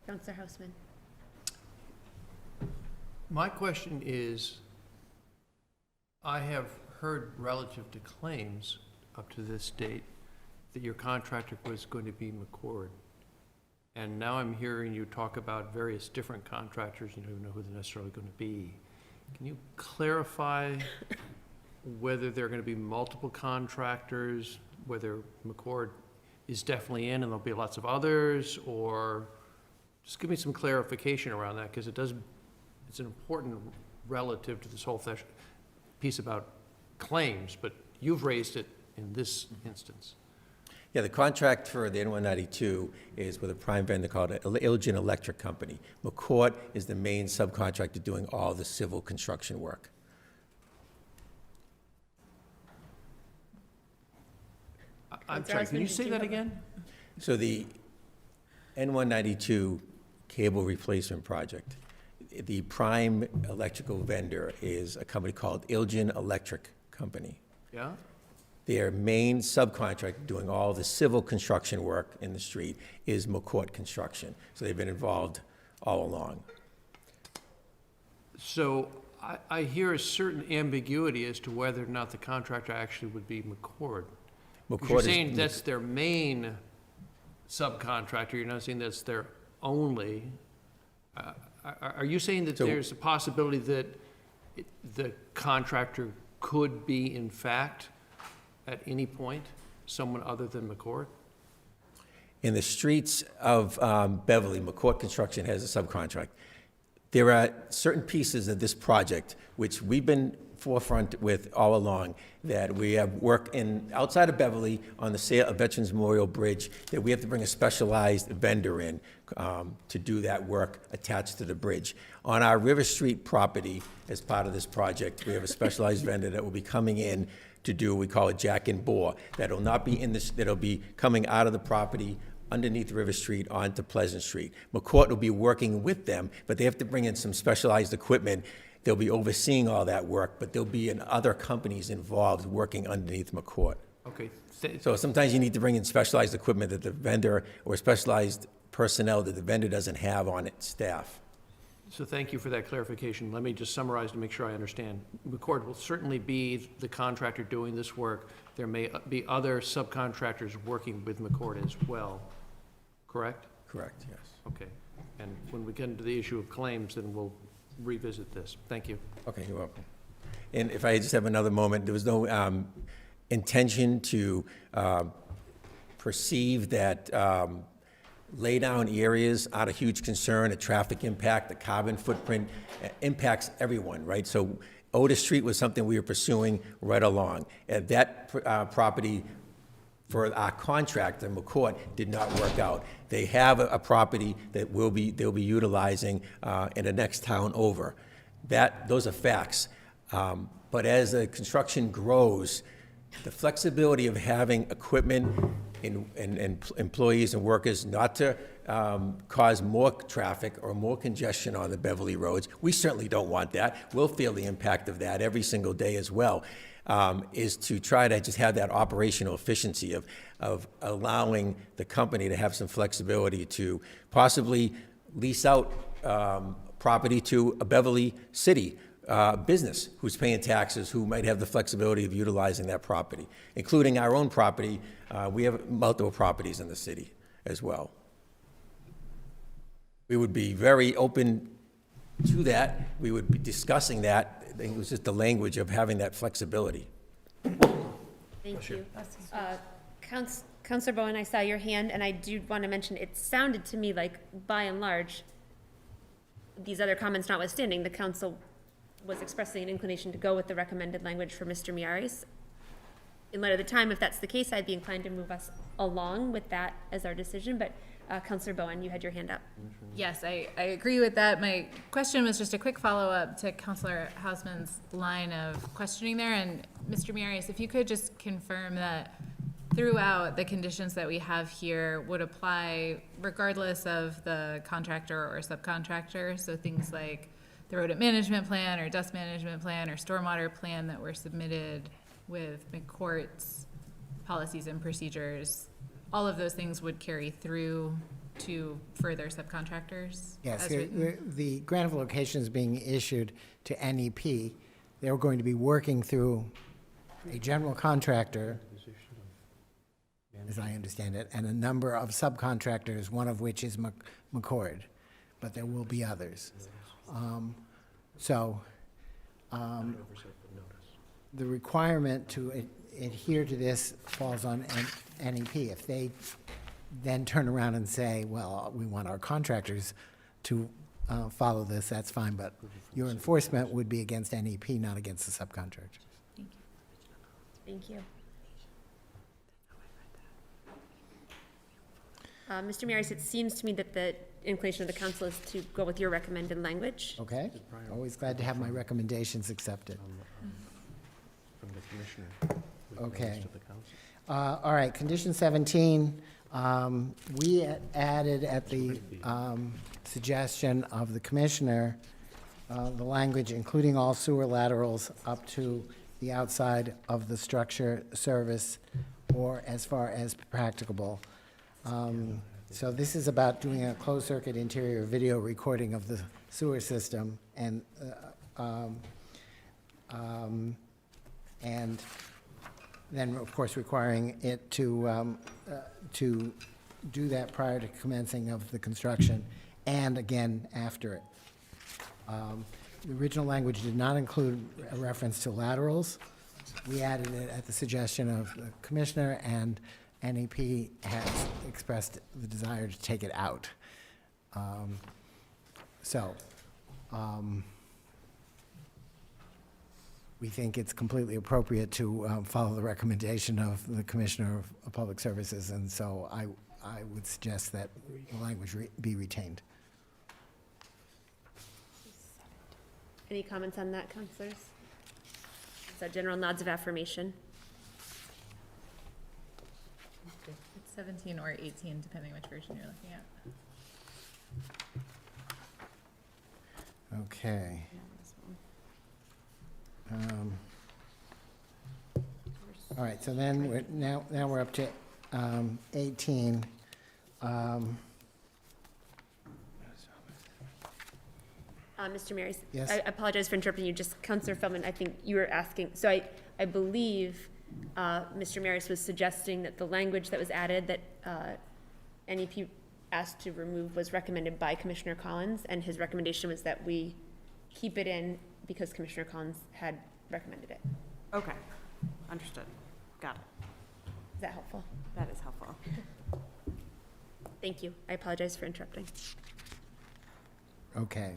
Councillor Houseman. My question is, I have heard relative to claims up to this date that your contractor was going to be McCord. And now I'm hearing you talk about various different contractors. You don't even know who they're necessarily going to be. Can you clarify whether there are going to be multiple contractors, whether McCord is definitely in and there'll be lots of others, or just give me some clarification around that, because it's an important relative to this whole piece about claims, but you've raised it in this instance. Yeah, the contract for the N192 is with a prime vendor called Ilgen Electric Company. McCourt is the main subcontractor doing all the civil construction work. I'm sorry, can you say that again? So the N192 cable replacement project, the prime electrical vendor is a company called Ilgen Electric Company. Yeah? Their main subcontractor doing all the civil construction work in the street is McCourt Construction. So they've been involved all along. So I hear a certain ambiguity as to whether or not the contractor actually would be McCord. You're saying that's their main subcontractor. You're not saying that's their only. Are you saying that there's a possibility that the contractor could be, in fact, at any point, someone other than McCord? In the streets of Beverly, McCourt Construction has a subcontract. There are certain pieces of this project which we've been forefront with all along, that we have work in outside of Beverly on the Veterans Memorial Bridge, that we have to bring a specialized vendor in to do that work attached to the bridge. On our River Street property, as part of this project, we have a specialized vendor that will be coming in to do, we call it jack and bore. That'll not be in this, that'll be coming out of the property underneath River Street onto Pleasant Street. McCourt will be working with them, but they have to bring in some specialized equipment. They'll be overseeing all that work, but there'll be other companies involved working underneath McCourt. Okay. So sometimes you need to bring in specialized equipment that the vendor, or specialized personnel that the vendor doesn't have on its staff. So thank you for that clarification. Let me just summarize to make sure I understand. McCord will certainly be the contractor doing this work. There may be other subcontractors working with McCord as well, correct? Correct, yes. Okay. And when we get into the issue of claims, then we'll revisit this. Thank you. Okay, you're welcome. And if I just have another moment, there was no intention to perceive that lay down areas are a huge concern, a traffic impact, the carbon footprint impacts everyone, right? So Otis Street was something we were pursuing right along. And that property for our contractor, McCourt, did not work out. They have a property that they'll be utilizing in the next town over. Those are facts. But as the construction grows, the flexibility of having equipment and employees and workers not to cause more traffic or more congestion on the Beverly roads, we certainly don't want that. We'll feel the impact of that every single day as well. is to try to just have that operational efficiency of allowing the company to have some flexibility to possibly lease out property to a Beverly City business who's paying taxes, who might have the flexibility of utilizing that property, including our own property. We have multiple properties in the city as well. We would be very open to that. We would be discussing that. I think it was just the language of having that flexibility. Thank you. Councilor Bowen, I saw your hand, and I do want to mention, it sounded to me like, by and large, these other comments notwithstanding, the council was expressing an inclination to go with the recommended language for Mr. Miaris. In light of the time, if that's the case, I'd be inclined to move us along with that as our decision, but Councilor Bowen, you had your hand up. Yes, I agree with that. My question was just a quick follow-up to Councilor Hausman's line of questioning there. And Mr. Miaris, if you could just confirm that throughout the conditions that we have here would apply regardless of the contractor or subcontractor. So things like the rodent management plan or dust management plan or stormwater plan that were submitted with McCourt's policies and procedures, all of those things would carry through to further subcontractors? Yes, the grant of location is being issued to NEP. They're going to be working through a general contractor, as I understand it, and a number of subcontractors, one of which is McCord, but there will be others. The requirement to adhere to this falls on NEP. If they then turn around and say, well, we want our contractors to follow this, that's fine, but your enforcement would be against NEP, not against the subcontractor. Thank you. Mr. Miaris, it seems to me that the inclination of the council is to go with your recommended language. Okay, always glad to have my recommendations accepted. From the commissioner. Okay. All right, condition 17, we added at the suggestion of the commissioner, the language including all sewer laterals up to the outside of the structure, service, or as far as practicable. So this is about doing a closed-circuit interior video recording of the sewer system, and then, of course, requiring it to do that prior to commencing of the construction, and again after it. The original language did not include a reference to laterals. We added it at the suggestion of the commissioner, and NEP has expressed the desire to take it out. We think it's completely appropriate to follow the recommendation of the Commissioner of Public Services, and so I would suggest that the language be retained. Any comments on that, councilors? So general nods of affirmation. It's 17 or 18, depending which version you're looking at. Okay. All right, so then now we're up to 18. Mr. Miaris, Yes. I apologize for interrupting you. Just Councilor Feldman, I think you were asking. So I believe Mr. Miaris was suggesting that the language that was added that NEP asked to remove was recommended by Commissioner Collins, and his recommendation was that we keep it in because Commissioner Collins had recommended it. Okay, understood. Got it. Is that helpful? That is helpful. Thank you. I apologize for interrupting. Okay.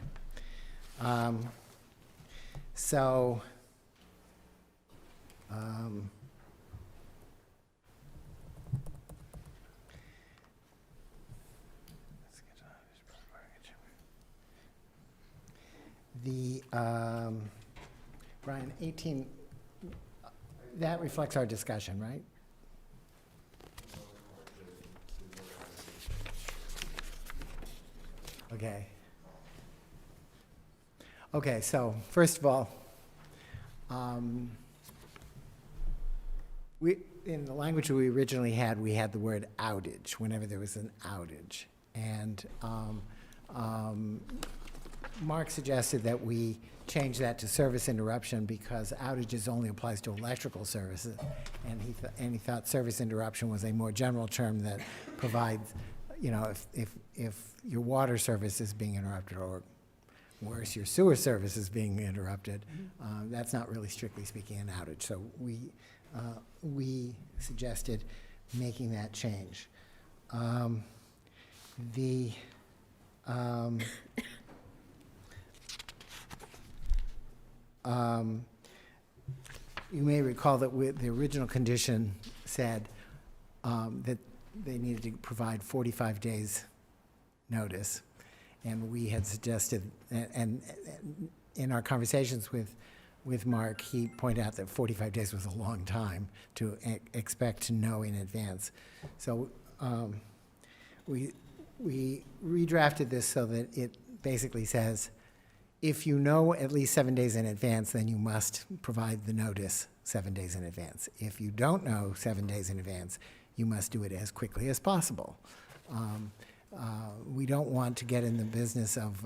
Brian, 18, that reflects our discussion, right? Okay. Okay, so first of all, In the language we originally had, we had the word outage whenever there was an outage. And Mark suggested that we change that to service interruption because outages only applies to electrical services. And he thought service interruption was a more general term that provides, you know, if your water service is being interrupted, or worse, your sewer service is being interrupted, that's not really strictly speaking an outage. So we suggested making that change. You may recall that the original condition said that they needed to provide 45 days notice. And we had suggested, and in our conversations with Mark, he pointed out that 45 days was a long time to expect to know in advance. So we redrafted this so that it basically says, if you know at least 7 days in advance, then you must provide the notice 7 days in advance. If you don't know 7 days in advance, you must do it as quickly as possible. We don't want to get in the business of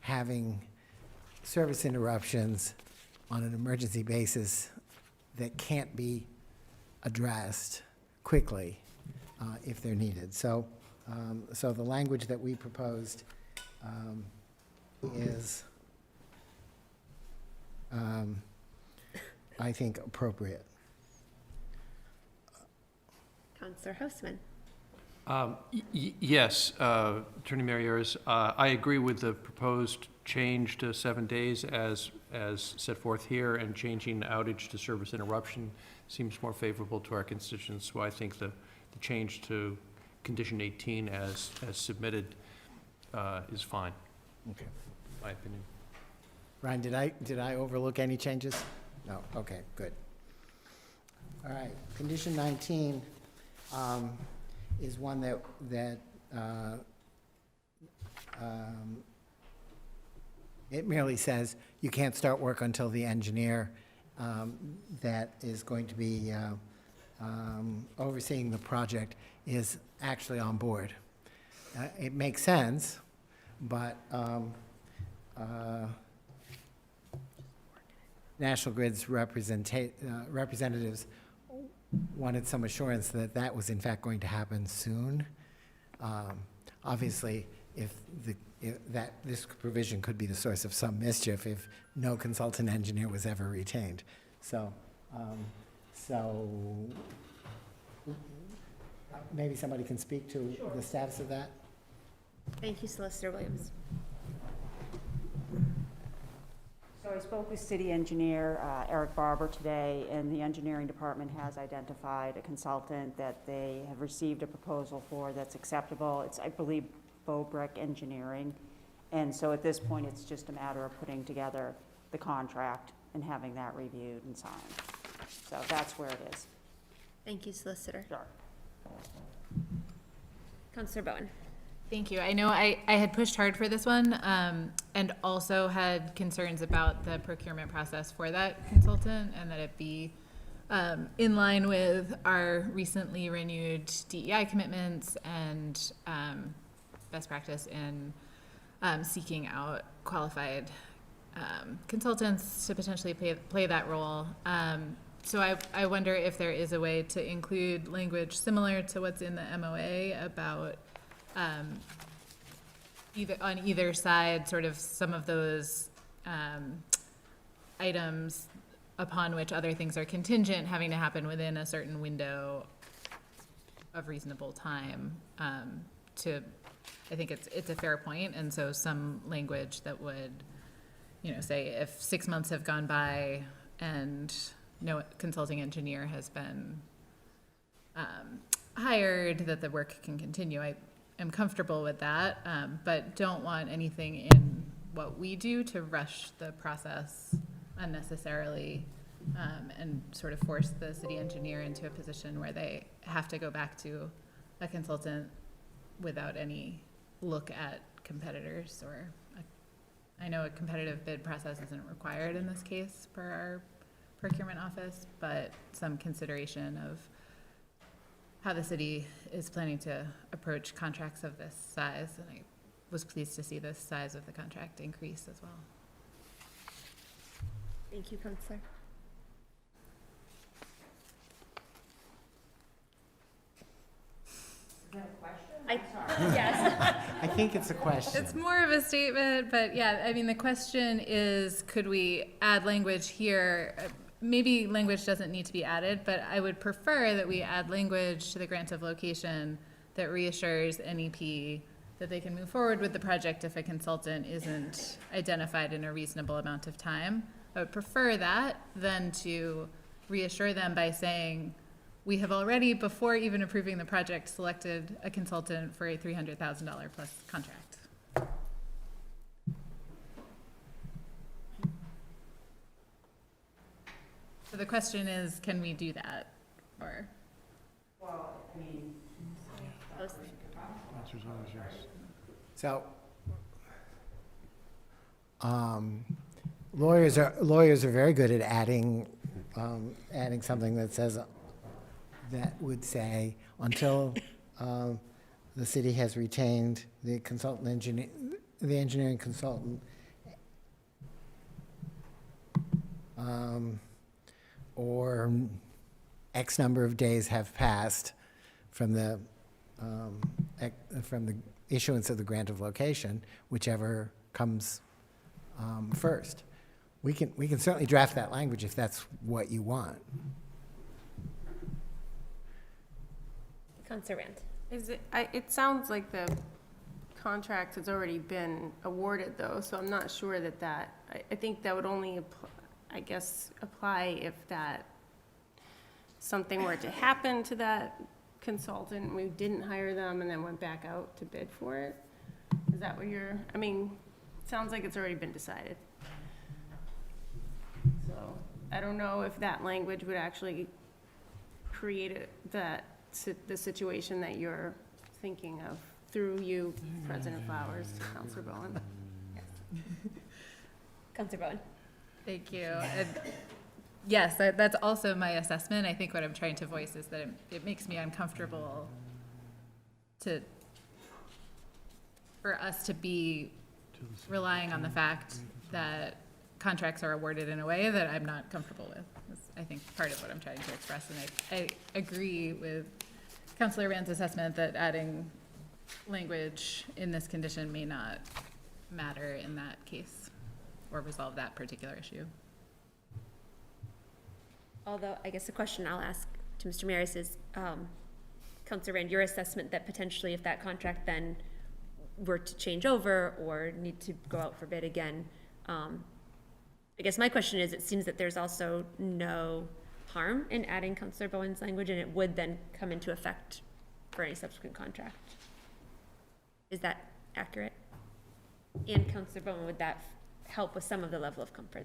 having service interruptions on an emergency basis that can't be addressed quickly if they're needed. So the language that we proposed is, I think, appropriate. Councillor Houseman. Yes, Attorney Mariares, I agree with the proposed change to 7 days as set forth here, and changing outage to service interruption seems more favorable to our constituents. So I think the change to condition 18 as submitted is fine. Okay. My opinion. Ryan, did I overlook any changes? No. Okay. Good. All right. Condition 19 is one that it merely says you can't start work until the engineer that is going to be overseeing the project is actually on board. It makes sense, but National Grid's representatives wanted some assurance that that was in fact going to happen soon. Obviously, if this provision could be the source of some mischief if no consultant engineer was ever retained. So maybe somebody can speak to the status of that. Thank you, Solicitor Williams. So I spoke with City Engineer Eric Barber today, and the engineering department has identified a consultant that they have received a proposal for that's acceptable. It's, I believe, Bobrick Engineering. And so at this point, it's just a matter of putting together the contract and having that reviewed and signed. So that's where it is. Thank you, Solicitor. Sure. Councillor Bowen. Thank you. I know I had pushed hard for this one, and also had concerns about the procurement process for that consultant, and that it be in line with our recently renewed DEI commitments and best practice in seeking out qualified consultants to potentially play that role. So I wonder if there is a way to include language similar to what's in the MOA about on either side, sort of some of those items upon which other things are contingent having to happen within a certain window of reasonable time. I think it's a fair point, and so some language that would, say if 6 months have gone by and no consulting engineer has been hired, that the work can continue. I'm comfortable with that, but don't want anything in what we do to rush the process unnecessarily and sort of force the city engineer into a position where they have to go back to a consultant without any look at competitors. I know a competitive bid process isn't required in this case per procurement office, but some consideration of how the city is planning to approach contracts of this size, and I was pleased to see the size of the contract increase as well. Thank you, Counselor. Yes. I think it's a question. It's more of a statement, but yeah, I mean, the question is, could we add language here? Maybe language doesn't need to be added, but I would prefer that we add language to the grant of location that reassures NEP that they can move forward with the project if a consultant isn't identified in a reasonable amount of time. I would prefer that than to reassure them by saying, we have already, before even approving the project, selected a consultant for a $300,000 plus contract. So the question is, can we do that? Or? Well, I mean, So, lawyers are very good at adding something that says, that would say, until the city has retained the engineering consultant, or X number of days have passed from the issuance of the grant of location, whichever comes first. We can certainly draft that language if that's what you want. Counselor Rand. It sounds like the contract has already been awarded though, so I'm not sure that I think that would only, apply if something were to happen to that consultant, we didn't hire them and then went back out to bid for it. Is that what it sounds like it's already been decided. So I don't know if that language would actually create the situation that you're thinking of through you, President Flowers, Councilor Bowen. Yes. Councilor Bowen. Thank you. And yes, that's also my assessment. I think what I'm trying to voice is that it makes me uncomfortable for us to be relying on the fact that contracts are awarded in a way that I'm not comfortable with. That's, I think, part of what I'm trying to express. And I agree with Councilor Rand's assessment that adding language in this condition may not matter in that case or resolve that particular issue. Although, I guess the question I'll ask to Mr. Maris is, Councilor Rand, your assessment that potentially if that contract then were to change over or need to go out for bid again, I guess my question is, it seems that there's also no harm in adding Councilor Bowen's language, and it would then come into effect for any subsequent contract. Is that accurate? And Councilor Bowen, would that help with some of the level of comfort?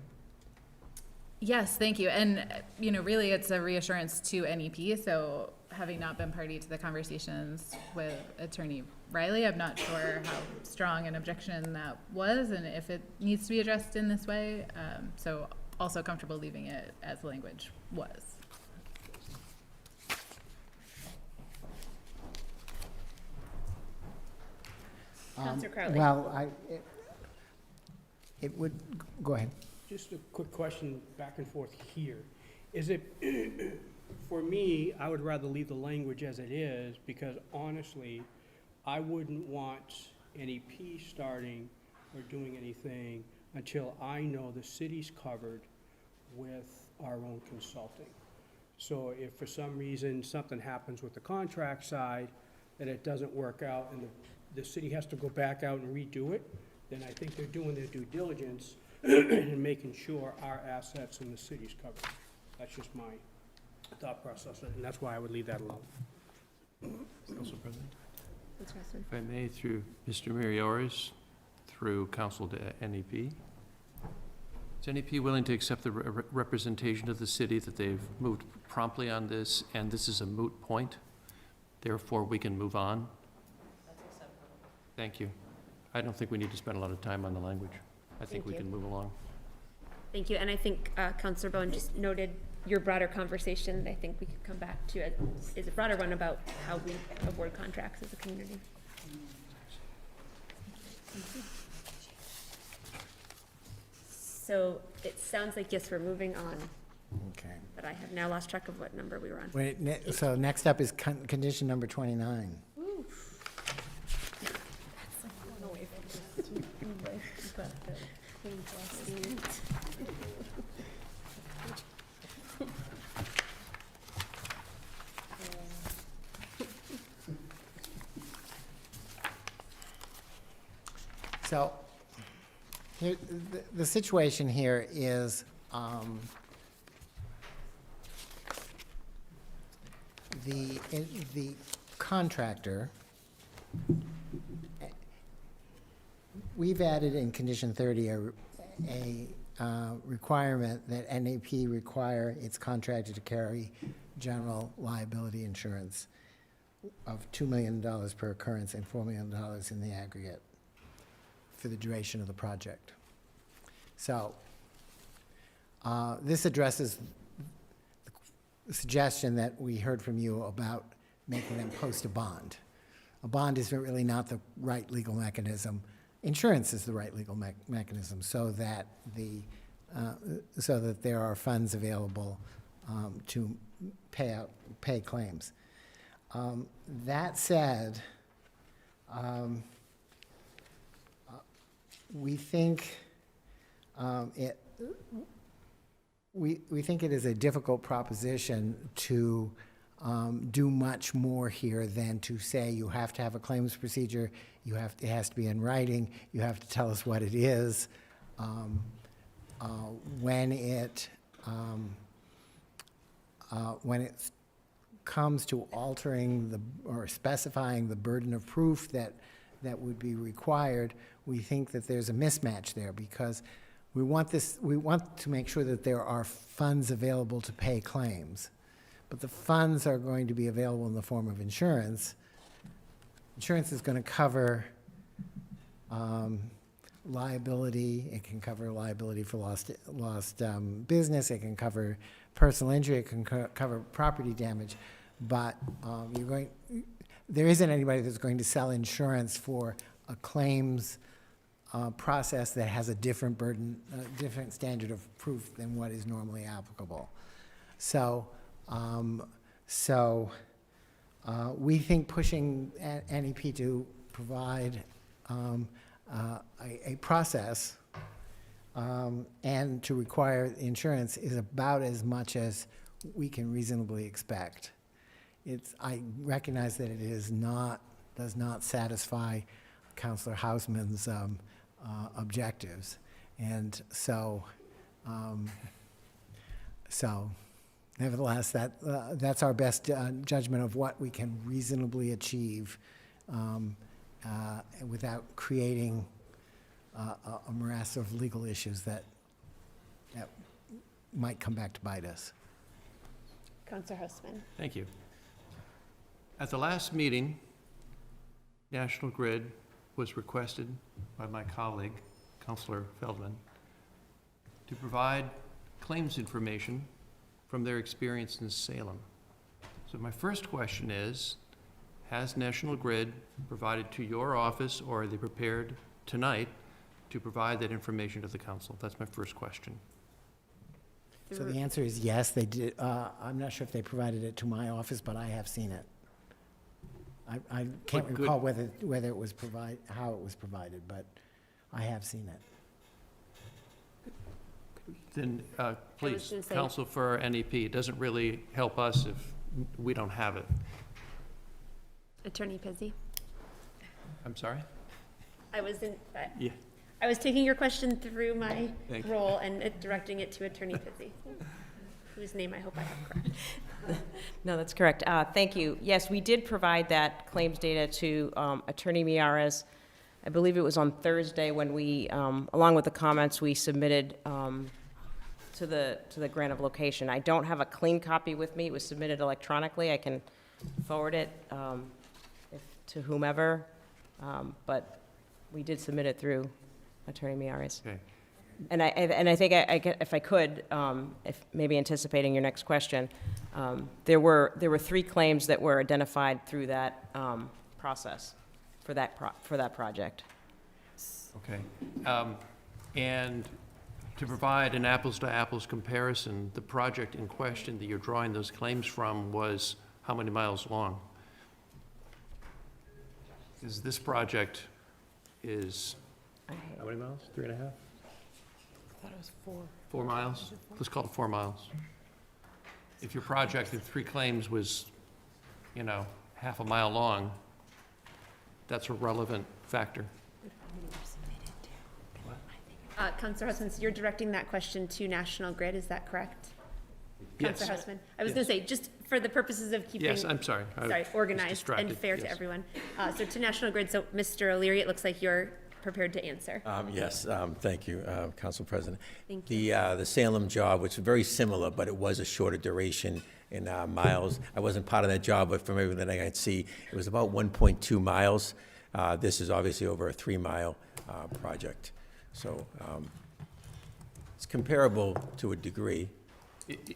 Yes, thank you. And, really it's a reassurance to NEP. So having not been party to the conversations with Attorney Riley, I'm not sure how strong an objection that was and if it needs to be addressed in this way. So also comfortable leaving it as language was. Councilor Crowley. Well, it would, go ahead. Just a quick question back and forth here. Is it, for me, I would rather leave the language as it is because honestly, I wouldn't want NEP starting or doing anything until I know the city's covered with our own consulting. So if for some reason something happens with the contract side that it doesn't work out and the city has to go back out and redo it, then I think they're doing their due diligence and making sure our assets in the city's covered. That's just my thought process, and that's why I would leave that alone. Council President? Interesting. If I may, through Mr. Marioris, through council to NEP. Is NEP willing to accept the representation of the city that they've moved promptly on this, and this is a moot point? Therefore, we can move on? That's acceptable. Thank you. I don't think we need to spend a lot of time on the language. I think we can move along. Thank you, and I think Councillor Bowen just noted your broader conversation. I think we could come back to is a broader one about how we award contracts as a community. So it sounds like, yes, we're moving on. Okay. But I have now lost track of what number we were on. Wait, so next up is condition number 29. Ooh. That's like going away from this. So here, the situation here is the contractor, we've added in condition 30 a requirement that NAP require its contractor to carry general liability insurance of $2 million per occurrence and $4 million in the aggregate for the duration of the project. So this addresses the suggestion that we heard from you about making them post a bond. A bond is really not the right legal mechanism. Insurance is the right legal mechanism, so that there are funds available to pay claims. That said, we think we think it is a difficult proposition to do much more here than to say you have to have a claims procedure, it has to be in writing, you have to tell us what it is. When it comes to altering or specifying the burden of proof that would be required, we think that there's a mismatch there, because we want to make sure that there are funds available to pay claims, but the funds are going to be available in the form of insurance. Insurance is going to cover liability. It can cover liability for lost business. It can cover personal injury. It can cover property damage. But there isn't anybody that's going to sell insurance for a claims process that has a different burden, different standard of proof than what is normally applicable. So, we think pushing NEP to provide a process and to require insurance is about as much as we can reasonably expect. I recognize that it does not satisfy Councillor Hausman's objectives, and so nevertheless, that's our best judgment of what we can reasonably achieve without creating a morass of legal issues that might come back to bite us. Councillor Hausman. Thank you. At the last meeting, National Grid was requested by my colleague, Councillor Feldman, to provide claims information from their experience in Salem. So my first question is, has National Grid provided to your office, or are they prepared tonight to provide that information to the council? That's my first question. So the answer is yes, they did. I'm not sure if they provided it to my office, but I have seen it. I can't recall whether it was how it was provided, but I have seen it. Then, please, counsel for NEP. It doesn't really help us if we don't have it. Attorney Pizzi. I'm sorry? I was Yeah. I was taking your question through my role and directing it to Attorney Pizzi, whose name I hope I have correct. No, that's correct. Thank you. Yes, we did provide that claims data to Attorney Miares. I believe it was on Thursday when we, along with the comments, we submitted to the grant of location. I don't have a clean copy with me. It was submitted electronically. I can forward it to whomever, but we did submit it through Attorney Miares. Okay. And I think if I could, if maybe anticipating your next question, there were 3 claims that were identified through that process for that project. Okay. And to provide an apples-to-apples comparison, the project in question that you're drawing those claims from was how many miles long? Because this project is, how many miles? 3.5? I thought it was 4. 4 miles? Let's call it 4 miles. If your project with 3 claims was, half a mile long, that's a relevant factor. Councillor Husman, so you're directing that question to National Grid, is that correct? Yes. Councillor Husman, I was going to say, just for the purposes of keeping. Yes, I'm sorry. I was organized distracted, and fair yes. to everyone. So to National Grid, so Mr. O'Leary, it looks like you're prepared to answer. Yes, thank you, Council President. Thank you. The Salem job, which is very similar, but it was a shorter duration in miles. I wasn't part of that job, but from everything I could see, it was about 1.2 miles. This is obviously over a 3-mile project. So it's comparable to a degree.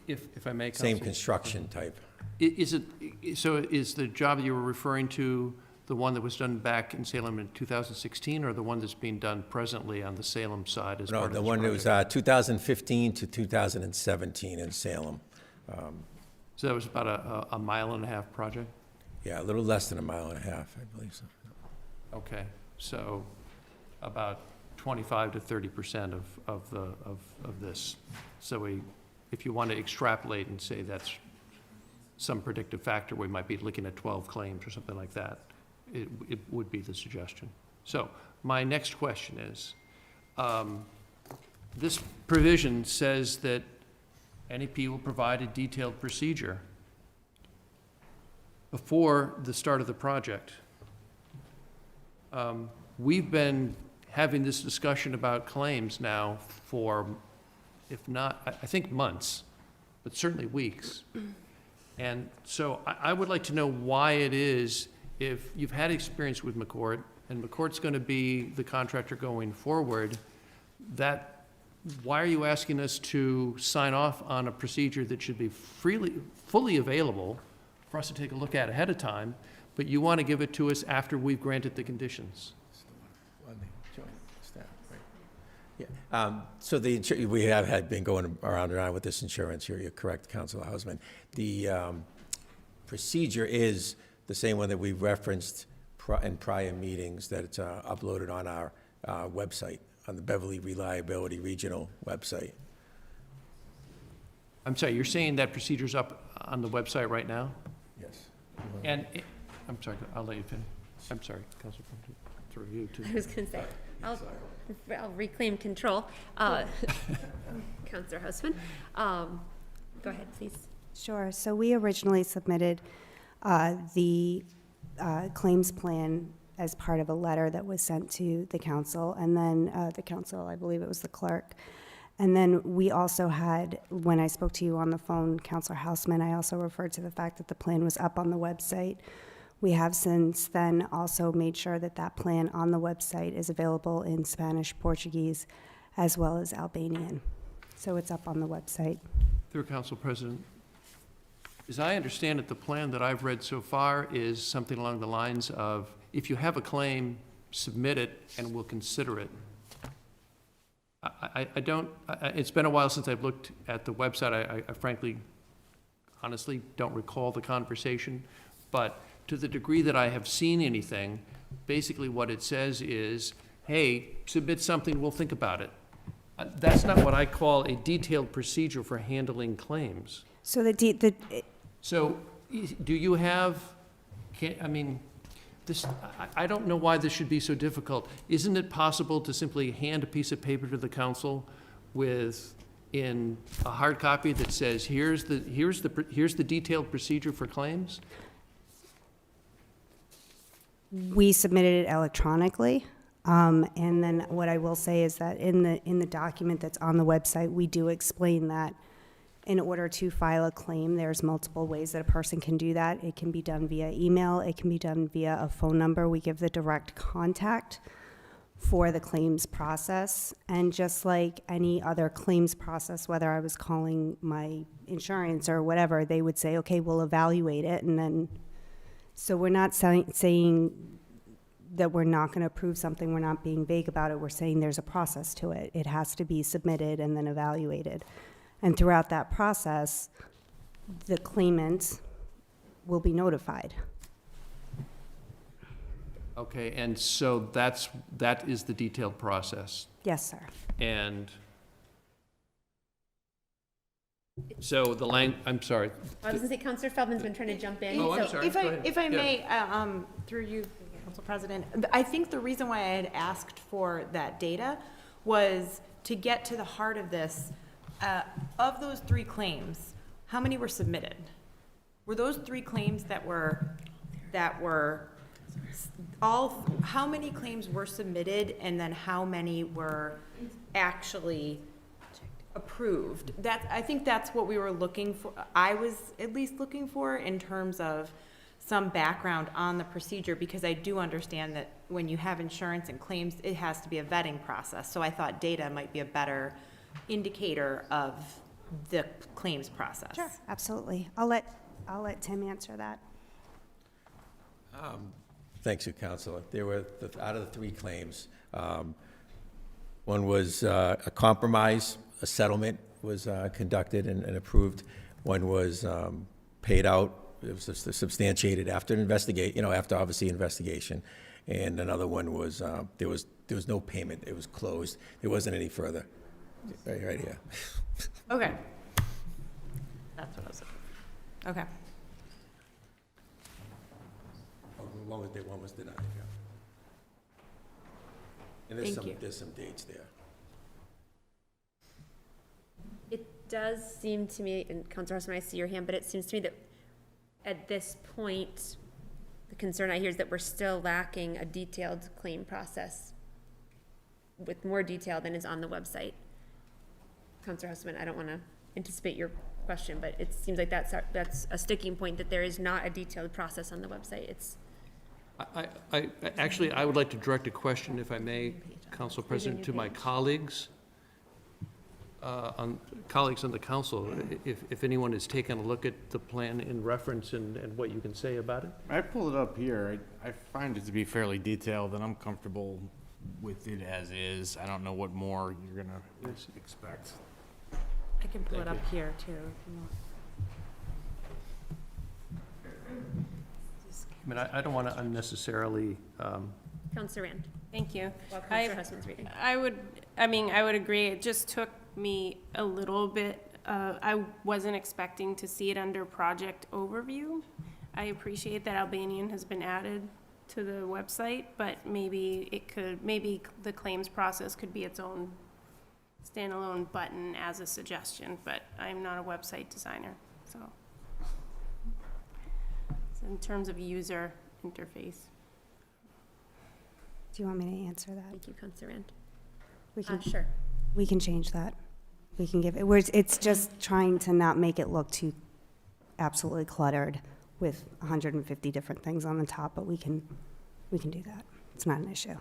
If I may, Same Council. construction type. Is the job that you were referring to the one that was done back in Salem in 2016, or the one that's being done presently on the Salem side as part of this project? No, the one that was 2015 to 2017 in Salem. So that was about a 1.5 mile project? Yeah, a little less than 1.5 miles, I believe so. Okay, so about 25 to 30% of this. So if you want to extrapolate and say that's some predictive factor, we might be looking at 12 claims or something like that. It would be the suggestion. So my next question is, this provision says that NEP will provide a detailed procedure before the start of the project. We've been having this discussion about claims now for, if not, I think months, but certainly weeks. And so I would like to know why it is, if you've had experience with McCourt, and McCourt's going to be the contractor going forward, why are you asking us to sign off on a procedure that should be fully available for us to take a look at ahead of time, but you want to give it to us after we've granted the conditions? So we have been going around and around with this insurance here. You're correct, Councilor Hausman. The procedure is the same one that we referenced in prior meetings, that it's uploaded on our website, on the Beverly Reliability Regional website. I'm sorry, you're saying that procedure's up on the website right now? Yes. And, I'm sorry, I'll let you finish. I'm sorry, Councilor, through you too. I was going to say, I'll reclaim control. Councillor Husman, go ahead, please. Sure. So we originally submitted the claims plan as part of a letter that was sent to the council, and then the council, I believe it was the clerk. And then we also had, when I spoke to you on the phone, Councilor Hausman, I also referred to the fact that the plan was up on the website. We have since then also made sure that that plan on the website is available in Spanish, Portuguese, as well as Albanian. So it's up on the website. Through Council President, as I understand it, the plan that I've read so far is something along the lines of, if you have a claim, submit it and we'll consider it. It's been a while since I've looked at the website. I frankly, honestly, don't recall the conversation, but to the degree that I have seen anything, basically what it says is, hey, submit something, we'll think about it. That's not what I call a detailed procedure for handling claims. So So do you have, I don't know why this should be so difficult. Isn't it possible to simply hand a piece of paper to the council in a hard copy that says, here's the detailed procedure for claims? We submitted it electronically, and then what I will say is that in the document that's on the website, we do explain that in order to file a claim, there's multiple ways that a person can do that. It can be done via email. It can be done via a phone number. We give the direct contact for the claims process. And just like any other claims process, whether I was calling my insurance or whatever, they would say, okay, we'll evaluate it. And then, so we're not saying that we're not going to approve something, we're not being vague about it, we're saying there's a process to it. It has to be submitted and then evaluated. And throughout that process, the claimant will be notified. Okay, and so that is the detailed process. Yes, sir. And so I'm sorry. I was going to say, Councillor Feldman's been trying to jump in. Oh, I'm so- sorry. If Go I, ahead. if I Yeah. may, through you, Council President, I think the reason why I had asked for that data was to get to the heart of this. Of those 3 claims, how many were submitted? Were those 3 claims that were how many claims were submitted, and then how many were actually approved? I think that's what we were looking for. I was at least looking for in terms of some background on the procedure, because I do understand that when you have insurance and claims, it has to be a vetting process. So I thought data might be a better indicator of the claims process. Sure, absolutely. I'll let Tim answer that. Thanks, you, Counselor. There were, out of the 3 claims, one was a compromise, a settlement was conducted and approved. One was paid out. It was just substantiated after after obviously investigation. And another one was, there was no payment. It was closed. There wasn't any further. Right here. Okay. That's what I was looking for. Okay. One was denied, yeah. And there's some dates there. It does seem to me, and Councillor Husman, I see your hand, but it seems to me that at this point, the concern I hear is that we're still lacking a detailed claim process with more detail than is on the website. Councillor Husman, I don't want to anticipate your question, but it seems like that's a sticking point, that there is not a detailed process on the website. Actually, I would like to direct a question, if I may, Council President, to my colleagues, on the council, if anyone has taken a look at the plan in reference and what you can say about it. I pulled it up here. I find it to be fairly detailed, and I'm comfortable with it as is. I don't know what more you're going to expect. I can pull it up here, too, if you want. I mean, I don't want to unnecessarily. Councillor Rand. Thank you. While Councillor Husman's reading. I would agree. It just took me a little bit. I wasn't expecting to see it under project overview. I appreciate that Albanian has been added to the website, but maybe the claims process could be its own standalone button as a suggestion, but I'm not a website designer, so. In terms of user interface. Do you want me to answer that? Thank you, Councillor Rand. We can, sure. We can change that. We can give it, it's just trying to not make it look too absolutely cluttered with 150 different things on the top, but we can do that. It's not an issue.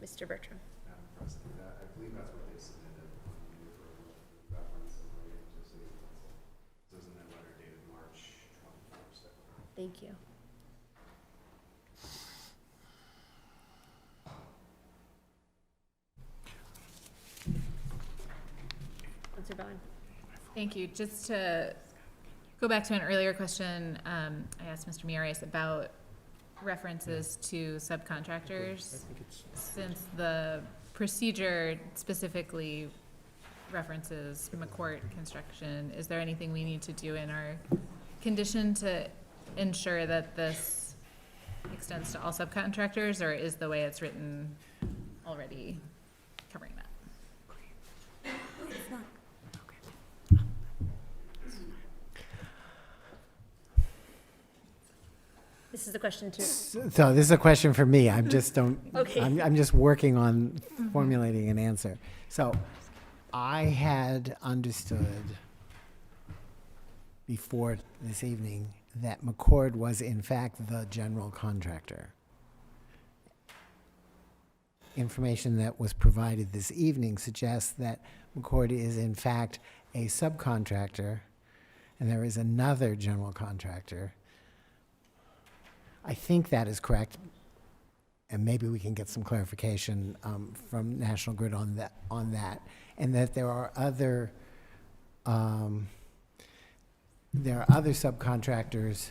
Mr. Bertram. Madam President, I believe that's what they submitted on the reference of the City Council. This is in their letter dated March 21st. Thank you. Councillor Bellin. Thank you. Just to go back to an earlier question, I asked Mr. Miares about references to subcontractors. Since the procedure specifically references McCourt Construction, is there anything we need to do in our condition to ensure that this extends to all subcontractors, or is the way it's written already covering that? This is a question too. So this is a question for me. I'm just Okay. I'm just working on formulating an answer. So I had understood before this evening that McCord was in fact the general contractor. information that was provided this evening suggests that McCord is in fact a subcontractor, and there is another general contractor. I think that is correct, and maybe we can get some clarification from National Grid on that, and that there are other subcontractors.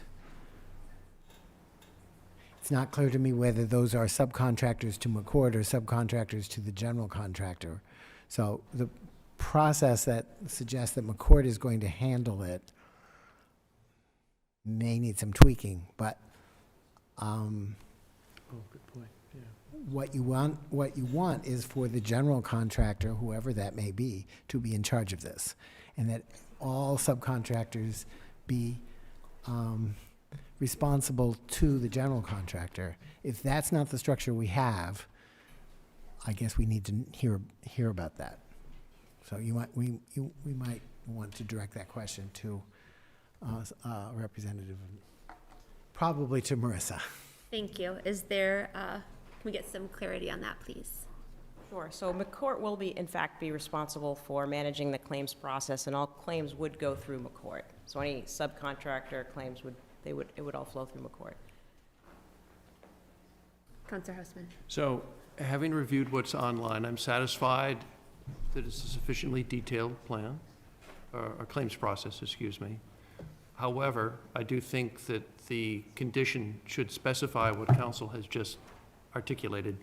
It's not clear to me whether those are subcontractors to McCord or subcontractors to the general contractor. So the process that suggests that McCord is going to handle it may need some tweaking, but good point, yeah. what you want is for the general contractor, whoever that may be, to be in charge of this, and that all subcontractors be responsible to the general contractor. If that's not the structure we have, I guess we need to hear about that. So we might want to direct that question to representative, probably to Marissa. Thank you. Is there, can we get some clarity on that, please? Sure. So McCord will in fact be responsible for managing the claims process, and all claims would go through McCord. So any subcontractor claims it would all flow through McCord. Councilor Houseman. So, having reviewed what's online, I'm satisfied that it's a sufficiently detailed plan, or claims process, excuse me. However, I do think that the condition should specify what council has just articulated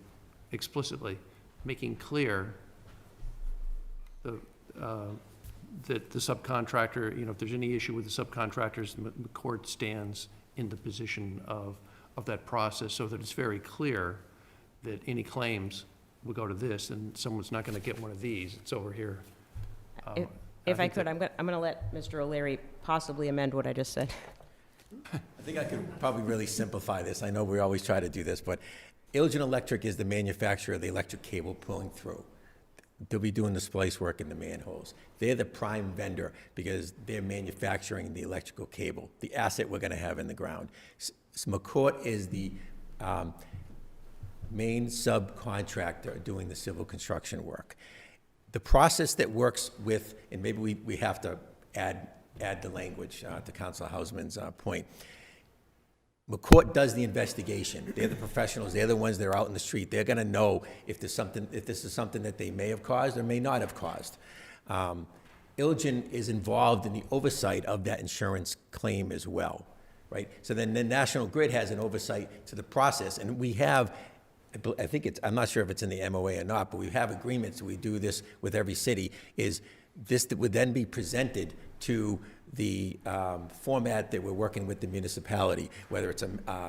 explicitly, making clear that the subcontractor, if there's any issue with the subcontractors, McCord stands in the position of that process, so that it's very clear that any claims will go to this, and someone's not going to get one of these. It's over here. If I could, I'm going to let Mr. O'Leary possibly amend what I just said. I think I could probably really simplify this. I know we always try to do this, but Elgin Electric is the manufacturer of the electric cable pulling through. They'll be doing the splice work in the manholes. They're the prime vendor because they're manufacturing the electrical cable, the asset we're going to have in the ground. McCord is the main subcontractor doing the civil construction work. The process that works with, and maybe we have to add the language to Councilor Hausman's point. McCord does the investigation. They're the professionals. They're the ones that are out in the street. They're going to know if this is something that they may have caused or may not have caused. Elgin is involved in the oversight of that insurance claim as well, right? So then the National Grid has an oversight to the process, and we have, I think I'm not sure if it's in the MOA or not, but we have agreements. We do this with every city. Is this that would then be presented to the format that we're working with the municipality, whether it's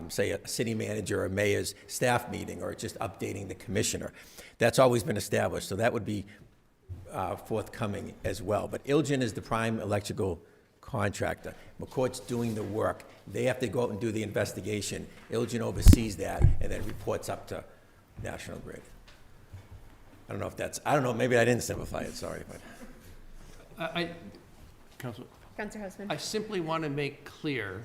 say a city manager or mayor's staff meeting or just updating the commissioner. That's always been established, so that would be forthcoming as well. But Elgin is the prime electrical contractor. McCord's doing the work. They have to go out and do the investigation. Elgin oversees that and then reports up to National Grid. I don't know, maybe I didn't simplify it, sorry. But Councilor Houseman. I simply want to make clear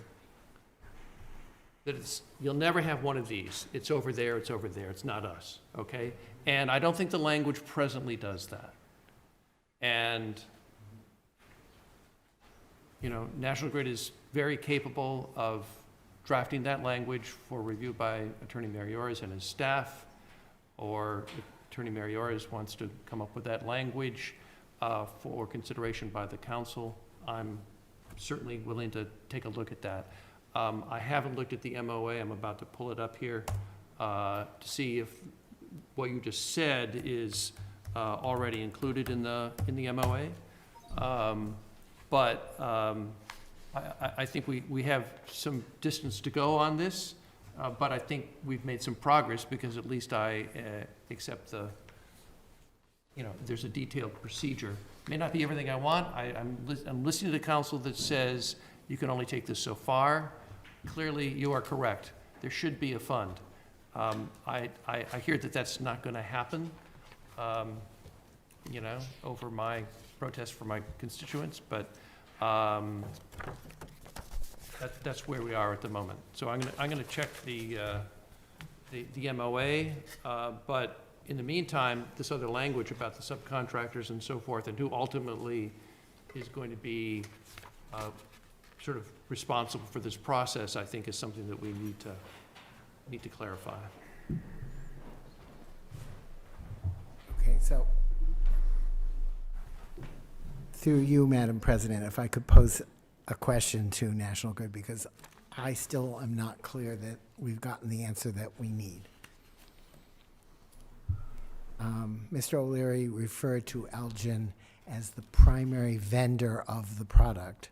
that you'll never have one of these. It's over there, it's not us, okay? And I don't think the language presently does that. And, National Grid is very capable of drafting that language for review by Attorney Mariores and his staff, or if Attorney Mariores wants to come up with that language for consideration by the council, I'm certainly willing to take a look at that. I haven't looked at the MOA. I'm about to pull it up here to see if what you just said is already included in the MOA. But I think we have some distance to go on this, but I think we've made some progress because at least I accept there's a detailed procedure. May not be everything I want. I'm listening to the council that says you can only take this so far. Clearly, you are correct. There should be a fund. I hear that that's not going to happen, over my protest for my constituents, but that's where we are at the moment. So I'm going to check the MOA, but in the meantime, this other language about the subcontractors and so forth, and who ultimately is going to be sort of responsible for this process, I think is something that we need to clarify. Okay, so through you, Madam President, if I could pose a question to National Grid, because I still am not clear that we've gotten the answer that we need. Mr. O'Leary referred to Elgin as the primary vendor of the product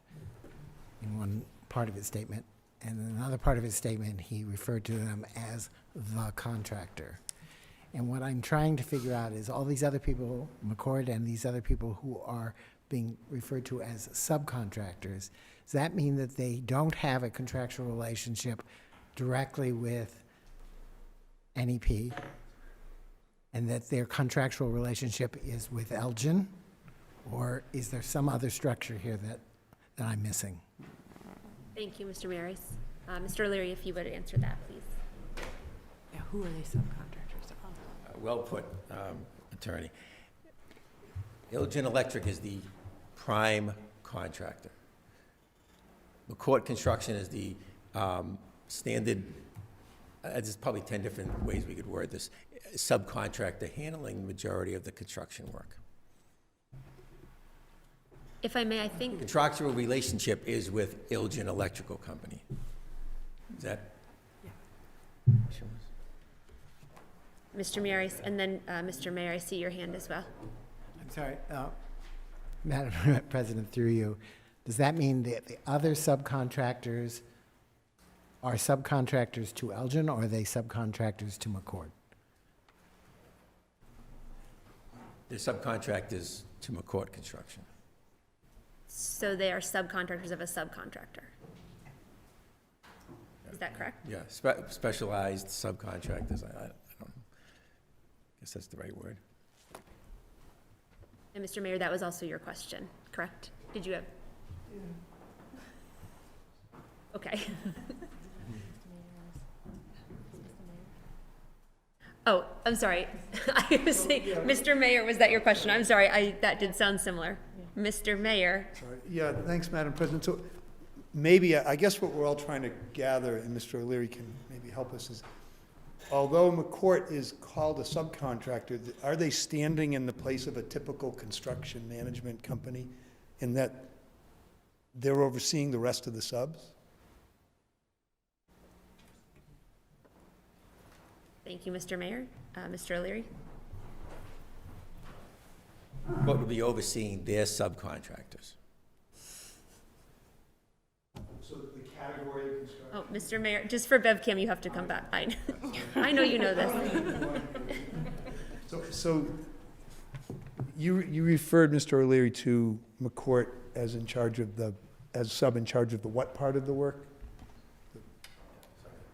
in one part of his statement, and in another part of his statement, he referred to them as the contractor. And what I'm trying to figure out is all these other people, McCord and these other people who are being referred to as subcontractors, does that mean that they don't have a contractual relationship directly with NEP, and that their contractual relationship is with Elgin? Or is there some other structure here that I'm missing? Thank you, Mr. Maris. Mr. O'Leary, if you would answer that, please. Yeah, who are they subcontractors? Well put, Attorney. Elgin Electric is the prime contractor. McCourt Construction is the standard, there's probably 10 different ways we could word this, subcontractor handling the majority of the construction work. If I may, I think... Contractual relationship is with Elgin Electrical Company. Is that? Yeah. Mr. Maris, and then Mr. Mayor, I see your hand as well. I'm sorry, Madam President, through you, does that mean that the other subcontractors are subcontractors to Elgin, or are they subcontractors to McCord? They're subcontractors to McCourt Construction. So they are subcontractors of a subcontractor. Is that correct? Yeah, specialized subcontractors. I don't guess that's the right word. And Mr. Mayor, that was also your question, correct? Did you have? Okay. Oh, I'm sorry. I was saying, Mr. Mayor, was that your question? I'm sorry, that did sound similar. Mr. Mayor. Sorry. Yeah, thanks, Madam President. So maybe, I guess what we're all trying to gather, and Mr. O'Leary can maybe help us, is although McCourt is called a subcontractor, are they standing in the place of a typical construction management company in that they're overseeing the rest of the subs? Thank you, Mr. Mayor. Mr. O'Leary? What would be overseeing their subcontractors? So the category of construction? Oh, Mr. Mayor, just for BevCam, you have to come back. I know you know this. So you referred, Mr. O'Leary, to McCourt as in charge of as sub in charge of the what part of the work?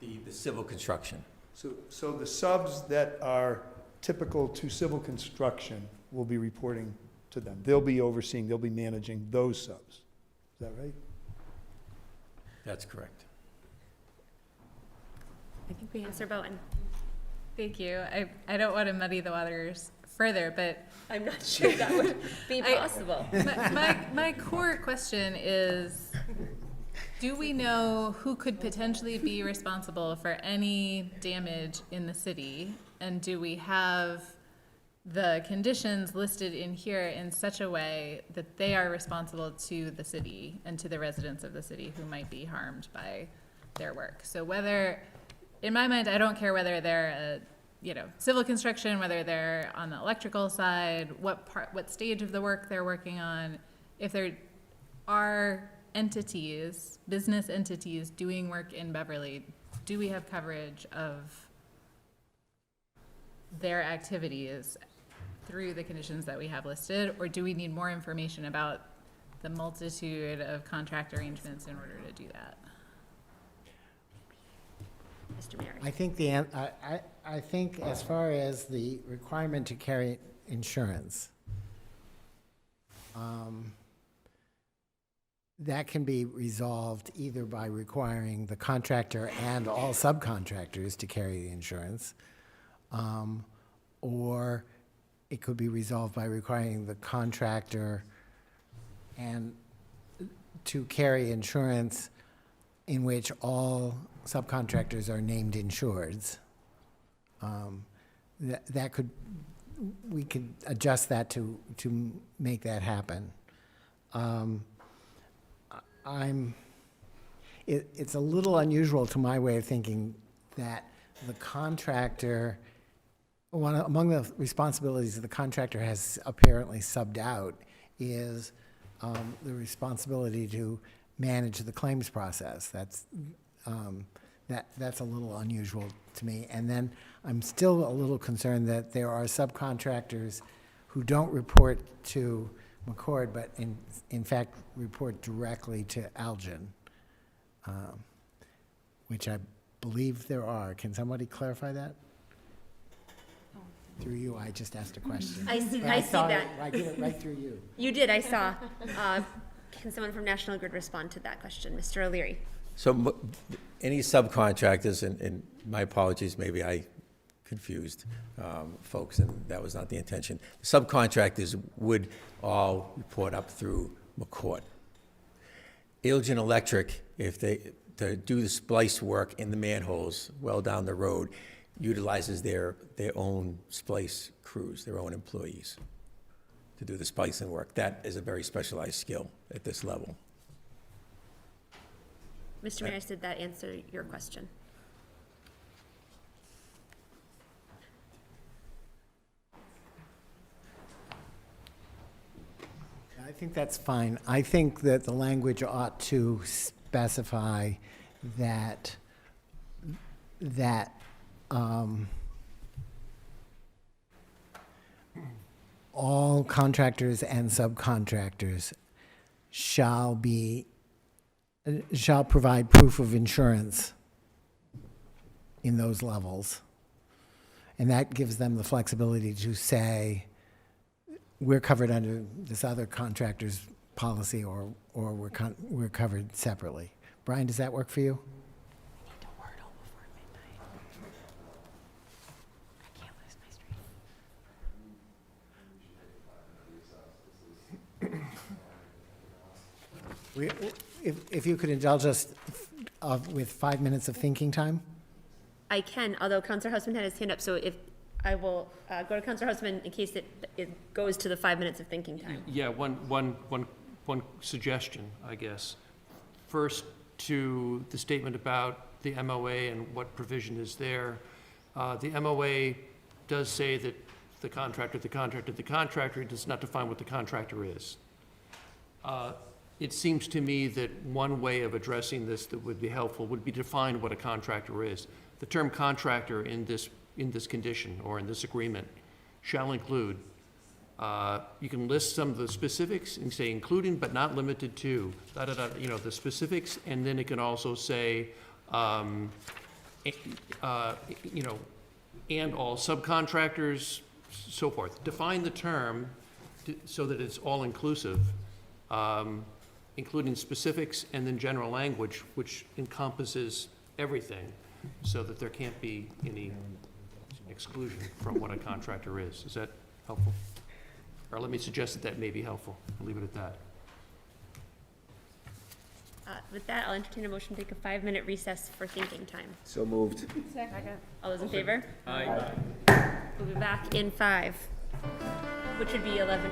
The civil construction. So the subs that are typical to civil construction will be reporting to them. They'll be overseeing, they'll be managing those subs. Is that right? That's correct. I think we answer Bowen. Thank you. I don't want to muddy the waters further, but I'm not sure that would be possible. My core question is, do we know who could potentially be responsible for any damage in the city? And do we have the conditions listed in here in such a way that they are responsible to the city and to the residents of the city who might be harmed by their work? So whether, in my mind, I don't care whether they're civil construction, whether they're on the electrical side, what stage of the work they're working on. If there are entities, business entities doing work in Beverly, do we have coverage of their activities through the conditions that we have listed, or do we need more information about the multitude of contract arrangements in order to do that? Mr. Mayor. I think I think as far as the requirement to carry insurance, that can be resolved either by requiring the contractor and all subcontractors to carry the insurance, or it could be resolved by requiring the contractor and to carry insurance in which all subcontractors are named insureds. That could, we could adjust that to make that happen. It's a little unusual to my way of thinking that the contractor, among the responsibilities that the contractor has apparently subbed out is the responsibility to manage the claims process. That's a little unusual to me. And then I'm still a little concerned that there are subcontractors who don't report to McCord, but in fact report directly to Algin, which I believe there are. Can somebody clarify that? Through you, I just asked a question. I see But saw that. it, I did it right through you. You did, I saw. Can someone from National Grid respond to that question? Mr. O'Leary. So any subcontractors, and my apologies, maybe I confused folks, and that was not the intention. Subcontractors would all report up through McCourt. Ilgen Electric, if they to do the splice work in the manholes well down the road, utilizes their own splice crews, their own employees, to do the splicing work. That is a very specialized skill at this level. Mr. Mayor, did that answer your question? I think that's fine. I think that the language ought to specify that all contractors and subcontractors shall provide proof of insurance in those levels. And that gives them the flexibility to say, we're covered under this other contractor's policy, or we're covered separately. Brian, does that work for you? I need to wordle before midnight. I can't lose my streak. If you could indulge us with 5 minutes of thinking time? I can, although Councilor Houseman had his hand up, so if I will go to Councilor Houseman in case it goes to the 5 minutes of thinking time. Yeah, one suggestion, I guess. First, to the statement about the MOA and what provision is there. The MOA does say that the contractor does not define what the contractor is. It seems to me that one way of addressing this that would be helpful would be to define what a contractor is. The term contractor in this condition or in this agreement shall include, you can list some of the specifics and say including but not limited to, the specifics, and then it can also say, and all subcontractors, so forth. Define the term so that it's all inclusive, including specifics and then general language, which encompasses everything, so that there can't be any exclusion from what a contractor is. Is that helpful? Or let me suggest that may be helpful. I'll leave it at that. With that, I'll entertain a motion to take a 5-minute recess for thinking time. So moved. Second. All those in favor? Aye. We'll be back in 5, which would be 11.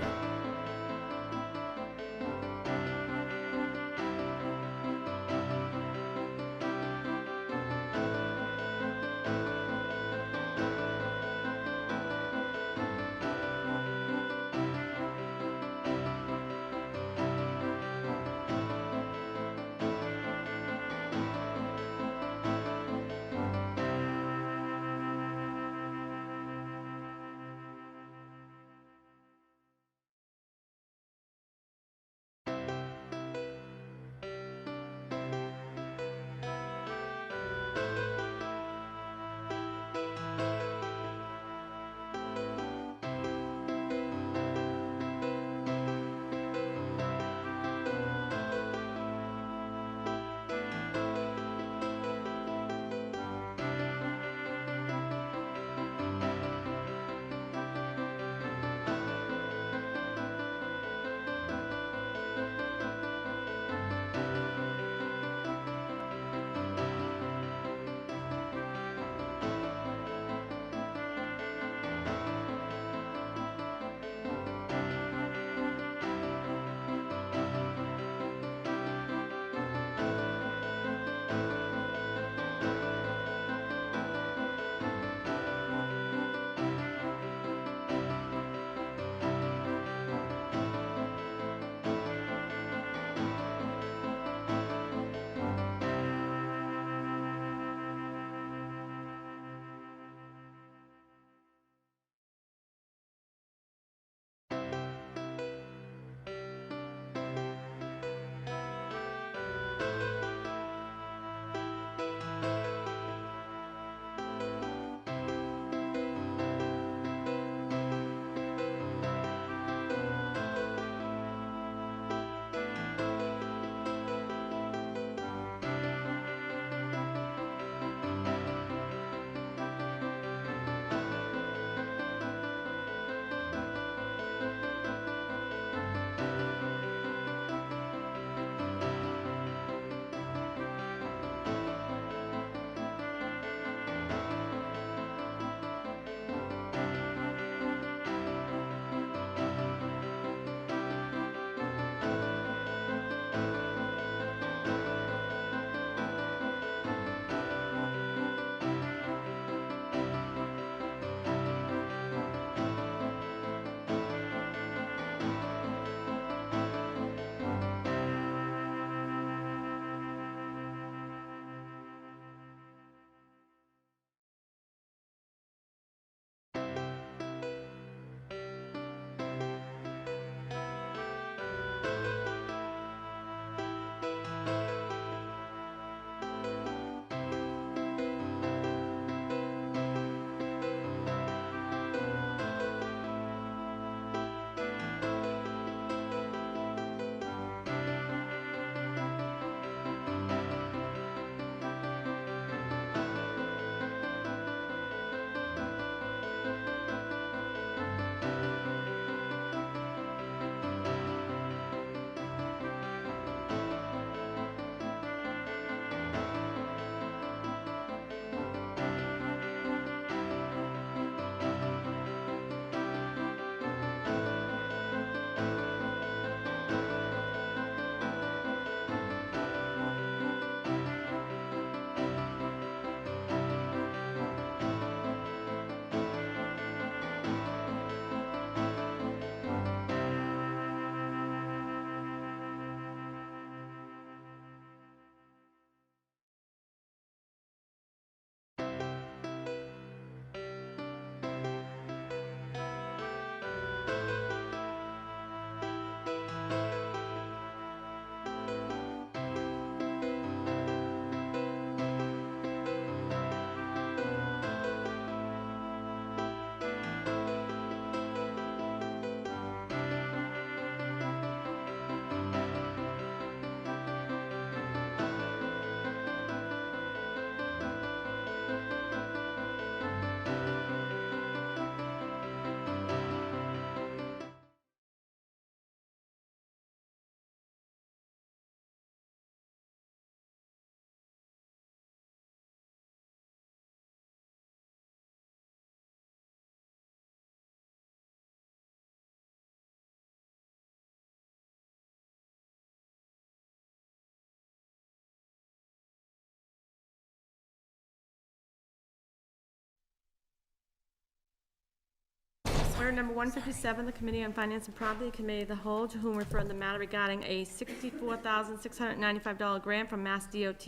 Order number 157, the Committee on Finance and Property, Committee of the Whole, to whom referred the matter regarding a $64,695 grant from Mass DOT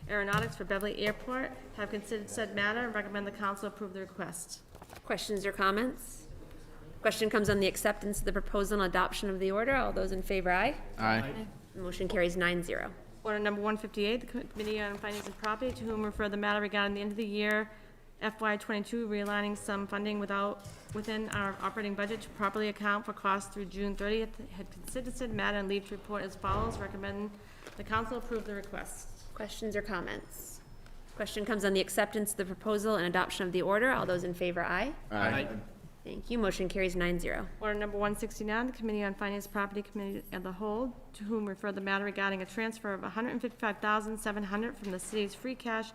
Aeronautics for Beverly Airport, have considered said matter and recommend the council approve the request. Questions or comments? Question comes on the acceptance of the proposal and adoption of the order. All those in favor, aye. Aye. Motion carries 9-0. Order number 158, the Committee on Finance and Property, to whom refer the matter regarding the end of the year FY22 realigning some funding within our operating budget to properly account for costs through June 30th, had considered said matter and leave to report as follows. Recommend the council approve the request. Questions or comments? Question comes on the acceptance of the proposal and adoption of the order. All those in favor, aye. Aye. Thank you. Motion carries 9-0. Order number 169, the Committee on Finance, Property, Committee of the Whole, to whom refer the matter regarding a transfer of $155,700 from the city's free cash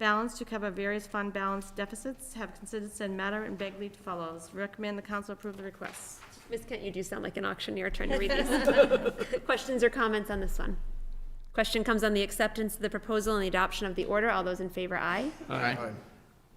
balance to cover various fund balance deficits, have considered said matter and beg leave to follow. Recommend the council approve the request. Ms. Kent, you do sound like an auctioneer trying to read these. Questions or comments on this one? Question comes on the acceptance of the proposal and the adoption of the order. All those in favor, aye. Aye.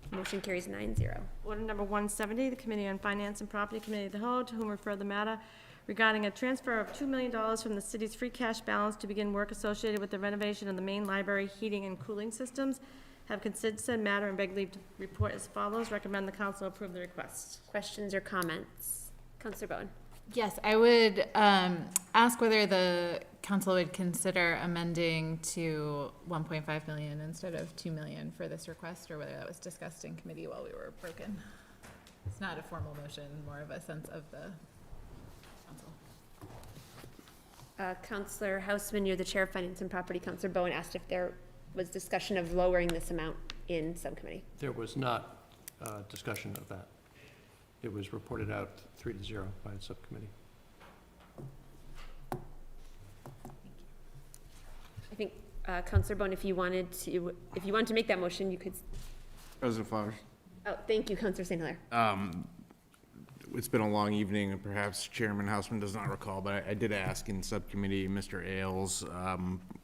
Motion carries 9-0. Order number 170, the Committee on Finance and Property, Committee of the Whole, to whom refer the matter regarding a transfer of $2 million from the city's free cash balance to begin work associated with the renovation of the main library heating and cooling systems, have considered said matter and beg leave to report as follows. Recommend the council approve the request. Questions or comments? Councilor Bowen. Yes, I would ask whether the council would consider amending to 1.5 million instead of 2 million for this request, or whether that was discussed in committee while we were broken. It's not a formal motion, more of a sense of the council. Councilor Houseman, you're the Chair of Finance and Property. Councilor Bowen asked if there was discussion of lowering this amount in subcommittee. There was not discussion of that. It was reported out 3-0 by the subcommittee. I think, Councilor Bowen, if you wanted to make that motion, you could. President Flowers. Oh, thank you, Councilor St. Hilaire. It's been a long evening, and perhaps Chairman Houseman does not recall, but I did ask in subcommittee, Mr. Ailes,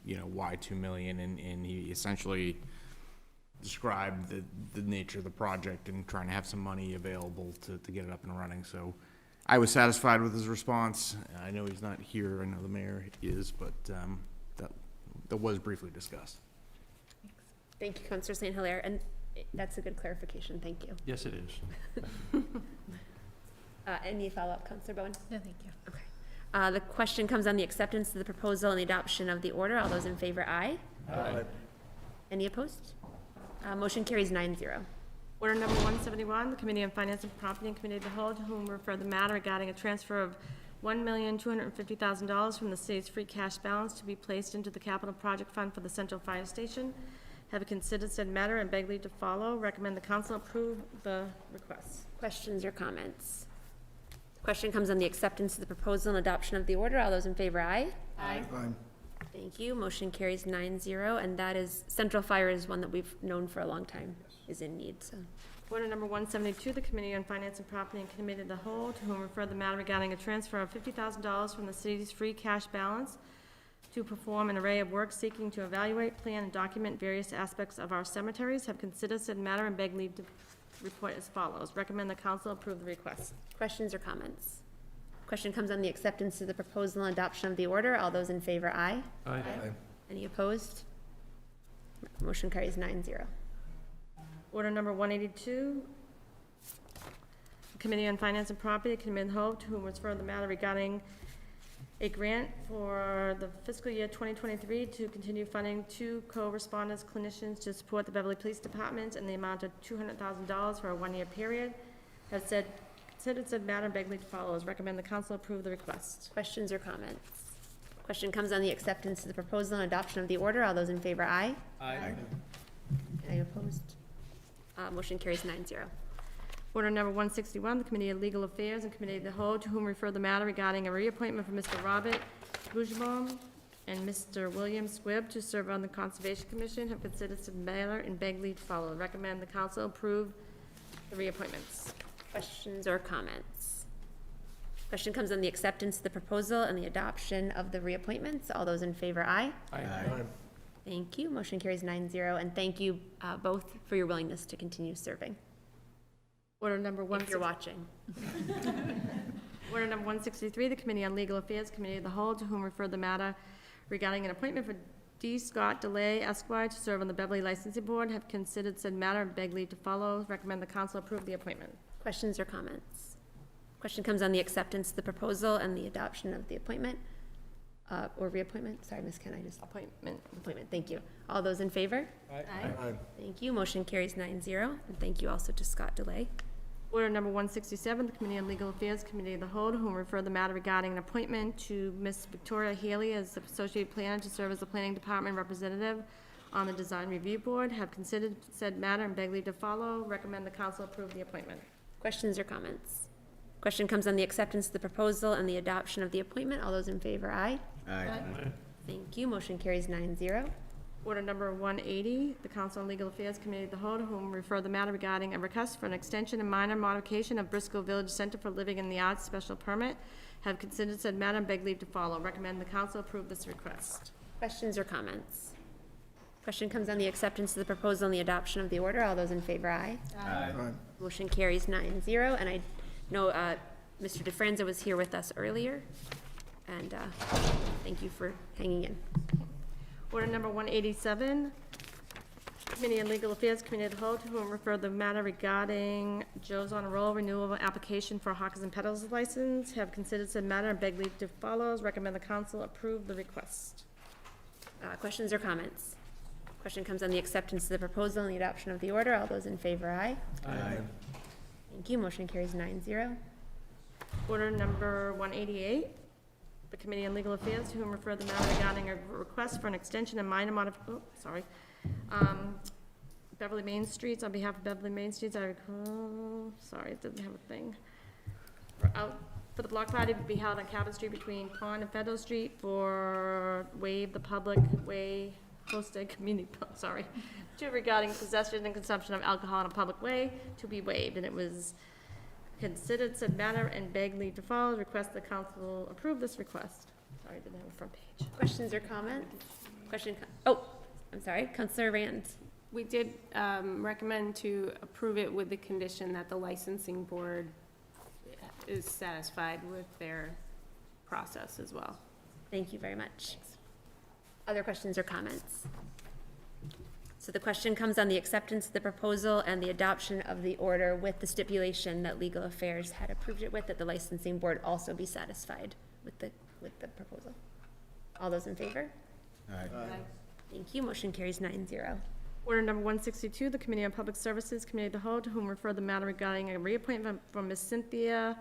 why 2 million, and he essentially described the nature of the project and trying to have some money available to get it up and running. So I was satisfied with his response. I know he's not here. I know the mayor is, but that was briefly discussed. Thank you, Councilor St. Hilaire, and that's a good clarification. Thank you. Yes, it is. Any follow-up, Councilor Bowen? No, thank you. Okay. The question comes on the acceptance of the proposal and the adoption of the order. All those in favor, aye. Aye. Any opposed? Motion carries 9-0. Order number 171, the Committee on Finance and Property and Committee of the Whole, to whom refer the matter regarding a transfer of $1,250,000 from the city's free cash balance to be placed into the capital project fund for the Central Fire Station. Have considered said matter and beg leave to follow. Recommend the council approve the request. Questions or comments? Question comes on the acceptance of the proposal and adoption of the order. All those in favor, aye. Aye. Thank you. Motion carries 9-0, and that is, Central Fire is one that we've known for a long time is in need, so. Order number 172, the Committee on Finance and Property and Committee of the Whole, to whom refer the matter regarding a transfer of $50,000 from the city's free cash balance to perform an array of work seeking to evaluate, plan, and document various aspects of our cemeteries, have considered said matter and beg leave to report as follows. Recommend the council approve the request. Questions or comments? Question comes on the acceptance of the proposal and adoption of the order. All those in favor, aye. Aye. Any opposed? Motion carries 9-0. Order number 182, Committee on Finance and Property, Committee of the Whole, to whom was referred the matter regarding a grant for the fiscal year 2023 to continue funding 2 co-responders clinicians to support the Beverly Police Department in the amount of $200,000 for a 1-year period. Has said, considered said matter and beg leave to follow. Recommend the council approve the request. Questions or comments? Question comes on the acceptance of the proposal and adoption of the order. All those in favor, aye. Aye. Any opposed? Motion carries 9-0. Order number 161, the Committee of Legal Affairs and Committee of the Whole, to whom refer the matter regarding a reappointment for Mr. Robert Bujabaum and Mr. William Squibb to serve on the Conservation Commission, have considered said matter and beg leave to follow. Recommend the council approve the reappointments. Questions or comments? Question comes on the acceptance of the proposal and the adoption of the reappointments. All those in favor, aye. Aye. Thank you. Motion carries 9-0, and thank you both for your willingness to continue serving. Order number if you're watching. Order number 163, the Committee on Legal Affairs, Committee of the Whole, to whom referred the matter regarding an appointment for D. Scott DeLay Esquire to serve on the Beverly Licensing Board, have considered said matter and beg leave to follow. Recommend the council approve the appointment. Questions or comments? Question comes on the acceptance of the proposal and the adoption of the appointment, or reappointment. Sorry, Ms. Ken, I just. Appointment. Appointment, thank you. All those in favor? Aye. Thank you. Motion carries 9-0. And thank you also to Scott DeLay. Order number 167, the Committee on Legal Affairs, Committee of the Whole, to whom referred the matter regarding an appointment to Ms. Victoria Haley as Associate Planner to serve as the Planning Department Representative on the Design Review Board, have considered said matter and beg leave to follow. Recommend the council approve the appointment. Questions or comments? Question comes on the acceptance of the proposal and the adoption of the appointment. All those in favor, aye. Aye. Thank you. Motion carries 9-0. Order number 180, the Council on Legal Affairs Committee of the Whole, to whom refer the matter regarding a request for an extension and minor modification of Bristol Village Center for Living in the Arts special permit, have considered said matter and beg leave to follow. Recommend the council approve this request. Questions or comments? Question comes on the acceptance of the proposal and the adoption of the order. All those in favor, aye. Aye. Motion carries 9-0. And I know Mr. DeFranza was here with us earlier, and thank you for hanging in. Order number 187, Committee on Legal Affairs, Committee of the Whole, to whom refer the matter regarding Joe's on a Roll renewal application for a hawkers and peddlers license, have considered said matter and beg leave to follow. Recommend the council approve the request. Questions or comments? Question comes on the acceptance of the proposal and the adoption of the order. All those in favor, aye. Aye. Thank you. Motion carries 9-0. Order number 188, the Committee on Legal Affairs, to whom refer the matter regarding a request for an extension and minor Beverly Main Streets, on behalf of Beverly Main Streets, I recall, sorry, it didn't have a thing. For the block party to be held on Cabot Street between Pond and Federal Street for waive the public way hosted community, sorry, to regarding possession and consumption of alcohol on a public way to be waived, and it was considered said matter and beg leave to follow. Request the council approve this request. Sorry, I didn't have a front page. Questions or comments? Oh, I'm sorry, Councilor Rand. We did recommend to approve it with the condition that the licensing board is satisfied with their process as well. Thank you very much. Other questions or comments? So the question comes on the acceptance of the proposal and the adoption of the order with the stipulation that Legal Affairs had approved it with, that the licensing board also be satisfied with the proposal. All those in favor? Aye. Thank you. Motion carries 9-0. Order number 162, the Committee on Public Services, Committee of the Whole, to whom refer the matter regarding a reappointment from Ms. Cynthia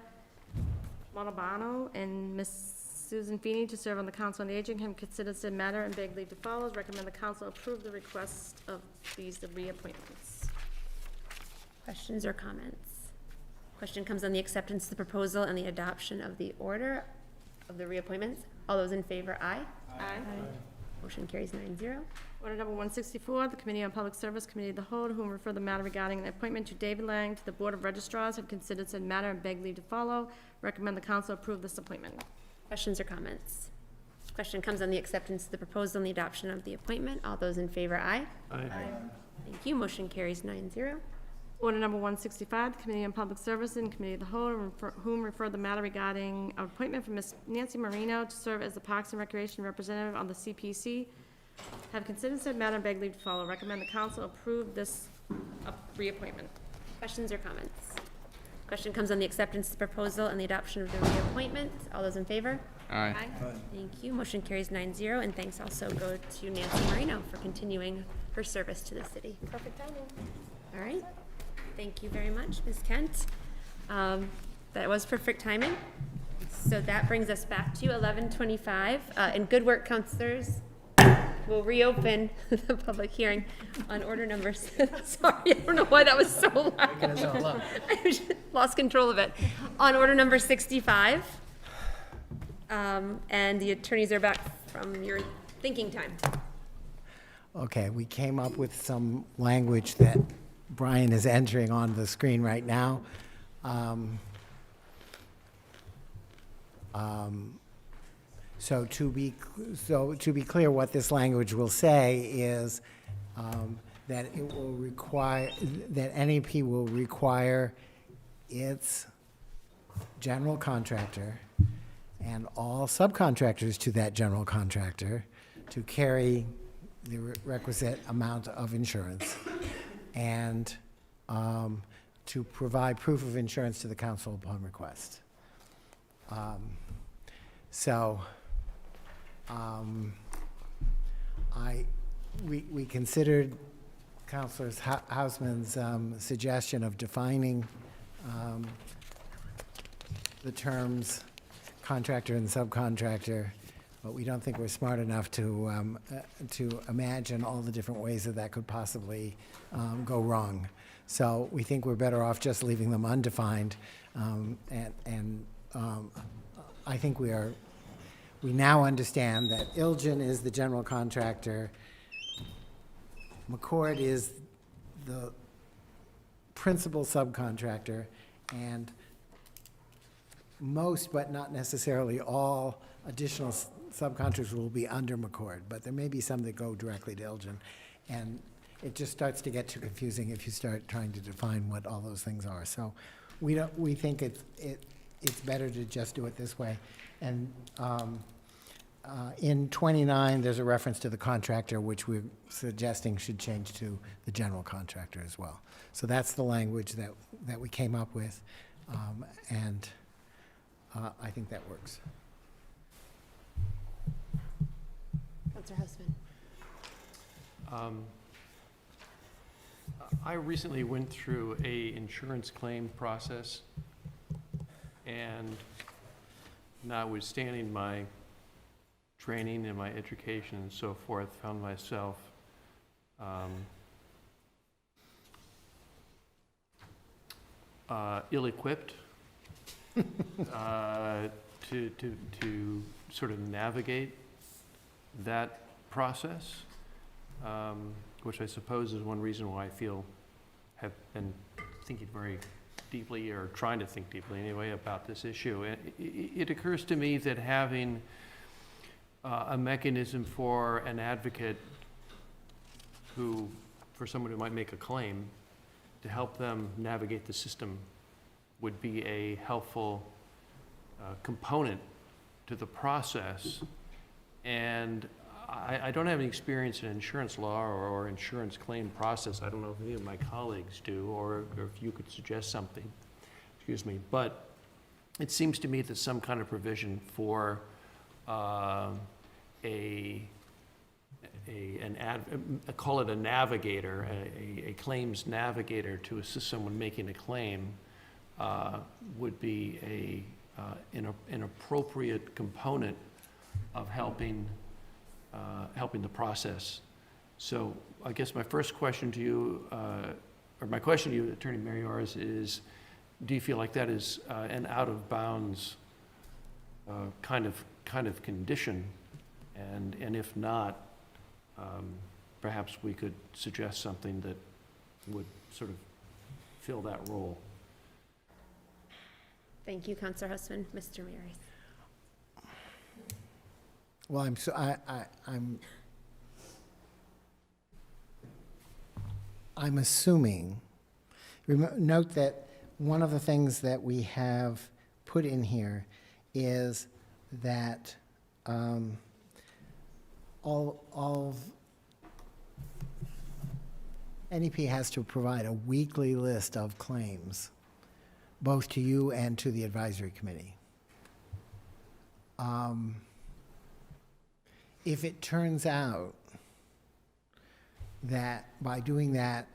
Montalbano and Ms. Susan Feeney to serve on the Council on Aging, have considered said matter and beg leave to follow. Recommend the council approve the request of these reappointments. Questions or comments? Question comes on the acceptance of the proposal and the adoption of the order of the reappointments. All those in favor, aye. Aye. Motion carries 9-0. Order number 164, the Committee on Public Service, Committee of the Whole, to whom refer the matter regarding an appointment to David Lang to the Board of Registrars, have considered said matter and beg leave to follow. Recommend the council approve this appointment. Questions or comments? Question comes on the acceptance of the proposal and the adoption of the appointment. All those in favor, aye. Aye. Thank you. Motion carries 9-0. Order number 165, the Committee on Public Service and Committee of the Whole, whom refer the matter regarding an appointment for Ms. Nancy Marino to serve as the Parks and Recreation Representative on the CPC, have considered said matter and beg leave to follow. Recommend the council approve this reappointment. Questions or comments? Question comes on the acceptance of the proposal and the adoption of the reappointment. All those in favor? Aye. Thank you. Motion carries 9-0, and thanks also go to Nancy Marino for continuing her service to the city. Perfect timing. All right. Thank you very much, Ms. Kent. That was perfect timing. So that brings us back to 11:25. And good work, counselors. We'll reopen the public hearing on order number, sorry, I don't know why that was so loud. I lost control of it. On order number 65. And the attorneys are back from your thinking time. Okay, we came up with some language that Brian is entering on the screen right now. So to be clear, what this language will say is that it will require, that NEP will require its general contractor and all subcontractors to that general contractor to carry the requisite amount of insurance and to provide proof of insurance to the council upon request. We considered Councilor Hausman's suggestion of defining the terms contractor and subcontractor, but we don't think we're smart enough to imagine all the different ways that could possibly go wrong. So we think we're better off just leaving them undefined, and I think we now understand that Ilgen is the general contractor, McCord is the principal subcontractor, and most, but not necessarily all, additional subcontractors will be under McCord, but there may be some that go directly to Ilgen. And it just starts to get too confusing if you start trying to define what all those things are. So we think it's better to just do it this way. And in 29, there's a reference to the contractor, which we're suggesting should change to the general contractor as well. So that's the language that we came up with, and I think that works. Councilor Houseman. I recently went through a insurance claim process, and notwithstanding my training and my education and so forth, found myself ill-equipped to sort of navigate that process, which I suppose is one reason why I have been thinking very deeply, or trying to think deeply anyway, about this issue. It occurs to me that having a mechanism for an advocate for someone who might make a claim, to help them navigate the system would be a helpful component to the process. And I don't have any experience in insurance law or insurance claim process. I don't know if any of my colleagues do, or if you could suggest something, excuse me. But it seems to me that some kind of provision for call it a navigator, a claims navigator to assist someone making a claim would be an appropriate component of helping the process. So I guess my first question to you, or my question to you, Attorney Mariores, is do you feel like that is an out of bounds kind of condition? And if not, perhaps we could suggest something that would sort of fill that role. Thank you, Councilor Houseman. Mr. Mariores. Well, I'm assuming, note that one of the things that we have put in here is that NEP has to provide a weekly list of claims, both to you and to the advisory committee. If it turns out that by doing that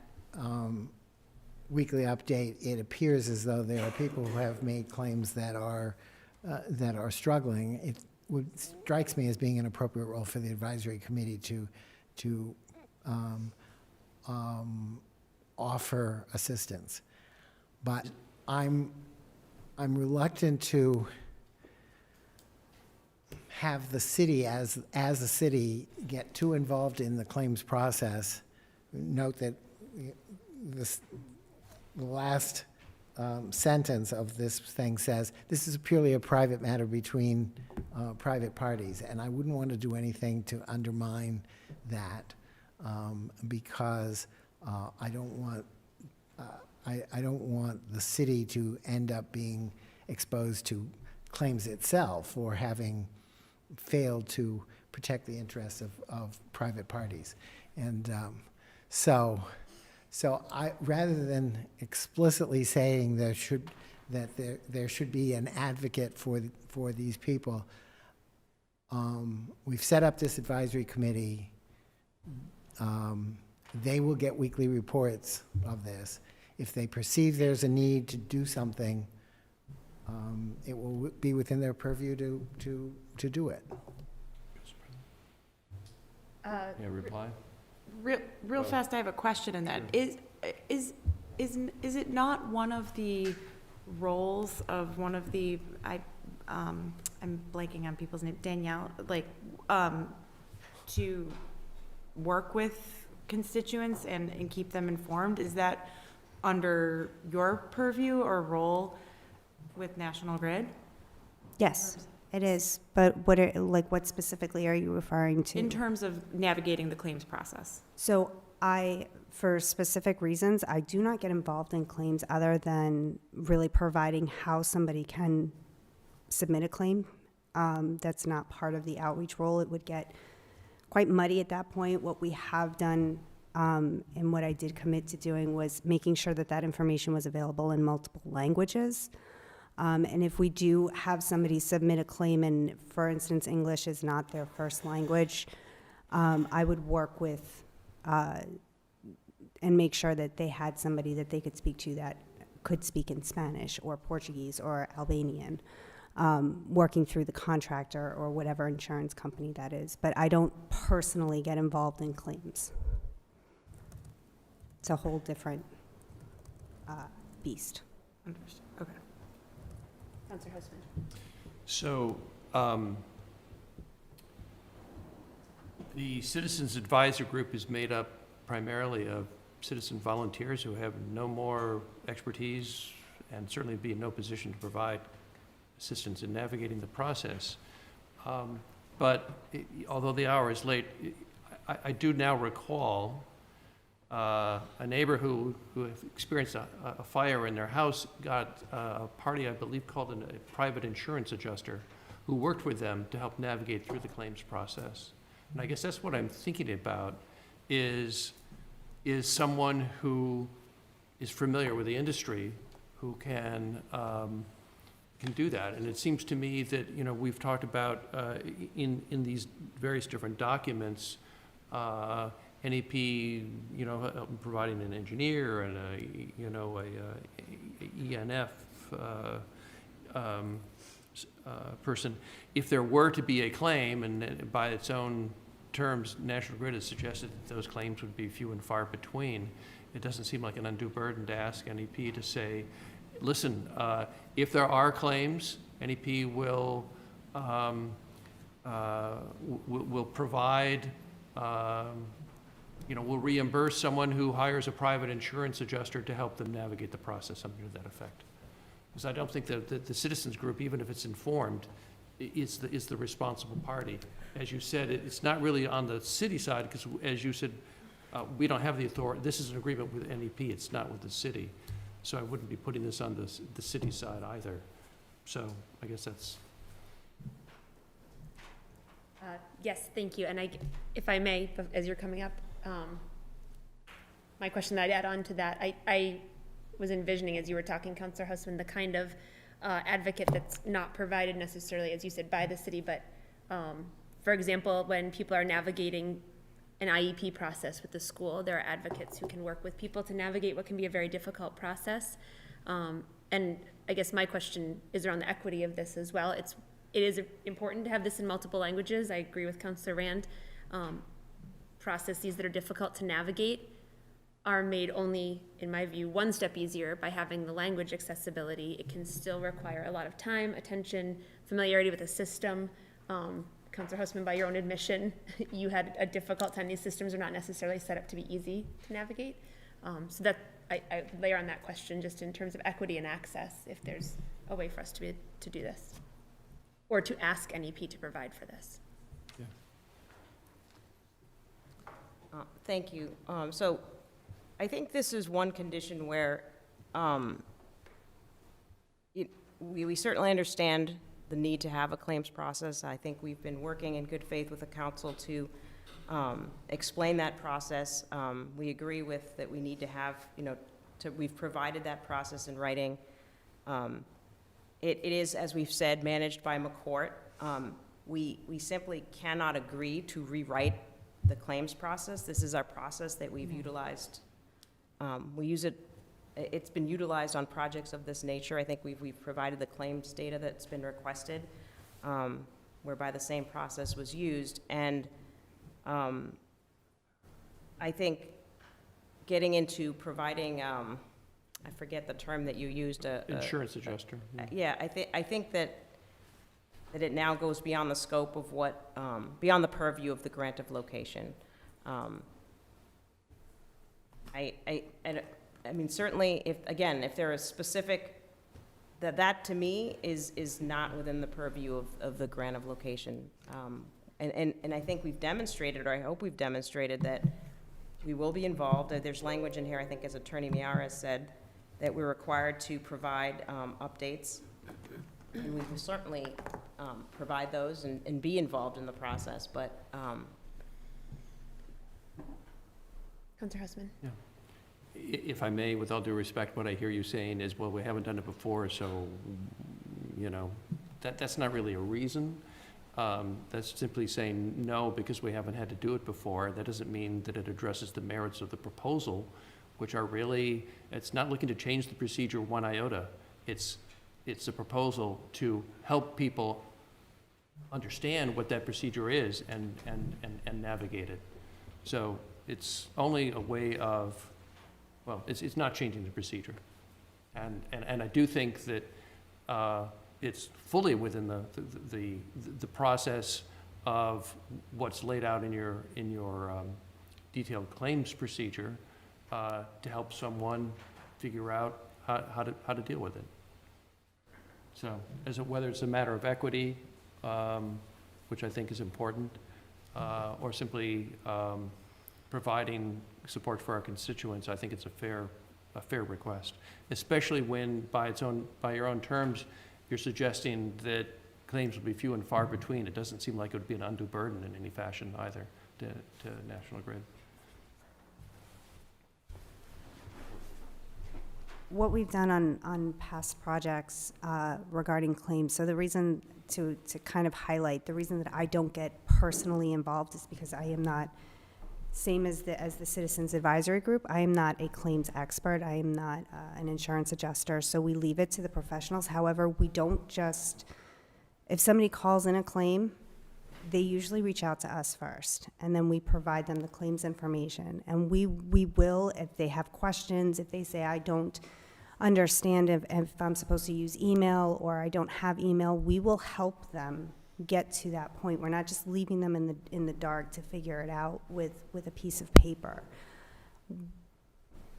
weekly update, it appears as though there are people who have made claims that are struggling, it strikes me as being an appropriate role for the advisory committee to offer assistance. But I'm reluctant to have the city, as a city, get too involved in the claims process. Note that the last sentence of this thing says, this is purely a private matter between private parties, and I wouldn't want to do anything to undermine that because I don't want I don't want the city to end up being exposed to claims itself or having failed to protect the interests of private parties. And so I, rather than explicitly saying there should be an advocate for these people, we've set up this advisory committee. They will get weekly reports of this. If they perceive there's a need to do something, it will be within their purview to do it. Reply? Real fast, I have a question in that. Is it not one of the roles of one of the, I'm blanking on people's name, Danielle, like, to work with constituents and keep them informed? Is that under your purview or role with National Grid? Yes, it is. But what specifically are you referring to? In terms of navigating the claims process. So for specific reasons, I do not get involved in claims other than really providing how somebody can submit a claim. That's not part of the outreach role. It would get quite muddy at that point. What we have done and what I did commit to doing was making sure that information was available in multiple languages. And if we do have somebody submit a claim and, for instance, English is not their first language, I would work with and make sure that they had somebody that they could speak to that could speak in Spanish or Portuguese or Albanian, working through the contractor or whatever insurance company that is. But I don't personally get involved in claims. It's a whole different beast. Understood. Okay. Councilor Husband. So, the Citizens Advisor Group is made up primarily of citizen volunteers who have no more expertise and certainly be in no position to provide assistance in navigating the process. But although the hour is late, I do now recall a neighbor who experienced a fire in their house got a party, I believe, called a private insurance adjuster who worked with them to help navigate through the claims process. And I guess that's what I'm thinking about is someone who is familiar with the industry who can do that. And it seems to me that, we've talked about in these various different documents, NEP, providing an engineer and a ENF person. If there were to be a claim, and by its own terms, National Grid has suggested that those claims would be few and far between, it doesn't seem like an undue burden to ask NEP to say, listen, if there are claims, NEP will provide, will reimburse someone who hires a private insurance adjuster to help them navigate the process, something to that effect. Because I don't think that the citizens group, even if it's informed, is the responsible party. As you said, it's not really on the city side, because as you said, we don't have the authority. This is an agreement with NEP. It's not with the city. So I wouldn't be putting this on the city side either. So I guess that's. Yes, thank you. And if I may, as you're coming up, my question that I'd add on to that, I was envisioning as you were talking, Councilor Husband, the kind of advocate that's not provided necessarily, as you said, by the city, but for example, when people are navigating an IEP process with the school, there are advocates who can work with people to navigate what can be a very difficult process. And I guess my question is around the equity of this as well. It is important to have this in multiple languages. I agree with Councilor Rand. Processes that are difficult to navigate are made only, in my view, one step easier by having the language accessibility. It can still require a lot of time, attention, familiarity with the system. Councilor Husband, by your own admission, you had a difficult time. These systems are not necessarily set up to be easy to navigate. So that I layer on that question just in terms of equity and access, if there's a way for us to do this, or to ask NEP to provide for this. Yeah. Thank you. So I think this is one condition where we certainly understand the need to have a claims process. I think we've been working in good faith with the council to explain that process. We agree with that we need to have, we've provided that process in writing. It is, as we've said, managed by McCourt. We simply cannot agree to rewrite the claims process. This is our process that we've utilized. We use it, it's been utilized on projects of this nature. I think we've provided the claims data that's been requested, whereby the same process was used. And I think getting into providing, I forget the term that you used. Insurance adjuster. Yeah, I think that it now goes beyond the scope of what, beyond the purview of the grant of location. I mean, certainly, if there is specific, that to me is not within the purview of the grant of location. And I think we've demonstrated, or I hope we've demonstrated, that we will be involved. There's language in here, I think, as Attorney Miara said, that we're required to provide updates. And we will certainly provide those and be involved in the process, but. Councilor Husman. Yeah. If I may, with all due respect, what I hear you saying is, well, we haven't done it before, so, that's not really a reason. That's simply saying no because we haven't had to do it before. That doesn't mean that it addresses the merits of the proposal, which are really, it's not looking to change the procedure one iota. It's a proposal to help people understand what that procedure is and navigate it. So it's only a way of, well, it's not changing the procedure. And I do think that it's fully within the process of what's laid out in your detailed claims procedure to help someone figure out how to deal with it. So, whether it's a matter of equity, which I think is important, or simply providing support for our constituents, I think it's a fair request. Especially when, by your own terms, you're suggesting that claims will be few and far between. It doesn't seem like it would be an undue burden in any fashion either to National Grid. What we've done on past projects regarding claims, so the reason to kind of highlight, the reason that I don't get personally involved is because I am not, same as the Citizens Advisory Group, I am not a claims expert, I am not an insurance adjuster, so we leave it to the professionals. However, we don't just, if somebody calls in a claim, they usually reach out to us first, and then we provide them the claims information. And we will, if they have questions, if they say, I don't understand if I'm supposed to use email or I don't have email, we will help them get to that point. We're not just leaving them in the dark to figure it out with a piece of paper.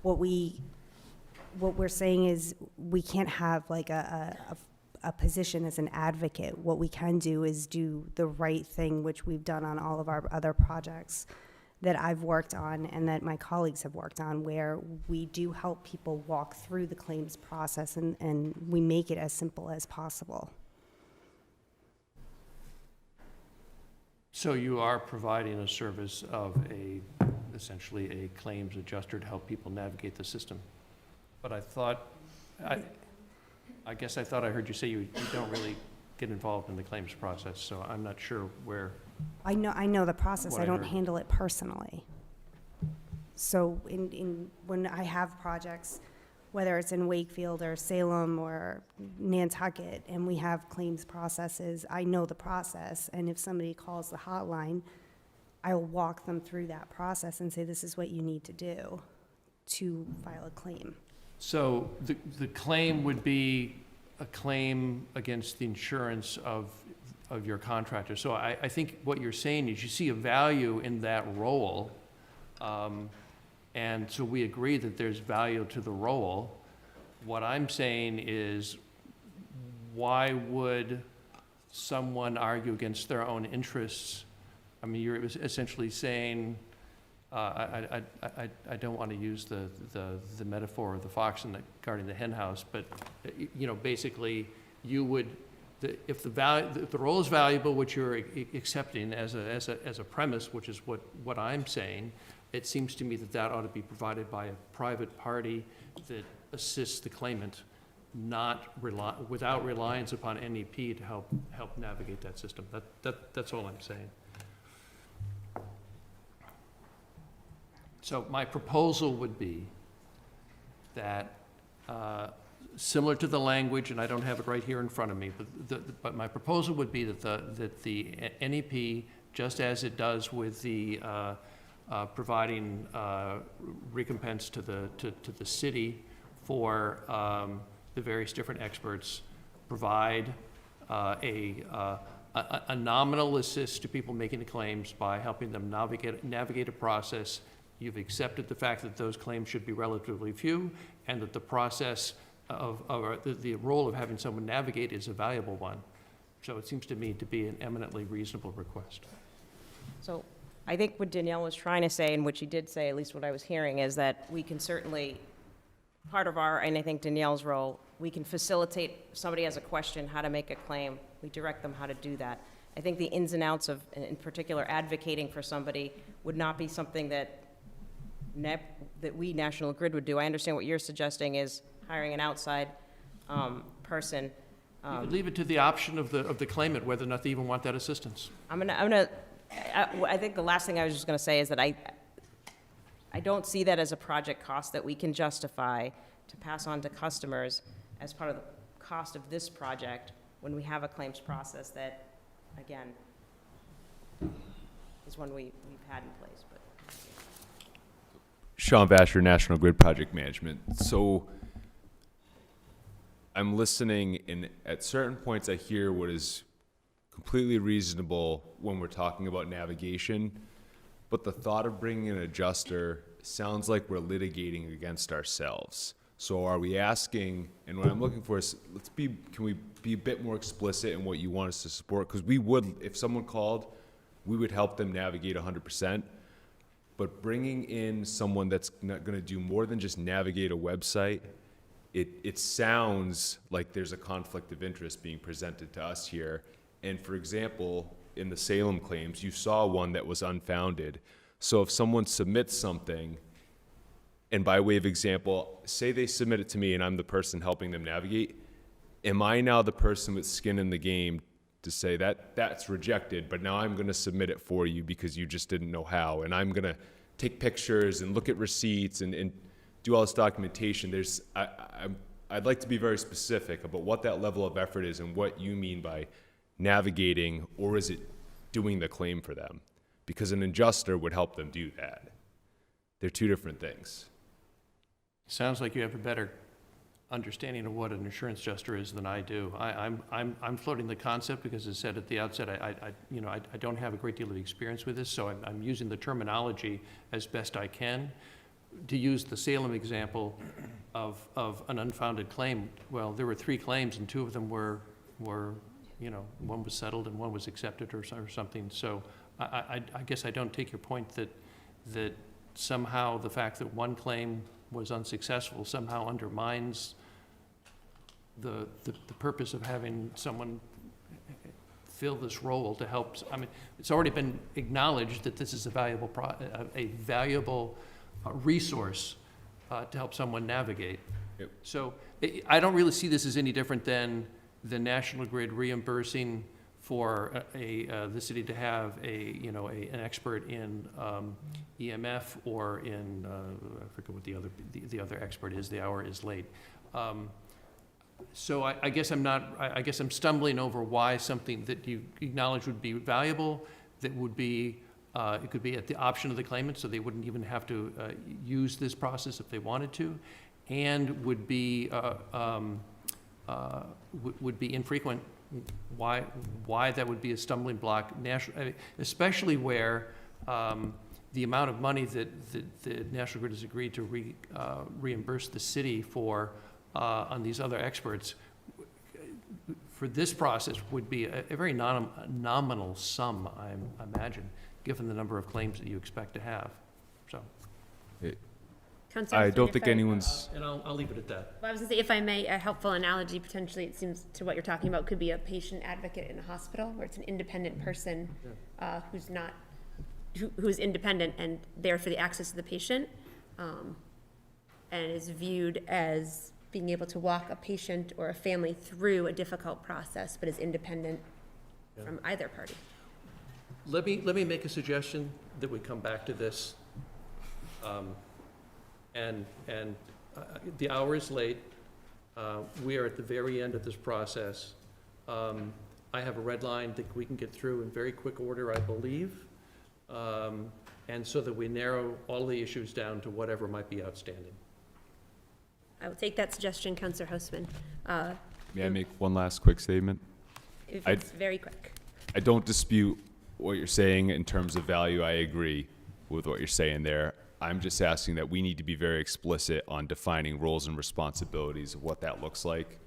What we're saying is we can't have like a position as an advocate. What we can do is do the right thing, which we've done on all of our other projects that I've worked on and that my colleagues have worked on, where we do help people walk through the claims process and we make it as simple as possible. So you are providing a service of essentially a claims adjuster to help people navigate the system. But I thought, I guess I thought I heard you say you don't really get involved in the claims process, so I'm not sure where. I know the process. I don't handle it personally. So when I have projects, whether it's in Wakefield or Salem or Nantucket, and we have claims processes, I know the process, and if somebody calls the hotline, I'll walk them through that process and say, this is what you need to do to file a claim. So the claim would be a claim against the insurance of your contractor. So I think what you're saying is you see a value in that role, and so we agree that there's value to the role. What I'm saying is, why would someone argue against their own interests? I mean, you're essentially saying, I don't want to use the metaphor of the fox guarding the hen house, but, you know, basically, you would, if the role is valuable, which you're accepting as a premise, which is what I'm saying, it seems to me that ought to be provided by a private party that assists the claimant, without reliance upon NEP to help navigate that system. That's all I'm saying. So my proposal would be that, similar to the language, and I don't have it right here in front of me, but my proposal would be that the NEP, just as it does with the providing recompense to the city for the various different experts, provide a nominal assist to people making the claims by helping them navigate a process. You've accepted the fact that those claims should be relatively few, and that the process the role of having someone navigate is a valuable one. So it seems to me to be an eminently reasonable request. So I think what Danielle was trying to say, and what she did say, at least what I was hearing, is that we can certainly, part of and I think Danielle's role, we can facilitate, if somebody has a question, how to make a claim, we direct them how to do that. I think the ins and outs of, in particular, advocating for somebody would not be something that we, National Grid, would do. I understand what you're suggesting is hiring an outside person. You could leave it to the option of the claimant whether or not they even want that assistance. I think the last thing I was just going to say is that I don't see that as a project cost that we can justify to pass on to customers as part of the cost of this project when we have a claims process that, again, is one we've had in place. But Sean Vasher, National Grid Project Management. So I'm listening, and at certain points I hear what is completely reasonable when we're talking about navigation, but the thought of bringing an adjuster sounds like we're litigating against ourselves. So are we asking, and what I'm looking for is, can we be a bit more explicit in what you want us to support? Because we would, if someone called, we would help them navigate 100%. But bringing in someone that's not going to do more than just navigate a website, it sounds like there's a conflict of interest being presented to us here. And for example, in the Salem claims, you saw one that was unfounded. So if someone submits something, and by way of example, say they submit it to me and I'm the person helping them navigate, am I now the person with skin in the game to say that's rejected, but now I'm going to submit it for you because you just didn't know how, and I'm going to take pictures and look at receipts and do all this documentation? I'd like to be very specific about what that level of effort is and what you mean by navigating, or is it doing the claim for them? Because an adjuster would help them do that. They're two different things. Sounds like you have a better understanding of what an insurance adjuster is than I do. I'm floating the concept because, as I said at the outset, I don't have a great deal of experience with this, so I'm using the terminology as best I can. To use the Salem example of an unfounded claim, well, there were 3 claims and 2 of them were one was settled and one was accepted or something. So I guess I don't take your point that somehow the fact that one claim was unsuccessful somehow undermines the purpose of having someone fill this role to help. I mean, it's already been acknowledged that this is a valuable resource to help someone navigate. Yep. So I don't really see this as any different than the National Grid reimbursing for the city to have an expert in EMF or in I forget what the other expert is. The hour is late. So I guess I'm stumbling over why something that you acknowledge would be valuable, that would be it could be at the option of the claimant, so they wouldn't even have to use this process if they wanted to, and would be infrequent. Why that would be a stumbling block, especially where the amount of money that the National Grid has agreed to reimburse the city for on these other experts for this process would be a very nominal sum, I imagine, given the number of claims that you expect to have. so. Counselor I Huston, don't if think anyone's, And I'll leave it at that. Well, I was gonna say, if I may, a helpful analogy potentially, it seems to what you're talking about, could be a patient advocate in a hospital, where it's an independent person who's not, who's independent and there for the access of the patient, and is viewed as being able to walk a patient or a family through a difficult process, but is independent from either party. Let me make a suggestion that we come back to this. The hour is late. We are at the very end of this process. I have a red line that we can get through in very quick order, I believe. And so that we narrow all the issues down to whatever might be outstanding. I will take that suggestion, Counselor Houseman. may I make one last quick statement? If it's very quick. I don't dispute what you're saying in terms of value. I agree with what you're saying there. I'm just asking that we need to be very explicit on defining roles and responsibilities of what that looks like.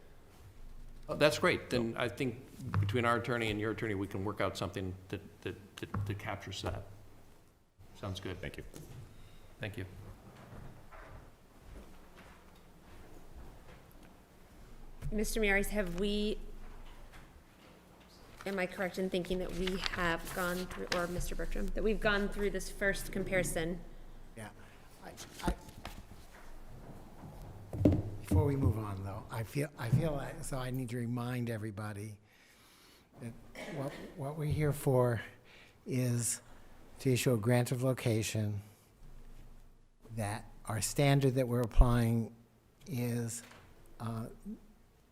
Oh, that's great. Then I think between our attorney and your attorney, we can work out something that captures that. Sounds good. Thank you. Thank you. Mr. Maris, have we, am I correct in thinking that we have gone through, or Mr. Bertram, that we've gone through this first comparison? Yeah. Before we move on, though, I feel like, so I need to remind everybody that what we're here for is to issue a grant of location, that our standard that we're applying is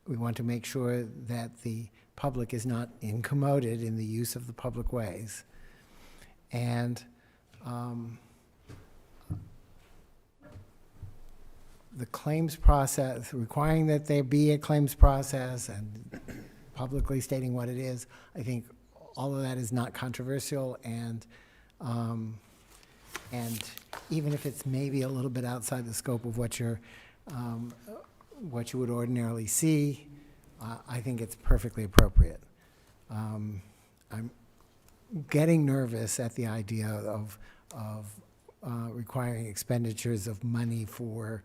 we want to make sure that the public is not incommoded in the use of the public ways. And the claims process, requiring that there be a claims process and publicly stating what it is, I think all of that is not controversial, and even if it's maybe a little bit outside the scope of what you would ordinarily see, I think it's perfectly appropriate. I'm getting nervous at the idea of requiring expenditures of money for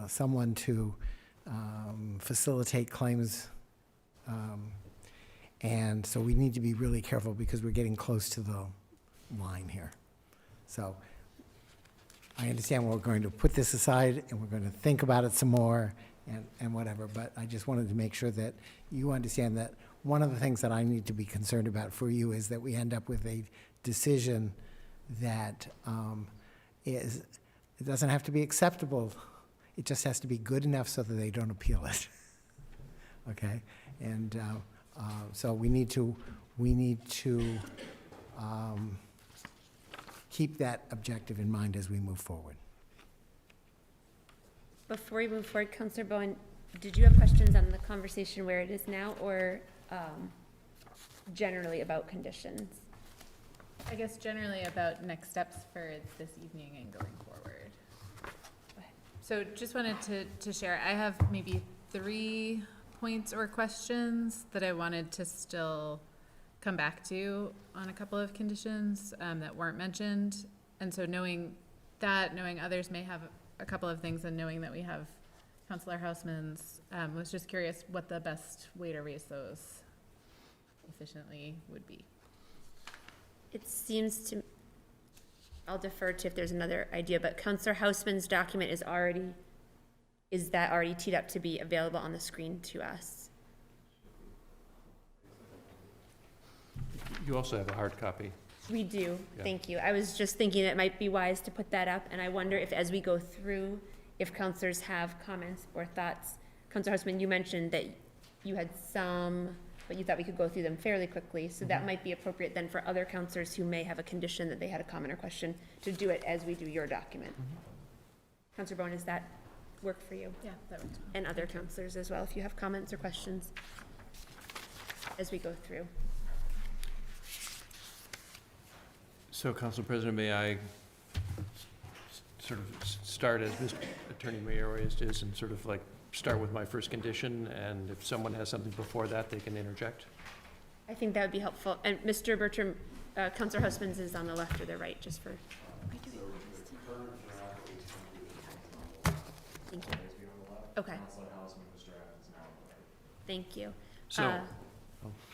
someone to facilitate claims, and so we need to be really careful because we're getting close to the line here. So I understand we're going to put this aside and we're going to think about it some more and whatever, but I just wanted to make sure that you understand that one of the things that I need to be concerned about for you is that we end up with a decision that it doesn't have to be acceptable. It just has to be good enough so that they don't appeal it. Okay? And so we need to keep that objective in mind as we move forward. Before we move forward, Councillor Bowen, did you have questions on the conversation where it is now, or generally about conditions? I guess generally about next steps for this evening and going forward. So just wanted to share, I have maybe 3 points or questions that I wanted to still come back to on a couple of conditions that weren't mentioned. And so knowing that, knowing others may have a couple of things, and knowing that we have Councillor Houseman's, was just curious what the best way to raise those efficiently would be. It seems to, I'll defer to if there's another idea, but Councillor Houseman's document is that already teed up to be available on the screen to us? You also have a hard copy. We do, Yeah. thank you. I was just thinking it might be wise to put that up, and I wonder if as we go through, if councillors have comments or thoughts. Councillor Houseman, you mentioned that you had some, but you thought we could go through them fairly quickly, so that might be appropriate then for other councillors who may have a condition that they had a comment or question, to do it as we do your document. Councillor Bowen, does that work for you? Yeah, that works. And other councillors as well, if you have comments or questions as we go through. So, Council President, may I sort of start as Mr. Attorney Mayor is, and sort of like start with my first condition, and if someone has something before that, they can interject? I think that would be helpful. And Mr. Bertram, Counselor Husbands is on the left or the right, just for. Thank you. Okay. Thank you. So-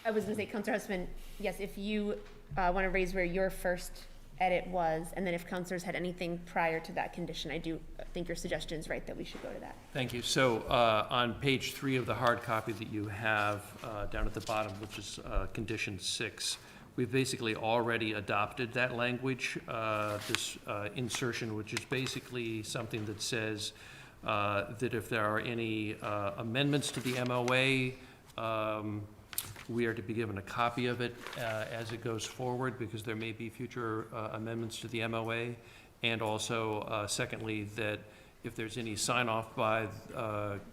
I was gonna say, Counselor Husband, yes, if you wanna raise where your first edit was, and then if counselors had anything prior to that condition, I do think your suggestion is right that we should go to that. Thank you. So on page 3 of the hard copy that you have down at the bottom, which is condition 6, we've basically already adopted that language, this insertion, which is basically something that says that if there are any amendments to the MOA, we are to be given a copy of it as it goes forward, because there may be future amendments to the MOA. And also, secondly, that if there's any sign-off by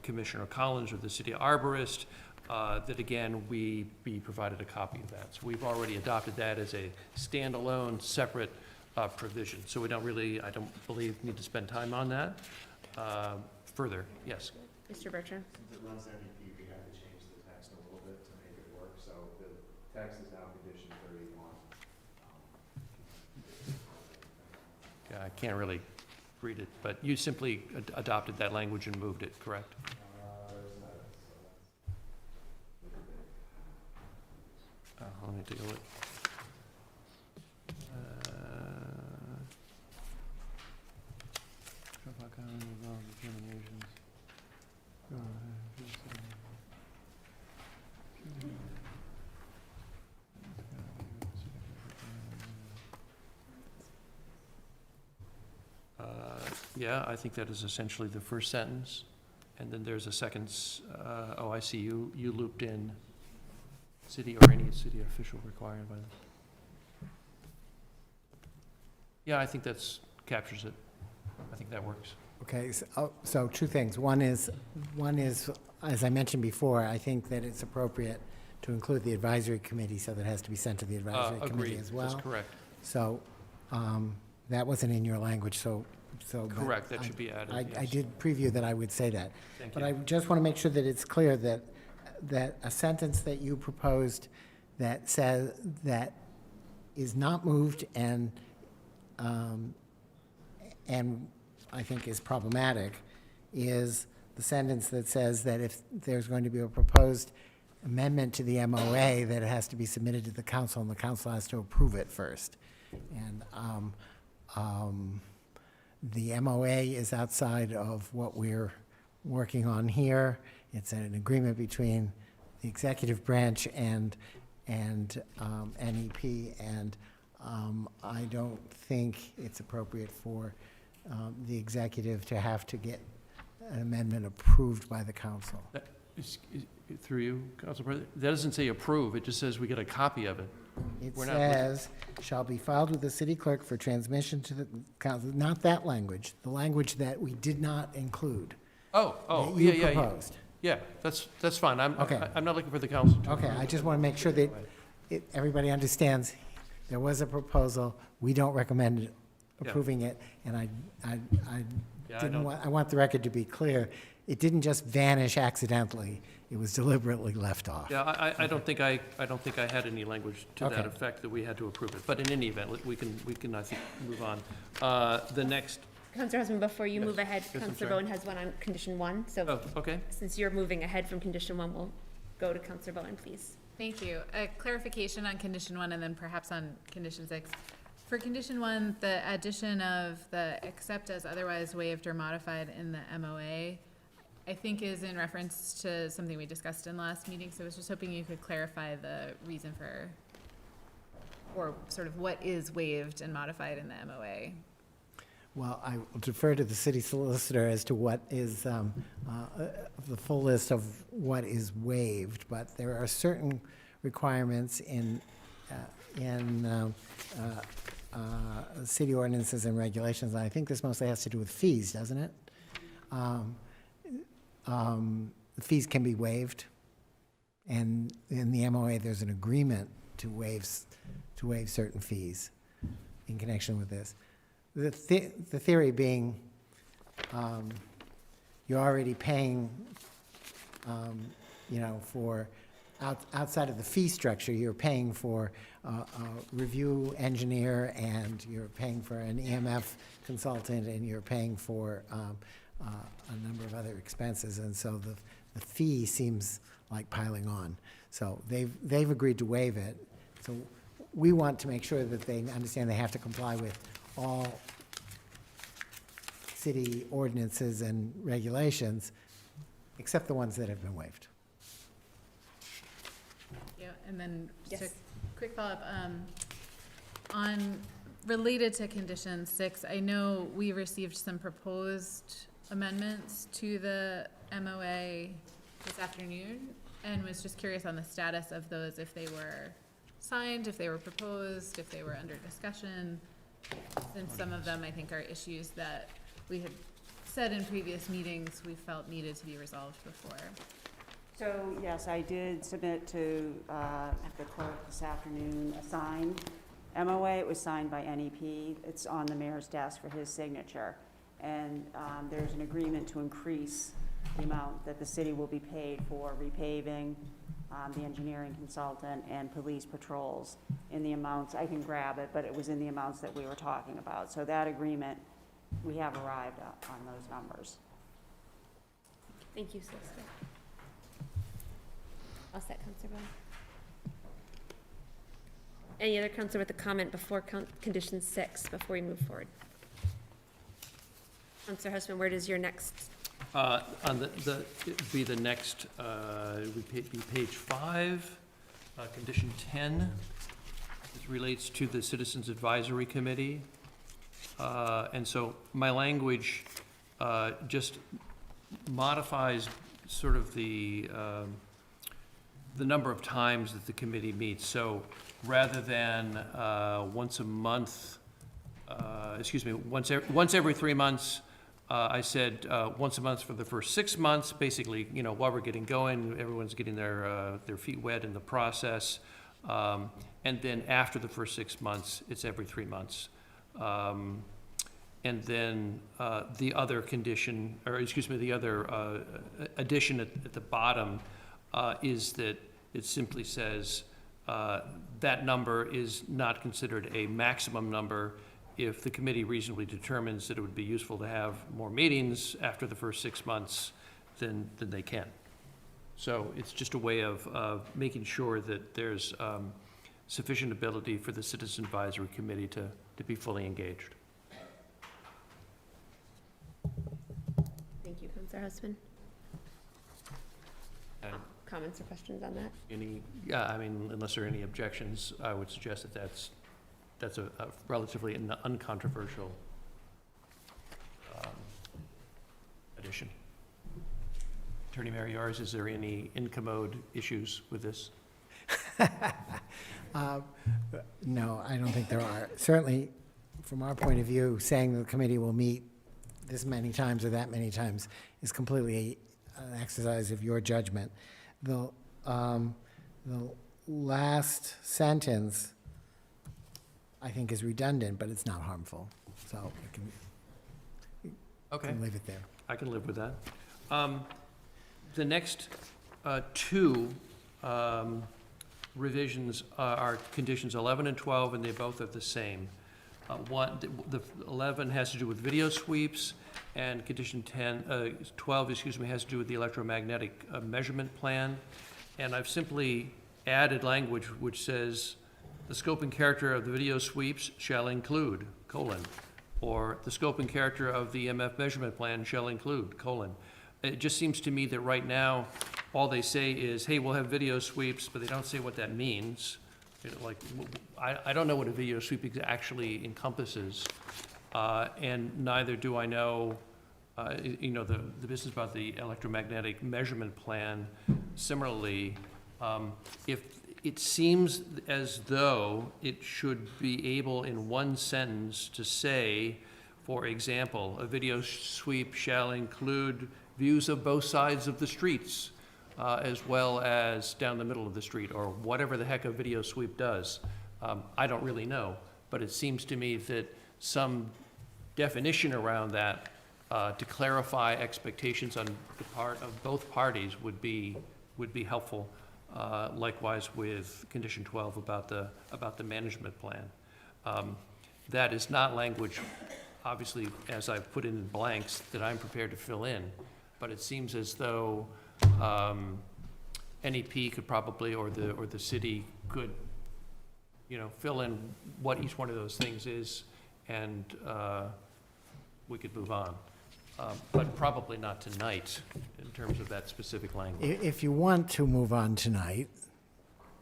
Commissioner Collins or the city arborist, that again, we be provided a copy of that. So we've already adopted that as a standalone, separate provision. So we don't really, I don't believe, need to spend time on that. Further, yes. Mr. Bertrand? Since it runs MEP, we have to change the text a little bit to make it work, so the text is now condition 31. Yeah, I can't really read it, but you simply adopted that language and moved it, correct? Let me take a look. Yeah, I think that is essentially the first sentence, and then there's a second, oh, I see, you looped in city or any city official required by the. Yeah, I think that's captures it. I think that works. Okay, so two things. One is, as I mentioned before, I think that it's appropriate to include the advisory committee, so that has to be sent to the advisory committee as well. That's correct. So, that wasn't in your language, so. but Correct, that should be added, I yes. did preview that I would say that. Thank But you. I just want to make sure that it's clear that a sentence that you proposed that says, that is not moved and I think is problematic, is the sentence that says that if there's going to be a proposed amendment to the MOA, that it has to be submitted to the council, and the council has to approve it first. And the MOA is outside of what we're working on here. It's an agreement between the executive branch and NEP, and I don't think it's appropriate for the executive to have to get an amendment approved by the council. Through you, Council President, that doesn't say approve, it just says we get a copy of it. It We're not says, shall be filed with the city clerk for transmission to the council, not that language, the language that we did not include. Oh, that you yeah. proposed. Yeah, that's fine. Okay. I'm not looking for the council to. Okay, I just want to make sure that everybody understands, there was a proposal, we don't recommend approving it, and I want the record to be clear, it didn't just vanish accidentally, it was deliberately left off. Yeah, I don't think I had any language to that Okay. effect that we had to approve it. But in any event, we can I think, move on. The next, Counselor Husband, before you Yes. move ahead, Yes, I'm Counselor sorry. Bowen has one on condition 1, so. oh, okay. Since you're moving ahead from condition 1, we'll go to Counselor Bowen, please. Thank you. A clarification on condition 1 and then perhaps on condition 6. For condition 1, the addition of the except as otherwise waived or modified in the MOA, I think is in reference to something we discussed in the last meeting, so I was just hoping you could clarify the reason for, or sort of what is waived and modified in the MOA. Well, I will defer to the city solicitor as to what is, the full list of what is waived, but there are certain requirements in city ordinances and regulations, and I think this mostly has to do with fees, doesn't it? Fees can be waived, and in the MOA, there's an agreement to waive certain fees in connection with this. The theory being, you're already paying, for outside of the fee structure, you're paying for a review engineer, and you're paying for an EMF consultant, and you're paying for a number of other expenses, and so the fee seems like piling on. So they've agreed to waive it. So we want to make sure that they understand they have to comply with all city ordinances and regulations, except the ones that have been waived. Yeah, and then just Yes. a quick follow-up, on, related to condition 6, I know we received some proposed amendments to the MOA this afternoon, and was just curious on the status of those, if they were signed, if they were proposed, if they were under discussion, since some of them, I think, are issues that we had said in previous meetings we felt needed to be resolved before. So, yes, I did submit to the clerk this afternoon a signed MOA. It was signed by NEP. It's on the mayor's desk for his signature. And there's an agreement to increase the amount that the city will be paid for repaving, the engineering consultant, and police patrols in the amounts. I can grab it, but it was in the amounts that we were talking about. So that agreement, we have arrived on those numbers. Thank you, Solicitor. All set, Councilor Bowman. Any other councilor with a comment before condition 6, before we move forward? Councilor Husband, where does your next? On it'd be the next, it would be page 5, condition 10. This relates to the Citizens Advisory Committee. And so my language just modifies sort of the number of times that the committee meets. So rather than once a month, once every 3 months, I said once a month for the first 6 months, basically, while we're getting going, everyone's getting their feet wet in the process. And then after the first 6 months, it's every 3 months. And then the other condition, the other addition at the bottom is that it simply says that number is not considered a maximum number. If the committee reasonably determines that it would be useful to have more meetings after the first 6 months, then they can. So it's just a way of making sure that there's sufficient ability for the Citizen Advisory Committee to be fully engaged. Thank you, Councilor Husband. Comments or questions on that? Unless there are any objections, I would suggest that that's a relatively uncontroversial addition. Attorney Mary Yars, is there any incommode issues with this? No, I don't think there are. Certainly, from our point of view, saying the committee will meet this many times or that many times is completely an exercise of your judgment. The last sentence, I think, is redundant, but it's not harmful. So we can leave it there. I can live with that. The next two revisions are conditions 11 and 12, and they both are the same. The 11 has to do with video sweeps, and condition 12, has to do with the electromagnetic measurement plan. And I've simply added language which says, the scope and character of the video sweeps shall include, or the scope and character of the EMF measurement plan shall include, It just seems to me that right now, all they say is, hey, we'll have video sweeps, but they don't say what that means. I don't know what a video sweep actually encompasses, and neither do I know, the business about the electromagnetic measurement plan. Similarly, if it seems as though it should be able in one sentence to say, for example, a video sweep shall include views of both sides of the streets, as well as down the middle of the street, or whatever the heck a video sweep does. I don't really know, but it seems to me that some definition around that to clarify expectations on the part of both parties would be helpful. Likewise with condition 12 about the management plan. That is not language, obviously, as I've put in blanks, that I'm prepared to fill in, but it seems as though NEP could probably, or the city could, fill in what each one of those things is, and we could move on. But probably not tonight in terms of that specific language. If you want to move on tonight,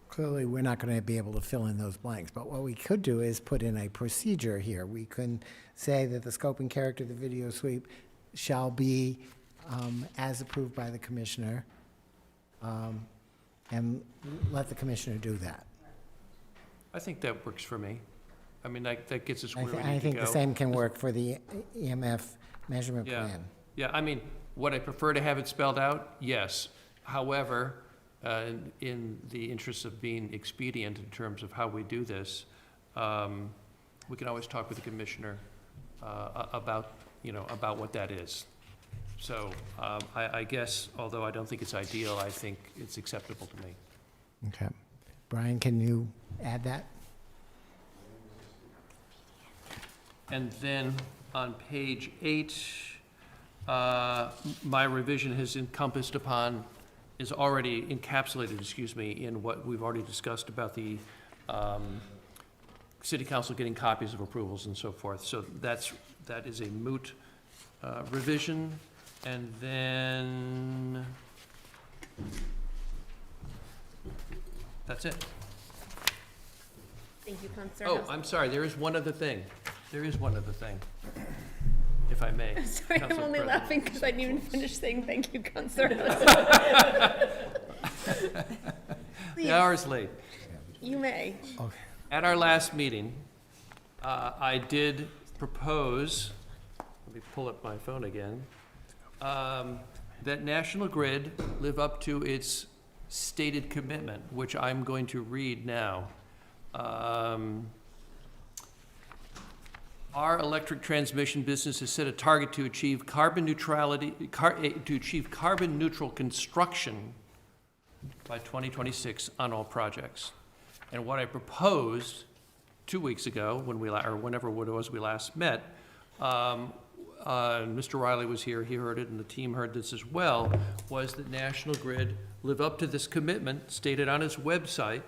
clearly we're not going to be able to fill in those blanks, but what we could do is put in a procedure here. We can say that the scope and character of the video sweep shall be as approved by the commissioner, and let the commissioner do that. I think that works for me. I mean, that gets us where we need to go. I think the same can work for the EMF measurement plan. Yeah, I mean, would I prefer to have it spelled out? Yes. However, in the interest of being expedient in terms of how we do this, we can always talk with the commissioner about what that is. So I guess, although I don't think it's ideal, I think it's acceptable to me. Okay. Brian, can you add that? And then on page 8, my revision is already encapsulated, in what we've already discussed about the city council getting copies of approvals and so forth. So that is a moot revision. And then that's it. Thank you, Councilor. Oh, I'm sorry, there is one other thing. If I may. Sorry, I'm only laughing because I didn't even finish saying thank you, Councilor. The hour's late. You may. Okay. At our last meeting, I did propose, let me pull up my phone again, that National Grid live up to its stated commitment, which I'm going to read now. Our electric transmission business has set a target to achieve carbon neutrality, to achieve carbon neutral construction by 2026 on all projects. And what I proposed 2 weeks ago, when or whenever it was we last met, Mr. Riley was here, he heard it, and the team heard this as well, was that National Grid live up to this commitment stated on its website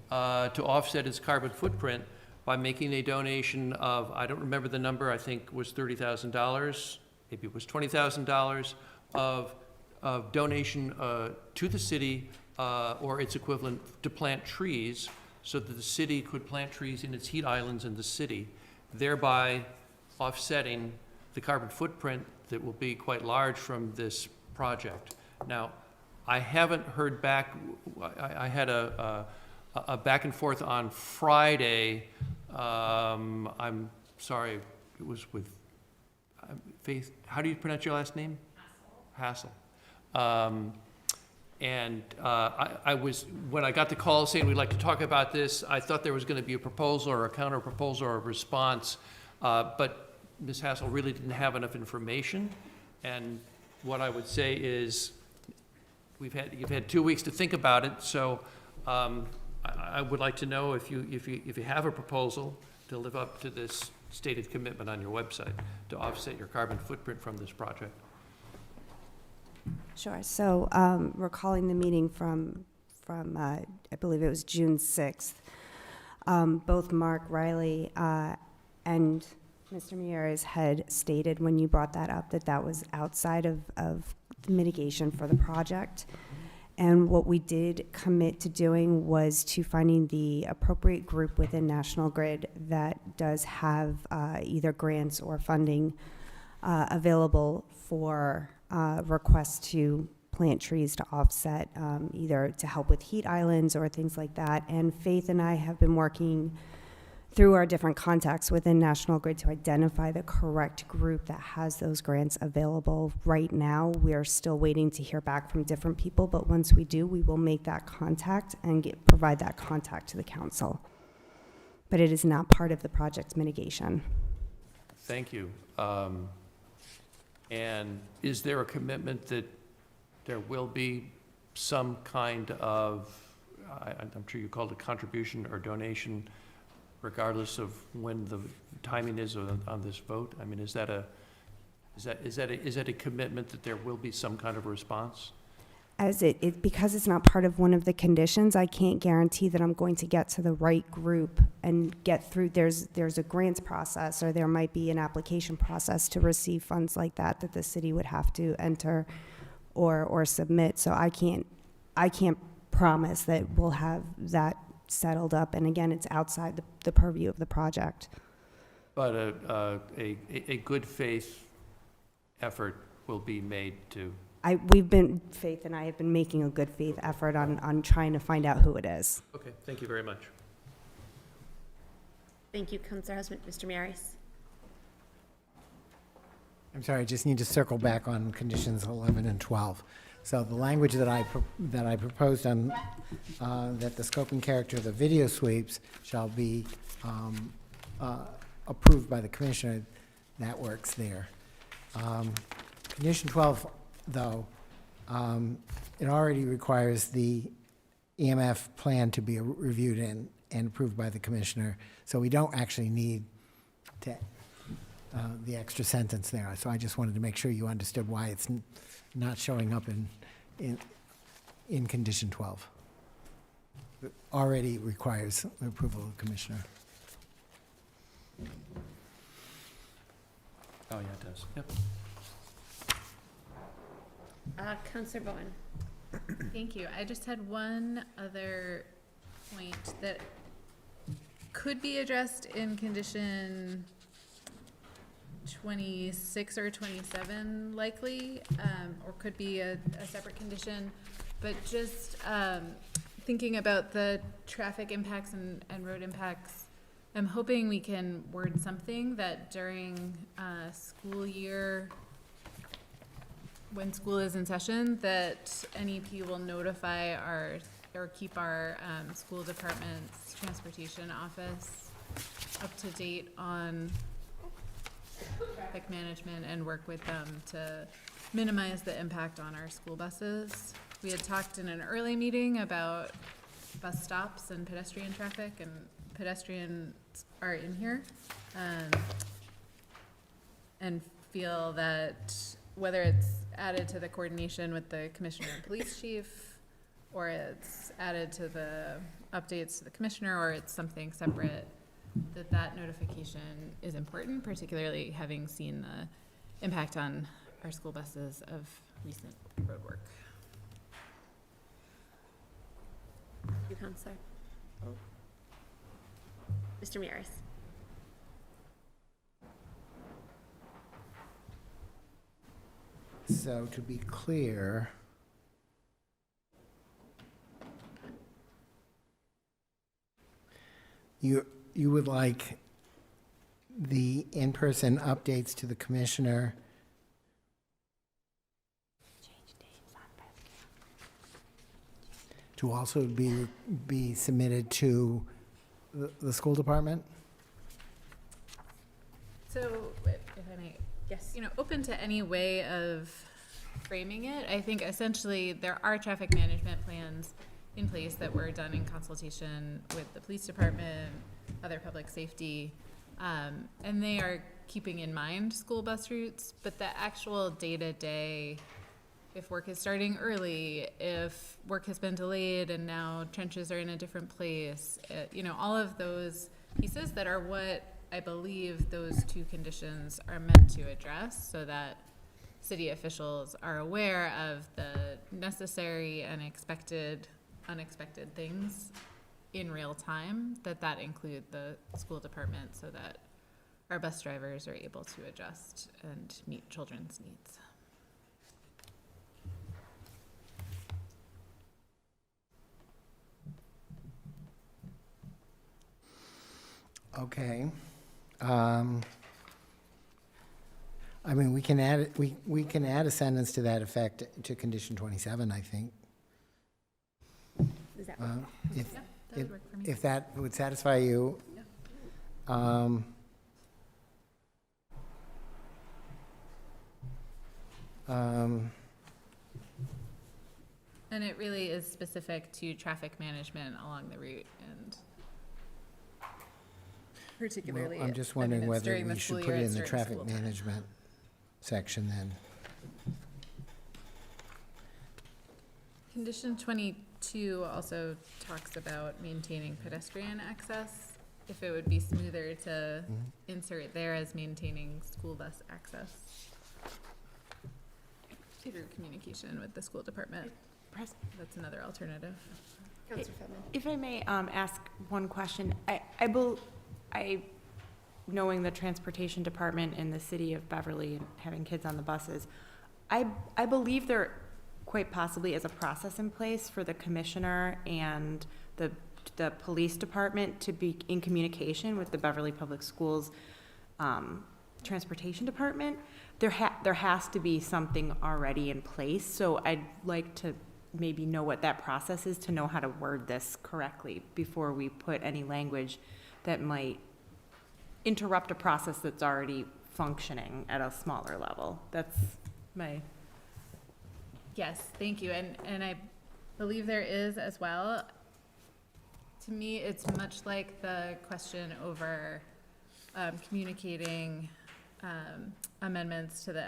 to offset its carbon footprint by making a donation of, I don't remember the number, I think was $30,000, maybe it was $20,000 of donation to the city or its equivalent to plant trees, so that the city could plant trees in its heat islands in the city, thereby offsetting the carbon footprint that will be quite large from this project. Now, I haven't heard back. I had a back and forth on Friday. I'm sorry, it was with Faith. How do you pronounce your last name? Hassel. And I was, when I got the call saying we'd like to talk about this, I thought there was going to be a proposal or a counter proposal or a response, but Ms. Hassel really didn't have enough information. And what I would say is, you've had 2 weeks to think about it, so I would like to know if you have a proposal to live up to this stated commitment on your website to offset your carbon footprint from this project. Sure. So recalling the meeting from I believe it was June 6th, both Mark Riley and Mr. Mieres had stated when you brought that up that was outside of mitigation for the project. And what we did commit to doing was to finding the appropriate group within National Grid that does have either grants or funding available for requests to plant trees to offset, either to help with heat islands or things like that. And Faith and I have been working through our different contacts within National Grid to identify the correct group that has those grants available. Right now, we are still waiting to hear back from different people, but once we do, we will make that contact and provide that contact to the council. But it is not part of the project's mitigation. Thank you. And is there a commitment that there will be some kind of I'm sure you called it contribution or donation, regardless of when the timing is on this vote? I mean, is that a commitment that there will be some kind of response? As because it's not part of one of the conditions, I can't guarantee that I'm going to get to the right group and get through. There's a grants process, or there might be an application process to receive funds like that the city would have to enter or submit. So I can't promise that we'll have that settled up. And again, it's outside the purview of the project. But a good faith effort will be made to. Faith and I have been making a good faith effort on trying to find out who it is. Okay, thank you very much. Thank you, Councillor Husband. Mr. Maris. I'm sorry, I just need to circle back on conditions 11 and 12. So the language that I proposed on, that the scope and character of the video sweeps shall be approved by the commissioner, that works there. Condition 12, though, it already requires the EMF plan to be reviewed and approved by the commissioner, so we don't actually need to, the extra sentence there. So I just wanted to make sure you understood why it's not showing up in condition 12. It already requires the approval of the commissioner. Oh, yeah, it does. Yep. Councillor Bowen. Thank you. I just had one other point that could be addressed in condition 26 or 27 likely, or could be a separate condition, but just thinking about the traffic impacts and road impacts, I'm hoping we can word something that during school year, when school is in session, that NEP will notify or keep our school department's transportation office up to date on traffic management and work with them to minimize the impact on our school buses. We had talked in an early meeting about bus stops and pedestrian traffic, and pedestrians are in here, and feel that whether it's added to the coordination with the commissioner and police chief, or it's added to the updates to the commissioner, or it's something separate, that notification is important, particularly having seen the impact on our school buses of recent road work. Thank you, Councillor. Mr. Maris. So to be clear, you would like the in-person updates to the commissioner to also be submitted to the school department? So, if I may, yes, open to any way of framing it. I think essentially there are traffic management plans in place that were done in consultation with the police department, other public safety, and they are keeping in mind school bus routes, but the actual day-to-day, if work is starting early, if work has been delayed and now trenches are in a different place, all of those pieces that are what I believe those two conditions are meant to address, so that city officials are aware of the necessary and unexpected things in real time, that include the school department, so that our bus drivers are able to adjust and meet children's needs. Okay. I mean, we can add we can add a sentence to that effect to condition 27, I think. Does that work? If that would satisfy you. Yeah. And it really is specific to traffic management along the route and particularly. Well, I'm just I mean, wondering it's whether during the we should school put year, it in it's the during traffic school time. management section then. Condition 22 also talks about maintaining pedestrian access. If it would be smoother to insert there as maintaining school bus access through communication with the school department. That's another alternative. If I may ask one question, knowing the transportation department in the city of Beverly and having kids on the buses, I believe there quite possibly is a process in place for the commissioner and the police department to be in communication with the Beverly Public Schools transportation department. There has to be something already in place, so I'd like to maybe know what that process is to know how to word this correctly before we put any language that might interrupt a process that's already functioning at a smaller level. That's my... Yes, thank you. And I believe there is as well. To me, it's much like the question over communicating amendments to the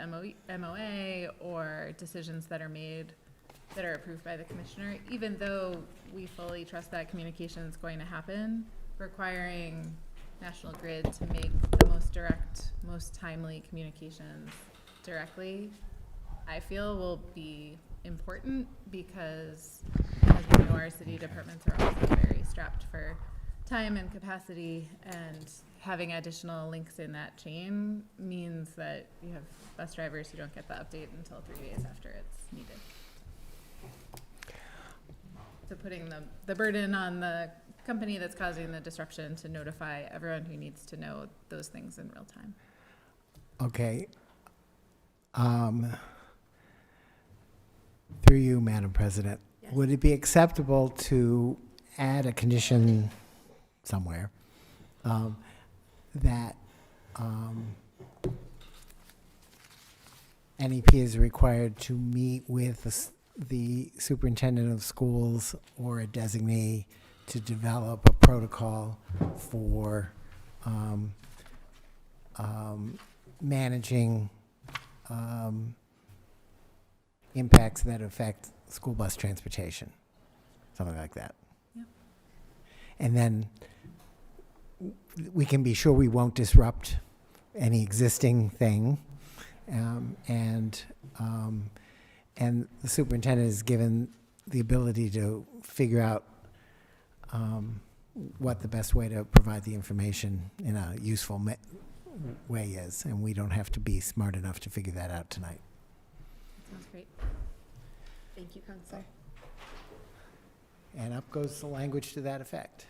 MOA or decisions that are made that are approved by the commissioner, even though we fully trust that communication is going to happen, requiring National Grid to make the most direct, most timely communications directly, I feel will be important because, as we know, our city departments are also very strapped for time and capacity, and having additional links in that chain means that you have bus drivers who don't get the update until 3 days after it's needed. So putting the burden on the company that's causing the disruption to notify everyone who needs to know those things in real time. Okay. Through you, Madam President, Yes. would it be acceptable to add a condition somewhere that NEP is required to meet with the superintendent of schools or a designee to develop a protocol for managing impacts that affect school bus transportation, something like that. Yep. And then we can be sure we won't disrupt any existing thing, and the superintendent is given the ability to figure out what the best way to provide the information in a useful way is, and we don't have to be smart enough to figure that out tonight. Sounds great. Thank you, Counselor. And up goes the language to that effect.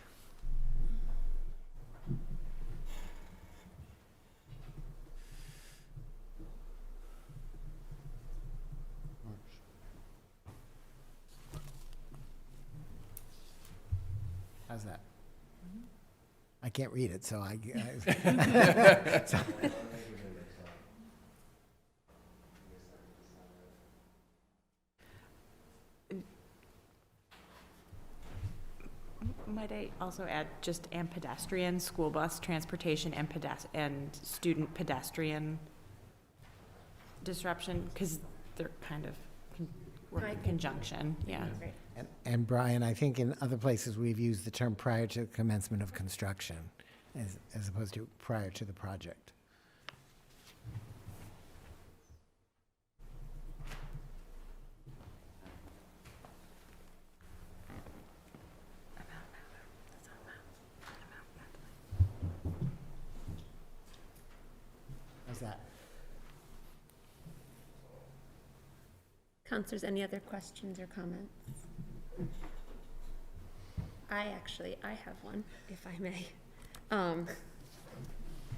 How's that? I can't read it, so so- Might I also add just and pedestrian, school bus transportation and student pedestrian disruption, because they're kind of work in conjunction, yeah. And Brian, I think in other places we've used the term prior to commencement of construction as opposed to prior to the project. How's that? Counselors, any other questions or comments? I have one, if I may.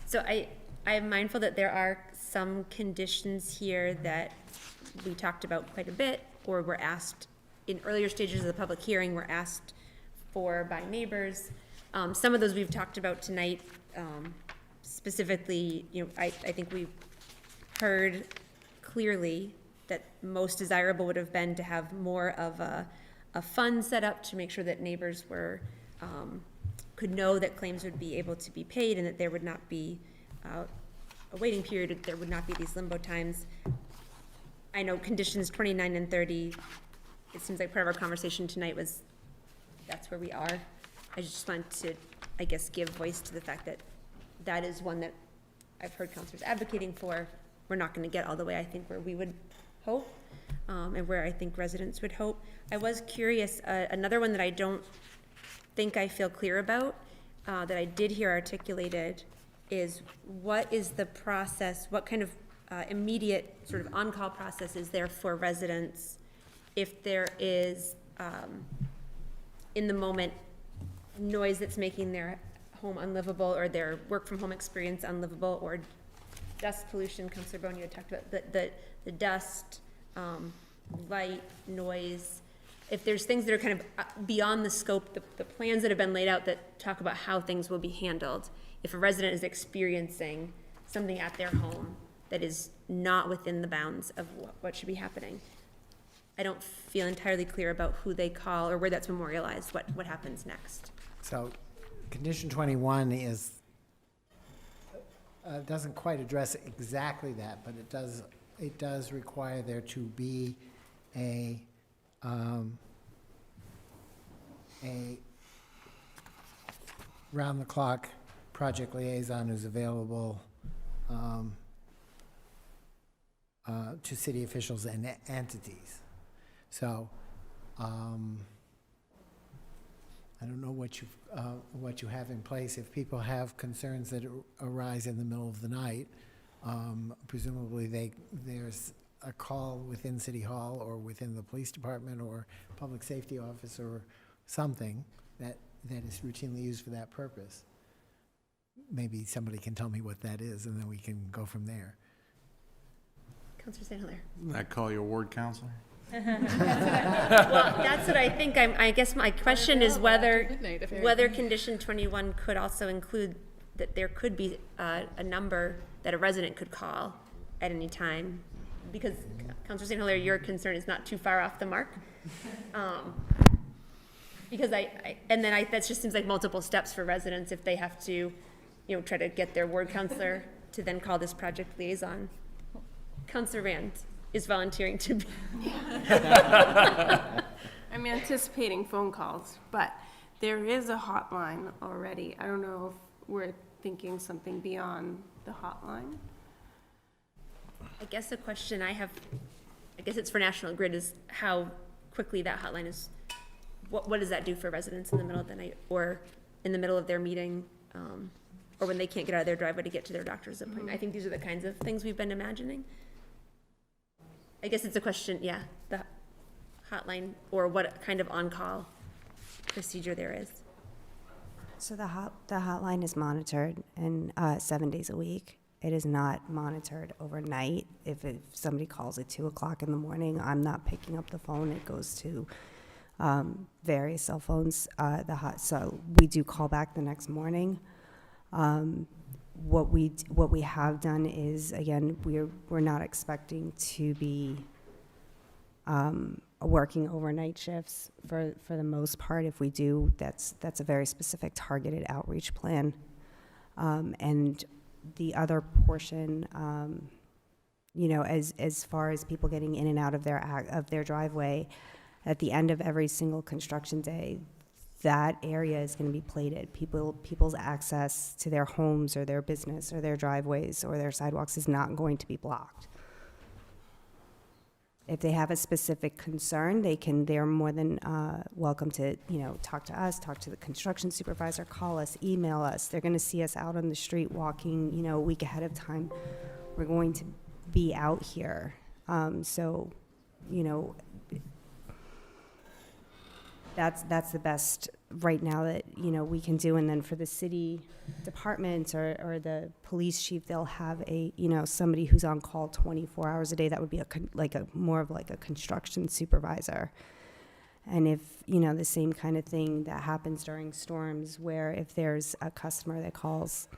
So I'm mindful that there are some conditions here that we talked about quite a bit, or were asked in earlier stages of the public hearing, were asked for by neighbors. Some of those we've talked about tonight. Specifically, I think we've heard clearly that most desirable would have been to have more of a fund set up to make sure that neighbors were, could know that claims would be able to be paid and that there would not be a waiting period, there would not be these limbo times. I know conditions 29 and 30, it seems like part of our conversation tonight was, that's where we are. I just want to, I guess, give voice to the fact that that is one that I've heard counselors advocating for. We're not gonna get all the way, I think, where we would hope, and where I think residents would hope. I was curious, another one that I don't think I feel clear about, that I did hear articulated, is what is the process, what kind of immediate sort of on-call process is there for residents if there is, in the moment, noise that's making their home unlivable or their work from home experience unlivable, or dust pollution. Councilor Boney talked about the dust, light, noise. If there's things that are kind of beyond the scope, the plans that have been laid out that talk about how things will be handled, if a resident is experiencing something at their home that is not within the bounds of what should be happening, I don't feel entirely clear about who they call or where that's memorialized, what happens next. So condition 21 is, doesn't quite address exactly that, but it does require there to be a round-the-clock project liaison who's available to city officials and entities. So I don't know what you have in place. If people have concerns that arise in the middle of the night, presumably there's a call within City Hall or within the police department or public safety office or something that is routinely used for that purpose. Maybe somebody can tell me what that is, and then we can go from there. Councilor St. Hilaire. I call you a ward counselor? Well, that's what I think. I guess my question is whether condition 21 could also include that there could be a number that a resident could call at any time, because Councilor St. Hilaire, your concern is not too far off the mark. Because that just seems like multiple steps for residents if they have to, try to get their ward counselor to then call this project liaison. Councilor Rand is volunteering to be. I'm anticipating phone calls, but there is a hotline already. I don't know if we're thinking something beyond the hotline. I guess the question I have, I guess it's for National Grid, is how quickly that hotline is, what does that do for residents in the middle of the night or in the middle of their meeting, or when they can't get out of their driveway to get to their doctor's appointment? I think these are the kinds of things we've been imagining. I guess it's a question, the hotline, or what kind of on-call procedure there is. So the hotline is monitored and 7 days a week. It is not monitored overnight. If somebody calls at 2 o'clock in the morning, I'm not picking up the phone. It goes to various cell phones. So we do call back the next morning. What we have done is, again, we're not expecting to be working overnight shifts for the most part. If we do, that's a very specific targeted outreach plan. And the other portion, as far as people getting in and out of their driveway, at the end of every single construction day, that area is going to be plated. People's access to their homes or their business or their driveways or their sidewalks is not going to be blocked. If they have a specific concern, they're more than welcome to, talk to us, talk to the construction supervisor, call us, email us. They're going to see us out on the street walking, a week ahead of time. We're going to be out here. That's the best right now that we can do. And then for the city departments or the police chief, they'll have somebody who's on call 24 hours a day. That would be more of a construction supervisor. And if the same kind of thing that happens during storms, where if there's a customer that calls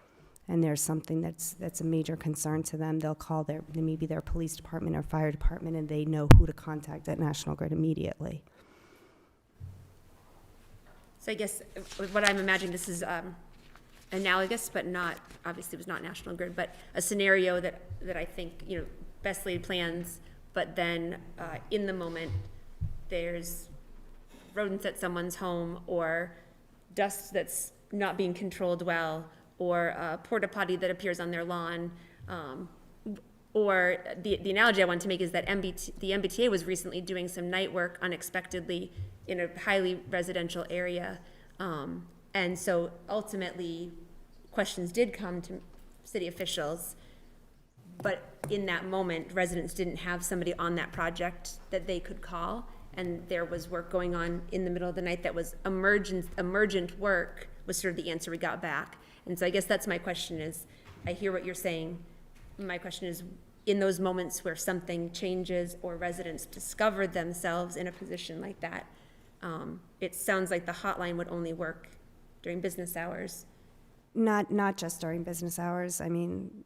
and there's something that's a major concern to them, they'll call maybe their police department or fire department, and they know who to contact at National Grid immediately. So I guess what I'm imagining, this is analogous, but not, obviously it was not National Grid, but a scenario that I think, best laid plans, but then in the moment, there's rodents at someone's home, or dust that's not being controlled well, or a porta potty that appears on their lawn, or the analogy I want to make is that the MBTA was recently doing some night work unexpectedly in a highly residential area, and so ultimately questions did come to city officials, but in that moment residents didn't have somebody on that project that they could call, and there was work going on in the middle of the night that was emergent work was sort of the answer we got back. And so I guess that's my question is, I hear what you're saying. My question is, in those moments where something changes or residents discover themselves in a position like that, it sounds like the hotline would only work during business hours. Not just during business hours. I mean,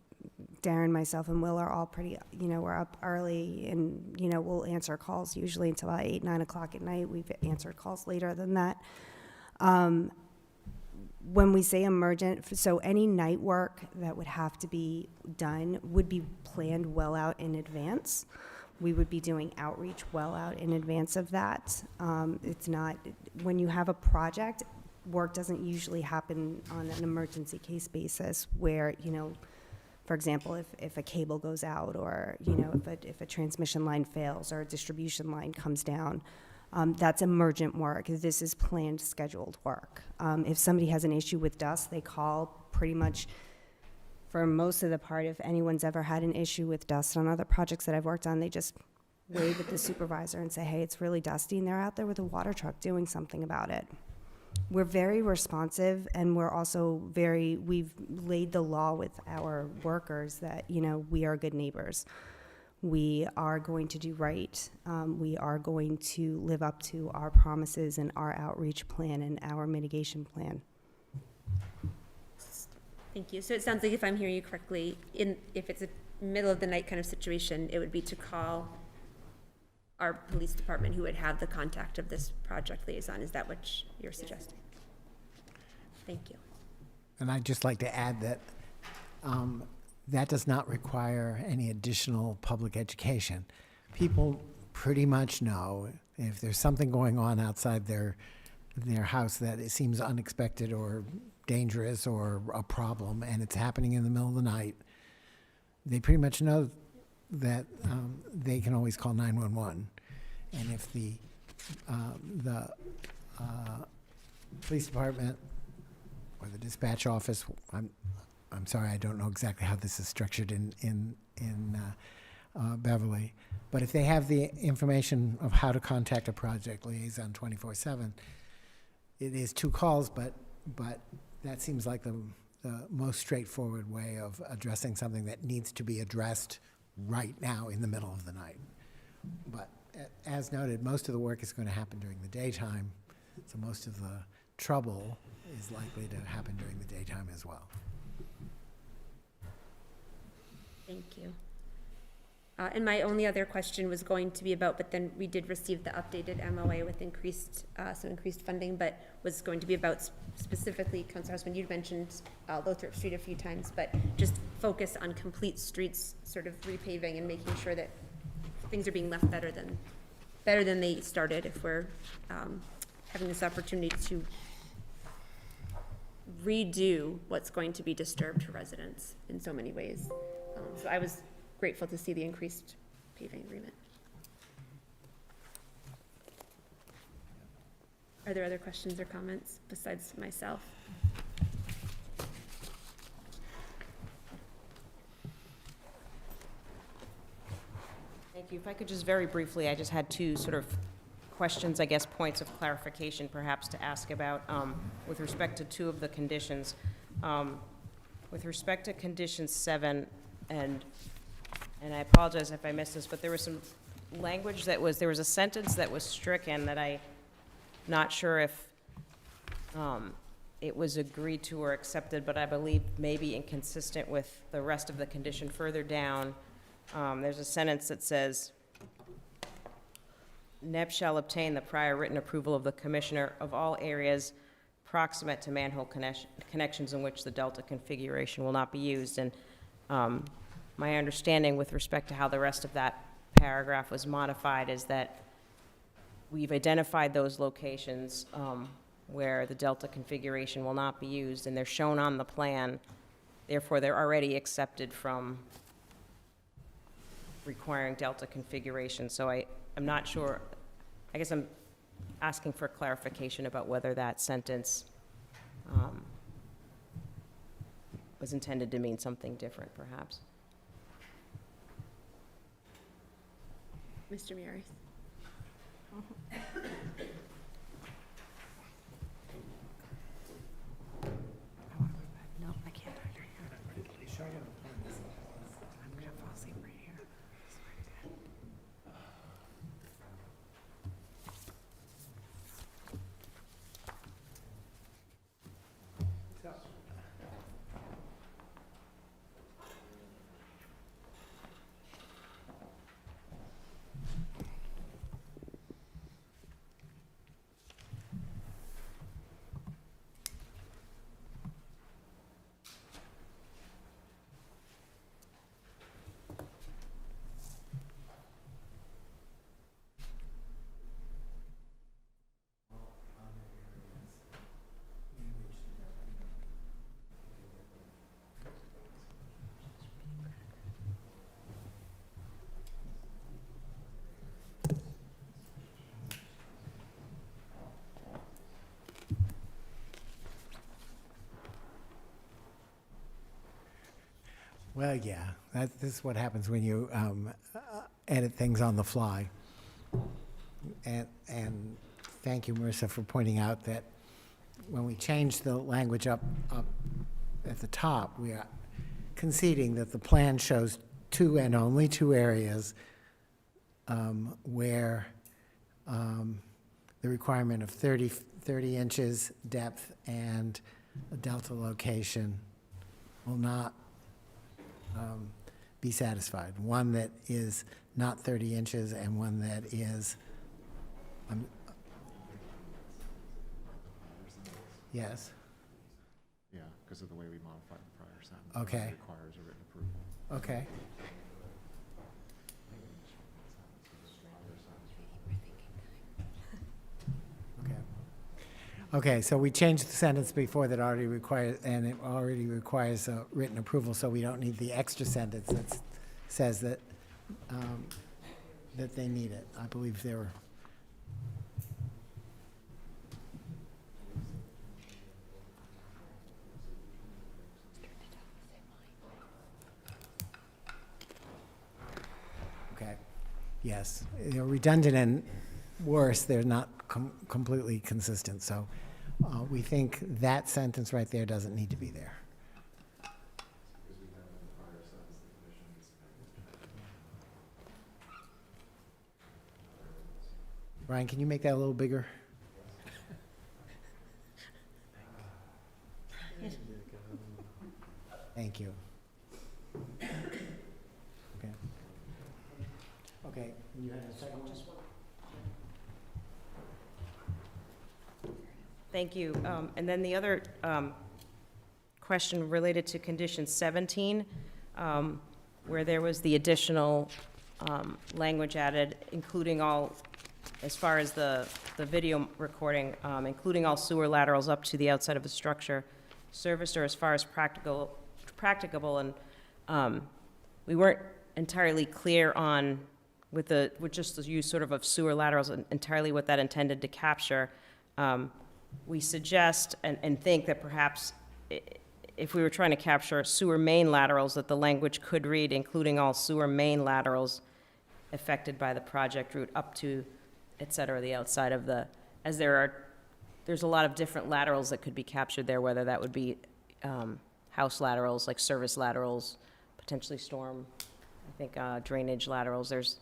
Darren, myself, and Will are all pretty, we're up early, and, we'll answer calls usually until about 8, 9 o'clock at night. We've answered calls later than that. When we say emergent, so any night work that would have to be done would be planned well out in advance. We would be doing outreach well out in advance of that. It's not, when you have a project, work doesn't usually happen on an emergency case basis where, for example, if a cable goes out, or, if a transmission line fails or a distribution line comes down, that's emergent work. This is planned, scheduled work. If somebody has an issue with dust, they call pretty much, for most of the part, if anyone's ever had an issue with dust on other projects that I've worked on, they just wave at the supervisor and say, hey, it's really dusty, and they're out there with a water truck doing something about it. We're very responsive, and we're also we've laid the law with our workers that, we are good neighbors. We are going to do right. We are going to live up to our promises and our outreach plan and our mitigation plan. Thank you. So it sounds like, if I'm hearing you correctly, if it's a middle of the night kind of situation, it would be to call our police department, who would have the contact of this project liaison. Is that what you're suggesting? Thank you. And I'd just like to add that that does not require any additional public education. People pretty much know if there's something going on outside their house that it seems unexpected or dangerous or a problem, and it's happening in the middle of the night, they pretty much know that they can always call 911. And if the police department or the dispatch office, I'm sorry, I don't know exactly how this is structured in Beverly, but if they have the information of how to contact a project liaison 24/7, it is 2 calls, but that seems like the most straightforward way of addressing something that needs to be addressed right now in the middle of the night. But as noted, most of the work is going to happen during the daytime, so most of the trouble is likely to happen during the daytime as well. Thank you. And my only other question was going to be about, but then we did receive the updated MOA with some increased funding, but was going to be about specifically, Councilor Houseman, you'd mentioned Lothrop Street a few times, but just focus on complete streets, sort of repaving and making sure that things are being left better than they started, if we're having this opportunity to redo what's going to be disturbed for residents in so many ways. So I was grateful to see the increased paving agreement. Are there other questions or comments besides myself? Thank you. If I could just very briefly, I just had 2 sort of questions, I guess, points of clarification perhaps to ask about with respect to 2 of the conditions. With respect to condition 7, and I apologize if I missed this, but there was some language there was a sentence that was stricken that I'm not sure if it was agreed to or accepted, but I believe maybe inconsistent with the rest of the condition further down. There's a sentence that says, NEP shall obtain the prior written approval of the commissioner of all areas proximate to manhole connections in which the delta configuration will not be used. And my understanding with respect to how the rest of that paragraph was modified is that we've identified those locations where the delta configuration will not be used, and they're shown on the plan. Therefore, they're already accepted from requiring delta configuration. So I'm not sure, I guess I'm asking for clarification about whether that sentence was intended to mean something different, perhaps. Mr. Mieres. No, I can't. I'm gonna fall asleep right here. Well, yeah, this is what happens when you edit things on the fly. And thank you, Marissa, for pointing out that when we change the language up at the top, we are conceding that the plan shows two and only two areas where the requirement of 30 inches depth and a delta location will not be satisfied. One that is not 30 inches and one that is, yes? Yeah, because of the way we modified the prior sentence. Okay. It requires a written approval. Okay. Okay, so we changed the sentence before that already requires, and it already requires a written approval, so we don't need the extra sentence that says that, that they need it. I believe they were. Okay, yes, they're redundant and worse, they're not completely consistent, so we think that sentence right there doesn't need to be there. Brian, can you make that a little bigger? Thank you. Okay. Okay, you had a second one? Thank you. And then the other question related to condition 17, where there was the additional language added, including all, as far as the video recording, including all sewer laterals up to the outside of the structure, serviced or as far as practicable, and we weren't entirely clear on, with just the use sort of sewer laterals, entirely what that intended to capture. We suggest and think that perhaps if we were trying to capture sewer main laterals, that the language could read, including all sewer main laterals affected by the project route up to, et cetera, the outside of the, as there's a lot of different laterals that could be captured there, whether that would be house laterals, like service laterals, potentially storm, I think drainage laterals. There's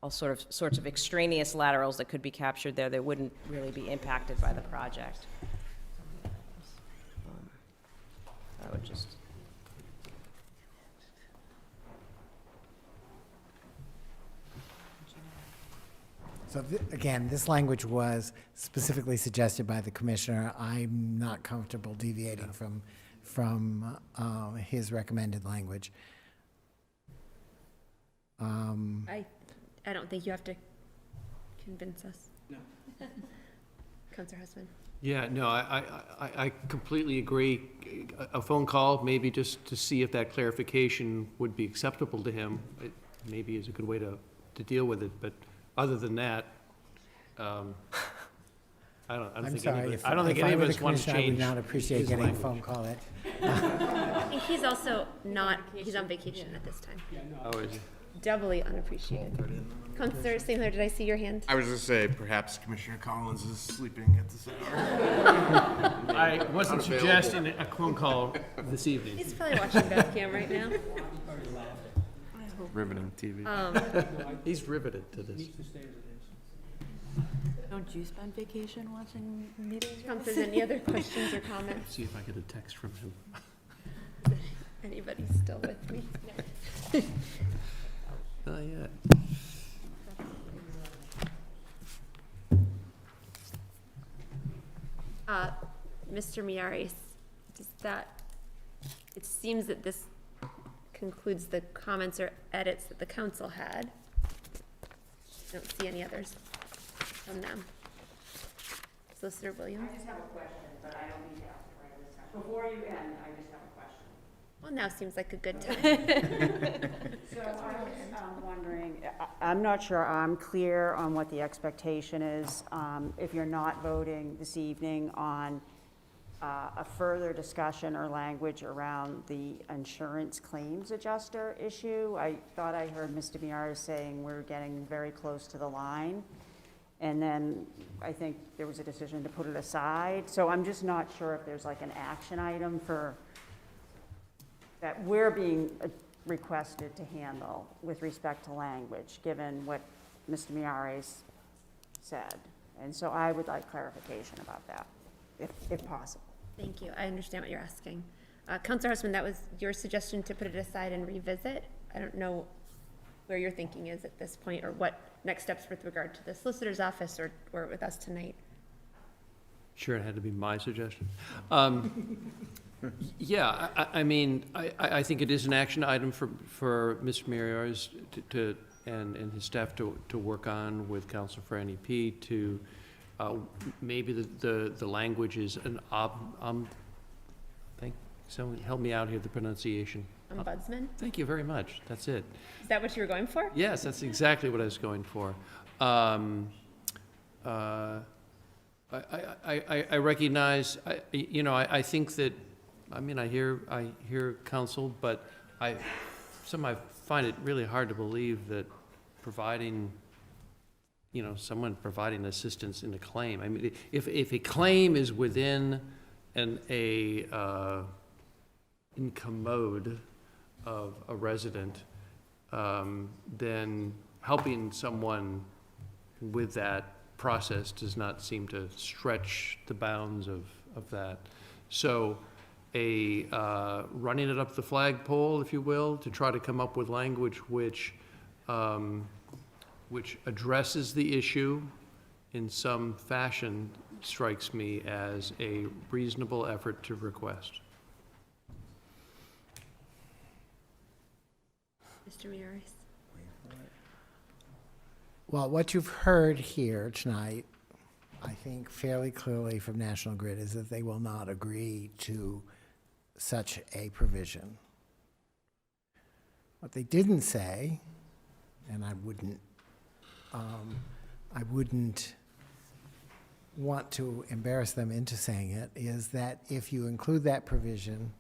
all sorts of extraneous laterals that could be captured there that wouldn't really be impacted by the project. I would just. So again, this language was specifically suggested by the commissioner. I'm not comfortable deviating from his recommended language. I don't think you have to convince us. No. Counselor Husband. Yeah, no, I completely agree. A phone call, maybe just to see if that clarification would be acceptable to him, maybe is a good way to deal with it, but other than that, I don't think any of us want to change. I would not appreciate getting a phone call. I think he's also not, he's on vacation at this time. Oh, is he? Doubly unappreciated. Counselor St. Hilaire, did I see your hand? I was going to say, perhaps Commissioner Collins is sleeping at this hour. I wasn't suggesting a phone call this evening. He's probably watching BevCam right now. Riveting TV. He's riveted to this. Don't you spend vacation watching meetings? Counselors, any other questions or comments? See if I get a text from him. Anybody still with me? Not yet. Mr. Miaris, does that, it seems that this concludes the comments or edits that the council had. I don't see any others from them. Solicitor Williams? I just have a question, but I don't need to ask it right this time. Before you end, I just have a question. Well, now seems like a good time. So I was wondering, I'm not sure I'm clear on what the expectation is. If you're not voting this evening on a further discussion or language around the insurance claims adjuster issue, I thought I heard Mr. Miaris saying we're getting very close to the line. And then I think there was a decision to put it aside. So I'm just not sure if there's like an action item for that we're being requested to handle with respect to language, given what Mr. Miaris said. And so I would like clarification about that, if possible. Thank you. I understand what you're asking. Counselor Husband, that was your suggestion to put it aside and revisit. I don't know where your thinking is at this point, or what next steps with regard to the solicitor's office or with us tonight. Sure, it had to be my suggestion. Yeah, I mean, I think it is an action item for Mr. Miaris and his staff to work on with Council for NEP to maybe the language is an someone help me out here, the pronunciation. Ombudsman? Thank you very much. That's it. Is that what you were going for? Yes, that's exactly what I was going for. I recognize, I think that, I mean, I hear counsel, but I find it really hard to believe that providing, someone providing assistance in a claim. I mean, if a claim is within income mode of a resident, then helping someone with that process does not seem to stretch the bounds of that. So running it up the flagpole, if you will, to try to come up with language which addresses the issue in some fashion strikes me as a reasonable effort to request. Mr. Miaris? Well, what you've heard here tonight, I think fairly clearly from National Grid, is that they will not agree to such a provision. What they didn't say, and I wouldn't want to embarrass them into saying it, is that if you include that provision,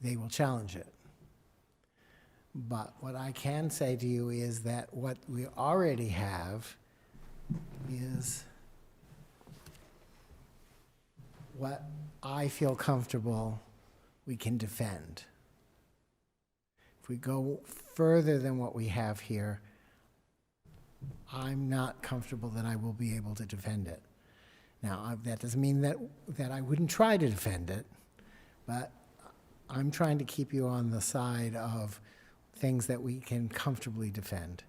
they will challenge it. But what I can say to you is that what we already have is what I feel comfortable we can defend. If we go further than what we have here, I'm not comfortable that I will be able to defend it. Now, that doesn't mean that I wouldn't try to defend it, but I'm trying to keep you on the side of things that we can comfortably defend.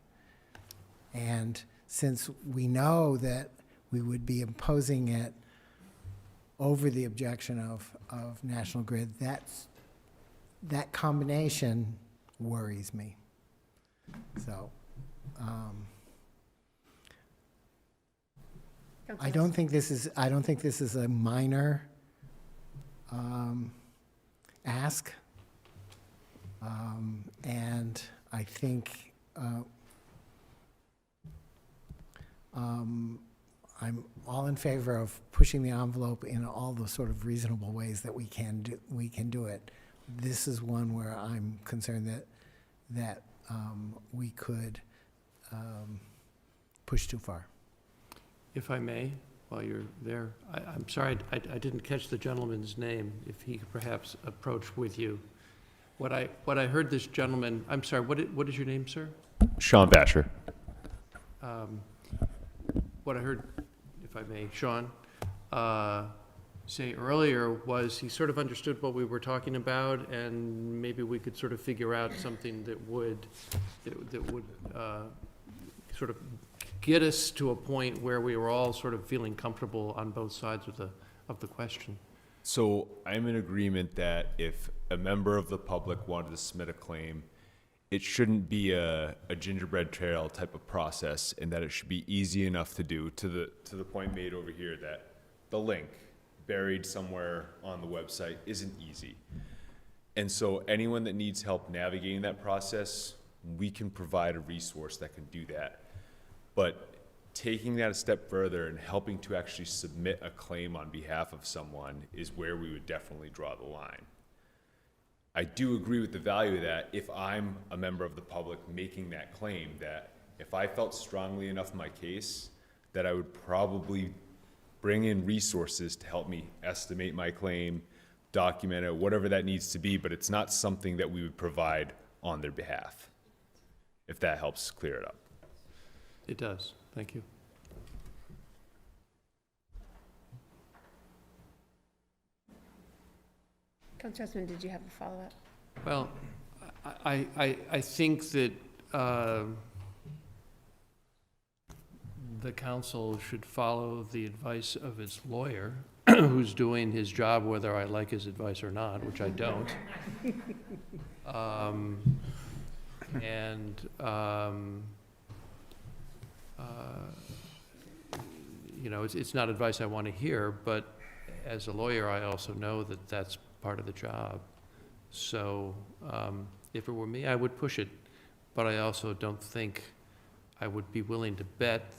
And since we know that we would be imposing it over the objection of National Grid, that combination worries me. So, I don't think this is a minor ask, and I think I'm all in favor of pushing the envelope in all the sort of reasonable ways that we can do it. This is one where I'm concerned that we could push too far. If I may, while you're there, I'm sorry, I didn't catch the gentleman's name, if he could perhaps approach with you. What I heard this gentleman, I'm sorry, what is your name, sir? Sean Batcher. What I heard, if I may, Sean, say earlier was he sort of understood what we were talking about, and maybe we could sort of figure out something that would sort of get us to a point where we were all sort of feeling comfortable on both sides of the question. So I'm in agreement that if a member of the public wanted to submit a claim, it shouldn't be a gingerbread trail type of process, and that it should be easy enough to do, to the point made over here that the link buried somewhere on the website isn't easy. And so anyone that needs help navigating that process, we can provide a resource that can do that. But taking that a step further and helping to actually submit a claim on behalf of someone is where we would definitely draw the line. I do agree with the value of that if I'm a member of the public making that claim, that if I felt strongly enough in my case, that I would probably bring in resources to help me estimate my claim, document it, whatever that needs to be, but it's not something that we would provide on their behalf, if that helps clear it up. It does. Thank you. Councilor Husband, did you have a follow-up? Well, I think that the council should follow the advice of its lawyer, who's doing his job whether I like his advice or not, which I don't. You know, it's not advice I want to hear, but as a lawyer, I also know that that's part of the job. So if it were me, I would push it, but I also don't think I would be willing to bet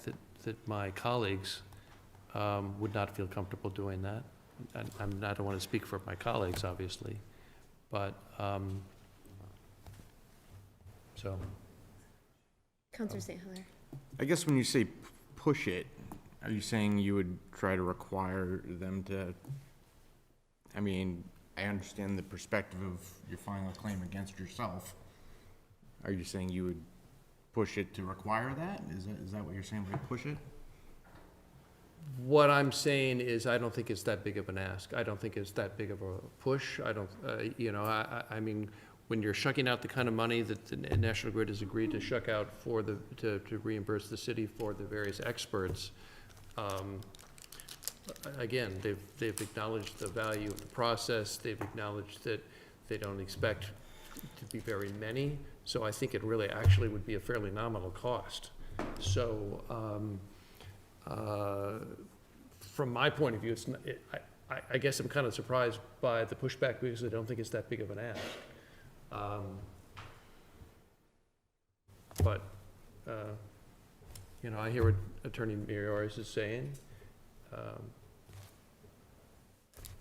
that my colleagues would not feel comfortable doing that. I don't want to speak for my colleagues, obviously, but so. Councilor St. Hilaire. I guess when you say push it, are you saying you would try to require them to, I mean, I understand the perspective of you're filing a claim against yourself. Are you saying you would push it to require that? Is that what you're saying, by push it? What I'm saying is I don't think it's that big of an ask. I don't think it's that big of a push. I don't, you know, I mean, when you're shucking out the kind of money that the National Grid has agreed to shuck out for to reimburse the city for the various experts, again, they've acknowledged the value of the process. They've acknowledged that they don't expect to be very many. So I think it really actually would be a fairly nominal cost. So from my point of view, it's not, I guess I'm kind of surprised by the pushback because I don't think it's that big of an ask. But you know, I hear what Attorney Mioris is saying.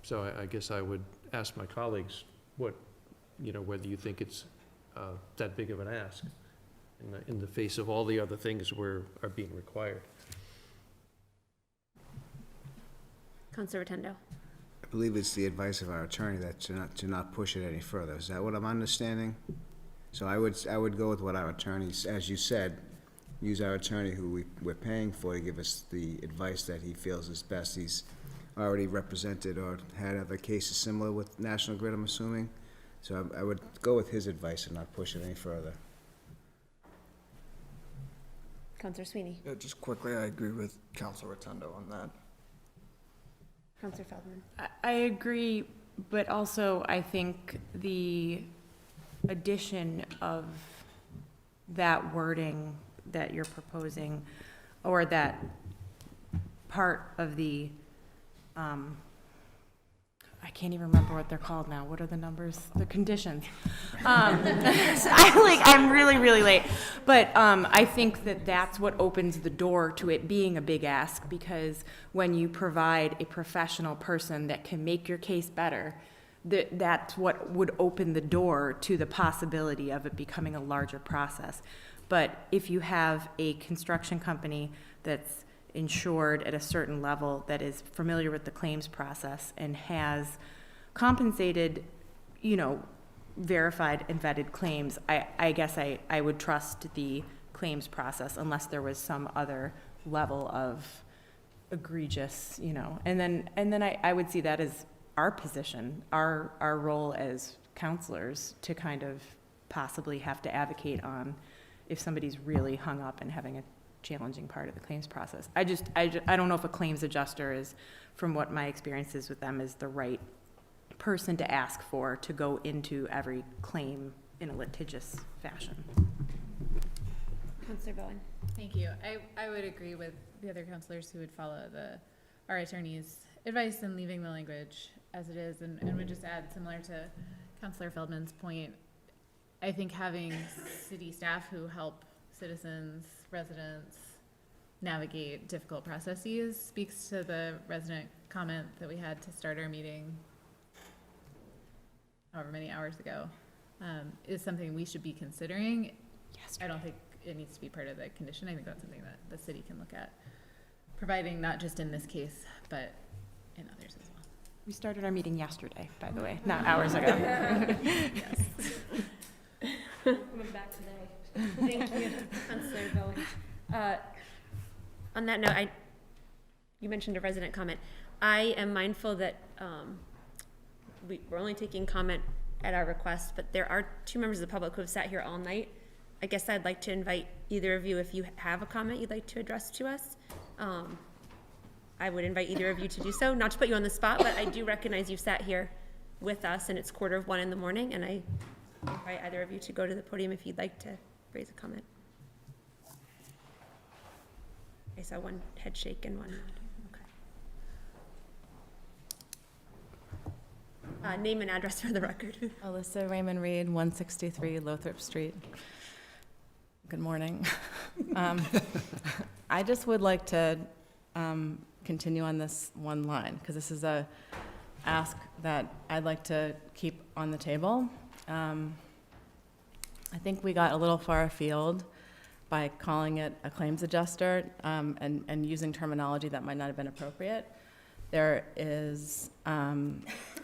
So I guess I would ask my colleagues what, you know, whether you think it's that big of an ask in the face of all the other things are being required. Councilor Rotundo. I believe it's the advice of our attorney that to not push it any further. Is that what I'm understanding? So I would go with what our attorney, as you said, use our attorney who we're paying for to give us the advice that he feels is best. He's already represented or had other cases similar with National Grid, I'm assuming. So I would go with his advice and not push it any further. Counselor Sweeney. Yeah, just quickly, I agree with Councilor Rotundo on that. Counselor Feldman. I agree, but also I think the addition of that wording that you're proposing, or that part of the, I can't even remember what they're called now. What are the numbers? The conditions. I'm really, really late. But I think that that's what opens the door to it being a big ask, because when you provide a professional person that can make your case better, that's what would open the door to the possibility of it becoming a larger process. But if you have a construction company that's insured at a certain level, that is familiar with the claims process and has compensated, verified and vetted claims, I guess I would trust the claims process unless there was some other level of egregious, and then I would see that as our position, our role as counselors to kind of possibly have to advocate on if somebody's really hung up and having a challenging part of the claims process. I don't know if a claims adjuster is, from what my experience is with them, is the right person to ask for to go into every claim in a litigious fashion. Counselor Bowen. Thank you. I would agree with the other counselors who would follow our attorney's advice and leaving the language as it is, and would just add, similar to Counselor Feldman's point, I think having city staff who help citizens, residents navigate difficult processes speaks to the resident comment that we had to start our meeting however many hours ago, is something we should be considering. Yes. I don't think it needs to be part of the condition. I think that's something that the city can look at providing, not just in this case, but in others as well. We started our meeting yesterday, by the way, not hours ago. Yes. Coming back today. Thank you, Councilor Bowen. On that note, you mentioned a resident comment. I am mindful that we're only taking comment at our request, but there are 2 members of the public who have sat here all night. I guess I'd like to invite either of you, if you have a comment you'd like to address to us. I would invite either of you to do so, not to put you on the spot, but I do recognize you've sat here with us and it's 1:45 in the morning, and I invite either of you to go to the podium if you'd like to raise a comment. I saw one head shake and one nod. Okay. Name and address for the record. Alyssa Raymond Reed, 163 Lothrop Street. Good morning. I just would like to continue on this one line, because this is a ask that I'd like to keep on the table. I think we got a little far afield by calling it a claims adjuster and using terminology that might not have been appropriate. There is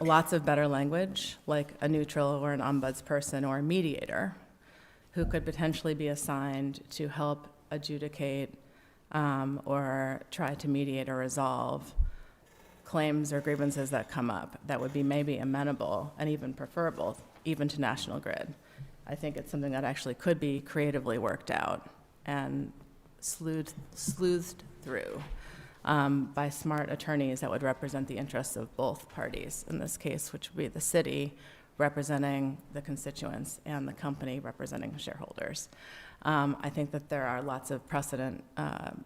lots of better language, like a neutral or an ombudsperson or a mediator, who could potentially be assigned to help adjudicate or try to mediate or resolve claims or grievances that come up that would be maybe amenable and even preferable even to National Grid. I think it's something that actually could be creatively worked out and sleuthed through by smart attorneys that would represent the interests of both parties, in this case, which would be the city representing the constituents and the company representing shareholders. I think that there are lots of precedent,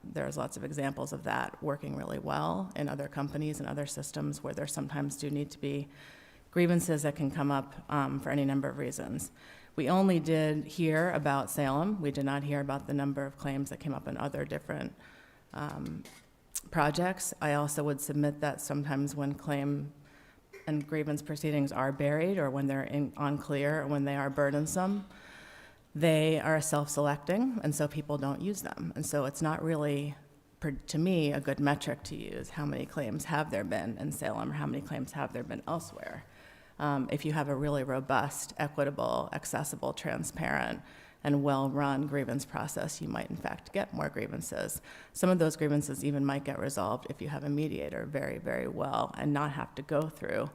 there's lots of examples of that working really well in other companies and other systems where there sometimes do need to be grievances that can come up for any number of reasons. We only did hear about Salem. We did not hear about the number of claims that came up in other different projects. I also would submit that sometimes when claim and grievance proceedings are buried, or when they're unclear, or when they are burdensome, they are self-selecting, and so people don't use them. And so it's not really, to me, a good metric to use how many claims have there been in Salem or how many claims have there been elsewhere. If you have a really robust, equitable, accessible, transparent, and well-run grievance process, you might in fact get more grievances. Some of those grievances even might get resolved if you have a mediator very, very well and not have to go through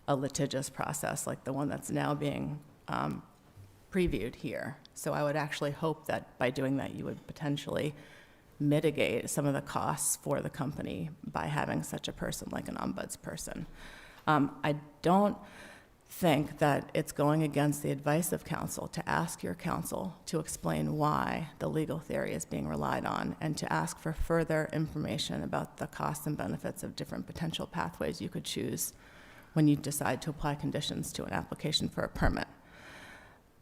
a litigious process like the one that's now being previewed here. So I would actually hope that by doing that, you would potentially mitigate some of the costs for the company by having such a person like an ombudsperson. I don't think that it's going against the advice of counsel to ask your counsel to explain why the legal theory is being relied on and to ask for further information about the costs and benefits of different potential pathways you could choose when you decide to apply conditions to an application for a permit.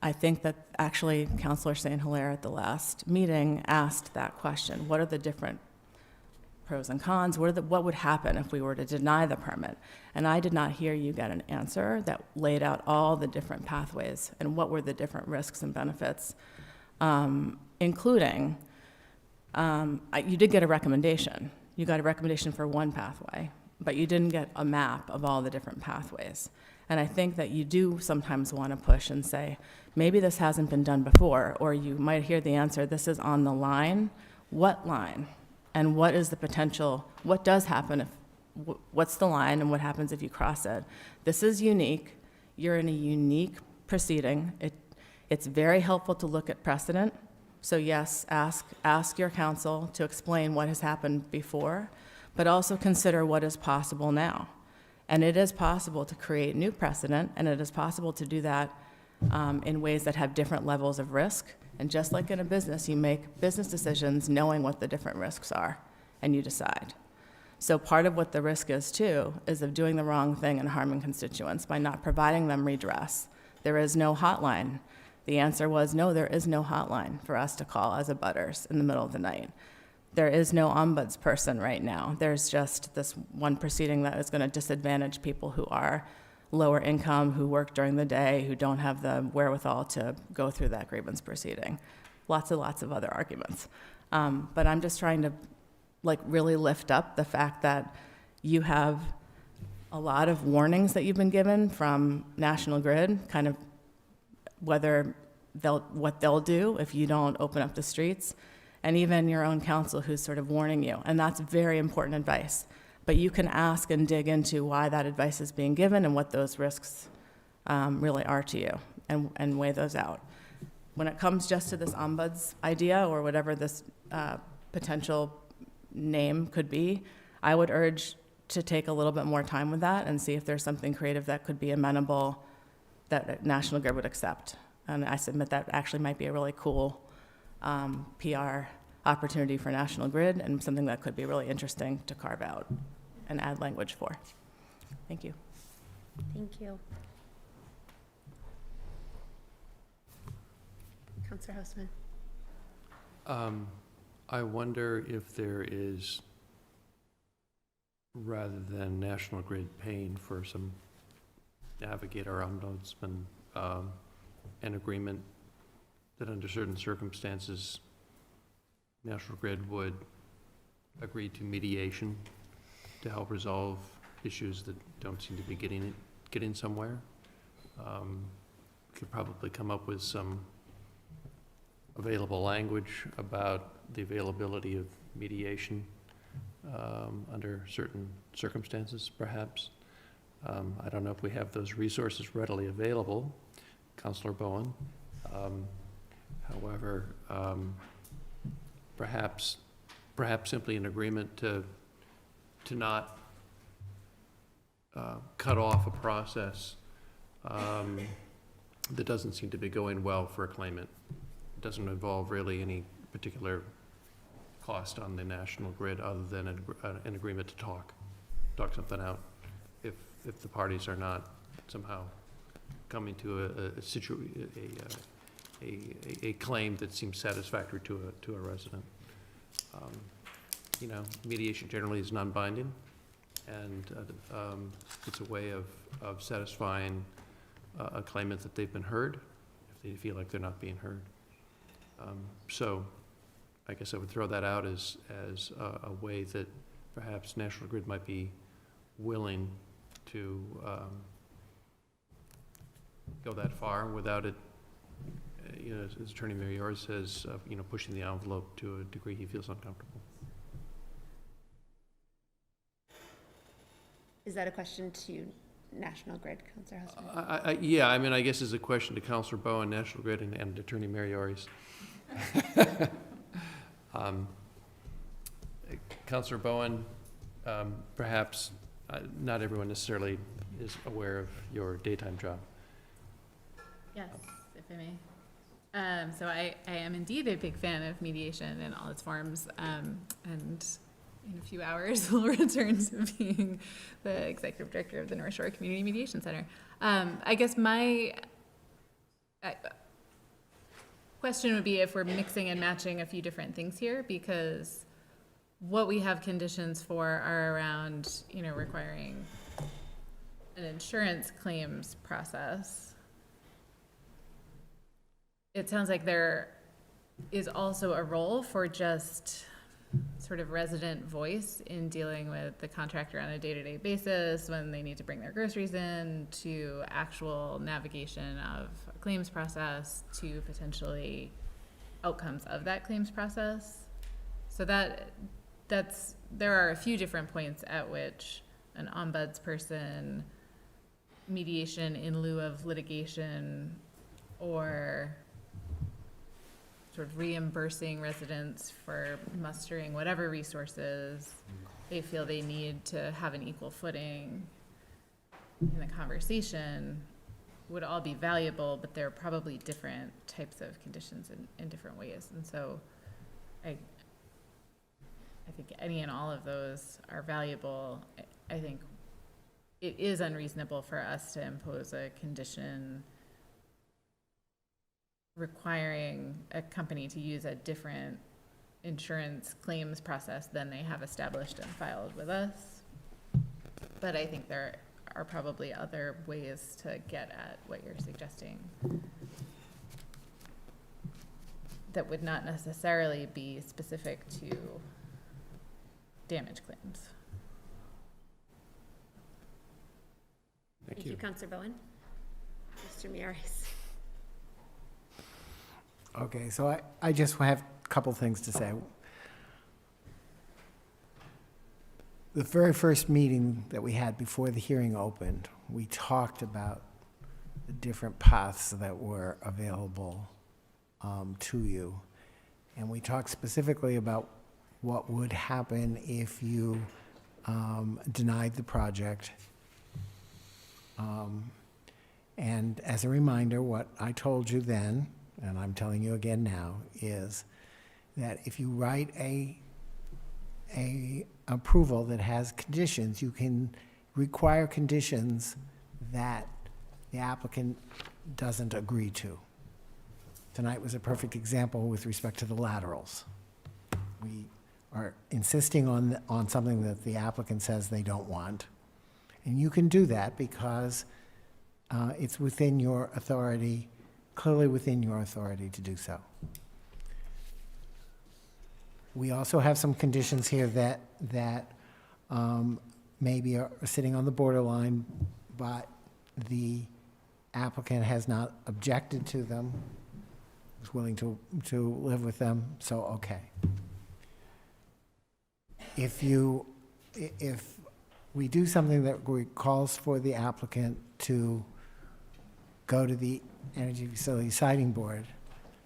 I think that actually Councilor St. Hilaire at the last meeting asked that question. What are the different pros and cons? What would happen if we were to deny the permit? And I did not hear you get an answer that laid out all the different pathways and what were the different risks and benefits, including, you did get a recommendation. You got a recommendation for one pathway, but you didn't get a map of all the different pathways. And I think that you do sometimes want to push and say, maybe this hasn't been done before, or you might hear the answer, this is on the line. What line? And what is the potential, what does happen if, what's the line and what happens if you cross it? This is unique. You're in a unique proceeding. It's very helpful to look at precedent. So yes, ask your counsel to explain what has happened before, but also consider what is possible now. And it is possible to create new precedent, and it is possible to do that in ways that have different levels of risk. And just like in a business, you make business decisions knowing what the different risks are, and you decide. So part of what the risk is, too, is of doing the wrong thing and harming constituents by not providing them redress. There is no hotline. The answer was, no, there is no hotline for us to call as abutters in the middle of the night. There is no ombudsperson right now. There's just this one proceeding that is going to disadvantage people who are lower income, who work during the day, who don't have the wherewithal to go through that grievance proceeding. Lots of other arguments. But I'm just trying to really lift up the fact that you have a lot of warnings that you've been given from National Grid, kind of what they'll do if you don't open up the streets, and even your own counsel who's sort of warning you. And that's very important advice. But you can ask and dig into why that advice is being given and what those risks really are to you, and weigh those out. When it comes just to this ombuds idea, or whatever this potential name could be, I would urge to take a little bit more time with that and see if there's something creative that could be amenable that National Grid would accept. And I submit that actually might be a really cool PR opportunity for National Grid, and something that could be really interesting to carve out and add language for. Thank you. Thank you. Councilor Houseman. I wonder if there is, rather than National Grid paying for some navigator ombudsman, an agreement that under certain circumstances National Grid would agree to mediation to help resolve issues that don't seem to be getting somewhere. Could probably come up with some available language about the availability of mediation under certain circumstances, perhaps. I don't know if we have those resources readily available, Councilor Bowen. However, perhaps simply an agreement to not cut off a process that doesn't seem to be going well for a claimant. It doesn't involve really any particular cost on the National Grid other than an agreement to talk something out. If the parties are not somehow coming to a claim that seems satisfactory to a resident. Mediation generally is non-binding, and it's a way of satisfying a claimant that they've been heard if they feel like they're not being heard. So I guess I would throw that out as a way that perhaps National Grid might be willing to go that far without it you know, as Attorney Marior says, you know, pushing the envelope to a degree he feels uncomfortable. Is that a question to National Grid, Councilor Husband? Yeah, I mean, I guess it's a question to Councilor Bowen, National Grid, and Attorney Mariori's. Councilor Bowen, perhaps not everyone necessarily is aware of your daytime job. Yes, if I may. So I am indeed a big fan of mediation in all its forms, and in a few hours will return to being the executive director of the North Shore Community Mediation Center. I guess my question would be if we're mixing and matching a few different things here, because what we have conditions for are around, you know, requiring an insurance claims process. It sounds like there is also a role for just sort of resident voice in dealing with the contractor on a day-to-day basis when they need to bring their groceries in, to actual navigation of a claims process, to potentially outcomes of that claims process. So there are a few different points at which an ombudsperson, mediation in lieu of litigation, or sort of reimbursing residents for mustering whatever resources they feel they need to have an equal footing in the conversation, would all be valuable, but they're probably different types of conditions in different ways. And so I think any and all of those are valuable. I think it is unreasonable for us to impose a condition requiring a company to use a different insurance claims process than they have established and filed with us. But I think there are probably other ways to get at what you're suggesting that would not necessarily be specific to damage claims. Thank you, Councilor Bowen. Mr. Miaris. Okay, so I just have a couple things to say. The very first meeting that we had before the hearing opened, we talked about the different paths that were available to you. And we talked specifically about what would happen if you denied the project. And as a reminder, what I told you then, and I'm telling you again now, is that if you write a approval that has conditions, you can require conditions that the applicant doesn't agree to. Tonight was a perfect example with respect to the laterals. We are insisting on something that the applicant says they don't want. And you can do that because it's within your authority, clearly within your authority to do so. We also have some conditions here that maybe are sitting on the borderline, but the applicant has not objected to them, is willing to live with them, so okay. If we do something that calls for the applicant to go to the Energy Facility Siting Board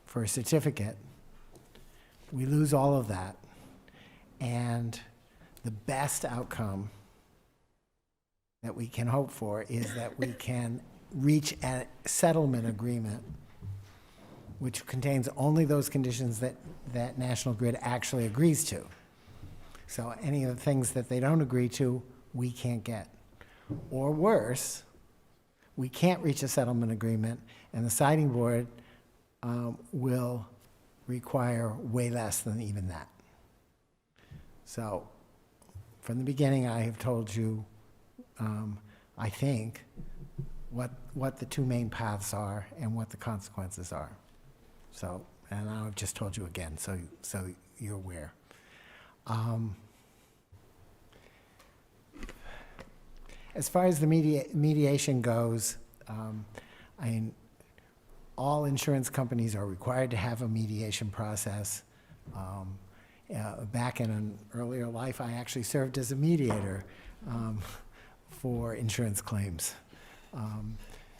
for a certificate, we lose all of that. And the best outcome that we can hope for is that we can reach a settlement agreement which contains only those conditions that National Grid actually agrees to. So any of the things that they don't agree to, we can't get. Or worse, we can't reach a settlement agreement, and the siting board will require way less than even that. So from the beginning, I have told you, I think, what the two main paths are and what the consequences are. So, and I've just told you again, so you're aware. As far as the mediation goes, all insurance companies are required to have a mediation process. Back in an earlier life, I actually served as a mediator for insurance claims.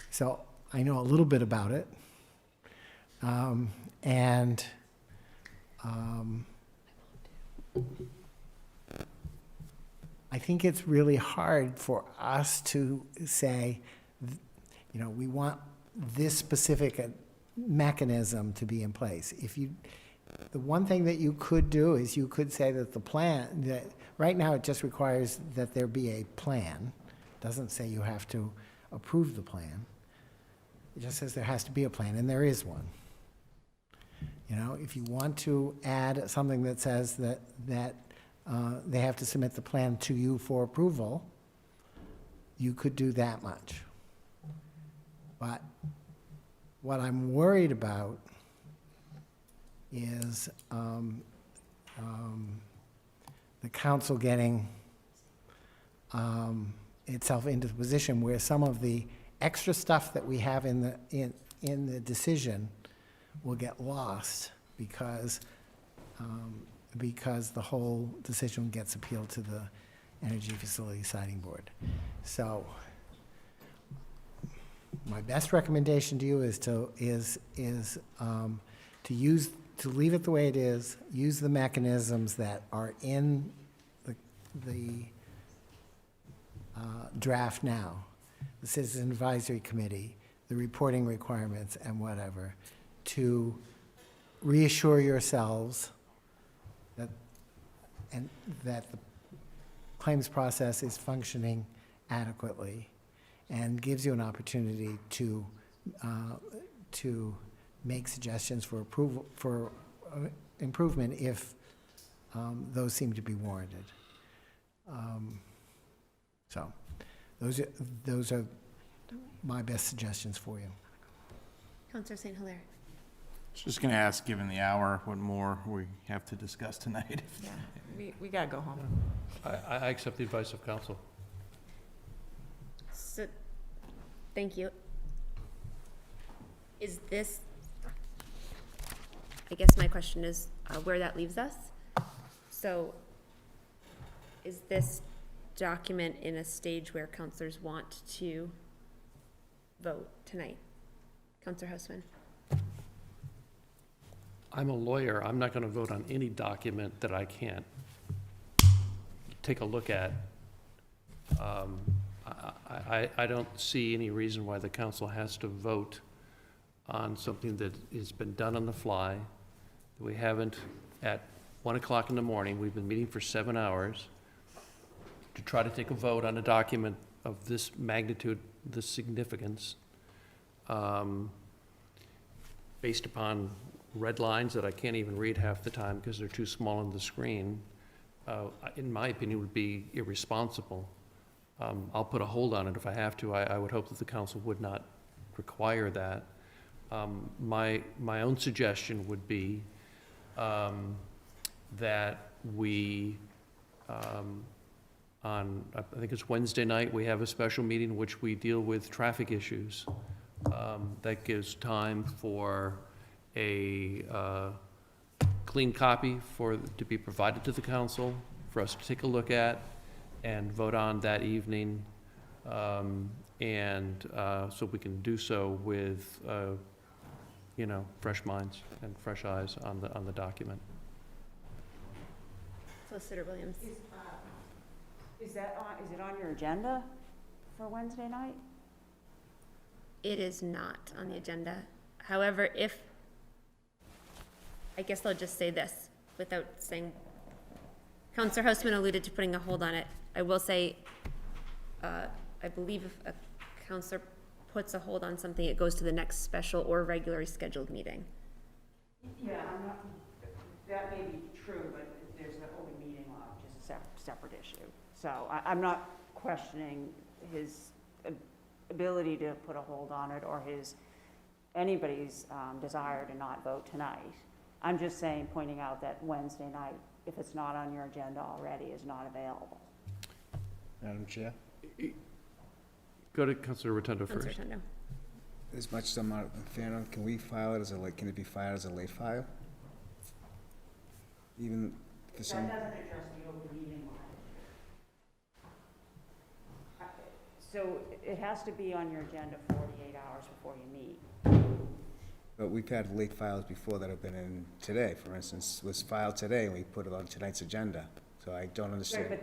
So I know a little bit about it. I think it's really hard for us to say, we want this specific mechanism to be in place. The one thing that you could do is you could say that the plan, that right now it just requires that there be a plan. It doesn't say you have to approve the plan. It just says there has to be a plan, and there is one. If you want to add something that says that they have to submit the plan to you for approval, you could do that much. But what I'm worried about is the council getting itself into the position where some of the extra stuff that we have in the decision will get lost because the whole decision gets appealed to the Energy Facility Siting Board. So my best recommendation to you is to leave it the way it is, use the mechanisms that are in the draft now, the Citizen Advisory Committee, the reporting requirements, and whatever, to reassure yourselves that the claims process is functioning adequately and gives you an opportunity to make suggestions for approval, for improvement if those seem to be warranted. So those are my best suggestions for you. Councillor St. Hilaire. Just going to ask, given the hour, what more we have to discuss tonight. Yeah, we gotta go home. I accept the advice of council. So, thank you. Is this, I guess my question is where that leaves us. So is this document in a stage where councillors want to vote tonight? Councillor Houseman. I'm a lawyer. I'm not going to vote on any document that I can't take a look at. I don't see any reason why the council has to vote on something that has been done on the fly. We haven't, at 1 o'clock in the morning, we've been meeting for 7 hours to try to take a vote on a document of this magnitude, this significance, based upon red lines that I can't even read half the time because they're too small on the screen, in my opinion, would be irresponsible. I'll put a hold on it if I have to. I would hope that the council would not require that. My own suggestion would be that we, on, I think it's Wednesday night, we have a special meeting in which we deal with traffic issues. That gives time for a clean copy to be provided to the council, for us to take a look at and vote on that evening. So we can do so with, fresh minds and fresh eyes on the document. Solicitor Williams. Is it on your agenda for Wednesday night? It is not on the agenda. However, I guess I'll just say this without saying, Councillor Houseman alluded to putting a hold on it. I will say, I believe if a councillor puts a hold on something, it goes to the next special or regularly scheduled meeting. Yeah, that may be true, but there's an open meeting law, which is a separate issue. So I'm not questioning his ability to put a hold on it or anybody's desire to not vote tonight. I'm just saying, pointing out that Wednesday night, if it's not on your agenda already, is not available. Madam Chair? Go to Councilor Rotundo first. Councilor Rotundo. as much as I'm not a fan of, can we file it as a late, can it be filed as a late file? Even for some. That doesn't address the open meeting law. So it has to be on your agenda 48 hours before you meet. But we've had late files before that have been in today, for instance, was filed today, and we put it on tonight's agenda. So I don't understand. Right,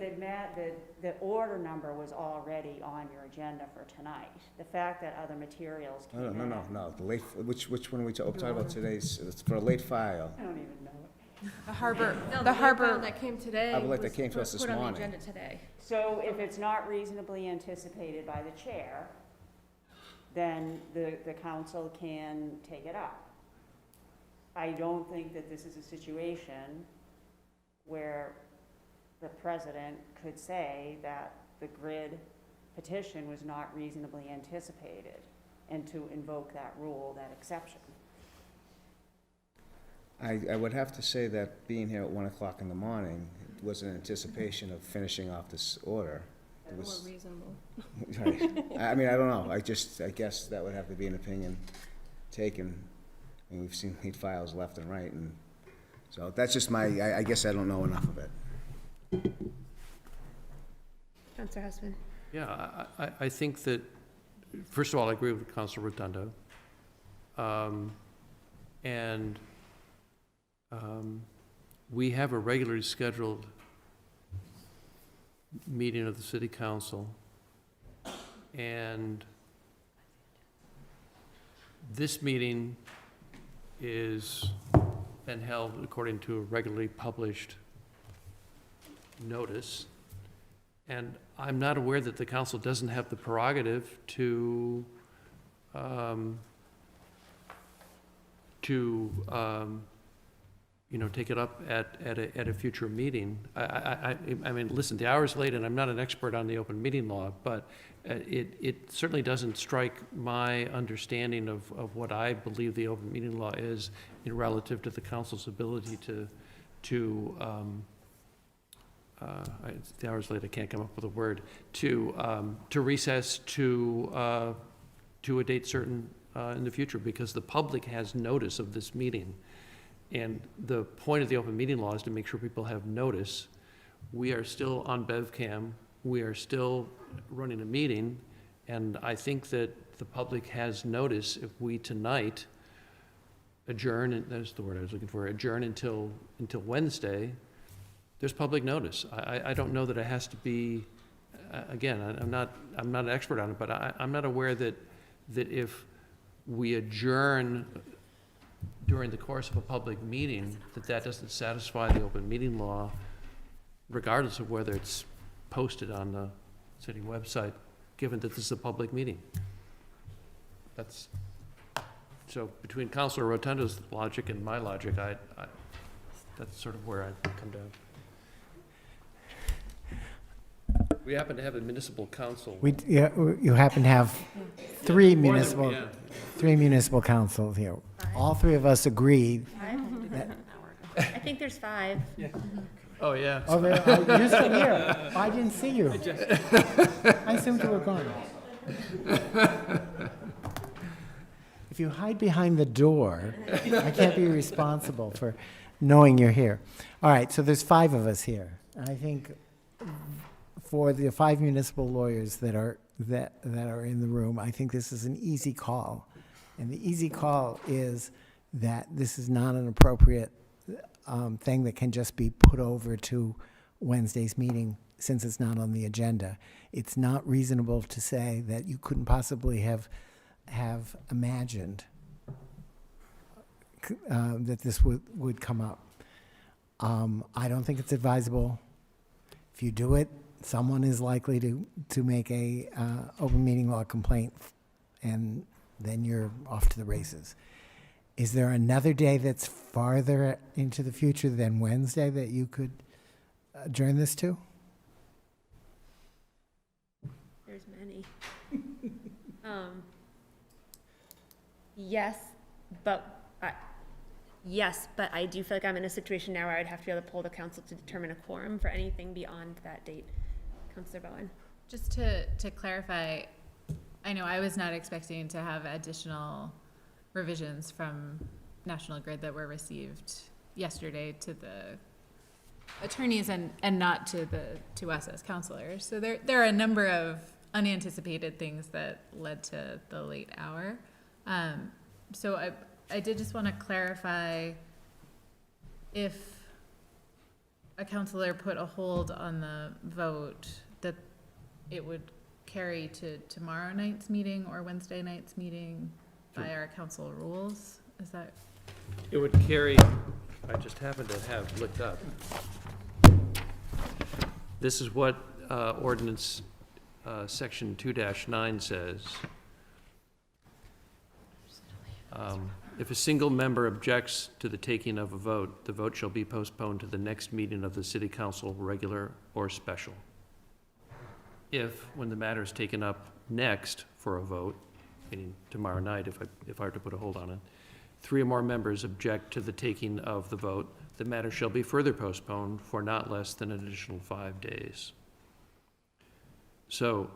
but the order number was already on your agenda for tonight. The fact that other materials came in. No, the late, which one are we talking about today's, it's for a late file. I don't even know it. The harbor, No, the harbor. file that came today I would like was that came to us this put on the morning. agenda today. So if it's not reasonably anticipated by the chair, then the council can take it up. I don't think that this is a situation where the president could say that the grid petition was not reasonably anticipated and to invoke that rule, that exception. I would have to say that being here at 1 o'clock in the morning was in anticipation of finishing off this order. It was More reasonable. Right. I mean, I don't know. I guess that would have to be an opinion taken. I mean, we've seen late files left and right, and so that's just I guess I don't know enough of it. Councillor Husband. Yeah, I think that, first of all, I agree with Councilor Rotundo. And we have a regularly scheduled meeting of the city council, and this meeting is been held according to a regularly published notice, and I'm not aware that the council doesn't have the prerogative to take it up at a future meeting. I mean, listen, the hour's late, and I'm not an expert on the open meeting law, but it certainly doesn't strike my understanding of what I believe the open meeting law is in relative to the council's ability the hour's late, I can't come up with a word, to recess to a date certain in the future, because the public has notice of this meeting. And the point of the open meeting law is to make sure people have notice. We are still on BevCam. We are still running a meeting. And I think that the public has notice if we tonight adjourn, and that's the word I was looking for, adjourn until Wednesday, there's public notice. I don't know that it has to be, again, I'm not an expert on it, but I'm not aware that if we adjourn during the course of a public meeting, that doesn't satisfy the open meeting law, regardless of whether it's posted on the city website, given that this is a public meeting. That's, so between Councilor Rotundo's logic and my logic, that's sort of where I come down. We happen to have a municipal council. You happen to have three municipal councils here. All three of us agreed. I think there's 5. Yeah. Oh, yeah. Oh, you're still here. I didn't see you. I assumed you were gone. If you hide behind the door, I can't be responsible for knowing you're here. All right, so there's 5 of us here. I think for the 5 municipal lawyers that are in the room, I think this is an easy call. And the easy call is that this is not an appropriate thing that can just be put over to Wednesday's meeting since it's not on the agenda. It's not reasonable to say that you couldn't possibly have imagined that this would come up. I don't think it's advisable. If you do it, someone is likely to make a open meeting law complaint, and then you're off to the races. Is there another day that's farther into the future than Wednesday that you could adjourn this to? There's many. Yes, but I do feel like I'm in a situation now where I'd have to be able to poll the council to determine a quorum for anything beyond that date. Councillor Bowen. Just to clarify, I know I was not expecting to have additional revisions from National Grid that were received yesterday to the attorneys and not to us as counselors. So there are a number of unanticipated things that led to the late hour. So I did just want to clarify if a counselor put a hold on the vote, that it would carry to tomorrow night's meeting or Wednesday night's meeting by our council rules. Is that? It would carry, I just happen to have looked up. This is what ordinance section 2-9 says. If a single member objects to the taking of a vote, the vote shall be postponed to the next meeting of the city council, regular or special. If, when the matter is taken up next for a vote, meaning tomorrow night, if I were to put a hold on it, 3 or more members object to the taking of the vote, the matter shall be further postponed for not less than an additional 5 days. So,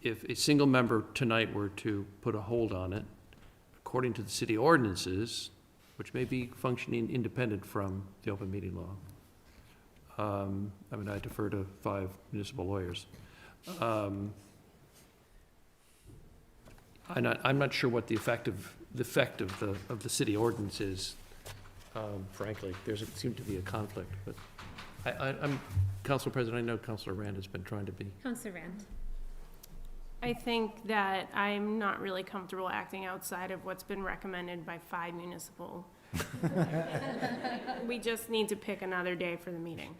if a single member tonight were to put a hold on it, according to the city ordinances, which may be functioning independent from the open meeting law, I mean, I defer to 5 municipal lawyers. I'm not sure what the effect of the city ordinance is. Frankly, there seemed to be a conflict, but I'm Council President. I know Councilor Rand has been trying to be. Councilor Rand. I think that I'm not really comfortable acting outside of what's been recommended by 5 municipal. We just need to pick another day for the meeting.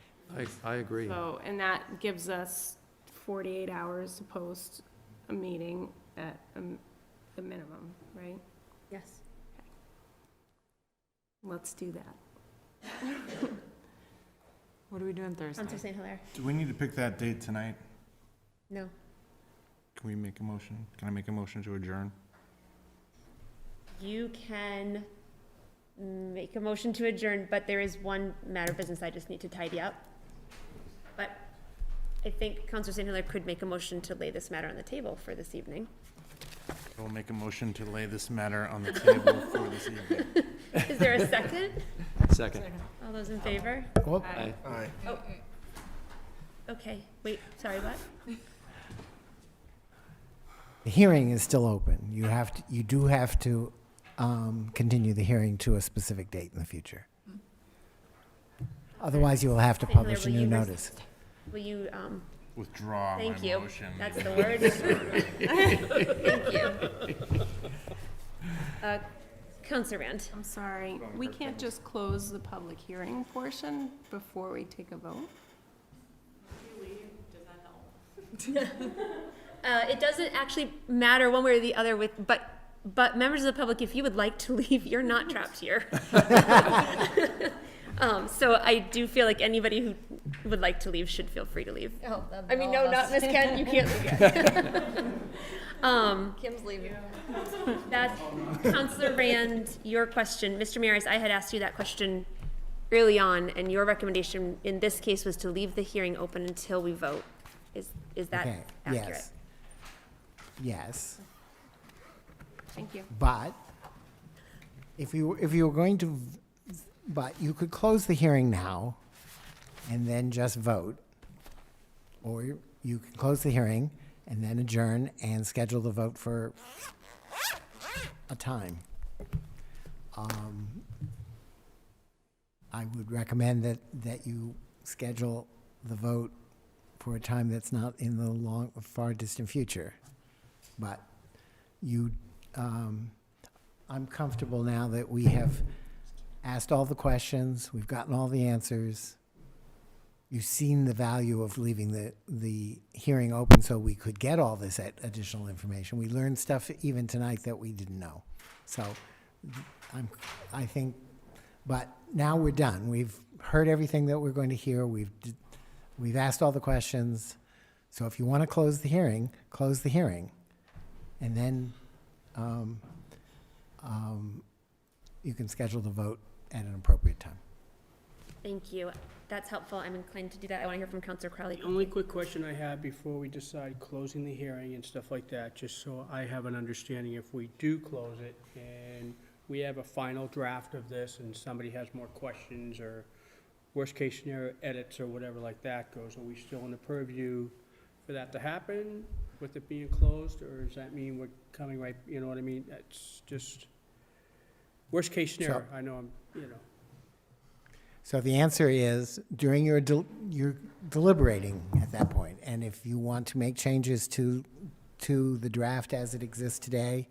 I agree. So, and that gives us 48 hours to post a meeting at the minimum, right? Yes. Okay. Let's do that. What are we doing Thursday? Councilor St. Hilaire. Do we need to pick that date tonight? No. Can we make a motion? Can I make a motion to adjourn? You can make a motion to adjourn, but there is one matter of business I just need to tidy up. But I think Councilor St. Hilaire could make a motion to lay this matter on the table for this evening. We'll make a motion to lay this matter on the table for this evening. Is there a second? Second. All those in favor? Aye. Aye. Oh. Okay, wait, sorry, what? The hearing is still open. You do have to continue the hearing to a specific date in the future. Otherwise, you will have to St. Hilaire, publish a will new you notice. Will you, Withdraw my thank you. motion. That's the word. Thank you. Councilor Rand. I'm sorry, we can't just close the public hearing portion before we take a vote? It doesn't actually matter one way or the other but members of the public, if you would like to leave, you're not trapped here. So I do feel like anybody who would like to leave should feel free to leave. Oh, I mean, no, not Miss Ken, you can't leave yet. Kim's leaving. That's Councilor Rand, your question. Mr. Maris, I had asked you that question early on, and your recommendation in this case was to leave the hearing open until we vote. Is that Okay, accurate? yes. Yes. Thank you. But if you were going to, but you could close the hearing now and then just vote. Or you could close the hearing and then adjourn and schedule the vote for a time. I would recommend that you schedule the vote for a time that's not in the far distant future. But I'm comfortable now that we have asked all the questions, we've gotten all the answers. You've seen the value of leaving the hearing open so we could get all this additional information. We learned stuff even tonight that we didn't know. So I think, but now we're done. We've heard everything that we're going to hear. We've asked all the questions. So if you want to close the hearing, close the hearing. And then you can schedule the vote at an appropriate time. Thank you. That's helpful. I'm inclined to do that. I want to hear from Councilor Crowley. The only quick question I have before we decide closing the hearing and stuff like that, just so I have an understanding, if we do close it and we have a final draft of this and somebody has more questions or worst-case scenario edits or whatever like that goes, are we still in the purview for that to happen with it being closed, or does that mean we're coming right, you know what I mean? That's just worst-case scenario. I know I'm, you know. So the answer is, during your you're deliberating at that point, and if you want to make changes to the draft as it exists today,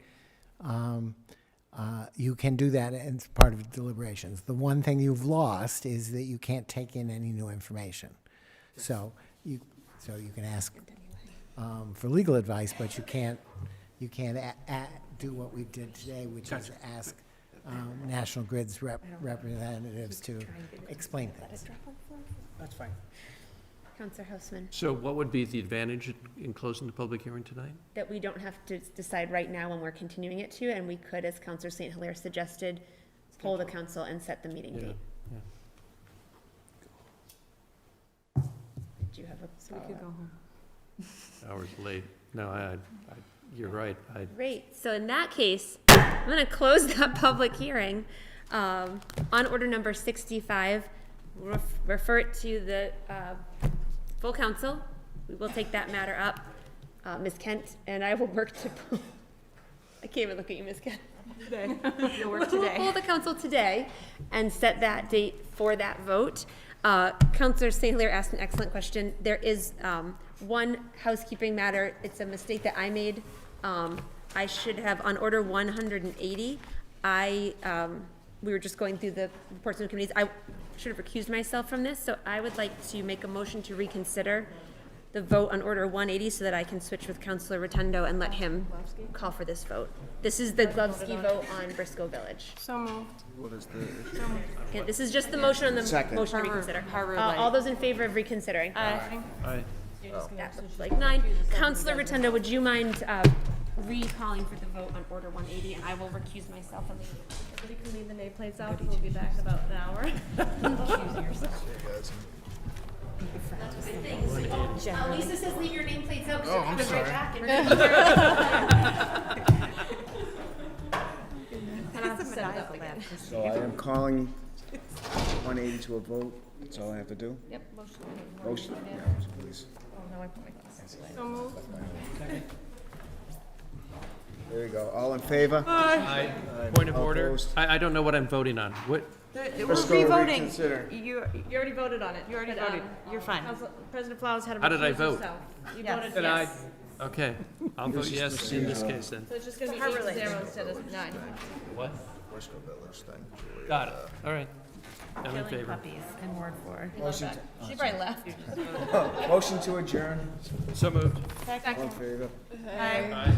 you can do that as part of deliberations. The one thing you've lost is that you can't take in any new information. So you can ask for legal advice, but you can't do what we did today, which is ask National Grid's representatives to explain things. That's fine. Councilor Houseman. So what would be the advantage in closing the public hearing tonight? That we don't have to decide right now when we're continuing it to, and we could, as Councilor St. Hilaire suggested, poll the council and set the meeting date. Did you have a So we could go home. Hours late. No, you're right. Great. So in that case, I'm going to close that public hearing on order number 65. Refer it to the full council. We will take that matter up. Ms. Kent and I will work to. I can't even look at you, Ms. Kent. You'll work today. We'll poll the council today and set that date for that vote. Councilor St. Hilaire asked an excellent question. There is one housekeeping matter. It's a mistake that I made. I should have, on order 180, we were just going through the reports and committees. I should have recused myself from this, so I would like to make a motion to reconsider the vote on order 180 so that I can switch with Councilor Rotundo and let him call for this vote. This is the Glovsky vote on Briscoe Village. So moved. What is the? Okay, this is just the motion on the Second. motion to reconsider. Harvard All those in favor of reconsidering? Aye. That looks like 9. Councilor Rotundo, would you mind recalling for the vote on order 180, and I will recuse myself from the. We can leave the nameplates out, we'll be back in about an hour. Lisa says leave your nameplates out. Oh, I'm sorry. So I am calling 180 to a vote. That's all I have to do? Yep, motion. Motion, yeah, please. Oh, no, I put my glasses away. So moved. There you go. All in favor? Aye. Point of All order. opposed? I don't know what I'm voting on. What? Let's go reconsider. You already voted on it. You already voted. You're fine. President Flowers had to How did I recuse vote? himself. You Yes. voted Then I- yes. Okay, I'll vote yes in this case then. So it's just gonna be 8-0 instead of 9. What? Briscoe Village thing. Got it. All right. I'm in Killing favor. puppies in Ward 4. Motion She probably left. to, motion to adjourn. So moved. All in favor? Aye.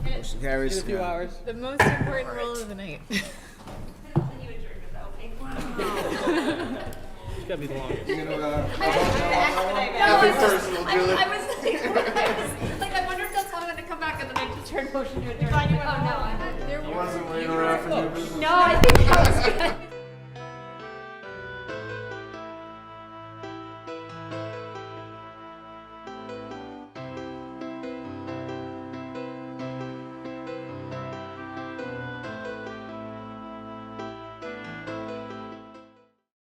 Motion carries. The most important role of the night. It's gotta be the longest. I wonder if that's how I'm going to come back, and then I just turned motion to adjourn. Oh, no. I wasn't waiting around for you. No, I think that was good.